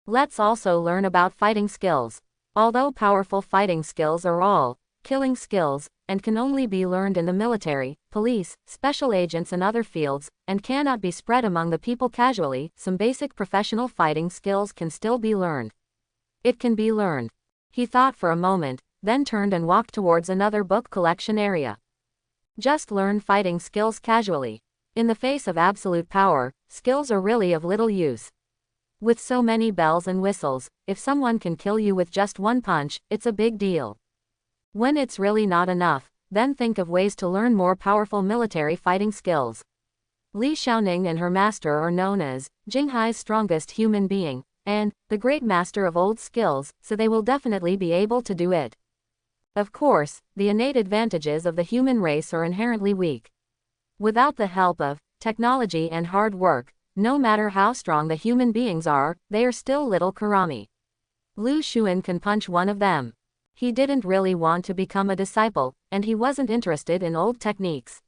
Let's also learn about fighting skills. Although powerful fighting skills are all killing skills, and can only be learned in the military, police, special agents and other fields, and cannot be spread among the people casually, some basic professional fighting skills can still be learned. It can be learned. He thought for a moment, then turned and walked towards another book collection area. Just learn fighting skills casually. In the face of absolute power, skills are really of little use. With so many bells and whistles, if someone can kill you with just one punch, it's a big deal. When it's really not enough, then think of ways to learn more powerful military fighting skills. Li Xiaoning and her master are known as Jinghai's strongest human being, and the great master of old skills, so they will definitely be able to do it. Of course, the innate advantages of the human race are inherently weak. Without the help of technology and hard work, no matter how strong the human beings are, they are still little karami. Lu Xuan can punch one of them. He didn't really want to become a disciple, and he wasn't interested in old techniques.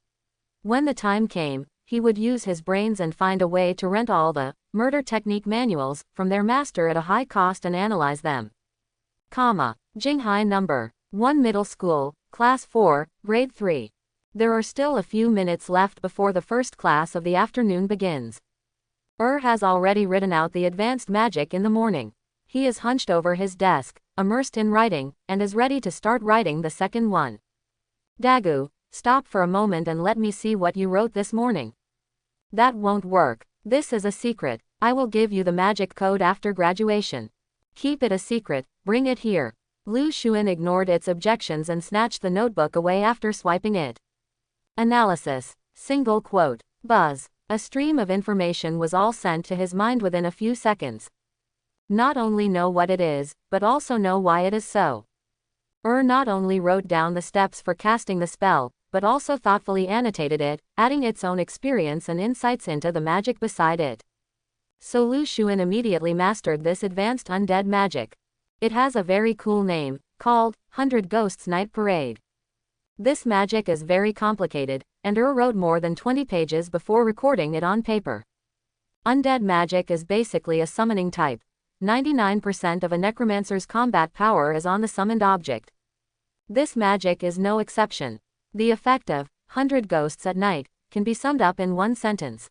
When the time came, he would use his brains and find a way to rent all the murder technique manuals from their master at a high cost and analyze them. Jinghai Number 1 Middle School, Class 4, Grade 3. There are still a few minutes left before the first class of the afternoon begins. Has already written out the advanced magic in the morning. He is hunched over his desk, immersed in writing, and is ready to start writing the second one. Dagu, stop for a moment and let me see what you wrote this morning. That won't work. This is a secret. I will give you the magic code after graduation. Keep it a secret, bring it here. Lu Xuan ignored its objections and snatched the notebook away after swiping it. Analysis. Single quote. Buzz. A stream of information was all sent to his mind within a few seconds. Not only know what it is, but also know why it is so. Not only wrote down the steps for casting the spell, but also thoughtfully annotated it, adding its own experience and insights into the magic beside it. So Lu Xuan immediately mastered this advanced undead magic. It has a very cool name, called 100 Ghosts Night Parade. This magic is very complicated, and wrote more than 20 pages before recording it on paper. Undead magic is basically a summoning type. 99% of a necromancer's combat power is on the summoned object. This magic is no exception. The effect of 100 ghosts at night can be summed up in one sentence.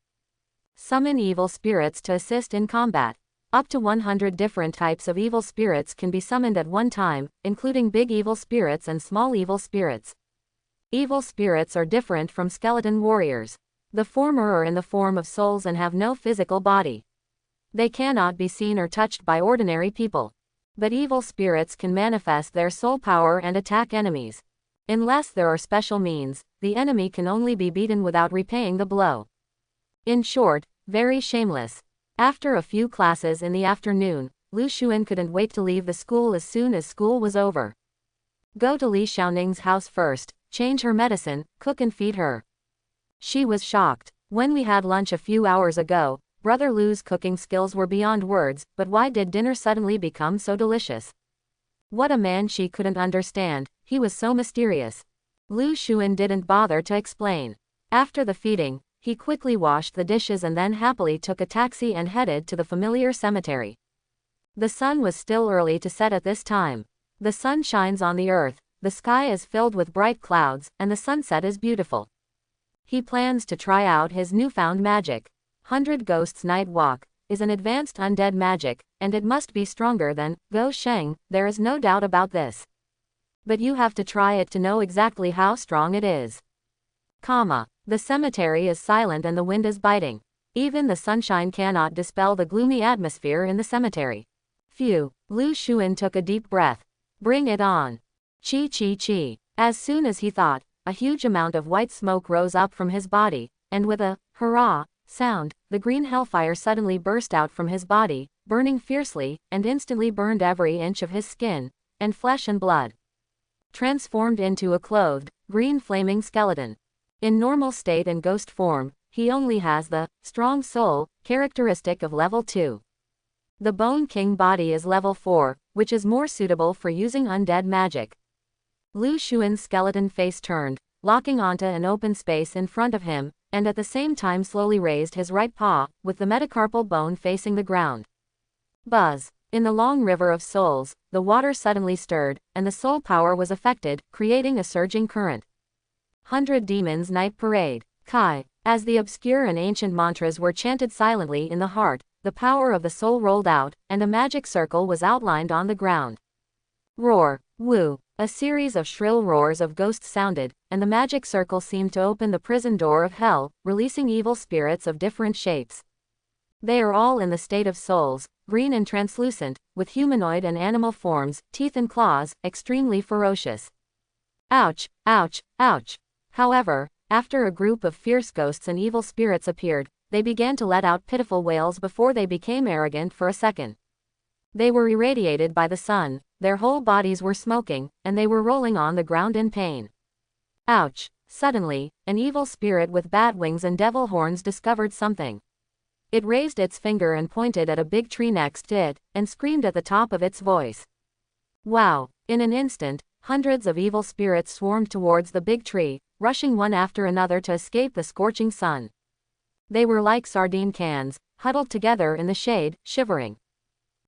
Summon evil spirits to assist in combat. Up to 100 different types of evil spirits can be summoned at one time, including big evil spirits and small evil spirits. Evil spirits are different from skeleton warriors. The former are in the form of souls and have no physical body. They cannot be seen or touched by ordinary people. But evil spirits can manifest their soul power and attack enemies. Unless there are special means, the enemy can only be beaten without repaying the blow. In short, very shameless. After a few classes in the afternoon, Lu Xuan couldn't wait to leave the school as soon as school was over. Go to Li Xiaoning's house first, change her medicine, cook and feed her. She was shocked. When we had lunch a few hours ago, Brother Lu's cooking skills were beyond words, but why did dinner suddenly become so delicious? What a man, she couldn't understand, he was so mysterious. Lu Xuan didn't bother to explain. After the feeding, he quickly washed the dishes and then happily took a taxi and headed to the familiar cemetery. The sun was still early to set at this time. The sun shines on the earth, the sky is filled with bright clouds, and the sunset is beautiful. He plans to try out his newfound magic. 100 Ghosts Night Walk is an advanced undead magic, and it must be stronger than Go Sheng, there is no doubt about this. But you have to try it to know exactly how strong it is. The cemetery is silent and the wind is biting. Even the sunshine cannot dispel the gloomy atmosphere in the cemetery. Phew, Lu Xuan took a deep breath. Bring it on. Chi chi chi. As soon as he thought, a huge amount of white smoke rose up from his body, and with a hurrah sound, the green hellfire suddenly burst out from his body, burning fiercely, and instantly burned every inch of his skin, and flesh and blood. Transformed into a clothed, green flaming skeleton. In normal state and ghost form, he only has the strong soul characteristic of level 2. The Bone King body is level 4, which is more suitable for using undead magic. Lu Xuan's skeleton face turned, locking onto an open space in front of him, and at the same time slowly raised his right paw, with the metacarpal bone facing the ground. Buzz. In the long river of souls, the water suddenly stirred, and the soul power was affected, creating a surging current. 100 Demons Night Parade. Kai. As the obscure and ancient mantras were chanted silently in the heart, the power of the soul rolled out, and a magic circle was outlined on the ground. Roar. Woo. A series of shrill roars of ghosts sounded, and the magic circle seemed to open the prison door of hell, releasing evil spirits of different shapes. They are all in the state of souls, green and translucent, with humanoid and animal forms, teeth and claws, extremely ferocious. Ouch, ouch, ouch. However, after a group of fierce ghosts and evil spirits appeared, they began to let out pitiful wails before they became arrogant for a second. They were irradiated by the sun, their whole bodies were smoking, and they were rolling on the ground in pain. Ouch! Suddenly, an evil spirit with bat wings and devil horns discovered something. It raised its finger and pointed at a big tree next to it, and screamed at the top of its voice. Wow! In an instant, hundreds of evil spirits swarmed towards the big tree, rushing one after another to escape the scorching sun. They were like sardine cans, huddled together in the shade, shivering.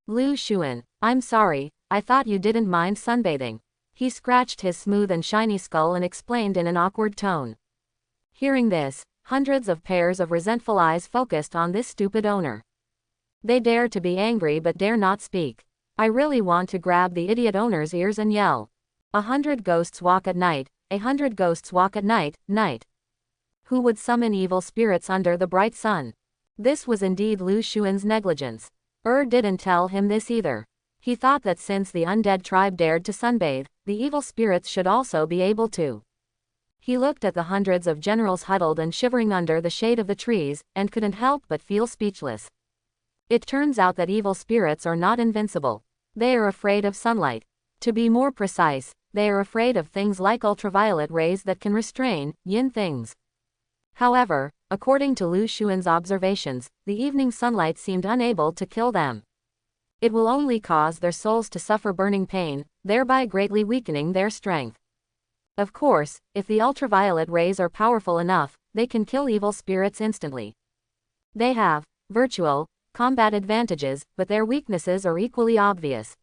Lu Xuan, I'm sorry, I thought you didn't mind sunbathing. He scratched his smooth and shiny skull and explained in an awkward tone. Hearing this, hundreds of pairs of resentful eyes focused on this stupid owner. They dare to be angry but dare not speak. I really want to grab the idiot owner's ears and yell. 100 ghosts walk at night, 100 ghosts walk at night, night. Who would summon evil spirits under the bright sun? This was indeed Lu Xuan's negligence. Didn't tell him this either. He thought that since the undead tribe dared to sunbathe, the evil spirits should also be able to. He looked at the hundreds of generals huddled and shivering under the shade of the trees, and couldn't help but feel speechless. It turns out that evil spirits are not invincible. They are afraid of sunlight. To be more precise, they are afraid of things like ultraviolet rays that can restrain yin things. However, according to Lu Xuan's observations, the evening sunlight seemed unable to kill them. It will only cause their souls to suffer burning pain, thereby greatly weakening their strength. Of course, if the ultraviolet rays are powerful enough, they can kill evil spirits instantly. They have virtual combat advantages, but their weaknesses are equally obvious.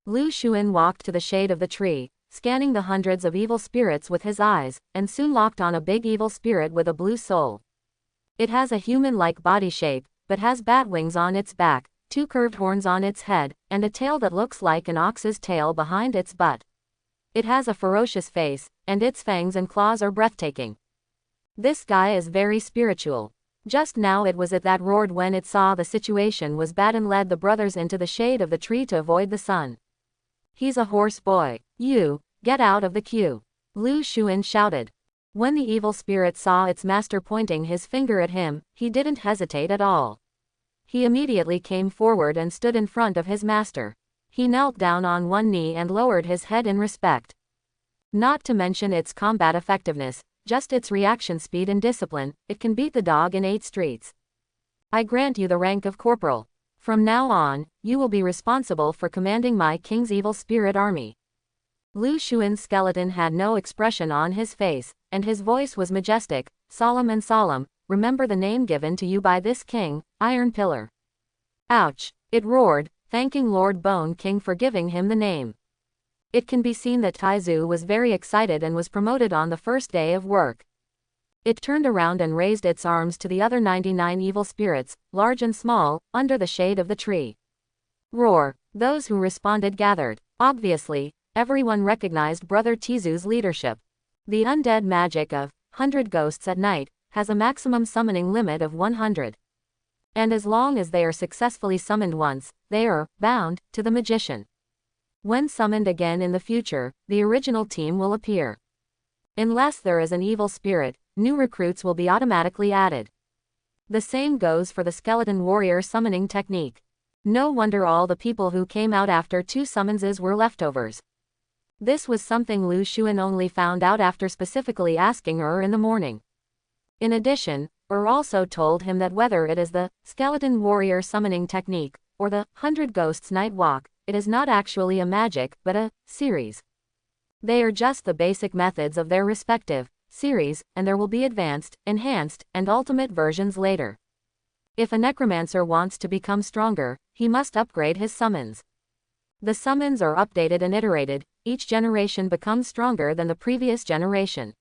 Lu Xuan walked to the shade of the tree, scanning the hundreds of evil spirits with his eyes, and soon locked on a big evil spirit with a blue soul. It has a human-like body shape, but has bat wings on its back, 2 curved horns on its head, and a tail that looks like an ox's tail behind its butt. It has a ferocious face, and its fangs and claws are breathtaking. This guy is very spiritual. Just now it was it that roared when it saw the situation was bad and led the brothers into the shade of the tree to avoid the sun. He's a horse boy. You, get out of the queue. Lu Xuan shouted. When the evil spirit saw its master pointing his finger at him, he didn't hesitate at all. He immediately came forward and stood in front of his master. He knelt down on one knee and lowered his head in respect. Not to mention its combat effectiveness, just its reaction speed and discipline, it can beat the dog in 8 streets. I grant you the rank of corporal. From now on, you will be responsible for commanding my king's evil spirit army. Lu Xuan's skeleton had no expression on his face, and his voice was majestic, solemn and solemn. Remember the name given to you by this king, Iron Pillar. Ouch! It roared, thanking Lord Bone King for giving him the name. It can be seen that Taizu was very excited and was promoted on the first day of work. It turned around and raised its arms to the other 99 evil spirits, large and small, under the shade of the tree. Roar! Those who responded gathered. Obviously, everyone recognized Brother Tizu's leadership. The undead magic of 100 ghosts at night has a maximum summoning limit of 100. And as long as they are successfully summoned once, they are bound to the magician. When summoned again in the future, the original team will appear. Unless there is an evil spirit, new recruits will be automatically added. The same goes for the skeleton warrior summoning technique. No wonder all the people who came out after 2 summonses were leftovers. This was something Lu Xuan only found out after specifically asking in the morning. In addition, also told him that whether it is the skeleton warrior summoning technique, or the 100 ghosts night walk, it is not actually a magic, but a series. They are just the basic methods of their respective series, and there will be advanced, enhanced, and ultimate versions later. If a necromancer wants to become stronger, he must upgrade his summons. The summons are updated and iterated, each generation becomes stronger than the previous generation.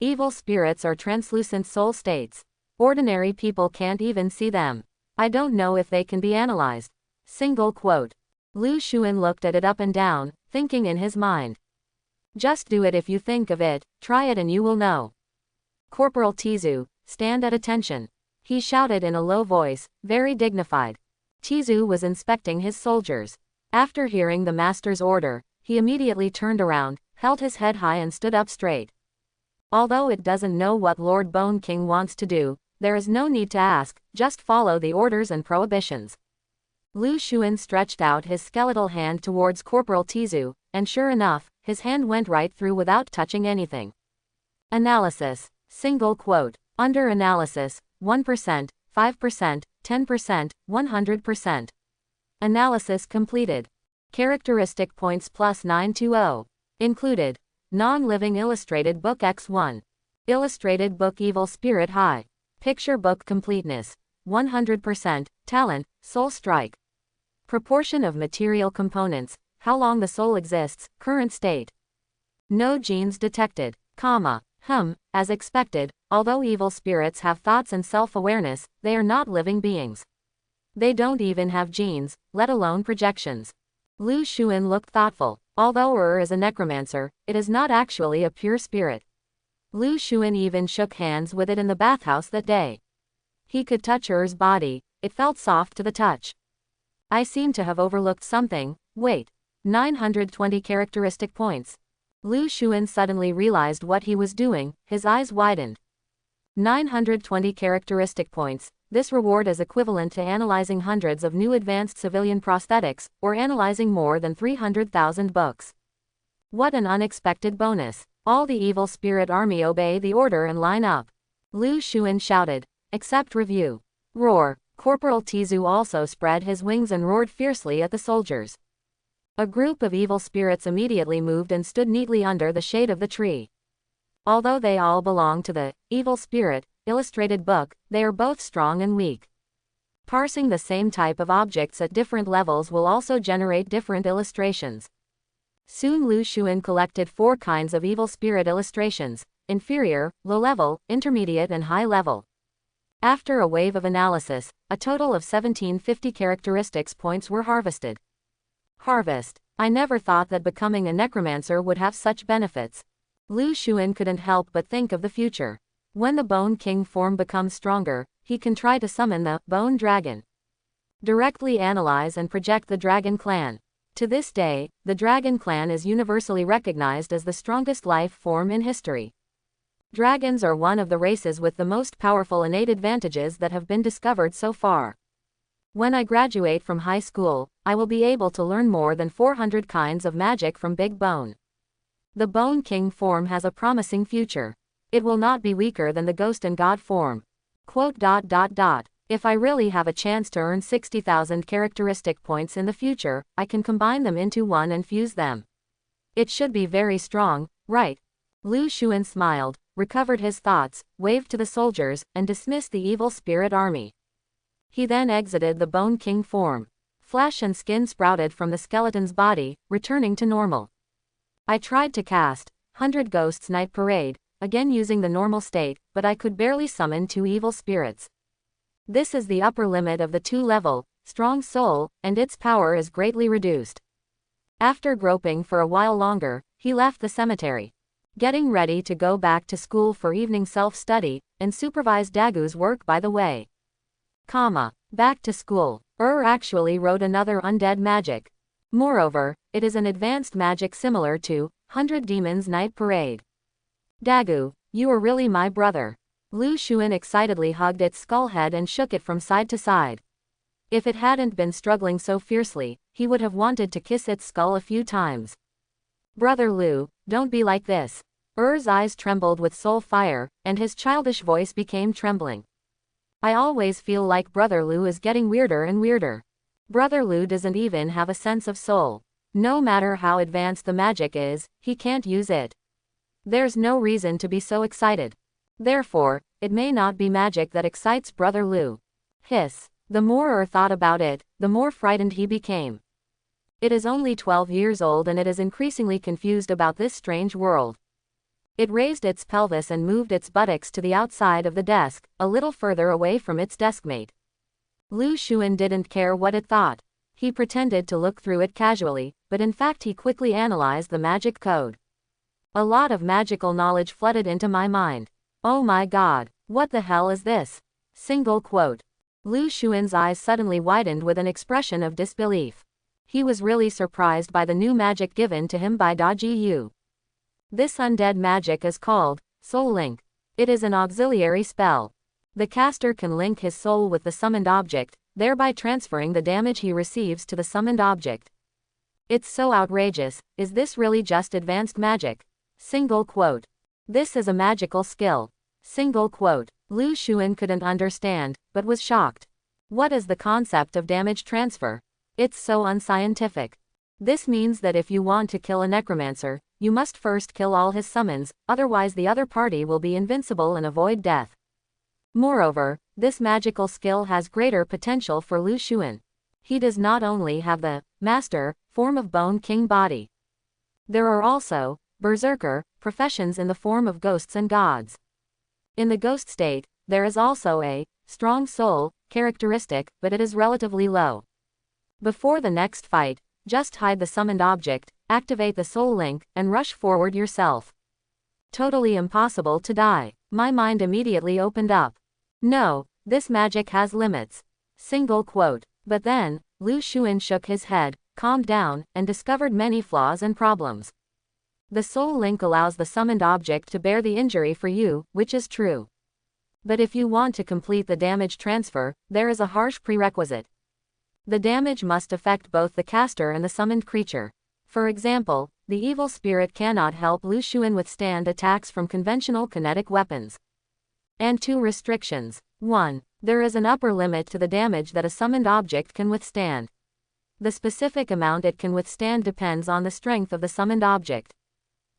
Evil spirits are translucent soul states. Ordinary people can't even see them. I don't know if they can be analyzed. Single quote. Lu Xuan looked at it up and down, thinking in his mind. Just do it if you think of it, try it and you will know. Corporal Tizu, stand at attention. He shouted in a low voice, very dignified. Tizu was inspecting his soldiers. After hearing the master's order, he immediately turned around, held his head high and stood up straight. Although it doesn't know what Lord Bone King wants to do, there is no need to ask, just follow the orders and prohibitions. Lu Xuan stretched out his skeletal hand towards Corporal Tizu, and sure enough, his hand went right through without touching anything. Analysis. Single quote. Under analysis, 1%, 5%, 10%, 100%. Analysis completed. Characteristic points plus 920. Included. Non-living illustrated book X1. Illustrated book Evil Spirit High. Picture book completeness. 100%. Talent, Soul Strike. Proportion of material components, how long the soul exists, current state. No genes detected, as expected, although evil spirits have thoughts and self-awareness, they are not living beings. They don't even have genes, let alone projections. Lu Xuan looked thoughtful. Although is a necromancer, it is not actually a pure spirit. Lu Xuan even shook hands with it in the bathhouse that day. He could touch Er's body, it felt soft to the touch. I seem to have overlooked something, wait. 920 characteristic points. Lu Xuan suddenly realized what he was doing, his eyes widened. 920 characteristic points, this reward is equivalent to analyzing hundreds of new advanced civilian prosthetics, or analyzing more than 300,000 books. What an unexpected bonus. All the evil spirit army obey the order and line up. Lu Xuan shouted. Accept review. Roar. Corporal Tizu also spread his wings and roared fiercely at the soldiers. A group of evil spirits immediately moved and stood neatly under the shade of the tree. Although they all belong to the evil spirit illustrated book, they are both strong and weak. Parsing the same type of objects at different levels will also generate different illustrations. Soon Lu Xuan collected 4 kinds of evil spirit illustrations: inferior, low level, intermediate and high level. After a wave of analysis, a total of 1750 characteristics points were harvested. Harvest. I never thought that becoming a necromancer would have such benefits. Lu Xuan couldn't help but think of the future. When the Bone King form becomes stronger, he can try to summon the Bone Dragon. Directly analyze and project the Dragon Clan. To this day, the Dragon Clan is universally recognized as the strongest life form in history. Dragons are one of the races with the most powerful innate advantages that have been discovered so far. When I graduate from high school, I will be able to learn more than 400 kinds of magic from Big Bone. The Bone King form has a promising future. It will not be weaker than the Ghost and God form. If I really have a chance to earn 60,000 characteristic points in the future, I can combine them into one and fuse them. It should be very strong, right? Lu Xuan smiled, recovered his thoughts, waved to the soldiers, and dismissed the evil spirit army. He then exited the Bone King form. Flesh and skin sprouted from the skeleton's body, returning to normal. I tried to cast 100 Ghosts Night Parade, again using the normal state, but I could barely summon 2 evil spirits. This is the upper limit of the 2-level, strong soul, and its power is greatly reduced. After groping for a while longer, he left the cemetery. Getting ready to go back to school for evening self-study, and supervise Dagu's work by the way. Back to school. Actually wrote another undead magic. Moreover, it is an advanced magic similar to 100 Demons Night Parade. Dagu, you are really my brother. Lu Xuan excitedly hugged its skull head and shook it from side to side. If it hadn't been struggling so fiercely, he would have wanted to kiss its skull a few times. Brother Lu, don't be like this. Er's eyes trembled with soul fire, and his childish voice became trembling. I always feel like Brother Lu is getting weirder and weirder. Brother Lu doesn't even have a sense of soul. No matter how advanced the magic is, he can't use it. There's no reason to be so excited. Therefore, it may not be magic that excites Brother Lu. Hiss. The more thought about it, the more frightened he became. It is only 12 years old and it is increasingly confused about this strange world. It raised its pelvis and moved its buttocks to the outside of the desk, a little further away from its deskmate. Lu Xuan didn't care what it thought. He pretended to look through it casually, but in fact he quickly analyzed the magic code. A lot of magical knowledge flooded into my mind. Oh my god, what the hell is this? Single quote. Lu Xuan's eyes suddenly widened with an expression of disbelief. He was really surprised by the new magic given to him by Da Ji Yu. This undead magic is called Soul Link. It is an auxiliary spell. The caster can link his soul with the summoned object, thereby transferring the damage he receives to the summoned object. It's so outrageous, is this really just advanced magic? Single quote. This is a magical skill. Single quote. Lu Xuan couldn't understand, but was shocked. What is the concept of damage transfer? It's so unscientific. This means that if you want to kill a necromancer, you must first kill all his summons, otherwise the other party will be invincible and avoid death. Moreover, this magical skill has greater potential for Lu Xuan. He does not only have the master form of Bone King body. There are also berserker professions in the form of ghosts and gods. In the ghost state, there is also a strong soul characteristic, but it is relatively low. Before the next fight, just hide the summoned object, activate the soul link, and rush forward yourself. Totally impossible to die. My mind immediately opened up. No, this magic has limits. Single quote. But then, Lu Xun shook his head, calmed down, and discovered many flaws and problems. The soul link allows the summoned object to bear the injury for you, which is true. But if you want to complete the damage transfer, there is a harsh prerequisite. The damage must affect both the caster and the summoned creature. For example, the evil spirit cannot help Lu Xun withstand attacks from conventional kinetic weapons. And 2 restrictions. 1. There is an upper limit to the damage that a summoned object can withstand. The specific amount it can withstand depends on the strength of the summoned object.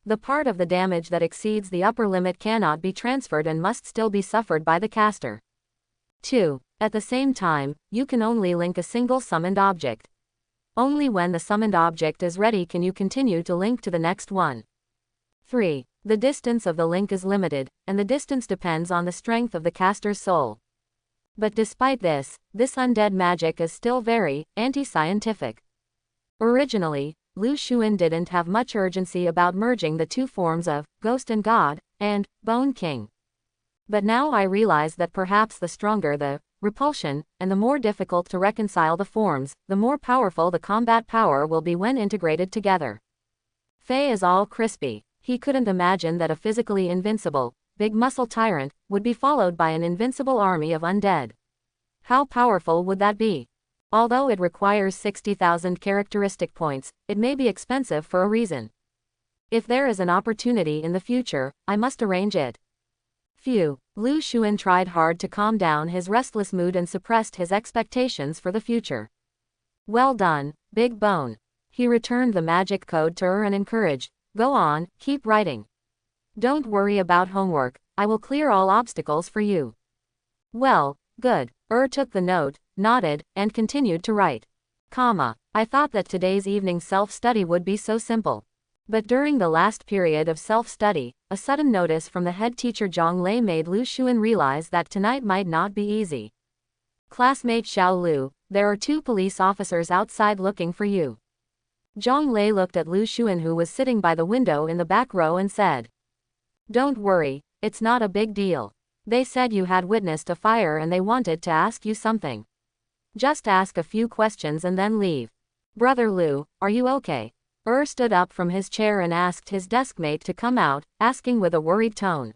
The part of the damage that exceeds the upper limit cannot be transferred and must still be suffered by the caster. 2. At the same time, you can only link a single summoned object. Only when the summoned object is ready can you continue to link to the next one. 3. The distance of the link is limited, and the distance depends on the strength of the caster's soul. But despite this undead magic is still very anti-scientific. Originally, Lu Xun didn't have much urgency about merging the 2 forms of ghost and god, and Bone King. But now I realize that perhaps the stronger the repulsion, and the more difficult to reconcile the forms, the more powerful the combat power will be when integrated together. Fei is all crispy. He couldn't imagine that a physically invincible, big muscle tyrant would be followed by an invincible army of undead. How powerful would that be? Although it requires 60,000 characteristic points, it may be expensive for a reason. If there is an opportunity in the future, I must arrange it. Phew. Lu Xun tried hard to calm down his restless mood and suppressed his expectations for the future. Well done, Big Bone. He returned the magic code to her and encouraged, go on, keep writing. Don't worry about homework, I will clear all obstacles for you. Well, good. Took the note, nodded, and continued to write. I thought that today's evening self-study would be so simple. But during the last period of self-study, a sudden notice from the head teacher Zhang Lei made Lu Xun realize that tonight might not be easy. Classmate Xiao Lu, there are 2 police officers outside looking for you. Zhang Lei looked at Lu Xun, who was sitting by the window in the back row, and said, don't worry, it's not a big deal. They said you had witnessed a fire and they wanted to ask you something. Just ask a few questions and then leave. Brother Lu, are you okay? Stood up from his chair and asked his deskmate to come out, asking with a worried tone.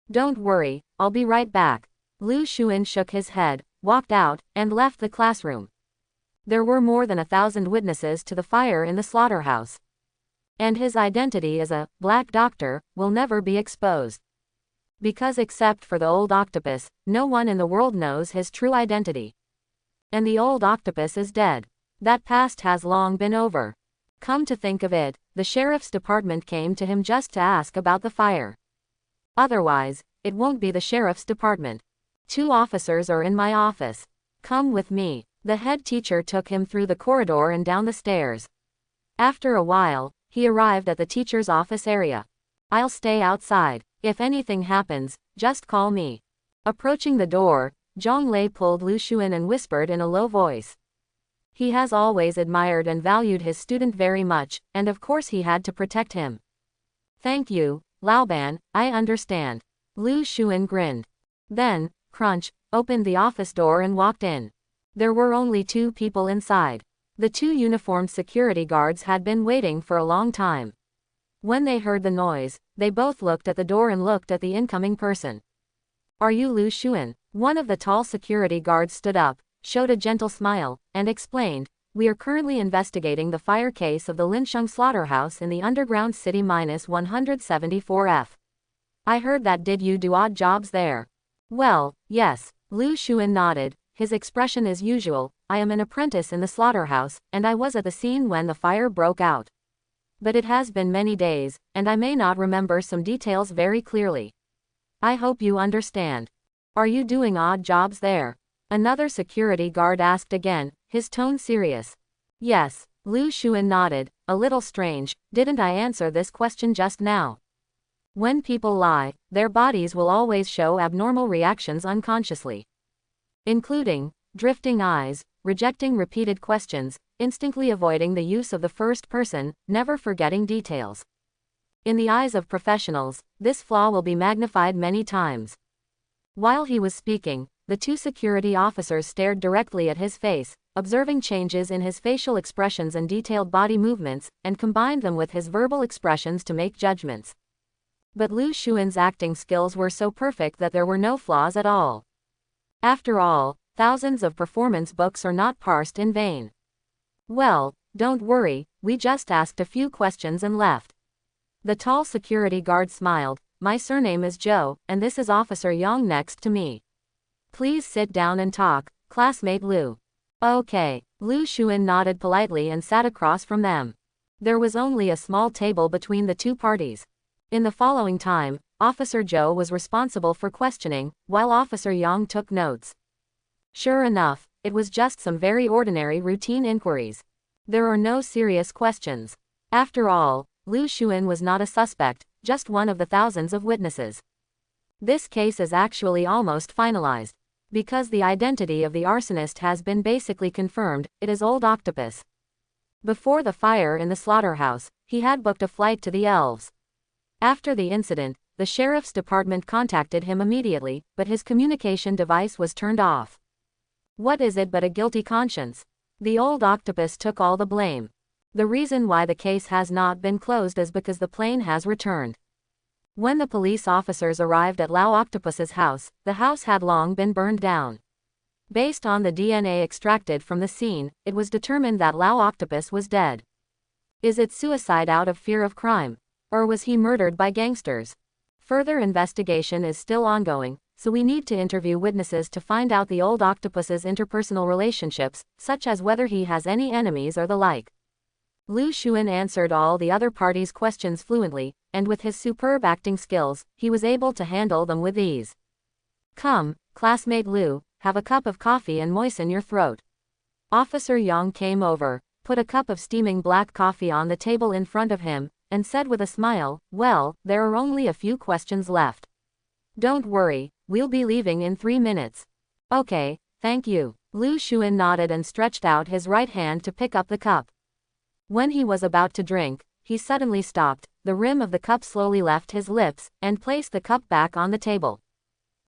Don't worry, I'll be right back. Lu Xun shook his head, walked out, and left the classroom. There were more than 1,000 witnesses to the fire in the slaughterhouse. And his identity as a black doctor will never be exposed. Because except for the old octopus, no one in the world knows his true identity. And the old octopus is dead. That past has long been over. Come to think of it, the sheriff's department came to him just to ask about the fire. Otherwise, it won't be the sheriff's department. 2 officers are in my office. Come with me. The head teacher took him through the corridor and down the stairs. After a while, he arrived at the teacher's office area. I'll stay outside. If anything happens, just call me. Approaching the door, Zhang Lei pulled Lu Xun and whispered in a low voice. He has always admired and valued his student very much, and of course he had to protect him. Thank you, Laoban, I understand. Lu Xun grinned. Then, crunch, opened the office door and walked in. There were only 2 people inside. The 2 uniformed security guards had been waiting for a long time. When they heard the noise, they both looked at the door and looked at the incoming person. Are you Lu Xun? One of the tall security guards stood up, showed a gentle smile, and explained, we are currently investigating the fire case of the Linsheng slaughterhouse in the underground city -174F. I heard that. Did you do odd jobs there? Well, yes. Lu Xun nodded, his expression as usual, I am an apprentice in the slaughterhouse, and I was at the scene when the fire broke out. But it has been many days, and I may not remember some details very clearly. I hope you understand. Are you doing odd jobs there? Another security guard asked again, his tone serious. Yes, Lu Xuan nodded, a little strange, didn't I answer this question just now? When people lie, their bodies will always show abnormal reactions unconsciously. Including drifting eyes, rejecting repeated questions, instantly avoiding the use of the first person, never forgetting details. In the eyes of professionals, this flaw will be magnified many times. While he was speaking, the two security officers stared directly at his face, observing changes in his facial expressions and detailed body movements, and combined them with his verbal expressions to make judgments. But Lu Xuan's acting skills were so perfect that there were no flaws at all. After all, thousands of performance books are not parsed in vain. Well, don't worry, we just asked a few questions and left. The tall security guard smiled. My surname is Zhou, and this is Officer Yang next to me. Please sit down and talk, classmate Lu. Okay. Lu Xuan nodded politely and sat across from them. There was only a small table between the two parties. In the following time, Officer Zhou was responsible for questioning, while Officer Yang took notes. Sure enough, it was just some very ordinary routine inquiries. There are no serious questions. After all, Lu Xuan was not a suspect, just one of the thousands of witnesses. This case is actually almost finalized. Because the identity of the arsonist has been basically confirmed, it is Old Octopus. Before the fire in the slaughterhouse, he had booked a flight to the Elves. After the incident, the sheriff's department contacted him immediately, but his communication device was turned off. What is it but a guilty conscience? The Old Octopus took all the blame. The reason why the case has not been closed is because the plane has returned. When the police officers arrived at Lao Octopus's house, the house had long been burned down. Based on the DNA extracted from the scene, it was determined that Lao Octopus was dead. Is it suicide out of fear of crime? Or was he murdered by gangsters? Further investigation is still ongoing, so we need to interview witnesses to find out the Old Octopus's interpersonal relationships, such as whether he has any enemies or the like. Lu Xuan answered all the other parties' questions fluently, and with his superb acting skills, he was able to handle them with ease. Come, classmate Lu, have a cup of coffee and moisten your throat. Officer Yang came over, put a cup of steaming black coffee on the table in front of him, and said with a smile, well, there are only a few questions left. Don't worry, we'll be leaving in 3 minutes. Okay, thank you. Lu Xuan nodded and stretched out his right hand to pick up the cup. When he was about to drink, he suddenly stopped, the rim of the cup slowly left his lips, and placed the cup back on the table.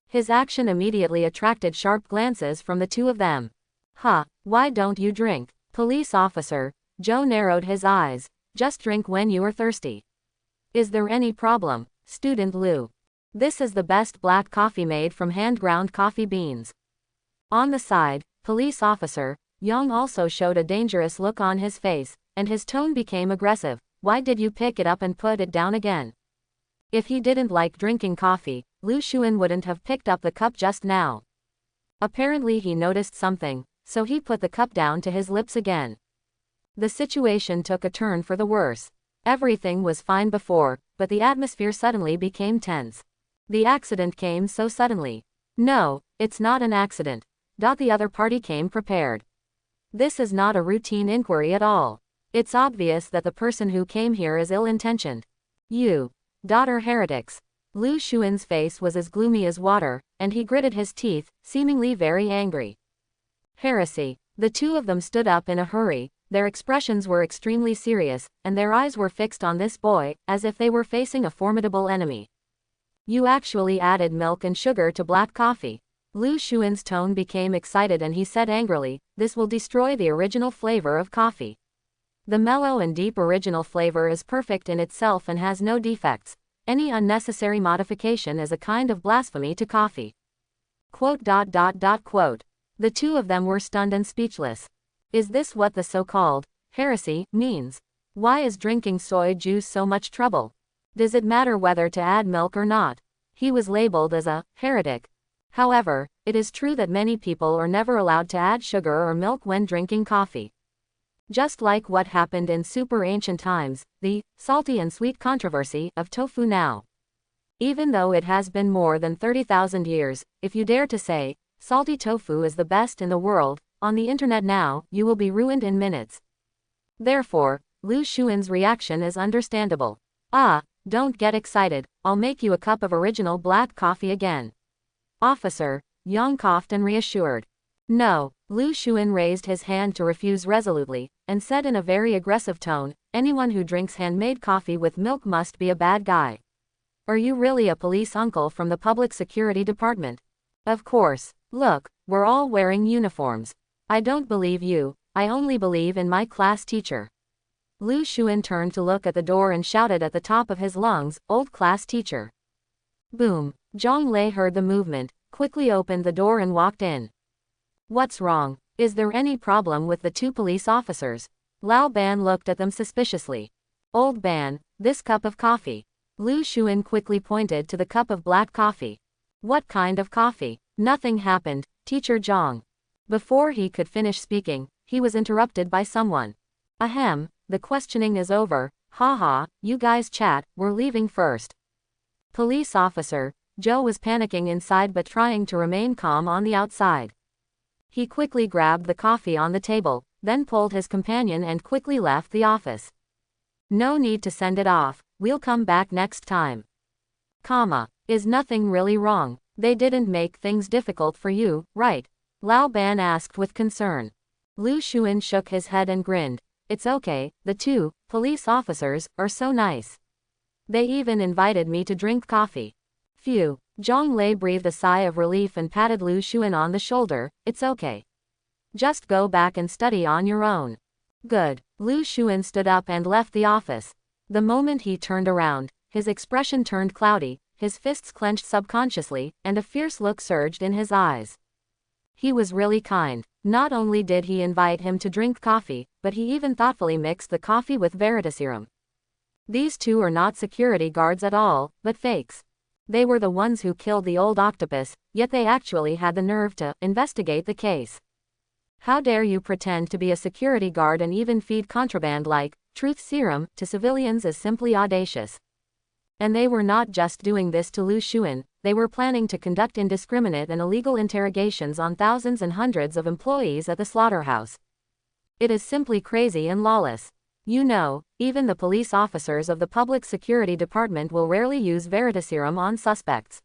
His action immediately attracted sharp glances from the two of them. Huh, why don't you drink? Police officer, Zhou narrowed his eyes. Just drink when you are thirsty. Is there any problem, student Lu? This is the best black coffee made from hand-ground coffee beans. On the side, police officer, Yang also showed a dangerous look on his face, and his tone became aggressive. Why did you pick it up and put it down again? If he didn't like drinking coffee, Lu Xuan wouldn't have picked up the cup just now. Apparently he noticed something, so he put the cup down to his lips again. The situation took a turn for the worse. Everything was fine before, but the atmosphere suddenly became tense. The accident came so suddenly. No, it's not an accident. The other party came prepared. This is not a routine inquiry at all. It's obvious that the person who came here is ill-intentioned. You, daughter heretics. Lu Xuan's face was as gloomy as water, and he gritted his teeth, seemingly very angry. Heresy. The two of them stood up in a hurry. Their expressions were extremely serious, and their eyes were fixed on this boy, as if they were facing a formidable enemy. You actually added milk and sugar to black coffee. Lu Xuan's tone became excited and he said angrily, this will destroy the original flavor of coffee. The mellow and deep original flavor is perfect in itself and has no defects. Any unnecessary modification is a kind of blasphemy to coffee. Quote. The two of them were stunned and speechless. Is this what the so-called heresy means? Why is drinking soy juice so much trouble? Does it matter whether to add milk or not? He was labeled as a heretic. However, it is true that many people are never allowed to add sugar or milk when drinking coffee. Just like what happened in super ancient times, the salty and sweet controversy of tofu now. Even though it has been more than 30,000 years, if you dare to say, salty tofu is the best in the world, On the internet now, you will be ruined in minutes. Therefore, Lu Xuan's reaction is understandable. Ah, don't get excited, I'll make you a cup of original black coffee again. Officer, Yang coughed and reassured. No, Lu Xuan raised his hand to refuse resolutely, and said in a very aggressive tone, anyone who drinks handmade coffee with milk must be a bad guy. Are you really a police uncle from the public security department? Of course. Look, we're all wearing uniforms. I don't believe you, I only believe in my class teacher. Lu Xuan turned to look at the door and shouted at the top of his lungs, old class teacher. Boom. Zhang Lei heard the movement, quickly opened the door and walked in. What's wrong? Is there any problem with the two police officers? Lao Ban looked at them suspiciously. Old Ban, this cup of coffee. Lu Xuan quickly pointed to the cup of black coffee. What kind of coffee? Nothing happened, Teacher Zhang. Before he could finish speaking, he was interrupted by someone. Ahem, the questioning is over, haha, you guys chat, we're leaving first. Police officer, Zhou was panicking inside but trying to remain calm on the outside. He quickly grabbed the coffee on the table, then pulled his companion and quickly left the office. No need to send it off, we'll come back next time. Is nothing really wrong? They didn't make things difficult for you, right? Lao Ban asked with concern. Lu Xuan shook his head and grinned. It's okay, the two police officers are so nice. They even invited me to drink coffee. Phew. Zhang Lei breathed a sigh of relief and patted Lu Xuan on the shoulder. It's okay. Just go back and study on your own. Good. Lu Xuan stood up and left the office. The moment he turned around, his expression turned cloudy, his fists clenched subconsciously, and a fierce look surged in his eyes. He was really kind. Not only did he invite him to drink coffee, but he even thoughtfully mixed the coffee with veritaserum. These two are not security guards at all, but fakes. They were the ones who killed the old octopus, yet they actually had the nerve to investigate the case. How dare you pretend to be a security guard and even feed contraband like truth serum to civilians is simply audacious. And they were not just doing this to Lu Xuan, they were planning to conduct indiscriminate and illegal interrogations on thousands and hundreds of employees at the slaughterhouse. It is simply crazy and lawless. You know, even the police officers of the Public Security Department will rarely use veritaserum on suspects.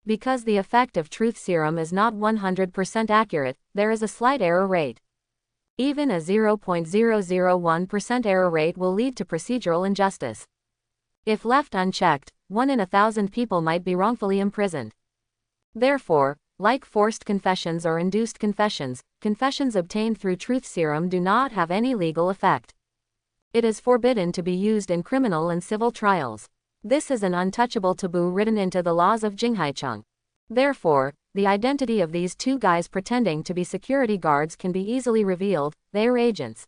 Because the effect of truth serum is not 100% accurate, there is a slight error rate. Even a 0.001% error rate will lead to procedural injustice. If left unchecked, 1 in 1,000 people might be wrongfully imprisoned. Therefore, like forced confessions or induced confessions, confessions obtained through truth serum do not have any legal effect. It is forbidden to be used in criminal and civil trials. This is an untouchable taboo written into the laws of Jinghaicheng. Therefore, the identity of these two guys pretending to be security guards can be easily revealed. They are agents.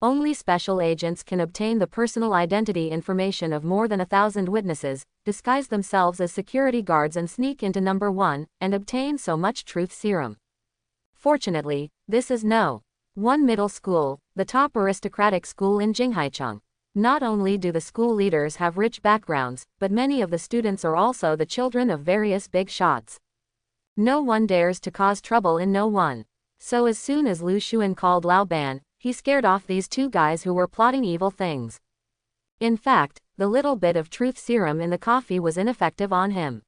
Only special agents can obtain the personal identity information of more than 1,000 witnesses, disguise themselves as security guards and sneak into number 1, and obtain so much truth serum. Fortunately, this is No. 1 middle school, the top aristocratic school in Jinghaicheng. Not only do the school leaders have rich backgrounds, but many of the students are also the children of various big shots. No one dares to cause trouble in No. 1. So as soon as Lu Xuan called Lao Ban, he scared off these two guys who were plotting evil things. In fact, the little bit of truth serum in the coffee was ineffective on him.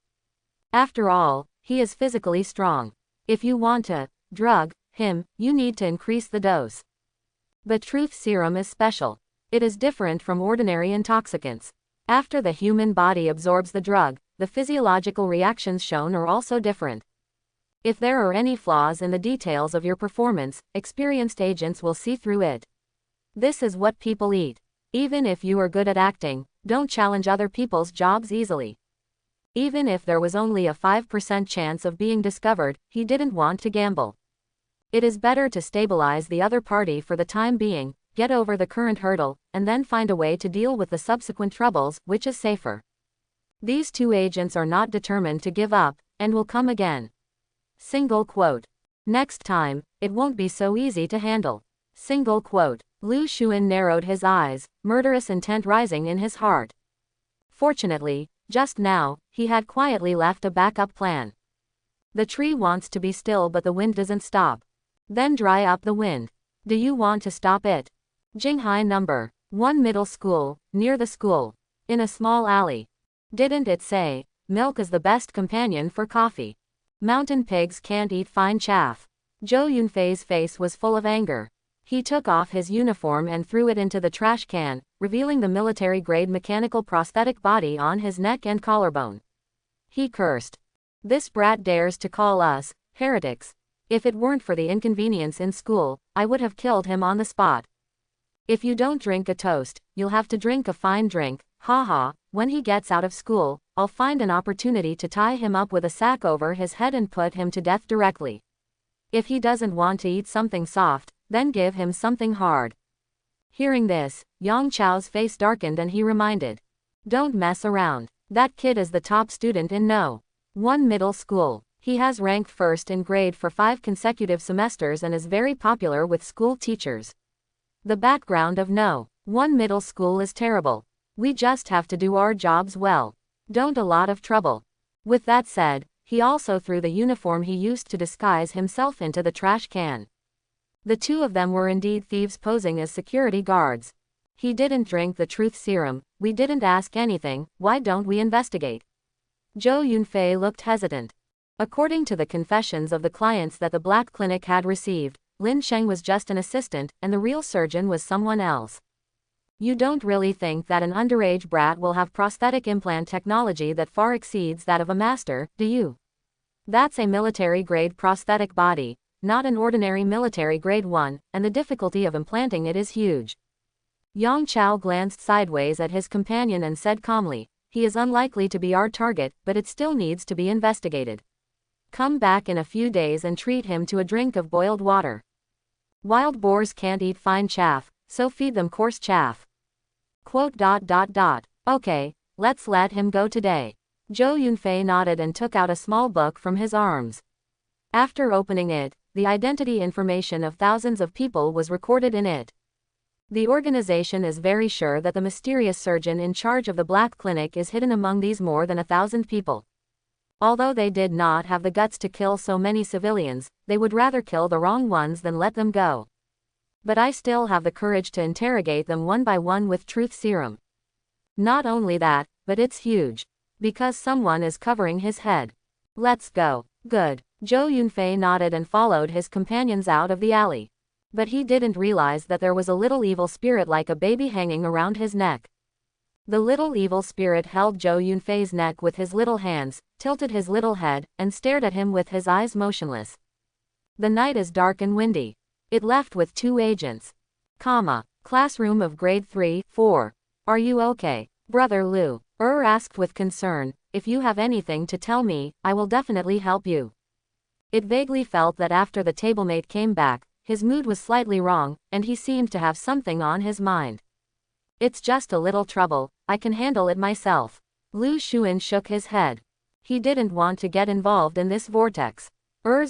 After all, he is physically strong. If you want to drug him, you need to increase the dose. But truth serum is special. It is different from ordinary intoxicants. After the human body absorbs the drug, the physiological reactions shown are also different. If there are any flaws in the details of your performance, experienced agents will see through it. This is what people eat. Even if you are good at acting, don't challenge other people's jobs easily. Even if there was only a 5% chance of being discovered, he didn't want to gamble. It is better to stabilize the other party for the time being, get over the current hurdle, and then find a way to deal with the subsequent troubles, which is safer. These two agents are not determined to give up, and will come again. Single quote. Next time, it won't be so easy to handle. Single quote. Lu Xuan narrowed his eyes, murderous intent rising in his heart. Fortunately, just now, he had quietly left a backup plan. The tree wants to be still but the wind doesn't stop. Then dry up the wind. Do you want to stop it? Jinghai number 1 middle school, near the school. In a small alley. Didn't it say, milk is the best companion for coffee? Mountain pigs can't eat fine chaff. Zhou Yunfei's face was full of anger. He took off his uniform and threw it into the trash can, revealing the military-grade mechanical prosthetic body on his neck and collarbone. He cursed. This brat dares to call us heretics. If it weren't for the inconvenience in school, I would have killed him on the spot. If you don't drink a toast, you'll have to drink a fine drink, haha. When he gets out of school, I'll find an opportunity to tie him up with a sack over his head and put him to death directly. If he doesn't want to eat something soft, then give him something hard. Hearing this, Yang Chao's face darkened and he reminded. Don't mess around. That kid is the top student in No. 1 middle school. He has ranked first in grade for 5 consecutive semesters and is very popular with school teachers. The background of No. 1 middle school is terrible. We just have to do our jobs well. Don't a lot of trouble. With that said, he also threw the uniform he used to disguise himself into the trash can. The two of them were indeed thieves posing as security guards. He didn't drink the truth serum, we didn't ask anything, why don't we investigate? Zhou Yunfei looked hesitant. According to the confessions of the clients that the Black Clinic had received, Lin Sheng was just an assistant and the real surgeon was someone else. You don't really think that an underage brat will have prosthetic implant technology that far exceeds that of a master, do you? That's a military-grade prosthetic body, not an ordinary military-grade one, and the difficulty of implanting it is huge. Yang Chao glanced sideways at his companion and said calmly, he is unlikely to be our target, but it still needs to be investigated. Come back in a few days and treat him to a drink of boiled water. Wild boars can't eat fine chaff, so feed them coarse chaff. Okay, let's let him go today. Zhou Yunfei nodded and took out a small book from his arms. After opening it, the identity information of thousands of people was recorded in it. The organization is very sure that the mysterious surgeon in charge of the Black Clinic is hidden among these more than 1,000 people. Although they did not have the guts to kill so many civilians, they would rather kill the wrong ones than let them go. But I still have the courage to interrogate them one by one with truth serum. Not only that, but it's huge. Because someone is covering his head. Let's go. Good. Zhou Yunfei nodded and followed his companions out of the alley. But he didn't realize that there was a little evil spirit like a baby hanging around his neck. The little evil spirit held Zhou Yunfei's neck with his little hands, tilted his little head, and stared at him with his eyes motionless. The night is dark and windy. It left with 2 agents. Classroom of grade 3-4. Are you okay, Brother Liu? Asked with concern. If you have anything to tell me, I will definitely help you. It vaguely felt that after the tablemate came back, his mood was slightly wrong, and he seemed to have something on his mind. It's just a little trouble, I can handle it myself. Lu Xuan shook his head. He didn't want to get involved in this vortex.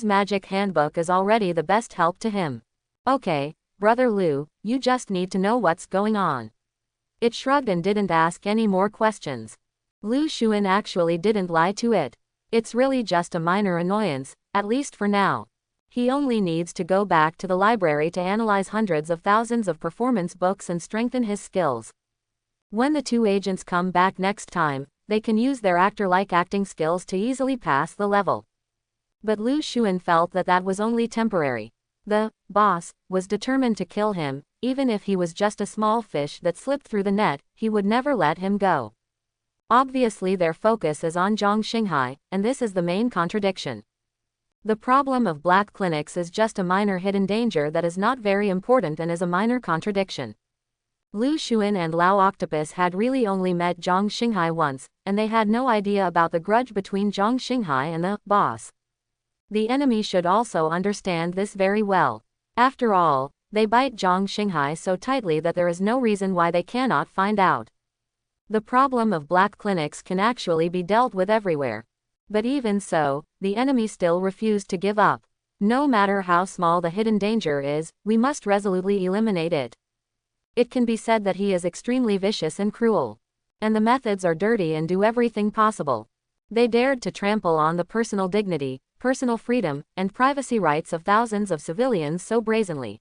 Magic handbook is already the best help to him. Okay, Brother Liu, you just need to know what's going on. It shrugged and didn't ask any more questions. Lu Xuan actually didn't lie to it. It's really just a minor annoyance, at least for now. He only needs to go back to the library to analyze hundreds of thousands of performance books and strengthen his skills. When the 2 agents come back next time, they can use their actor-like acting skills to easily pass the level. But Lu Xuan felt that that was only temporary. The boss was determined to kill him, even if he was just a small fish that slipped through the net, he would never let him go. Obviously their focus is on Zhang Xinghai, and this is the main contradiction. The problem of black clinics is just a minor hidden danger that is not very important and is a minor contradiction. Lu Xuan and Lao Octopus had really only met Zhang Xinghai once, and they had no idea about the grudge between Zhang Xinghai and the boss. The enemy should also understand this very well. After all, they bite Zhang Xinghai so tightly that there is no reason why they cannot find out. The problem of black clinics can actually be dealt with everywhere. But even so, the enemy still refused to give up. No matter how small the hidden danger is, we must resolutely eliminate it. It can be said that he is extremely vicious and cruel. And the methods are dirty and do everything possible. They dared to trample on the personal dignity, personal freedom, and privacy rights of thousands of civilians so brazenly.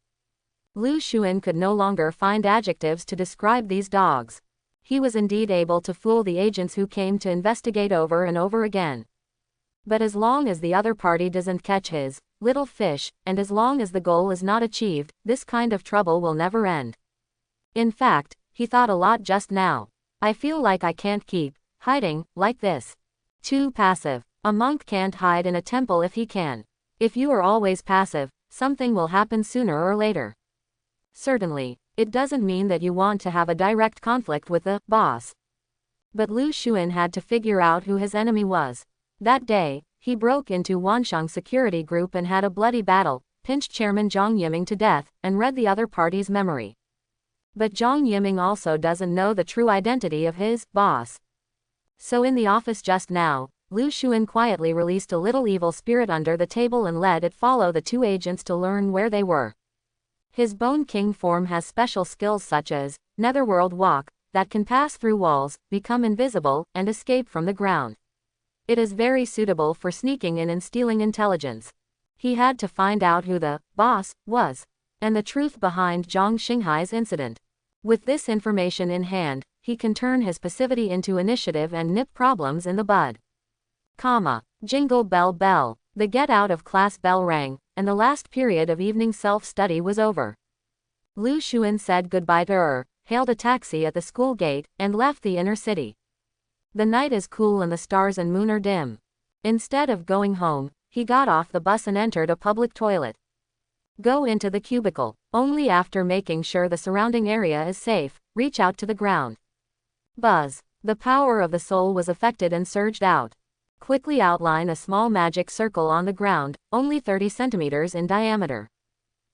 Lu Xun could no longer find adjectives to describe these dogs. He was indeed able to fool the agents who came to investigate over and over again. But as long as the other party doesn't catch his little fish, and as long as the goal is not achieved, this kind of trouble will never end. In fact, he thought a lot just now. I feel like I can't keep hiding like this. Too passive. A monk can't hide in a temple if he can. If you are always passive, something will happen sooner or later. Certainly, it doesn't mean that you want to have a direct conflict with the boss. But Lu Xun had to figure out who his enemy was. That day, he broke into Wansheng security group and had a bloody battle, pinched Chairman Zhang Yiming to death, and read the other party's memory. But Zhang Yiming also doesn't know the true identity of his boss. So in the office just now, Lu Xun quietly released a little evil spirit under the table and let it follow the two agents to learn where they were. His Bone King form has special skills such as Netherworld Walk, that can pass through walls, become invisible, and escape from the ground. It is very suitable for sneaking in and stealing intelligence. He had to find out who the boss was, and the truth behind Zhang Xinghai's incident. With this information in hand, he can turn his passivity into initiative and nip problems in the bud. Jingle bell bell. The get out of class bell rang, and the last period of evening self-study was over. Lu Xun said goodbye to hailed a taxi at the school gate, and left the inner city. The night is cool and the stars and moon are dim. Instead of going home, he got off the bus and entered a public toilet. Go into the cubicle. Only after making sure the surrounding area is safe, reach out to the ground. Buzz. The power of the soul was affected and surged out. Quickly outline a small magic circle on the ground, only 30 centimeters in diameter.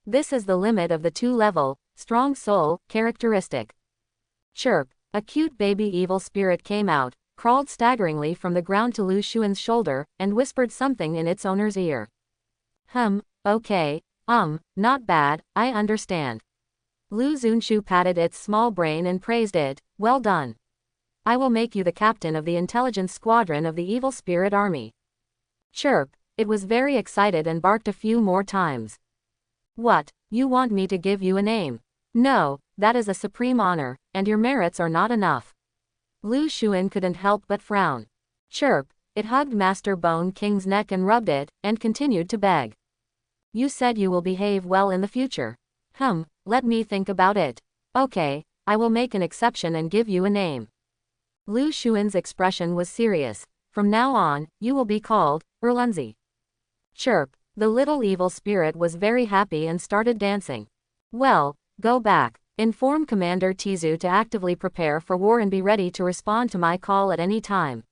This is the limit of the two-level, strong soul, characteristic. Chirp. A cute baby evil spirit came out, crawled staggeringly from the ground to Lu Xun's shoulder, and whispered something in its owner's ear. Okay, not bad, I understand. Lu Xunshu patted its small brain and praised it. Well done. I will make you the captain of the intelligence squadron of the evil spirit army. Chirp. It was very excited and barked a few more times. What, you want me to give you a name? No, that is a supreme honor, and your merits are not enough. Lu Xun couldn't help but frown. Chirp. It hugged Master Bone King's neck and rubbed it, and continued to beg. You said you will behave well in the future. Let me think about it. Okay, I will make an exception and give you a name. Lu Xun's expression was serious. From now on, you will be called Erlunzi. Chirp. The little evil spirit was very happy and started dancing. Well, go back. Inform Commander Tizu to actively prepare for war and be ready to respond to my call at any time.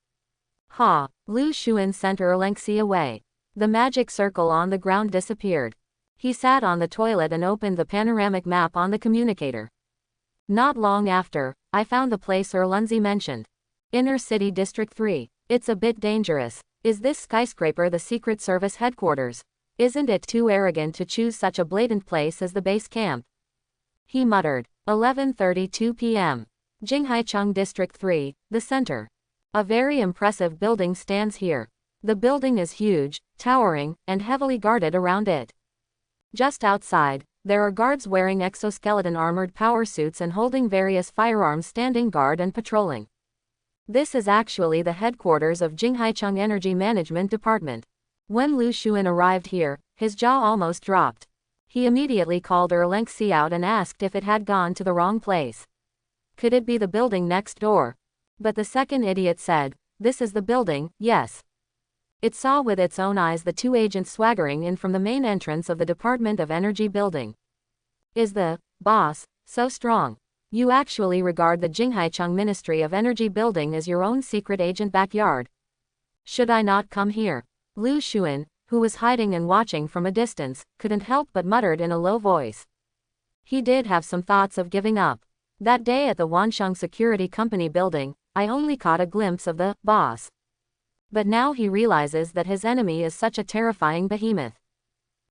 Lu Xun sent Erlengxi away. The magic circle on the ground disappeared. He sat on the toilet and opened the panoramic map on the communicator. Not long after, I found the place Erlunzi mentioned. Inner City District 3. It's a bit dangerous. Is this skyscraper the Secret Service headquarters? Isn't it too arrogant to choose such a blatant place as the base camp? He muttered. 11:32 p.m. Jinghaicheng District 3, the center. A very impressive building stands here. The building is huge, towering, and heavily guarded around it. Just outside, there are guards wearing exoskeleton armored power suits and holding various firearms standing guard and patrolling. This is actually the headquarters of Jinghaicheng Energy Management Department. When Lu Xun arrived here, his jaw almost dropped. He immediately called Erlengxi out and asked if it had gone to the wrong place. Could it be the building next door? But the second idiot said, this is the building, yes. It saw with its own eyes the two agents swaggering in from the main entrance of the Department of Energy building. Is the boss so strong? You actually regard the Jinghaicheng Ministry of Energy building as your own secret agent backyard? Should I not come here? Lu Xun, who was hiding and watching from a distance, couldn't help but muttered in a low voice. He did have some thoughts of giving up. That day at the Wansheng Security Company building, I only caught a glimpse of the boss. But now he realizes that his enemy is such a terrifying behemoth.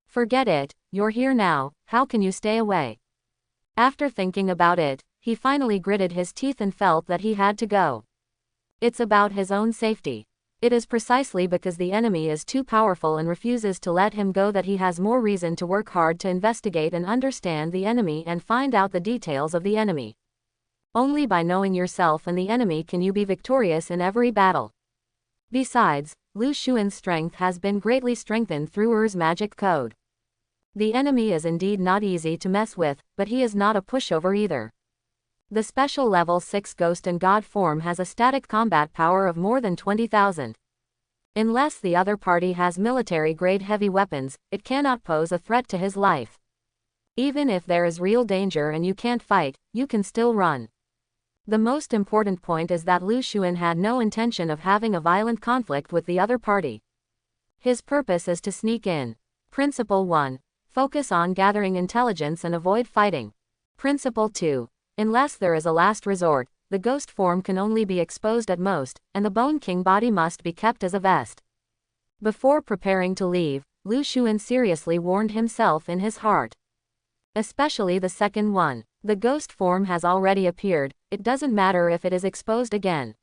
Forget it, you're here now, how can you stay away? After thinking about it, he finally gritted his teeth and felt that he had to go. It's about his own safety. It is precisely because the enemy is too powerful and refuses to let him go that he has more reason to work hard to investigate and understand the enemy and find out the details of the enemy. Only by knowing yourself and the enemy can you be victorious in every battle. Besides, Lu Xuan's strength has been greatly strengthened through Er's magic code. The enemy is indeed not easy to mess with, but he is not a pushover either. The special level 6 Ghost and God form has a static combat power of more than 20,000. Unless the other party has military-grade heavy weapons, it cannot pose a threat to his life. Even if there is real danger and you can't fight, you can still run. The most important point is that Lu Xuan had no intention of having a violent conflict with the other party. His purpose is to sneak in. Principle 1. Focus on gathering intelligence and avoid fighting. Principle 2. Unless there is a last resort, the ghost form can only be exposed at most, and the Bone King body must be kept as a vest. Before preparing to leave, Lu Xuan seriously warned himself in his heart. Especially the second one. The ghost form has already appeared, it doesn't matter if it is exposed again.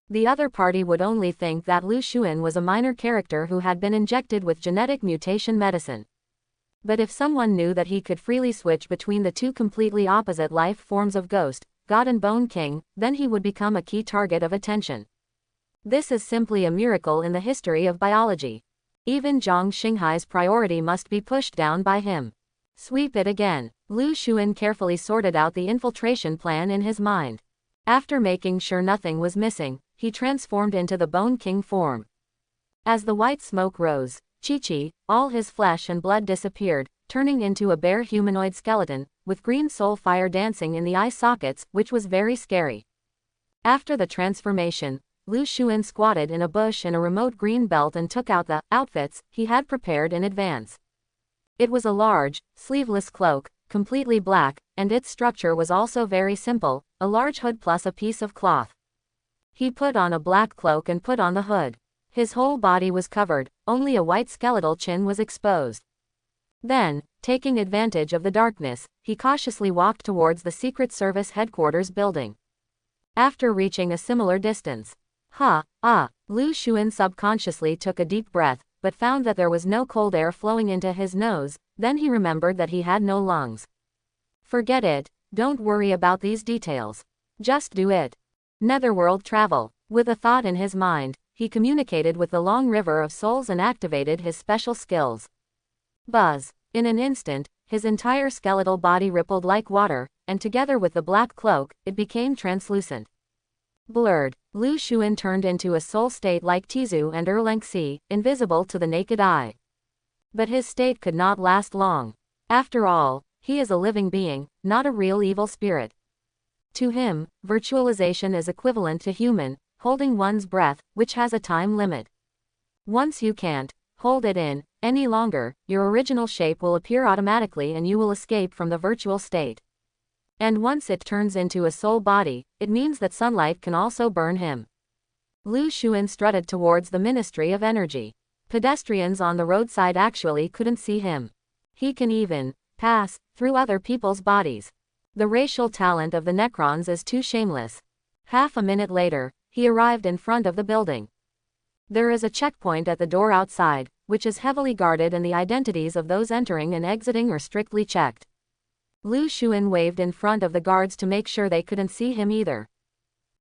The other party would only think that Lu Xuan was a minor character who had been injected with genetic mutation medicine. But if someone knew that he could freely switch between the two completely opposite life forms of Ghost, God and Bone King, then he would become a key target of attention. This is simply a miracle in the history of biology. Even Zhang Xinghai's priority must be pushed down by him. Sweep it again. Lu Xuan carefully sorted out the infiltration plan in his mind. After making sure nothing was missing, he transformed into the Bone King form. As the white smoke rose, Chi-Chi, all his flesh and blood disappeared, turning into a bare humanoid skeleton, with green soul fire dancing in the eye sockets, which was very scary. After the transformation, Lu Xuan squatted in a bush in a remote green belt and took out the outfits he had prepared in advance. It was a large, sleeveless cloak, completely black, and its structure was also very simple, a large hood plus a piece of cloth. He put on a black cloak and put on the hood. His whole body was covered, only a white skeletal chin was exposed. Then, taking advantage of the darkness, he cautiously walked towards the Secret Service headquarters building. After reaching a similar distance, Lu Xuan subconsciously took a deep breath, but found that there was no cold air flowing into his nose, then he remembered that he had no lungs. Forget it, don't worry about these details. Just do it. Netherworld travel. With a thought in his mind, he communicated with the long river of souls and activated his special skills. Buzz. In an instant, his entire skeletal body rippled like water, and together with the black cloak, it became translucent. Blurred, Lu Xuan turned into a soul state like Tizu and Erlengxi, invisible to the naked eye. But his state could not last long. After all, he is a living being, not a real evil spirit. To him, virtualization is equivalent to human, holding one's breath, which has a time limit. Once you can't hold it in any longer, your original shape will appear automatically and you will escape from the virtual state. And once it turns into a soul body, it means that sunlight can also burn him. Lu Xuan strutted towards the Ministry of Energy. Pedestrians on the roadside actually couldn't see him. He can even pass through other people's bodies. The racial talent of the Necrons is too shameless. Half a minute later, he arrived in front of the building. There is a checkpoint at the door outside, which is heavily guarded and the identities of those entering and exiting are strictly checked. Lu Xuan waved in front of the guards to make sure they couldn't see him either.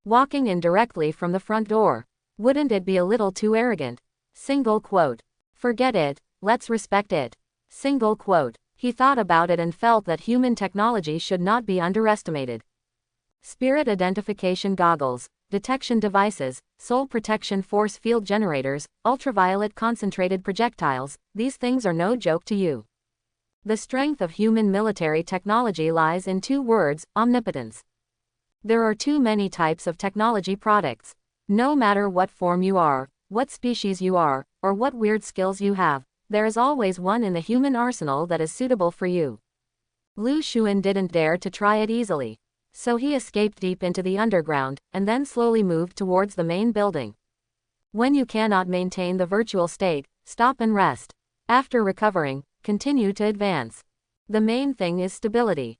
Walking in directly from the front door. Wouldn't it be a little too arrogant? Single quote. Forget it, let's respect it. Single quote. He thought about it and felt that human technology should not be underestimated. Spirit identification goggles, detection devices, soul protection force field generators, ultraviolet concentrated projectiles, these things are no joke to you. The strength of human military technology lies in two words, omnipotence. There are too many types of technology products. No matter what form you are, what species you are, or what weird skills you have, there is always one in the human arsenal that is suitable for you. Lu Xuan didn't dare to try it easily. So he escaped deep into the underground, and then slowly moved towards the main building. When you cannot maintain the virtual state, stop and rest. After recovering, continue to advance. The main thing is stability.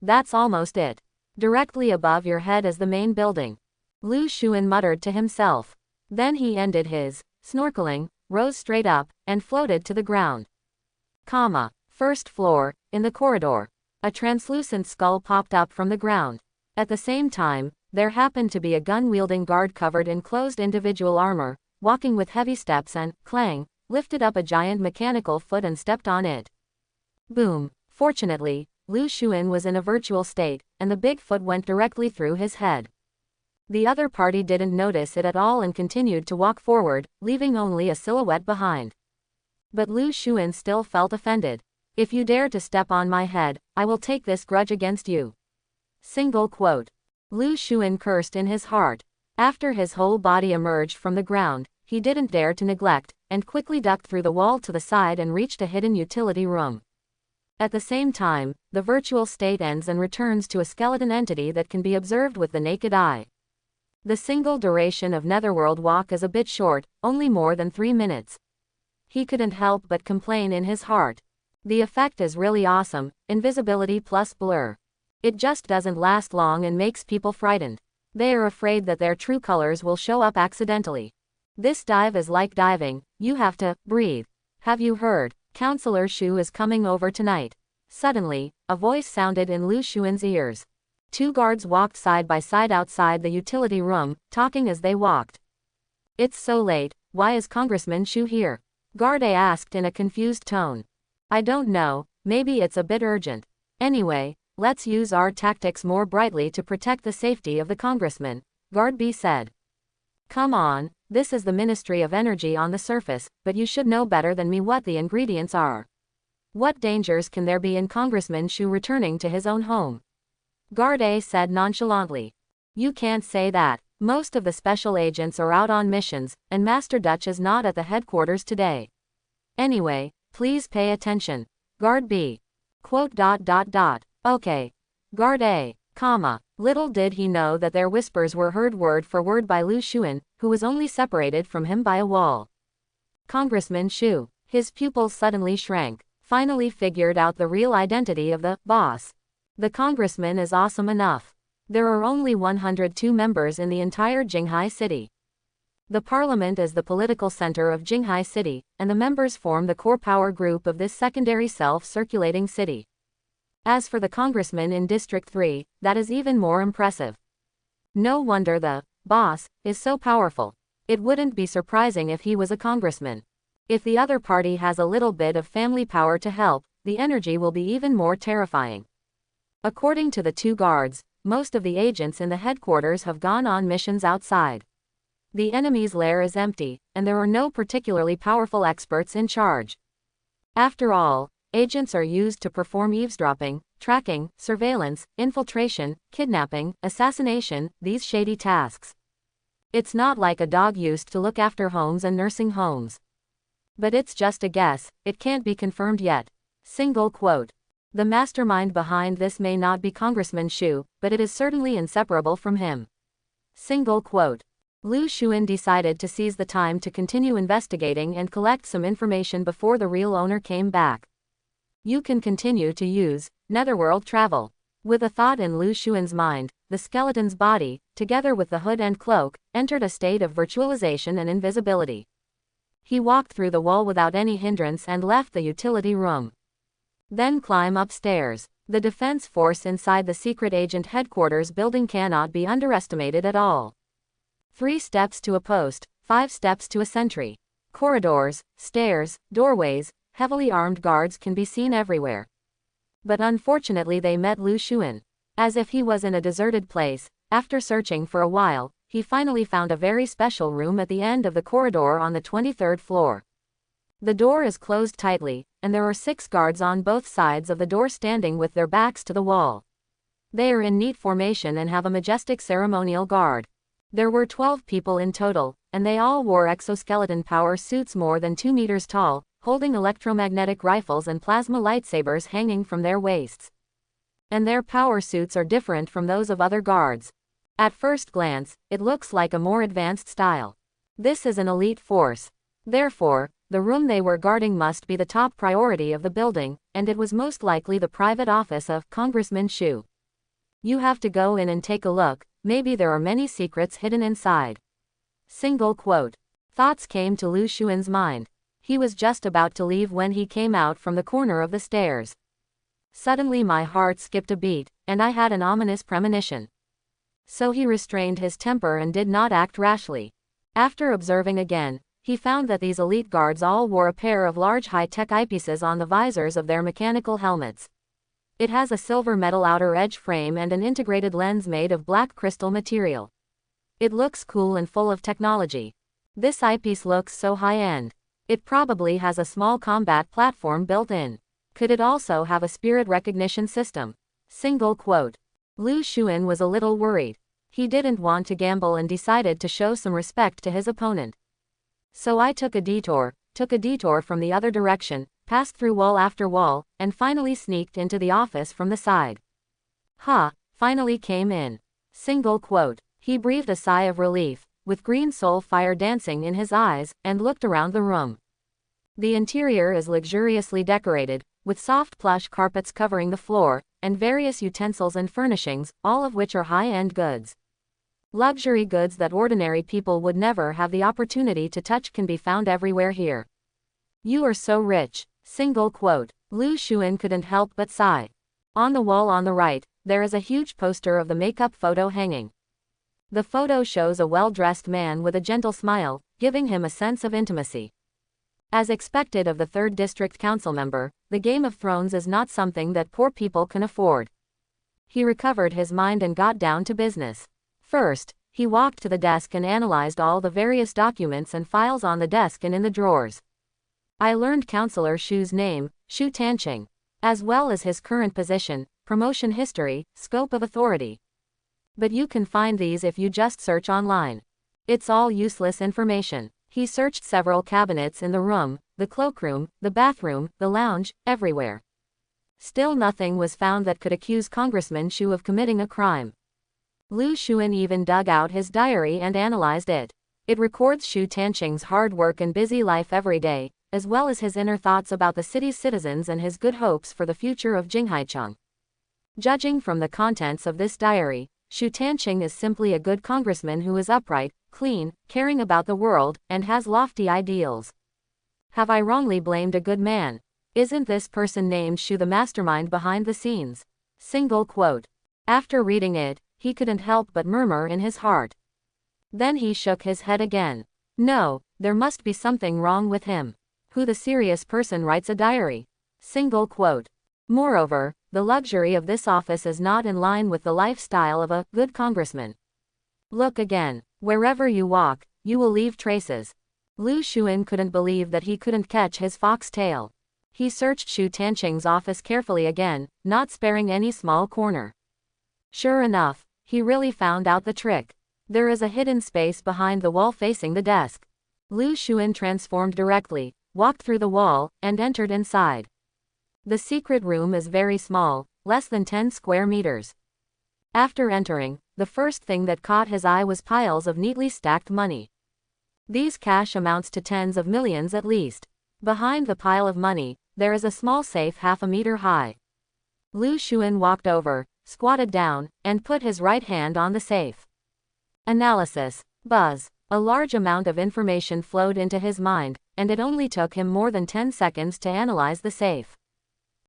That's almost it. Directly above your head is the main building. Lu Xuan muttered to himself. Then he ended his snorkeling, rose straight up, and floated to the ground. First floor, in the corridor. A translucent skull popped up from the ground. At the same time, there happened to be a gun-wielding guard covered in closed individual armor, walking with heavy steps and, clang, lifted up a giant mechanical foot and stepped on it. Boom. Fortunately, Lu Xun was in a virtual state, and the big foot went directly through his head. The other party didn't notice it at all and continued to walk forward, leaving only a silhouette behind. But Lu Xun still felt offended. If you dare to step on my head, I will take this grudge against you. Single quote. Lu Xun cursed in his heart. After his whole body emerged from the ground, he didn't dare to neglect, and quickly ducked through the wall to the side and reached a hidden utility room. At the same time, the virtual state ends and returns to a skeleton entity that can be observed with the naked eye. The single duration of Netherworld walk is a bit short, only more than 3 minutes. He couldn't help but complain in his heart. The effect is really awesome, invisibility plus blur. It just doesn't last long and makes people frightened. They are afraid that their true colors will show up accidentally. This dive is like diving, you have to breathe. Have you heard? Counselor Shu is coming over tonight. Suddenly, a voice sounded in Lu Xun's ears. 2 guards walked side by side outside the utility room, talking as they walked. It's so late, why is Congressman Shu here? Guard A asked in a confused tone. I don't know, maybe it's a bit urgent. Anyway, let's use our tactics more brightly to protect the safety of the congressman, Guard B said. Come on, this is the Ministry of Energy on the surface, but you should know better than me what the ingredients are. What dangers can there be in Congressman Shu returning to his own home? Guard A said nonchalantly. You can't say that. Most of the special agents are out on missions, and Master Dutch is not at the headquarters today. Anyway, please pay attention. Guard B. Quote. Okay. Guard A, Little did he know that their whispers were heard word for word by Lu Xun, who was only separated from him by a wall. Congressman Shu. His pupils suddenly shrank. Finally figured out the real identity of the boss. The congressman is awesome enough. There are only 102 members in the entire Jinghai city. The parliament is the political center of Jinghai city, and the members form the core power group of this secondary self-circulating city. As for the congressman in District 3, that is even more impressive. No wonder the boss is so powerful. It wouldn't be surprising if he was a congressman. If the other party has a little bit of family power to help, the energy will be even more terrifying. According to the 2 guards, most of the agents in the headquarters have gone on missions outside. The enemy's lair is empty, and there are no particularly powerful experts in charge. After all, agents are used to perform eavesdropping, tracking, surveillance, infiltration, kidnapping, assassination, these shady tasks. It's not like a dog used to look after homes and nursing homes. But it's just a guess, it can't be confirmed yet. Single quote. The mastermind behind this may not be Congressman Shu, but it is certainly inseparable from him. Single quote. Lu Xun decided to seize the time to continue investigating and collect some information before the real owner came back. You can continue to use Netherworld travel. With a thought in Lu Xun's mind, the skeleton's body, together with the hood and cloak, entered a state of virtualization and invisibility. He walked through the wall without any hindrance and left the utility room. Then climb upstairs. The defense force inside the secret agent headquarters building cannot be underestimated at all. 3 steps to a post, 5 steps to a sentry. Corridors, stairs, doorways, heavily armed guards can be seen everywhere. But unfortunately they met Lu Xun. As if he was in a deserted place, after searching for a while, he finally found a very special room at the end of the corridor on the 23rd floor. The door is closed tightly, and there are 6 guards on both sides of the door standing with their backs to the wall. They are in neat formation and have a majestic ceremonial guard. There were 12 people in total, and they all wore exoskeleton power suits more than 2 meters tall, holding electromagnetic rifles and plasma lightsabers hanging from their waists. And their power suits are different from those of other guards. At first glance, it looks like a more advanced style. This is an elite force. Therefore, the room they were guarding must be the top priority of the building, and it was most likely the private office of Congressman Shu. You have to go in and take a look, maybe there are many secrets hidden inside. Single quote. Thoughts came to Lu Xuan's mind. He was just about to leave when he came out from the corner of the stairs. Suddenly my heart skipped a beat, and I had an ominous premonition. So he restrained his temper and did not act rashly. After observing again, he found that these elite guards all wore a pair of large high-tech eyepieces on the visors of their mechanical helmets. It has a silver metal outer edge frame and an integrated lens made of black crystal material. It looks cool and full of technology. This eyepiece looks so high-end. It probably has a small combat platform built in. Could it also have a spirit recognition system? Single quote. Lu Xuan was a little worried. He didn't want to gamble and decided to show some respect to his opponent. So I took a detour from the other direction, passed through wall after wall, and finally sneaked into the office from the side. Finally came in. Single quote. He breathed a sigh of relief, with green soul fire dancing in his eyes, and looked around the room. The interior is luxuriously decorated, with soft plush carpets covering the floor, and various utensils and furnishings, all of which are high-end goods. Luxury goods that ordinary people would never have the opportunity to touch can be found everywhere here. You are so rich. Single quote. Lu Xuan couldn't help but sigh. On the wall on the right, there is a huge poster of the makeup photo hanging. The photo shows a well-dressed man with a gentle smile, giving him a sense of intimacy. As expected of the 3rd District Council member, the Game of Thrones is not something that poor people can afford. He recovered his mind and got down to business. First, he walked to the desk and analyzed all the various documents and files on the desk and in the drawers. I learned Councillor Shu's name, Shu Tanqing, as well as his current position, promotion history, scope of authority. But you can find these if you just search online. It's all useless information. He searched several cabinets in the room, the cloakroom, the bathroom, the lounge, everywhere. Still nothing was found that could accuse Congressman Shu of committing a crime. Lu Xuan even dug out his diary and analyzed it. It records Shu Tanqing's hard work and busy life every day, as well as his inner thoughts about the city's citizens and his good hopes for the future of Jinghaicheng. Judging from the contents of this diary, Shu Tanqing is simply a good congressman who is upright, clean, caring about the world, and has lofty ideals. Have I wrongly blamed a good man? Isn't this person named Shu the mastermind behind the scenes? Single quote. After reading it, he couldn't help but murmur in his heart. Then he shook his head again. No, there must be something wrong with him. Who the serious person writes a diary? Single quote. Moreover, the luxury of this office is not in line with the lifestyle of a good congressman. Look again. Wherever you walk, you will leave traces. Lu Xuan couldn't believe that he couldn't catch his fox tail. He searched Shu Tanqing's office carefully again, not sparing any small corner. Sure enough, he really found out the trick. There is a hidden space behind the wall facing the desk. Lu Xuan transformed directly, walked through the wall, and entered inside. The secret room is very small, less than 10 square meters. After entering, the first thing that caught his eye was piles of neatly stacked money. These cash amounts to tens of millions at least. Behind the pile of money, there is a small safe half a meter high. Lu Xuan walked over, squatted down, and put his right hand on the safe. Analysis. Buzz. A large amount of information flowed into his mind, and it only took him more than 10 seconds to analyze the safe.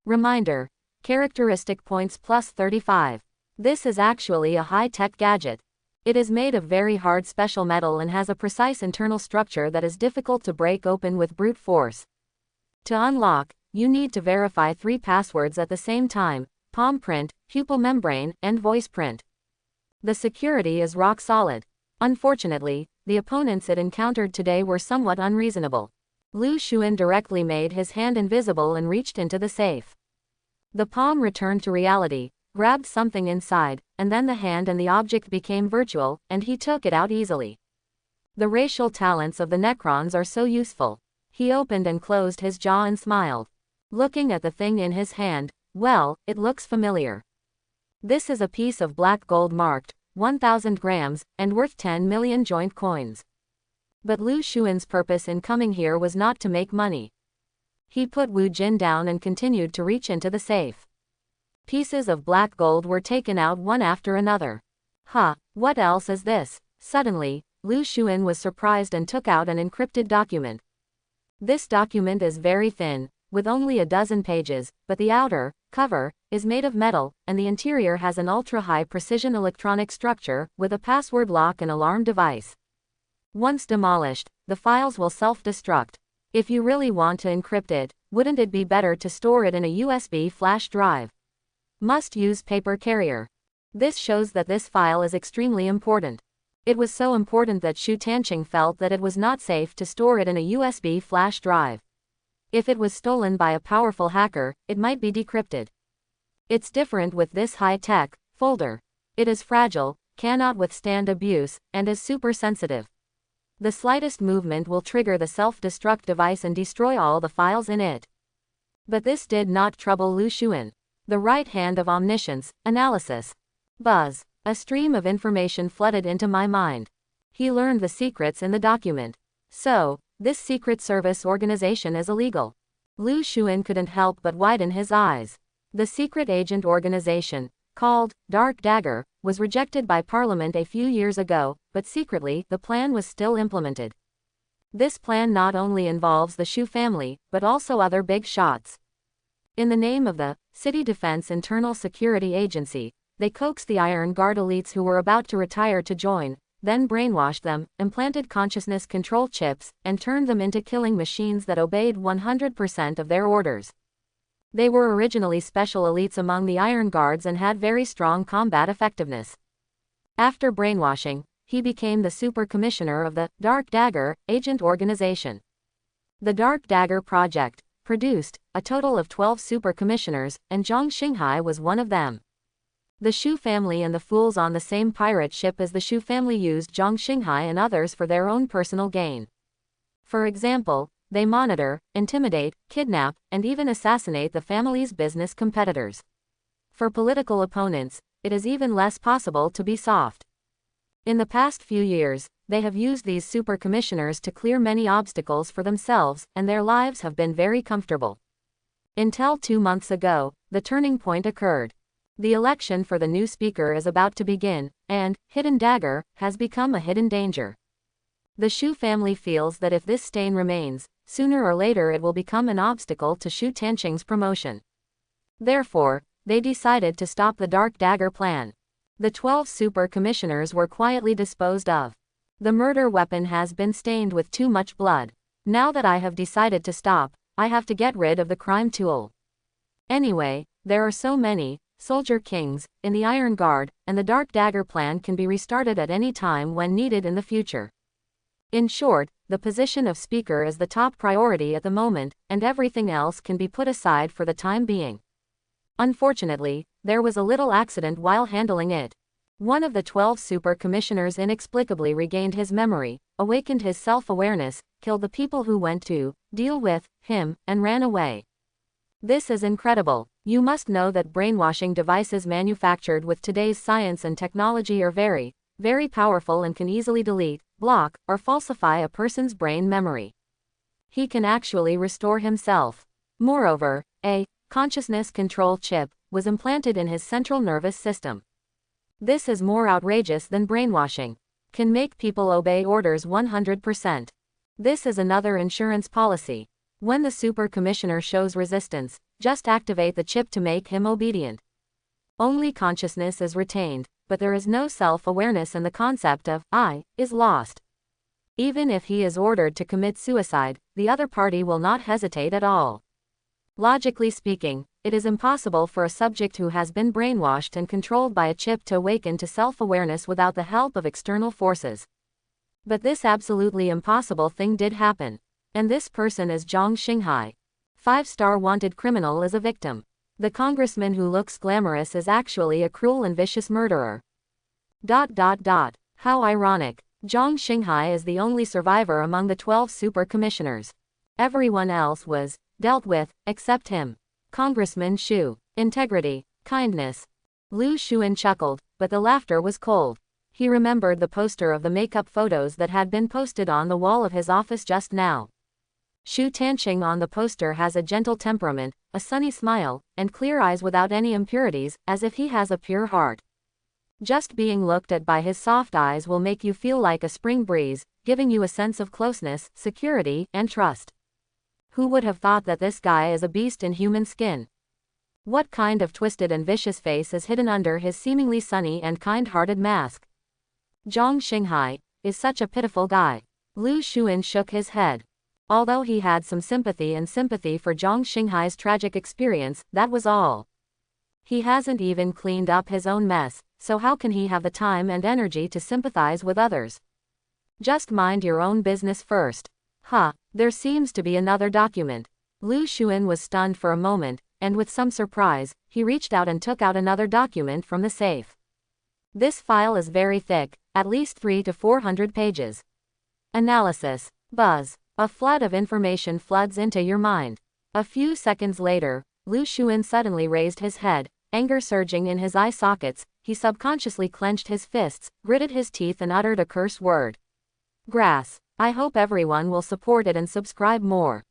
Reminder. Characteristic points plus 35. This is actually a high-tech gadget. It is made of very hard special metal and has a precise internal structure that is difficult to break open with brute force. To unlock, you need to verify 3 passwords at the same time: palm print, pupil membrane, and voice print. The security is rock solid. Unfortunately, the opponents it encountered today were somewhat unreasonable. Lu Xuan directly made his hand invisible and reached into the safe. The palm returned to reality, grabbed something inside, and then the hand and the object became virtual, and he took it out easily. The racial talents of the Necrons are so useful. He opened and closed his jaw and smiled. Looking at the thing in his hand, well, it looks familiar. This is a piece of black gold marked 1,000 grams, and worth 10 million joint coins. But Lu Xuan's purpose in coming here was not to make money. He put Wu Jin down and continued to reach into the safe. Pieces of black gold were taken out one after another. What else is this? Suddenly, Lu Xuan was surprised and took out an encrypted document. This document is very thin, with only a dozen pages, but the outer cover is made of metal, and the interior has an ultra-high precision electronic structure with a password lock and alarm device. Once demolished, the files will self-destruct. If you really want to encrypt it, wouldn't it be better to store it in a USB flash drive? Must use paper carrier. This shows that this file is extremely important. It was so important that Xu Tanqing felt that it was not safe to store it in a USB flash drive. If it was stolen by a powerful hacker, it might be decrypted. It's different with this high-tech folder. It is fragile, cannot withstand abuse, and is super sensitive. The slightest movement will trigger the self-destruct device and destroy all the files in it. But this did not trouble Lu Xuan. The right hand of omniscience, analysis. Buzz. A stream of information flooded into my mind. He learned the secrets in the document. So, this secret service organization is illegal. Lu Xuan couldn't help but widen his eyes. The secret agent organization, called Dark Dagger, was rejected by Parliament a few years ago, but secretly, the plan was still implemented. This plan not only involves the Xu family, but also other big shots. In the name of the City Defense Internal Security Agency, they coaxed the Iron Guard elites who were about to retire to join, then brainwashed them, implanted consciousness control chips, and turned them into killing machines that obeyed 100% of their orders. They were originally special elites among the Iron Guards and had very strong combat effectiveness. After brainwashing, he became the super commissioner of the Dark Dagger agent organization. The Dark Dagger project produced a total of 12 super commissioners, and Zhang Xinghai was one of them. The Xu family and the fools on the same pirate ship as the Xu family used Zhang Xinghai and others for their own personal gain. For example, they monitor, intimidate, kidnap, and even assassinate the family's business competitors. For political opponents, it is even less possible to be soft. In the past few years, they have used these super commissioners to clear many obstacles for themselves, and their lives have been very comfortable. Until 2 months ago, the turning point occurred. The election for the new speaker is about to begin, and Hidden Dagger has become a hidden danger. The Xu family feels that if this stain remains, sooner or later it will become an obstacle to Xu Tanqing's promotion. Therefore, they decided to stop the Dark Dagger plan. The 12 super commissioners were quietly disposed of. The murder weapon has been stained with too much blood. Now that I have decided to stop, I have to get rid of the crime tool. Anyway, there are so many Soldier Kings in the Iron Guard, and the Dark Dagger plan can be restarted at any time when needed in the future. In short, the position of speaker is the top priority at the moment, and everything else can be put aside for the time being. Unfortunately, there was a little accident while handling it. One of the 12 super commissioners inexplicably regained his memory, awakened his self-awareness, killed the people who went to deal with him, and ran away. This is incredible. You must know that brainwashing devices manufactured with today's science and technology are very, very powerful and can easily delete, block, or falsify a person's brain memory. He can actually restore himself. Moreover, a consciousness control chip was implanted in his central nervous system. This is more outrageous than brainwashing. Can make people obey orders 100%. This is another insurance policy. When the super commissioner shows resistance, just activate the chip to make him obedient. Only consciousness is retained, but there is no self-awareness and the concept of I is lost. Even if he is ordered to commit suicide, the other party will not hesitate at all. Logically speaking, it is impossible for a subject who has been brainwashed and controlled by a chip to awaken to self-awareness without the help of external forces. But this absolutely impossible thing did happen. And this person is Zhang Xinghai. 5-star wanted criminal is a victim. The congressman who looks glamorous is actually a cruel and vicious murderer. How ironic. Zhang Xinghai is the only survivor among the 12 super commissioners. Everyone else was dealt with, except him. Congressman Xu. Integrity. Kindness. Lu Xuan chuckled, but the laughter was cold. He remembered the poster of the makeup photos that had been posted on the wall of his office just now. Xu Tanqing on the poster has a gentle temperament, a sunny smile, and clear eyes without any impurities, as if he has a pure heart. Just being looked at by his soft eyes will make you feel like a spring breeze, giving you a sense of closeness, security, and trust. Who would have thought that this guy is a beast in human skin? What kind of twisted and vicious face is hidden under his seemingly sunny and kind-hearted mask? Zhang Xinghai is such a pitiful guy. Lu Xuan shook his head. Although he had some sympathy for Zhang Xinghai's tragic experience, that was all. He hasn't even cleaned up his own mess, so how can he have the time and energy to sympathize with others? Just mind your own business first. There seems to be another document. Lu Xuan was stunned for a moment, and with some surprise, he reached out and took out another document from the safe. This file is very thick, at least 300 to 400 pages. Analysis. Buzz. A flood of information floods into your mind. A few seconds later, Lu Xuan suddenly raised his head, anger surging in his eye sockets. He subconsciously clenched his fists, gritted his teeth and uttered a curse word. Grass. I hope everyone will support it and subscribe more.